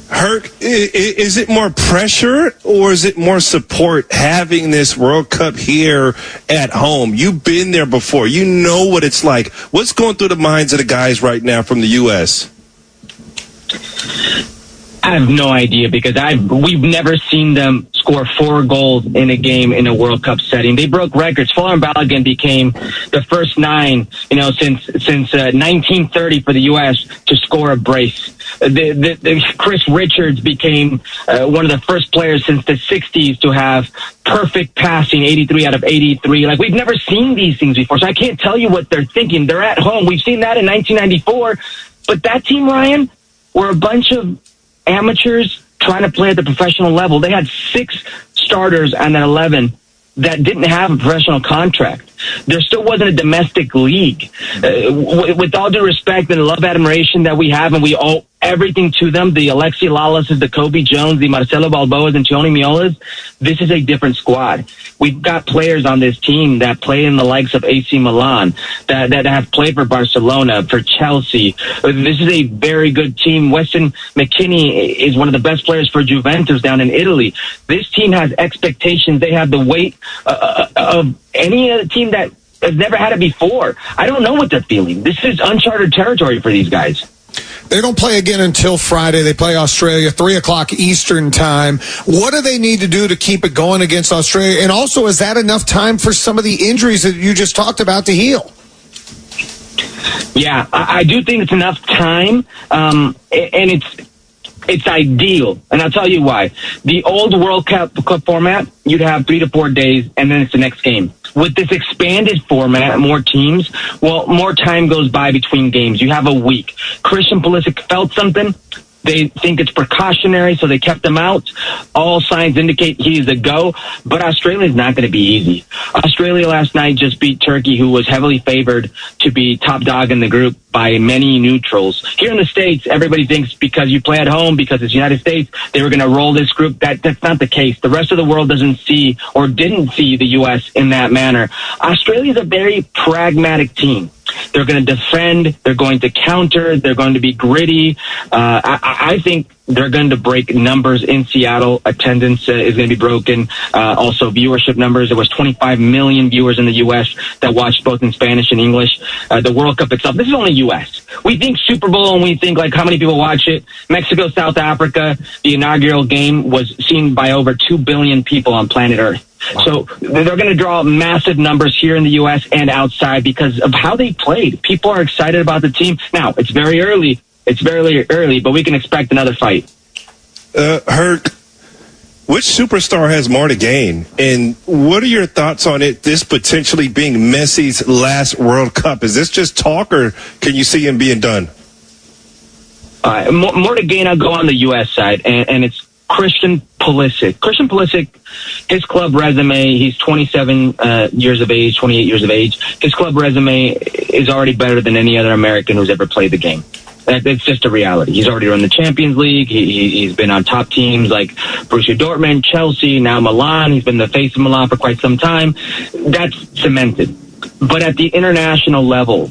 Herc, is it more pressure or is it more support having this World Cup here at home? You've been there before. You know what it's like. What's going through the minds of the guys right now from the U.S.? I have no idea because we've never seen them score 4 goals in a game in a World Cup setting. They broke records. Folarin Balogun became the first 9, since 1930 for the U.S. to score a brace. Chris Richards became one of the first players since the 60s to have perfect passing, 83 out of 83. Like, we've never seen these things before, so I can't tell you what they're thinking. They're at home. We've seen that in 1994, but that team, Ryan, were a bunch of amateurs trying to play at the professional level. They had 6 starters and then 11 that didn't have a professional contract. There still wasn't a domestic league. With all due respect and love, admiration that we have, and we owe everything to them, the Alexi Lalases, the Kobe Jones, the Marcelo Balboas, and Tony Miolas, this is a different squad. We've got players on this team that play in the likes of AC Milan, that have played for Barcelona, for Chelsea. This is a very good team. Weston McKennie is one of the best players for Juventus down in Italy. This team has expectations. They have the weight of any other team that has never had it before. I don't know what they're feeling. This is uncharted territory for these guys. They don't play again until Friday. They play Australia, 3 o'clock Eastern time. What do they need to do to keep it going against Australia? And also, is that enough time for some of the injuries that you just talked about to heal? Yeah, I do think it's enough time, and it's ideal, and I'll tell you why. The old World Cup format, you'd have 3 to 4 days, and then it's the next game. With this expanded format, more teams, more time goes by between games. You have a week. Christian Pulisic felt something. They think it's precautionary, so they kept him out. All signs indicate he's a go, but Australia's not going to be easy. Australia last night just beat Turkey, who was heavily favored to be top dog in the group by many neutrals. Here in the States, everybody thinks because you play at home, because it's the United States, they were going to roll this group. That's not the case. The rest of the world doesn't see or didn't see the U.S. in that manner. Australia's a very pragmatic team. They're going to defend. They're going to counter. They're going to be gritty. I think they're going to break numbers in Seattle. Attendance is going to be broken. Also, viewership numbers. There was 25 million viewers in the U.S. that watched both in Spanish and English. The World Cup itself, this is only U.S. We think Super Bowl and we think, like, how many people watch it? Mexico, South Africa, the inaugural game was seen by over 2 billion people on planet Earth. So they're going to draw massive numbers here in the U.S. and outside because of how they played. People are excited about the team. Now, it's very early. It's very early, but we can expect another fight. Herc, which superstar has more to gain? And what are your thoughts on it, this potentially being Messi's last World Cup? Is this just talk, or can you see him being done? More to gain, I'll go on the U.S. side, and it's Christian Pulisic. Christian Pulisic, his club resume, he's 27 years of age, 28 years of age. His club resume is already better than any other American who's ever played the game. It's just a reality. He's already run the Champions League. He's been on top teams like Borussia Dortmund, Chelsea, now Milan. He's been the face of Milan for quite some time. That's cemented. But at the international level,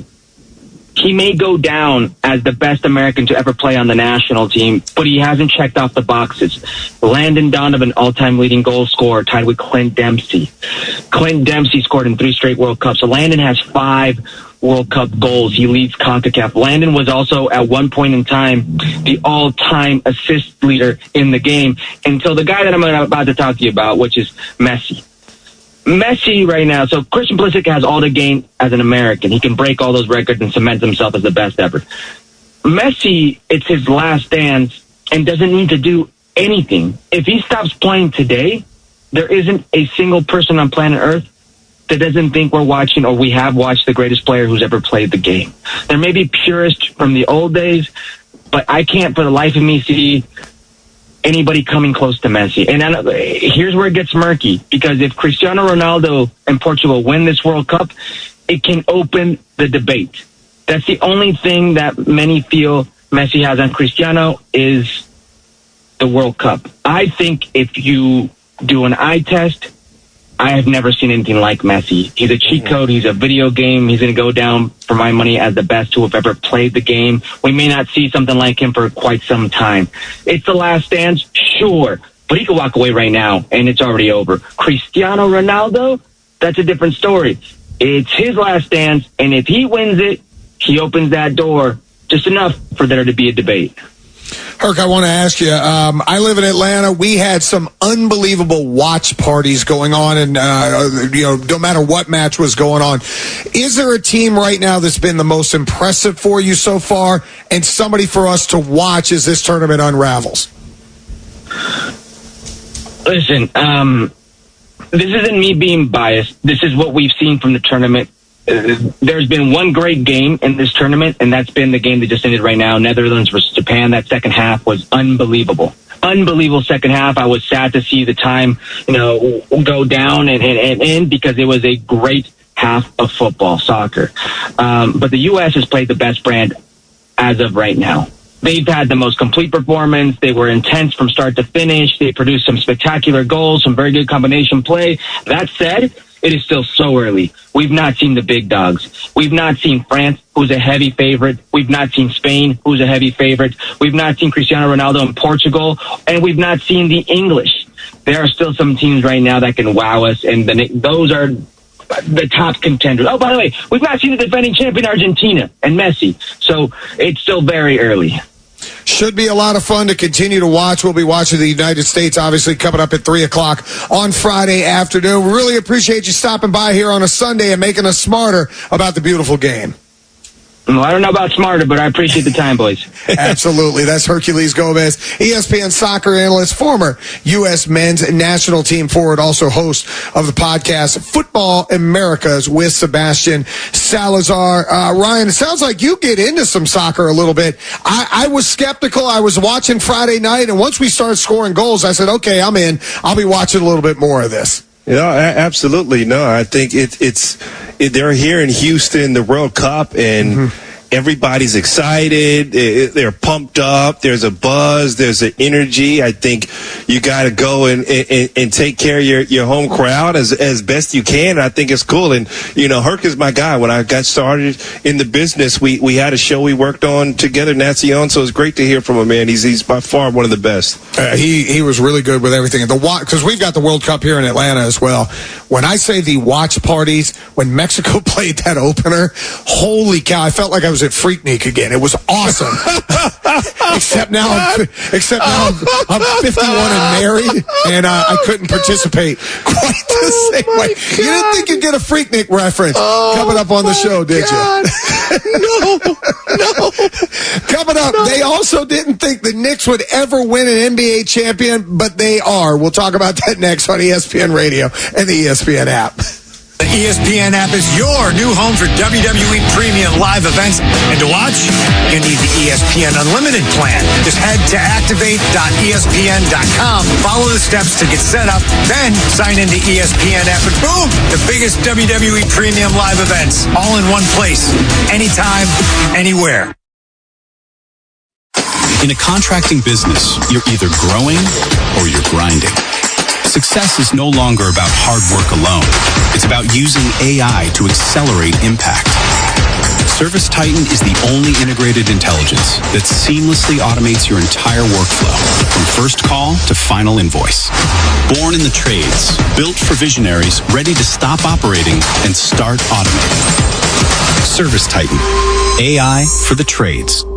he may go down as the best American to ever play on the national team, but he hasn't checked off the boxes. Landon Donovan, all-time leading goal scorer, tied with Clint Dempsey. Clint Dempsey scored in 3 straight World Cups. So Landon has 5 World Cup goals. He leads CONCACAF. Landon was also, at one point in time, the all-time assist leader in the game until the guy that I'm about to talk to you about, which is Messi. Messi right now, so Christian Pulisic has all to gain as an American. He can break all those records and cement himself as the best ever. Messi, it's his last dance and doesn't need to do anything. If he stops playing today, there isn't a single person on planet Earth that doesn't think we're watching or we have watched the greatest player who's ever played the game. There may be purists from the old days, but I can't for the life of me see anybody coming close to Messi. And here's where it gets murky, because if Cristiano Ronaldo and Portugal win this World Cup, it can open the debate. That's the only thing that many feel Messi has on Cristiano is the World Cup. I think if you do an eye test, I have never seen anything like Messi. He's a cheat code. He's a video game. He's going to go down, for my money, as the best who have ever played the game. We may not see something like him for quite some time. It's the last dance, sure, but he could walk away right now, and it's already over. Cristiano Ronaldo, that's a different story. It's his last dance, and if he wins it, he opens that door just enough for there to be a debate. Herc, I want to ask you, I live in Atlanta. We had some unbelievable watch parties going on, and, no matter what match was going on. Is there a team right now that's been the most impressive for you so far, and somebody for us to watch as this tournament unravels? Listen, this isn't me being biased. This is what we've seen from the tournament. There's been one great game in this tournament, and that's been the game that just ended right now, Netherlands versus Japan. That second half was unbelievable. Unbelievable second half. I was sad to see the time, go down and end, because it was a great half of football, soccer. But the U.S. has played the best brand as of right now. They've had the most complete performance. They were intense from start to finish. They produced some spectacular goals, some very good combination play. That said, it is still so early. We've not seen the big dogs. We've not seen France, who's a heavy favorite. We've not seen Spain, who's a heavy favorite. We've not seen Cristiano Ronaldo in Portugal, and we've not seen the English. There are still some teams right now that can wow us, and those are the top contenders. Oh, by the way, we've not seen the defending champion Argentina and Messi, so it's still very early. Should be a lot of fun to continue to watch. We'll be watching the United States, obviously, coming up at 3 o'clock on Friday afternoon. We really appreciate you stopping by here on a Sunday and making us smarter about the beautiful game. Well, I don't know about smarter, but I appreciate the time, boys. Absolutely. That's Herculez Gomez, ESPN soccer analyst, former U.S. men's national team forward, also host of the podcast Football Americas with Sebastian Salazar. Ryan, it sounds like you get into some soccer a little bit. I was skeptical. I was watching Friday night, and once we started scoring goals, I said, okay, I'm in. I'll be watching a little bit more of this. Yeah, absolutely. No, I think they're here in Houston, the World Cup, and everybody's excited. They're pumped up. There's a buzz. There's an energy. I think you got to go and take care of your home crowd as best you can. I think it's cool. And, Herc is my guy. When I got started in the business, we had a show we worked on together, Nacion, so it's great to hear from him, man. He's by far one of the best. He was really good with everything. Because we've got the World Cup here in Atlanta as well. When I say the watch parties, when Mexico played that opener, holy cow, I felt like I was at Freaknik again. It was awesome. except now I'm 51 and married, and I couldn't participate quite the same way. You didn't think you'd get a Freaknik reference coming up on the show, did you? No. Coming up, they also didn't think the Knicks would ever win an NBA champion, but they are. We'll talk about that next on ESPN Radio and the ESPN app. The ESPN app is your new home for WWE Premium live events. And to watch, you need the ESPN Unlimited plan. Just head to activate.espn.com, follow the steps to get set up, then sign into ESPN app, and boom, the biggest WWE Premium live events, all in one place, anytime, anywhere. In a contracting business, you're either growing or you're grinding. Success is no longer about hard work alone. It's about using AI to accelerate impact. ServiceTitan is the only integrated intelligence that seamlessly automates your entire workflow, from first call to final invoice. Born in the trades, built for visionaries ready to stop operating and start automating. ServiceTitan, AI for the trades.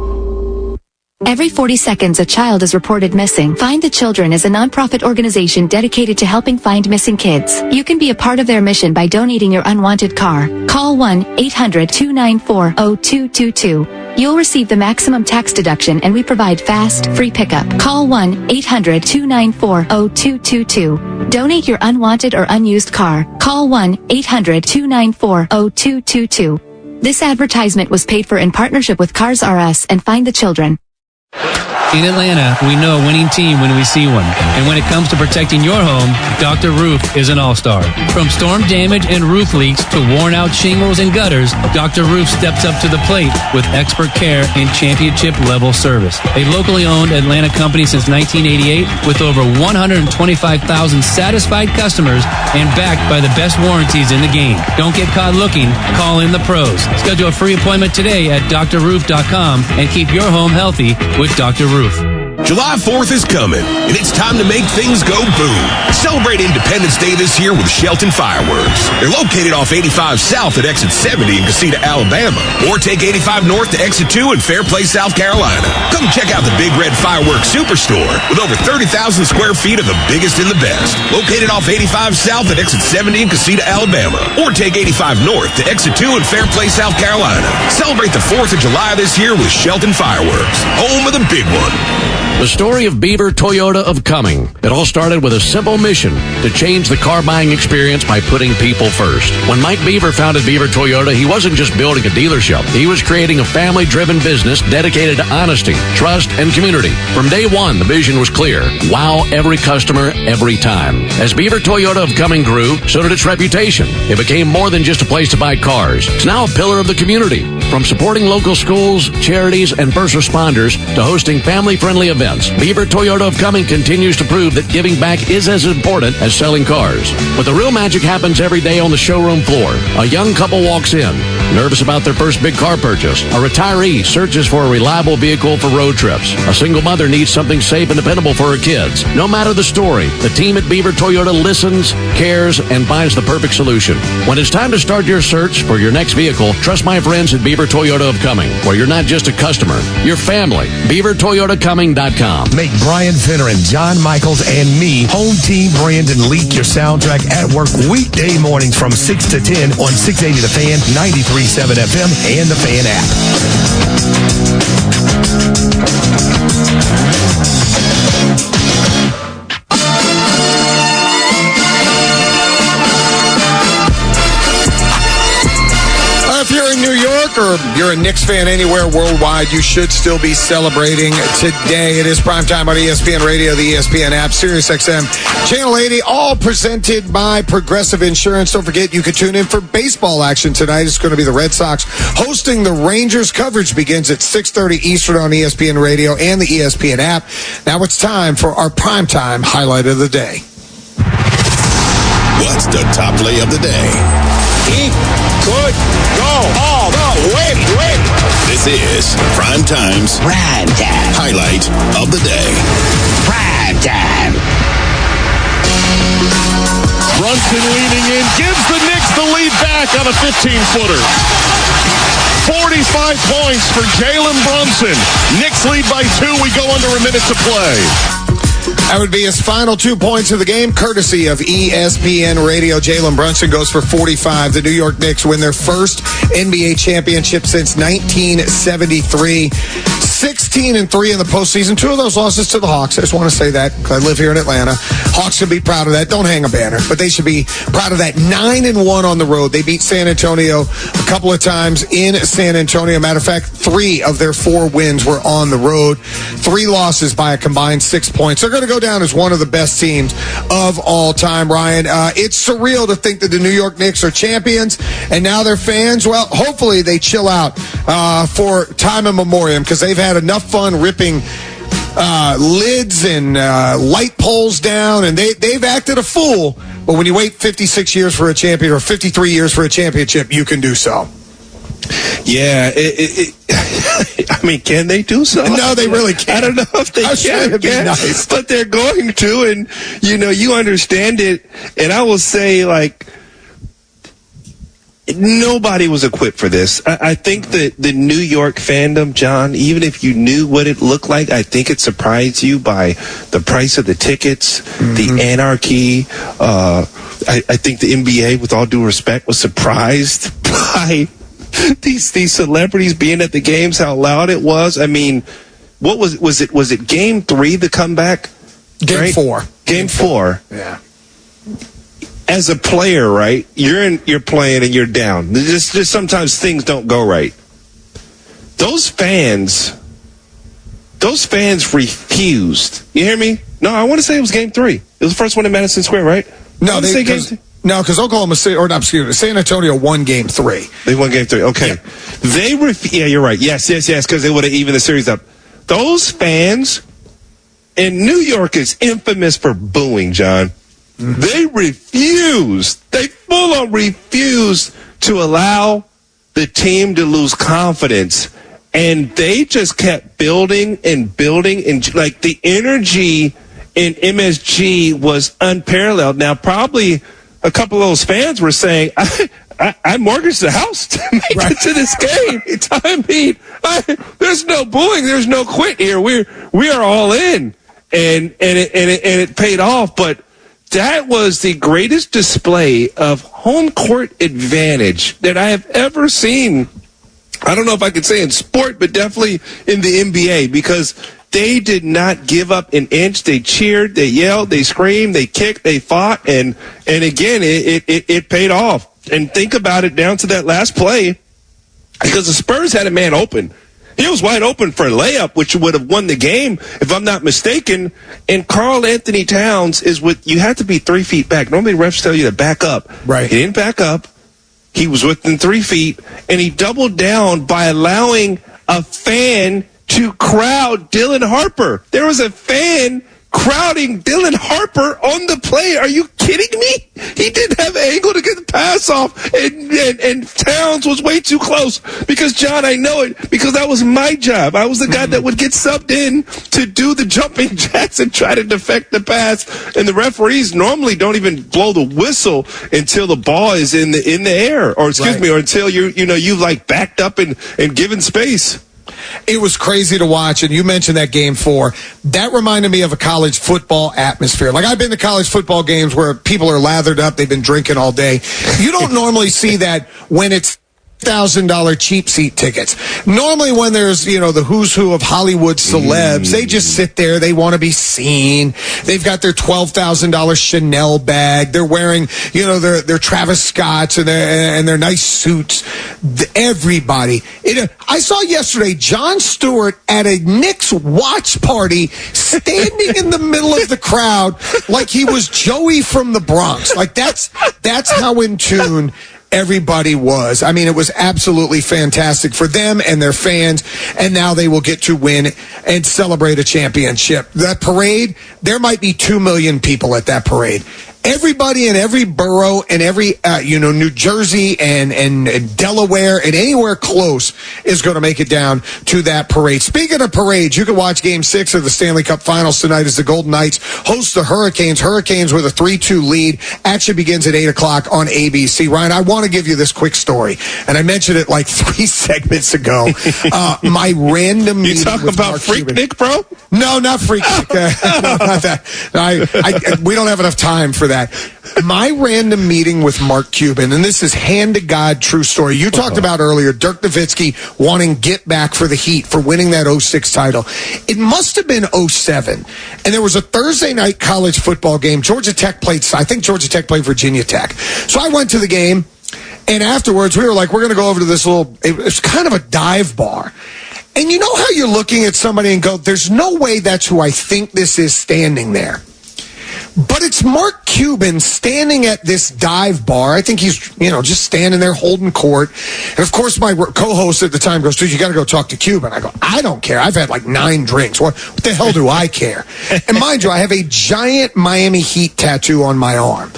Every 40 seconds, a child is reported missing. Find the Children is a nonprofit organization dedicated to helping find missing kids. You can be a part of their mission by donating your unwanted car. Call 1-800-294-0222. You'll receive the maximum tax deduction, and we provide fast, free pickup. Call 1-800-294-0222. Donate your unwanted or unused car. Call 1-800-294-0222. This advertisement was paid for in partnership with Cars R Us and Find the Children. In Atlanta, we know a winning team when we see one. And when it comes to protecting your home, Dr. Roof is an all-star. From storm damage and roof leaks to worn-out shingles and gutters, Dr. Roof steps up to the plate with expert care and championship-level service. A locally owned Atlanta company since 1988 with over 125,000 satisfied customers and backed by the best warranties in the game. Don't get caught looking. Call in the pros. Schedule a free appointment today at drroof.com and keep your home healthy with Dr. Roof. July 4th is coming, and it's time to make things go boom. Celebrate Independence Day this year with Shelton Fireworks. They're located off 85 South at Exit 70 in Casita, Alabama, or take 85 North to Exit 2 in Fairplay, South Carolina. Come check out the Big Red Fireworks Superstore with over 30,000 square feet of the biggest and the best. Located off 85 South at Exit 70 in Casita, Alabama, or take 85 North to Exit 2 in Fairplay, South Carolina. Celebrate the 4th of July this year with Shelton Fireworks, home of the big one. The story of Beaver Toyota of Cumming. It all started with a simple mission to change the car buying experience by putting people first. When Mike Beaver founded Beaver Toyota, he wasn't just building a dealership. He was creating a family-driven business dedicated to honesty, trust, and community. From day one, the vision was clear. Wow every customer, every time. As Beaver Toyota of Cumming grew, so did its reputation. It became more than just a place to buy cars. It's now a pillar of the community. From supporting local schools, charities, and first responders to hosting family-friendly events, Beaver Toyota of Cumming continues to prove that giving back is as important as selling cars. But the real magic happens every day on the showroom floor. A young couple walks in, nervous about their first big car purchase. A retiree searches for a reliable vehicle for road trips. A single mother needs something safe and dependable for her kids. No matter the story, the team at Beaver Toyota listens, cares, and finds the perfect solution. When it's time to start your search for your next vehicle, trust my friends at Beaver Toyota of Cumming, where you're not just a customer, you're family. BeaverToyotaCumming.com. Make Brian Finner and John Michaels and me home team Brandon leak your soundtrack at work weekday mornings from 6 to 10 on 680 The Fan, 93.7 FM, and the Fan app. If you're in New York or you're a Knicks fan anywhere worldwide, you should still be celebrating today. It is primetime on ESPN Radio, the ESPN app, SiriusXM, Channel 80, all presented by Progressive Insurance. Don't forget, you can tune in for baseball action tonight. It's going to be the Red Sox hosting the Rangers. Coverage begins at 6:30 Eastern on ESPN Radio and the ESPN app. Now it's time for our primetime highlight of the day. What's the top play of the day? He could go all the way. This is Prime Time's highlight of the day. Prime Time. Brunson leaning in, gives the Knicks the lead back on a 15-footer. 45 points for Jalen Brunson. Knicks lead by 2. We go under a minute to play. That would be his final 2 points of the game, courtesy of ESPN Radio. Jalen Brunson goes for 45. The New York Knicks win their first NBA championship since 1973. 16-3 in the postseason. 2 of those losses to the Hawks. I just want to say that because I live here in Atlanta. Hawks should be proud of that. Don't hang a banner, but they should be proud of that. 9-1 on the road. They beat San Antonio a couple of times in San Antonio. Matter of fact, 3 of their 4 wins were on the road. 3 losses by a combined 6 points. They're going to go down as one of the best teams of all time, Ryan. It's surreal to think that the New York Knicks are champions, and now their fans, well, hopefully they chill out for time in memoriam, because they've had enough fun ripping lids and light poles down, and they've acted a fool. But when you wait 56 years for a champion, or 53 years for a championship, you can do so. Yeah, I mean, can they do so? No, they really can't. I don't know if they can, nice. But they're going to, and, you understand it, and I will say, nobody was equipped for this. I think that the New York fandom, John, even if you knew what it looked like, I think it surprised you by the price of the tickets, the anarchy. I think the NBA, with all due respect, was surprised by these celebrities being at the games, how loud it was. I mean, what was it game 3, the comeback? Game 4. Game 4. Yeah. As a player, right? You're playing and you're down. Just sometimes things don't go right. Those fans refused. You hear me? No, I want to say it was game 3. It was the first one in Madison Square, right? No, because Oklahoma City, San Antonio won game 3. They won game 3. Okay. Yeah. Yeah, you're right. Yes, because they would have evened the series up. Those fans, and New York is infamous for booing, John. Mm-hmm. They full on refused to allow the team to lose confidence. And they just kept building, and like the energy in MSG was unparalleled. Now, probably a couple of those fans were saying, I mortgaged the house to make it to this game. I mean, there's no booing, there's no quit here. We are all in, and it paid off. But that was the greatest display of home court advantage that I have ever seen. I don't know if I could say in sport, but definitely in the NBA, because they did not give up an inch. They cheered, they yelled, they screamed, they kicked, they fought, and again, it paid off. And think about it down to that last play, because the Spurs had a man open. He was wide open for a layup, which would have won the game, if I'm not mistaken. And Karl Anthony Towns you have to be 3 feet back. Normally refs tell you to back up. Right. He didn't back up. He was within 3 feet, and he doubled down by allowing a fan to crowd Dylan Harper. There was a fan crowding Dylan Harper on the play. Are you kidding me? He didn't have an angle to get the pass off, and Towns was way too close. Because, John, I know it, because that was my job. I was the guy that would get subbed in to do the jumping jacks and try to defect the pass. And the referees normally don't even blow the whistle until the ball is in the air, or excuse me, or until you've like backed up and given space. It was crazy to watch, and you mentioned that game 4. That reminded me of a college football atmosphere. Like, I've been to college football games where people are lathered up, they've been drinking all day. You don't normally see that when it's $1,000 cheap seat tickets. Normally when there's, the who's who of Hollywood celebs, they just sit there. They want to be seen. They've got their $12,000 Chanel bag. They're wearing, their Travis Scotts and their nice suits. Everybody. I saw yesterday Jon Stewart at a Knicks watch party standing in the middle of the crowd like he was Joey from the Bronx. Like that's how in tune everybody was. I mean, it was absolutely fantastic for them and their fans, and now they will get to win and celebrate a championship. That parade, there might be 2 million people at that parade. Everybody in every borough and every, New Jersey and Delaware and anywhere close is going to make it down to that parade. Speaking of parades, you can watch Game 6 of the Stanley Cup Finals tonight as the Golden Knights host the Hurricanes. Hurricanes with a 3-2 lead. Action begins at 8 o'clock on ABC. Ryan, I want to give you this quick story, and I mentioned it like 3 segments ago. My random meeting. You talk about Mark Freak Cuban. Nick, bro? No, not Freak Nick. No, not that. We don't have enough time for that. My random meeting with Mark Cuban, and this is hand-to-God true story. You talked about earlier Dirk Nowitzki wanting get back for the Heat for winning that 06 title. It must have been 07, and there was a Thursday night college football game. I think Georgia Tech played Virginia Tech. So I went to the game, and afterwards we were like, we're going to go over to this it was kind of a dive bar. And you know how you're looking at somebody and go, there's no way that's who I think this is standing there. But it's Mark Cuban standing at this dive bar. I think he's, just standing there holding court. And, of course, my co-host at the time goes, dude, you got to go talk to Cuban. I go, I don't care. I've had like 9 drinks. What the hell do I care? And mind you, I have a giant Miami Heat tattoo on my arm.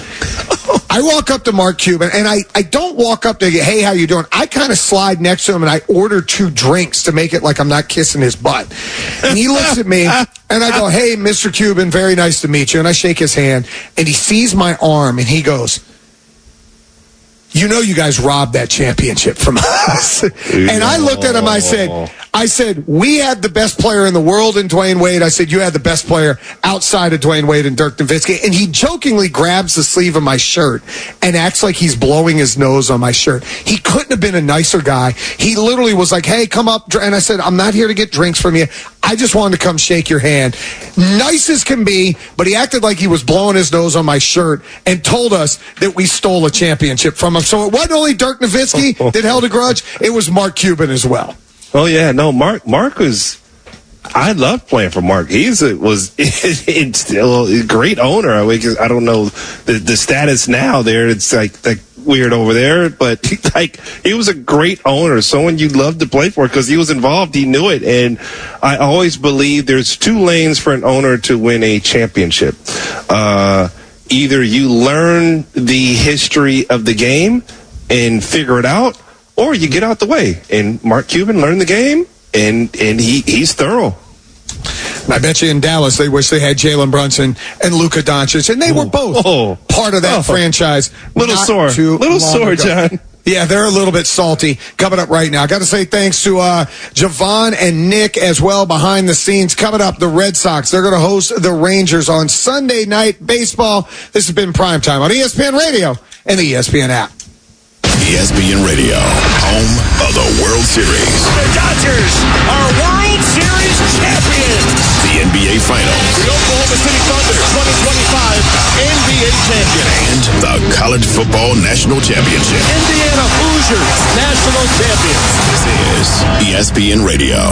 I walk up to Mark Cuban, and I don't walk up to, hey, how you doing? I kind of slide next to him, and I order 2 drinks to make it like I'm not kissing his butt. And he looks at me, and I go, hey, Mr. Cuban, very nice to meet you. And I shake his hand, and he sees my arm, and he goes, you know you guys robbed that championship from us. And I looked at him, I said, we had the best player in the world in Dwayne Wade. I said, you had the best player outside of Dwayne Wade and Dirk Nowitzki. And he jokingly grabs the sleeve of my shirt and acts like he's blowing his nose on my shirt. He couldn't have been a nicer guy. He literally was like, hey, come up. And I said, I'm not here to get drinks from you. I just wanted to come shake your hand. Nice as can be, but he acted like he was blowing his nose on my shirt and told us that we stole a championship from him. So it wasn't only Dirk Nowitzki that held a grudge. It was Mark Cuban as well. Oh yeah, no, Mark was. I loved playing for Mark. It's still a great owner. I don't know the status now there. It's like weird over there, but he was a great owner. Someone you loved to play for because he was involved. He knew it, and I always believe there's two lanes for an owner to win a championship. Either you learn the history of the game and figure it out, or you get out the way. And Mark Cuban learned the game, and he's thorough. And I bet you in Dallas they wish they had Jalen Brunson and Luka Doncic, and they were both part of that franchise. Little sore, John. Yeah, they're a little bit salty. Coming up right now, got to say thanks to Javon and Nick as well behind the scenes. Coming up, the Red Sox, they're going to host the Rangers on Sunday Night Baseball. This has been Primetime on ESPN Radio and the ESPN app. ESPN Radio, home of the World Series. The Dodgers are World Series champions. The NBA Finals. The Oklahoma City Thunder 2025 NBA champion. And the College Football National Championship. Indiana Hoosiers national champions. This is ESPN Radio.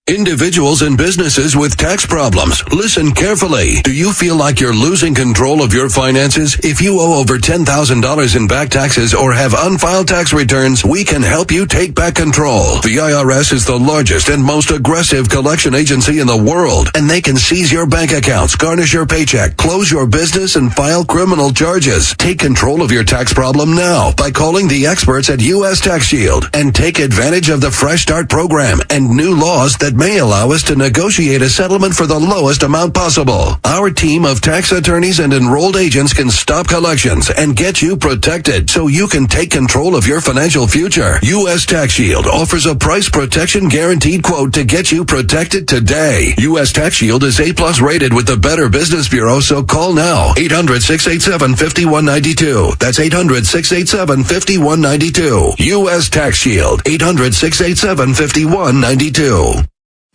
Individuals and businesses with tax problems, listen carefully. Do you feel like you're losing control of your finances? If you owe over $10,000 in back taxes or have unfiled tax returns, we can help you take back control. The IRS is the largest and most aggressive collection agency in the world, and they can seize your bank accounts, garnish your paycheck, close your business, and file criminal charges. Take control of your tax problem now by calling the experts at U.S. Tax Shield and take advantage of the Fresh Start program and new laws that may allow us to negotiate a settlement for the lowest amount possible. Our team of tax attorneys and enrolled agents can stop collections and get you protected so you can take control of your financial future. U.S. Tax Shield offers a price protection guaranteed quote to get you protected today. U.S. Tax Shield is A+ rated with the Better Business Bureau, so call now. 800-687-5192. That's 800-687-5192. U.S. Tax Shield. 800-687-5192.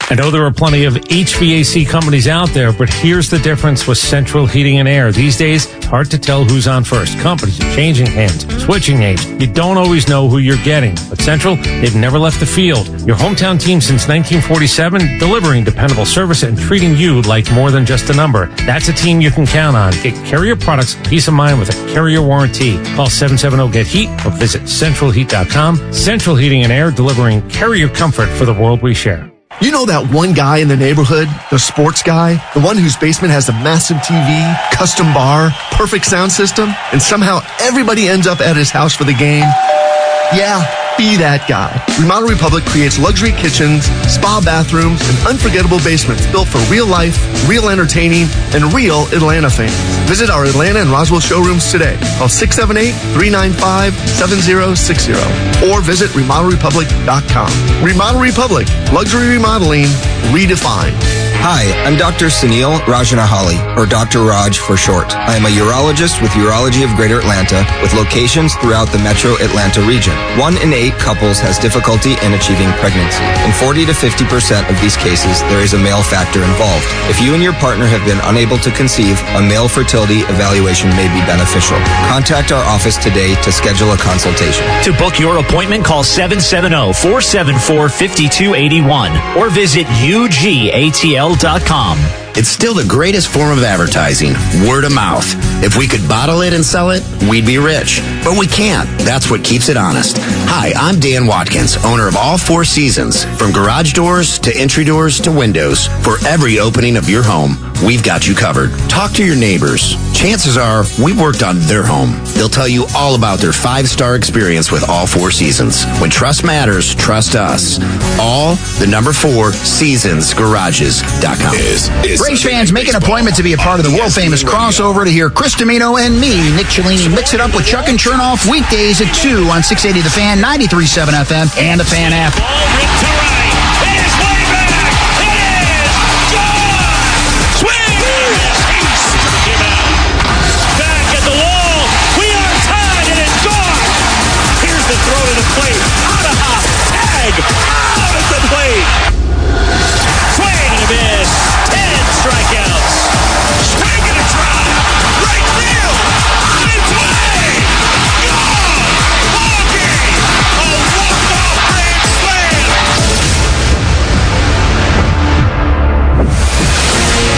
I know there are plenty of HVAC companies out there, but here's the difference with Central Heating and Air. These days, it's hard to tell who's on first. Companies are changing hands, switching names. You don't always know who you're getting. But Central, they've never left the field. Your hometown team since 1947, delivering dependable service and treating you like more than just a number. That's a team you can count on. Get Carrier products, peace of mind with a Carrier warranty. Call 770-GET-HEAT or visit centralheat.com. Central Heating and Air, delivering Carrier comfort for the world we share. You know that one guy in the neighborhood, the sports guy, the one whose basement has a massive TV, custom bar, perfect sound system, and somehow everybody ends up at his house for the game? Yeah, be that guy. Remodel Republic creates luxury kitchens, spa bathrooms, and unforgettable basements built for real life, real entertaining, and real Atlanta fans. Visit our Atlanta and Roswell showrooms today. Call 678-395-7060 or visit remodelrepublic.com. Remodel Republic, luxury remodeling redefined. Hi, I'm Dr. Sunil Rajanahali, or Dr. Raj for short. I am a urologist with Urology of Greater Atlanta, with locations throughout the metro Atlanta region. 1 in 8 couples has difficulty in achieving pregnancy. In 40 to 50% of these cases, there is a male factor involved. If you and your partner have been unable to conceive, a male fertility evaluation may be beneficial. Contact our office today to schedule a consultation. To book your appointment, call 770-474-5281 or visit UGATL.com. It's still the greatest form of advertising, word of mouth. If we could bottle it and sell it, we'd be rich. But we can't. That's what keeps it honest. Hi, I'm Dan Watkins, owner of All Four Seasons. From garage doors to entry doors to windows, for every opening of your home, we've got you covered. Talk to your neighbors. chances are we've worked on their home. They'll tell you all about their 5-star experience with all 4 seasons. When trust matters, trust us. All the number 4 seasonsgarages.com. Braves fans, make an appointment to be a part of the world-famous crossover to hear Chris Domino and me, Nick Cellini, mix it up with Chuck and Chernoff weekdays at 2 on 680 The Fan, 93.7 FM, and the Fan app.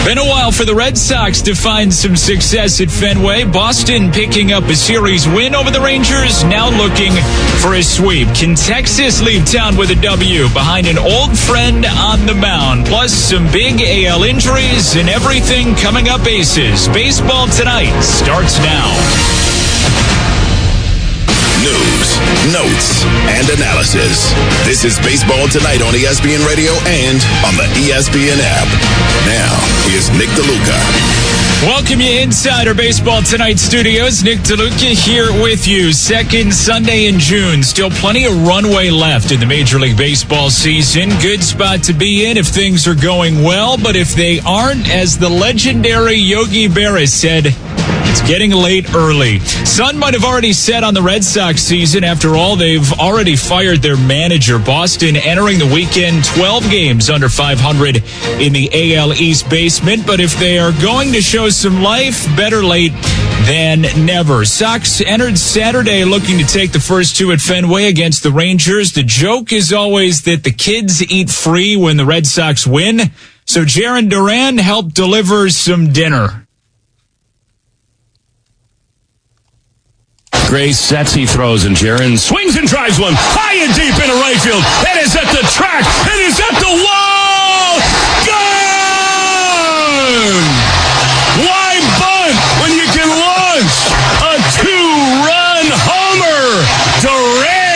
Been a while for the Red Sox to find some success at Fenway. Boston picking up a series win over the Rangers, now looking for a sweep. Can Texas leave town with a W behind an old friend on the mound? Plus some big AL injuries and everything coming up Aces. Baseball Tonight starts now. News, notes, and analysis. This is Baseball Tonight on ESPN Radio and on the ESPN app. Now, here's Nick DeLuca. Welcome you inside our Baseball Tonight studios. Nick DeLuca here with you. Second Sunday in June. Still plenty of runway left in the Major League Baseball season. Good spot to be in if things are going well. But if they aren't, as the legendary Yogi Berra said, it's getting late early. Sun might have already set on the Red Sox season. After all, they've already fired their manager. Boston entering the weekend 12 games under 500 in the AL East basement. But if they are going to show some life, better late than never. Sox entered Saturday looking to take the first 2 at Fenway against the Rangers. The joke is always that the kids eat free when the Red Sox win. So Jarren Duran helped deliver some dinner. Gray sets, he throws, and Jarren swings and drives one high and deep into right field. It is at the track. It is at the wall. Gone! Why bunt when you can launch a 2-run homer? Duran!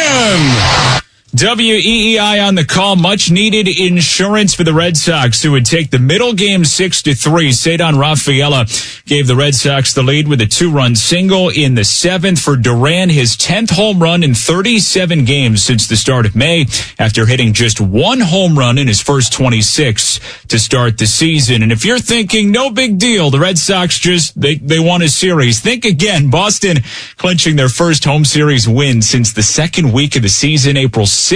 WEEI on the call. Much needed insurance for the Red Sox, who would take the middle game 6-3. Cedar Rafaela gave the Red Sox the lead with a 2-run single in the 7th for Duran, his 10th home run in 37 games since the start of May, after hitting just 1 home run in his first 26 to start the season. And if you're thinking, no big deal, the Red Sox they won a series, think again. Boston clinching their first home series win since the second week of the season, April 6th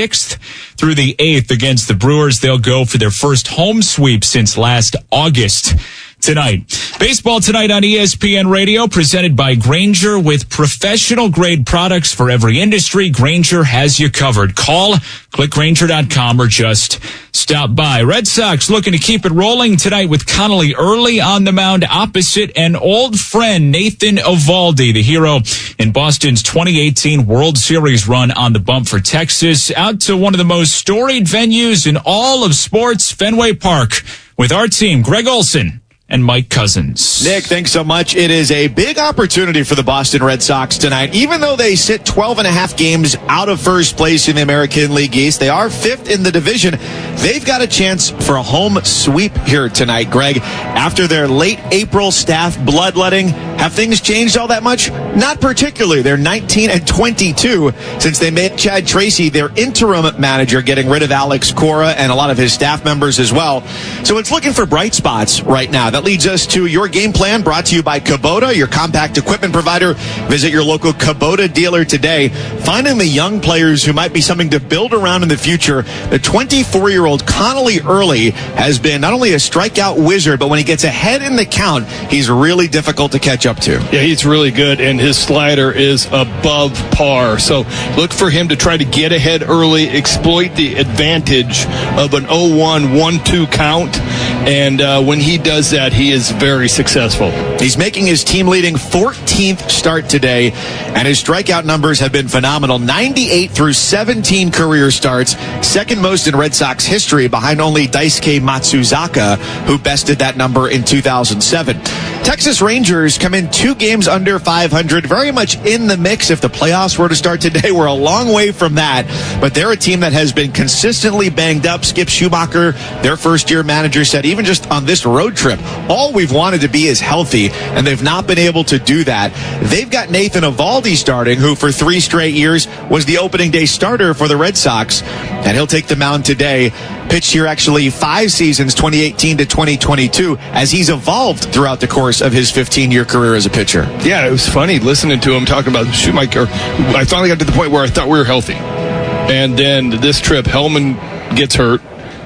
through the 8th against the Brewers. They'll go for their first home sweep since last August. Tonight, Baseball Tonight on ESPN Radio, presented by Grainger. With professional-grade products for every industry, Grainger has you covered. Call, click Grainger.com, or just stop by. Red Sox looking to keep it rolling tonight with Connolly early on the mound opposite an old friend, Nathan Eovaldi, the hero in Boston's 2018 World Series run on the bump for Texas, out to one of the most storied venues in all of sports, Fenway Park, with our team, Greg Olson and Mike Cousins. Nick, thanks so much. It is a big opportunity for the Boston Red Sox tonight. Even though they sit 12 and a half games out of first place in the American League East, they are 5th in the division. They've got a chance for a home sweep here tonight, Greg. After their late April staff bloodletting, have things changed all that much? Not particularly. They're 19-22 since they made Chad Tracy their interim manager, getting rid of Alex Cora and a lot of his staff members as well. So it's looking for bright spots right now. That leads us to your game plan, brought to you by Kubota, your compact equipment provider. Visit your local Kubota dealer today. Finding the young players who might be something to build around in the future. The 24-year-old Connolly Early has been not only a strikeout wizard, but when he gets ahead in the count, he's really difficult to catch up to. Yeah, he's really good, and his slider is above par. So look for him to try to get ahead early, exploit the advantage of an 0-1, 1-2 count, And when he does that, he is very successful. He's making his team-leading 14th start today, and his strikeout numbers have been phenomenal. 98 through 17 career starts, second most in Red Sox history, behind only Daisuke Matsuzaka, who bested that number in 2007. Texas Rangers come in 2 games under 500, very much in the mix. If the playoffs were to start today, we're a long way from that, but they're a team that has been consistently banged up. Skip Schumacher, their first-year manager, said even just on this road trip, all we've wanted to be is healthy, and they've not been able to do that. They've got Nathan Eovaldi starting, who for 3 straight years was the opening day starter for the Red Sox, and he'll take the mound today. Pitched here actually 5 seasons, 2018 to 2022, as he's evolved throughout the course of his 15-year career as a pitcher. Yeah, it was funny listening to him talking about Schumacher. I finally got to the point where I thought we were healthy. And then this trip, Hellman gets hurt,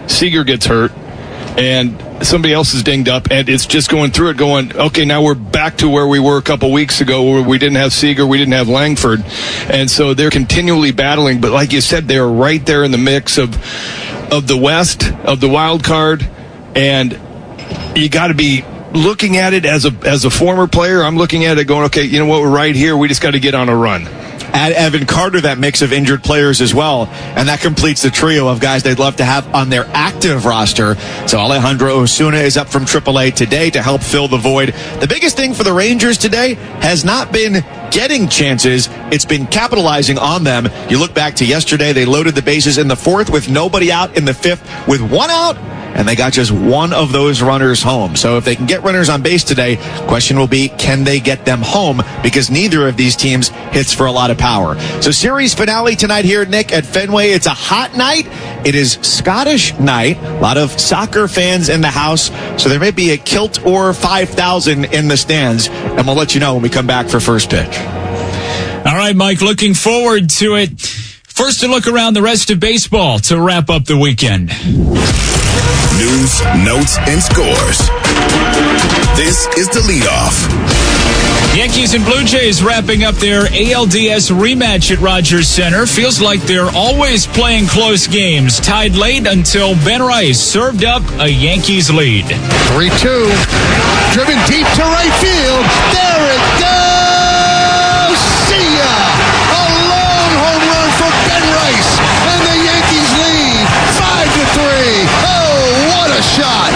Seager gets hurt, and somebody else is dinged up, and it's just going through it going, okay, now we're back to where we were a couple weeks ago, where we didn't have Seager, we didn't have Langford. And so they're continually battling, but like you said, they're right there in the mix of the West, of the wild card, and you got to be looking at it as a former player. I'm looking at it going, okay, you know what, we're right here, we just got to get on a run. Add Evan Carter, that mix of injured players as well, and that completes the trio of guys they'd love to have on their active roster. So Alejandro Osuna is up from AAA today to help fill the void. The biggest thing for the Rangers today has not been getting chances, it's been capitalizing on them. You look back to yesterday, they loaded the bases in the 4th with nobody out, in the 5th with 1 out, and they got just 1 of those runners home. So if they can get runners on base today, question will be, can they get them home? Because neither of these teams hits for a lot of power. So series finale tonight here, Nick, at Fenway. It's a hot night. It is Scottish night. A lot of soccer fans in the house. So there may be a kilt or 5,000 in the stands. And we'll let you know when we come back for first pitch. All right, Mike, looking forward to it. First, a look around the rest of baseball to wrap up the weekend. News, notes, and scores. This is the leadoff. Yankees and Blue Jays wrapping up their ALDS rematch at Rogers Center. Feels like they're always playing close games. Tied late until Ben Rice served up a Yankees lead. 3-2. Driven deep to right field. There it goes. See ya. A long home run for Ben Rice. And the Yankees lead 5-3. Oh, what a shot.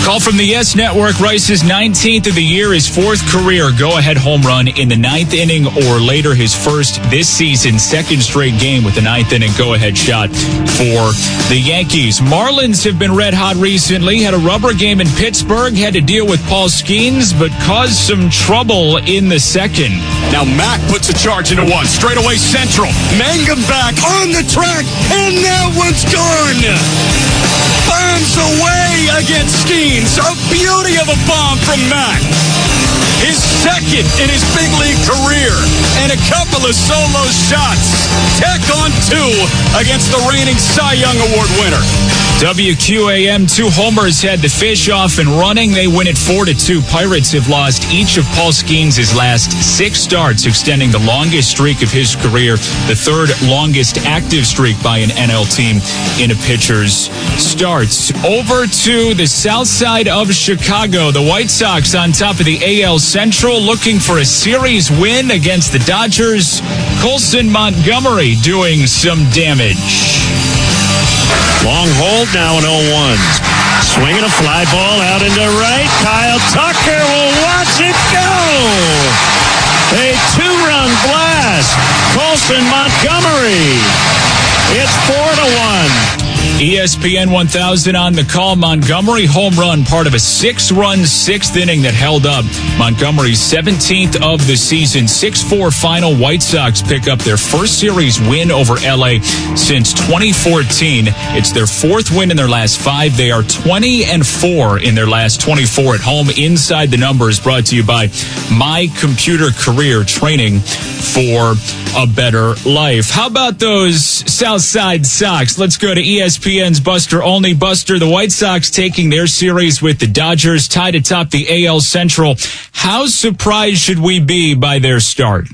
Call from the Yes Network. Rice's 19th of the year, his 4th career go-ahead home run in the 9th inning or later, his first this season, 2nd straight game with the 9th inning go-ahead shot for the Yankees. Marlins have been red hot recently. Had a rubber game in Pittsburgh, had to deal with Paul Skeens, but caused some trouble in the 2nd. Now Mack puts a charge into 1. Straightaway central. Mangum back on the track, and that one's gone. Bombs away against Skeens. A beauty of a bomb from Mack. His 2nd in his big league career, and a couple of solo shots. Tack on 2 against the reigning Cy Young Award winner. WQAM, 2 homers had the fish off and running. They win it 4-2. Pirates have lost each of Paul Skeens' last 6 starts, extending the longest streak of his career, the 3rd longest active streak by an NL team in a pitcher's starts. Over to the south side of Chicago. The White Sox on top of the AL Central, looking for a series win against the Dodgers. Colson Montgomery doing some damage. Long hold now in 0-1. Swinging a fly ball out into right. Kyle Tucker will watch it go. A 2-run blast. Colson Montgomery. It's 4-1. ESPN 1000 on the call. Montgomery home run, part of a 6-run 6th inning that held up. Montgomery's 17th of the season. 6-4 final. White Sox pick up their first series win over LA since 2014. It's their 4th win in their last 5. They are 20-4 in their last 24 at home. Inside the Numbers, brought to you by My Computer Career, training for a better life. How about those Southside Sox? Let's go to ESPN's Buster Olney. Buster, the White Sox taking their series with the Dodgers, tied atop the AL Central. How surprised should we be by their start?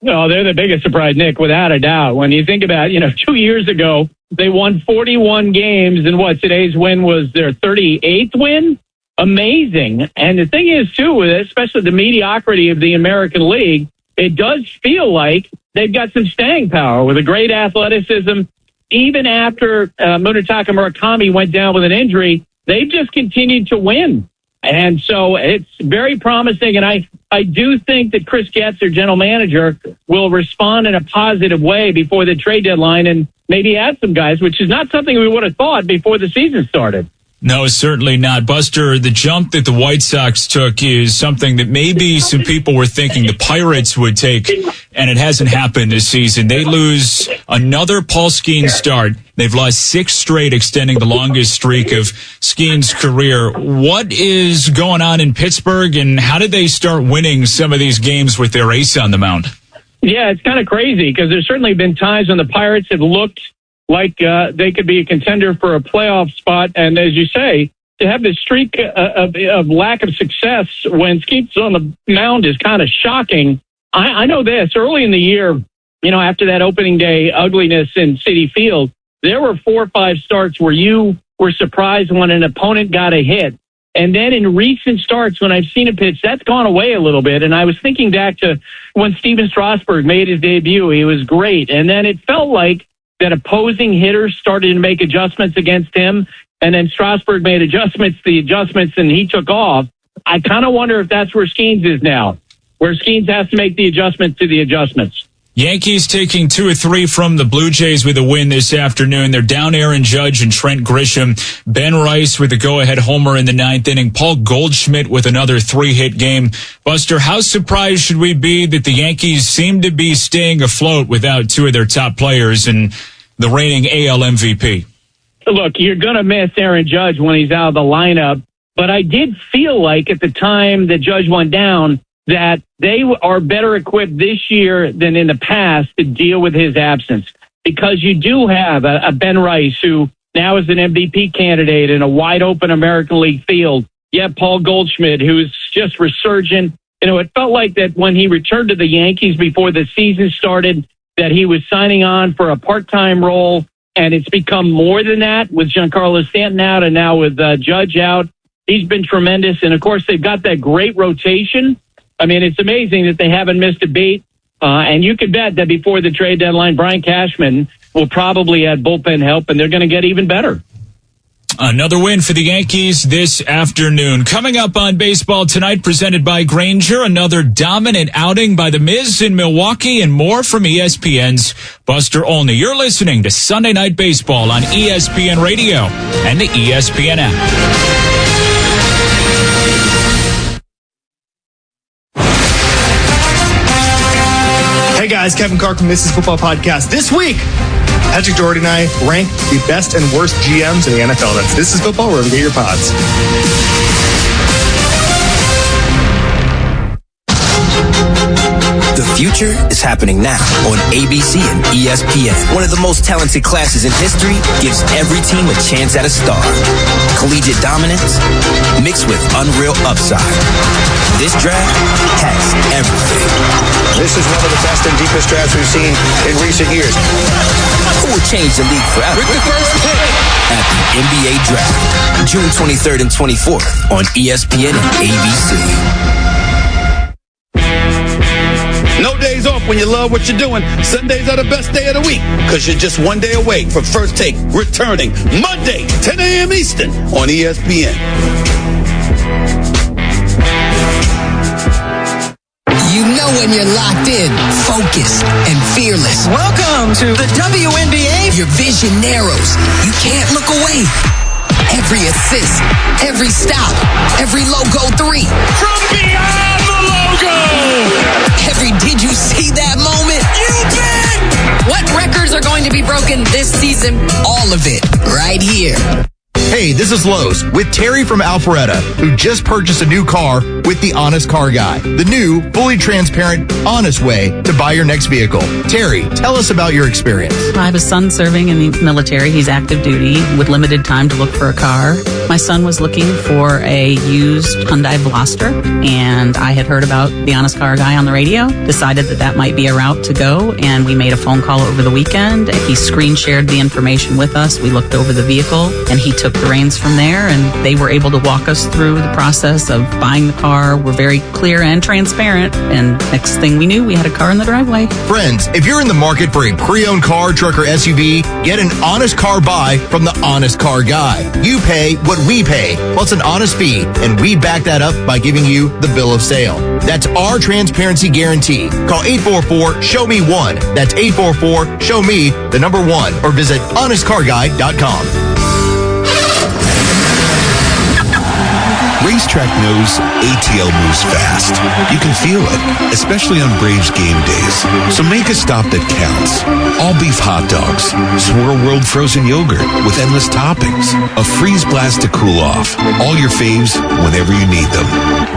No, they're the biggest surprise, Nick, without a doubt. When you think about, 2 years ago, They won 41 games, and today's win was their 38th win? Amazing. And the thing is, too, especially the mediocrity of the American League, it does feel like they've got some staying power with a great athleticism. Even after Munetaka Murakami went down with an injury, they've just continued to win. And so it's very promising, and I do think that Chris Getz, their general manager, will respond in a positive way before the trade deadline and maybe add some guys, which is not something we would have thought before the season started. No, certainly not. Buster, the jump that the White Sox took is something that maybe some people were thinking the Pirates would take, and it hasn't happened this season. They lose another Paul Skeens start. They've lost 6 straight, extending the longest streak of Skeens' career. What is going on in Pittsburgh, and how did they start winning some of these games with their ace on the mound? Yeah, it's kind of crazy because there's certainly been times when the Pirates have looked like they could be a contender for a playoff spot. And as you say, to have this streak of lack of success when Skeens on the mound is kind of shocking. I know this. Early in the year, after that opening day ugliness in Citi Field, there were 4 or 5 starts where you were surprised when an opponent got a hit. And then in recent starts, when I've seen a pitch, that's gone away a little bit. And I was thinking back to when Steven Strasburg made his debut. He was great. And then it felt like that opposing hitters started to make adjustments against him, and then Strasburg made adjustments, and he took off. I kind of wonder if that's where Skeens is now, where Skeens has to make the adjustments to the adjustments. Yankees taking 2 or 3 from the Blue Jays with a win this afternoon. They're down Aaron Judge and Trent Grisham. Ben Rice with a go-ahead homer in the 9th inning. Paul Goldschmidt with another 3-hit game. Buster, how surprised should we be that the Yankees seem to be staying afloat without 2 of their top players and the reigning AL MVP? Look, you're going to miss Aaron Judge when he's out of the lineup, but I did feel like at the time that Judge went down that they are better equipped this year than in the past to deal with his absence, because you do have a Ben Rice who now is an MVP candidate in a wide open American League field. You have Paul Goldschmidt, who's just resurgent. It felt like that when he returned to the Yankees before the season started, that he was signing on for a part-time role, and it's become more than that with Giancarlo Stanton out and now with Judge out. He's been tremendous, and of course they've got that great rotation. I mean, it's amazing that they haven't missed a beat. And you could bet that before the trade deadline, Brian Cashman will probably add bullpen help, and they're going to get even better. Another win for the Yankees this afternoon. Coming up on Baseball Tonight, presented by Grainger, another dominant outing by the Miz in Milwaukee, and more from ESPN's Buster Olney. You're listening to Sunday Night Baseball on ESPN Radio and the ESPN app. Hey guys, Kevin Clark from This Is Football Podcast. This week, Patrick Doherty and I rank the best and worst GMs in the NFL. That's This Is Football, wherever you get your pods. The future is happening now on ABC and ESPN. One of the most talented classes in history gives every team a chance at a star. Collegiate dominance mixed with unreal upside. This draft has everything. This is one of the best and deepest drafts we've seen in recent years. Who will change the league forever? With the first pick at the NBA Draft, June 23rd and 24th on ESPN and ABC. No days off when you love what you're doing. Sundays are the best day of the week because you're just one day away from First Take returning Monday, 10 a.m. Eastern on ESPN. You know when you're locked in, focused, and fearless. Welcome to the WNBA. Your vision narrows. You can't look away. Every assist, every stop, every logo 3. From beyond the logo! Every did you see that moment? You bet! What records are going to be broken this season? All of it, right here. Hey, this is Lowe's with Terry from Alpharetta, who just purchased a new car with the Honest Car Guy. The new, fully transparent, honest way to buy your next vehicle. Terry, tell us about your experience. I have a son serving in the military. He's active duty with limited time to look for a car. My son was looking for a used Hyundai Veloster, and I had heard about the Honest Car Guy on the radio, decided that might be a route to go, and we made a phone call over the weekend. He screen shared the information with us. We looked over the vehicle, and he took the reins from there, and they were able to walk us through the process of buying the car. We're very clear and transparent, and next thing we knew, we had a car in the driveway. Friends, if you're in the market for a pre-owned car, truck, or SUV, get an honest car buy from the Honest Car Guy. You pay what we pay, plus an honest fee, and we back that up by giving you the bill of sale. That's our transparency guarantee. Call 844-SHOW-ME-1. That's 844-SHOW-ME, the number 1, or visit honestcarguy.com. Racetrack knows ATL moves fast. You can feel it, especially on Braves game days. So make a stop that counts. All beef hot dogs, Swirl World frozen yogurt with endless toppings, a freeze blast to cool off. All your faves whenever you need them.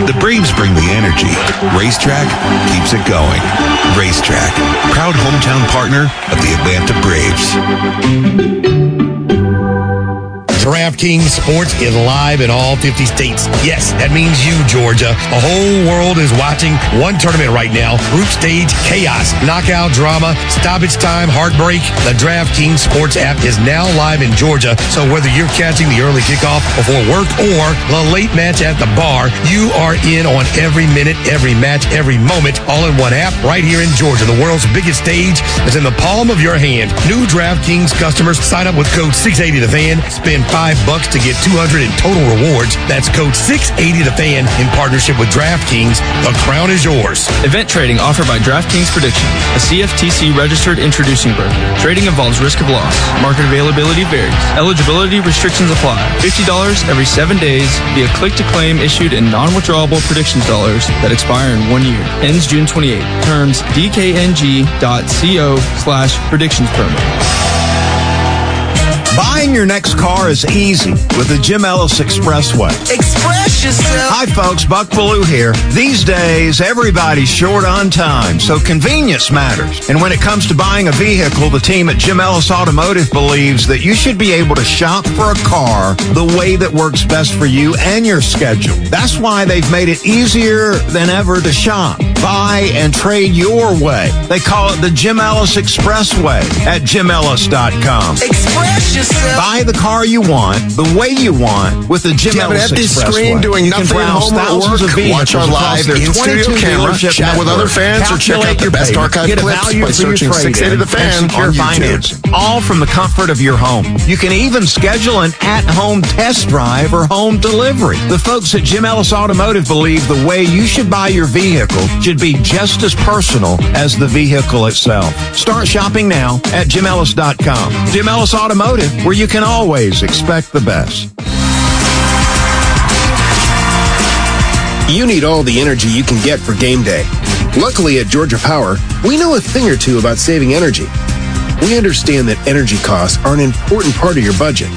The Braves bring the energy. Racetrack keeps it going. Racetrack, proud hometown partner of the Atlanta Braves. DraftKings Sports is live in all 50 states. Yes, that means you, Georgia. The whole world is watching one tournament right now. Group stage chaos, knockout drama, stoppage time, heartbreak. The DraftKings Sports app is now live in Georgia. So whether you're catching the early kickoff before work or the late match at the bar, you are in on every minute, every match, every moment, all in one app right here in Georgia. The world's biggest stage is in the palm of your hand. New DraftKings customers sign up with code 680TheFan. Spend $5 to get $200 in total rewards. That's code 680TheFan in partnership with DraftKings. The crown is yours. Event trading offered by DraftKings Prediction, a CFTC registered introducing broker. Trading involves risk of loss. Market availability varies. Eligibility restrictions apply. $50 every 7 days via click-to-claim issued in non-withdrawable predictions dollars that expire in 1 year. Ends June 28. Terms dkng.co/predictions permit. Buying your next car is easy with the Jim Ellis Expressway. Express yourself. Hi, folks. Buck Ballou here. These days, everybody's short on time, so convenience matters. And when it comes to buying a vehicle, the team at Jim Ellis Automotive believes that you should be able to shop for a car the way that works best for you and your schedule. That's why they've made it easier than ever to shop, buy, and trade your way. They call it the Jim Ellis Expressway at JimEllis.com. Express yourself. Buy the car you want, the way you want, with the Jim Ellis at this Expressway. screen doing You can nothing at browse home or thousands work, of vehicles watch our live across their in-studio 22 camera, dealership chat with other network. fans, or check out Calculate the your best payment, archive get a clips value by for your searching trade-in, 680 The Fan and secure on YouTube. financing, all from the comfort of your home. You can even schedule an at-home test drive or home delivery. The folks at Jim Ellis Automotive believe the way you should buy your vehicle should be just as personal as the vehicle itself. Start shopping now at JimEllis.com. Jim Ellis Automotive, where you can always expect the best. You need all the energy you can get for game day. Luckily at Georgia Power, we know a thing or two about saving energy. We understand that energy costs are an important part of your budget.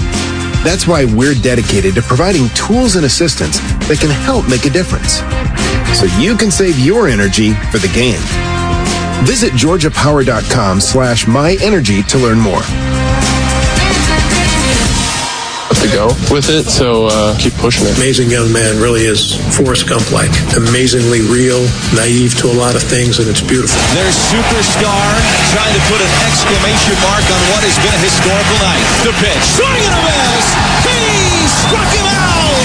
That's why we're dedicated to providing tools and assistance that can help make a difference, so you can save your energy for the game. Visit georgiapower.com/myenergy to learn more. To go with it, so keep pushing it. Amazing young man, really is Forrest Gump-like. Amazingly real, naive to a lot of things, and it's beautiful. There's Superstar trying to put an exclamation mark on what has been a historical night. The pitch, swing and a miss. He struck him out.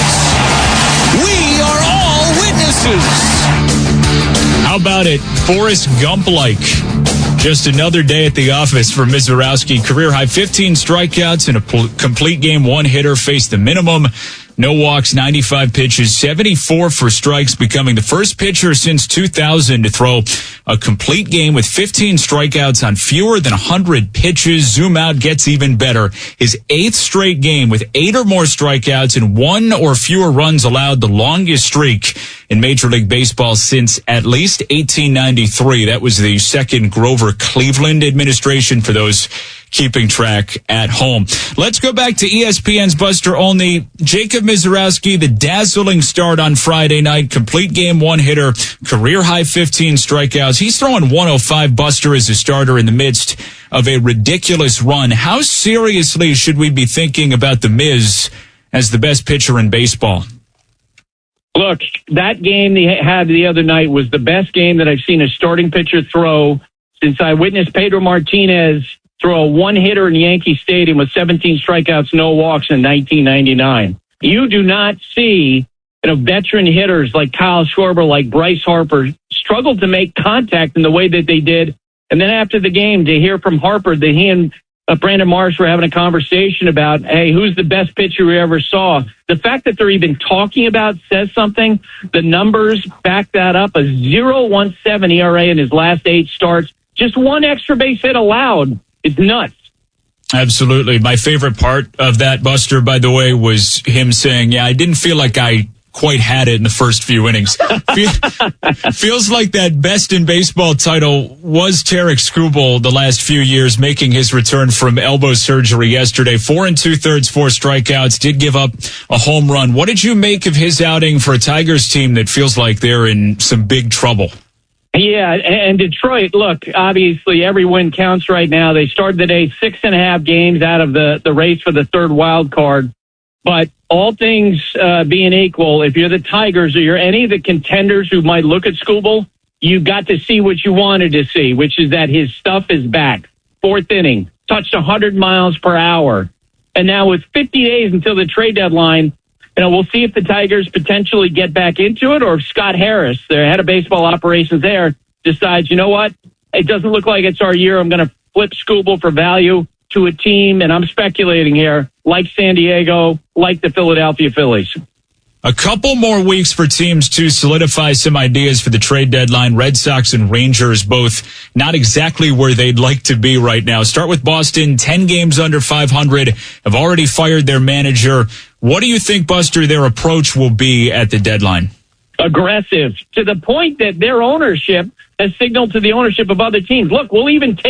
We are all witnesses. How about it? Forrest Gump-like. Just another day at the office for Mizorowski. Career high 15 strikeouts in a complete game. One hitter faced the minimum. No walks, 95 pitches, 74 for strikes, becoming the first pitcher since 2000 to throw a complete game with 15 strikeouts on fewer than 100 pitches. Zoom out gets even better. His 8th straight game with 8 or more strikeouts and 1 or fewer runs allowed, the longest streak in Major League Baseball since at least 1893. That was the second Grover Cleveland administration for those keeping track at home. Let's go back to ESPN's Buster Olney. Jacob Mizorowski, the dazzling start on Friday night, complete game, one hitter, career high 15 strikeouts. He's throwing 105, Buster, as a starter in the midst of a ridiculous run. How seriously should we be thinking about the Miz as the best pitcher in baseball? Look, that game they had the other night was the best game that I've seen a starting pitcher throw since I witnessed Pedro Martinez throw a one-hitter in Yankee Stadium with 17 strikeouts, no walks in 1999. You do not see veteran hitters like Kyle Schwarber, like Bryce Harper, struggle to make contact in the way that they did. And then after the game, to hear from Harper that he and Brandon Marsh were having a conversation about, hey, who's the best pitcher we ever saw? The fact that they're even talking about says something. The numbers back that up. A 0.17 ERA in his last 8 starts. Just one extra base hit allowed. It's nuts. Absolutely. My favorite part of that, Buster, by the way, was him saying, I didn't feel like I quite had it in the first few innings. Feels like that best in baseball title was Tarek Skubal the last few years, making his return from elbow surgery yesterday. 4 2/3, 4 strikeouts, did give up a home run. What did you make of his outing for a Tigers team that feels like they're in some big trouble? Yeah, and Detroit, look, obviously every win counts right now. They started the day 6.5 games out of the race for the third wild card. But all things being equal, if you're the Tigers or you're any of the contenders who might look at Skubal, you got to see what you wanted to see, which is that his stuff is back. 4th inning, touched 100 miles per hour. And now with 50 days until the trade deadline, we'll see if the Tigers potentially get back into it or if Scott Harris, their head of baseball operations there, decides, you know what, it doesn't look like it's our year. I'm going to flip Skubal for value to a team, and I'm speculating here, like San Diego, like the Philadelphia Phillies. A couple more weeks for teams to solidify some ideas for the trade deadline. Red Sox and Rangers both not exactly where they'd like to be right now. Start with Boston, 10 games under 500, have already fired their manager. What do you think, Buster, their approach will be at the deadline? Aggressive, to the point that their ownership has signaled to the ownership of other teams, look, we'll even take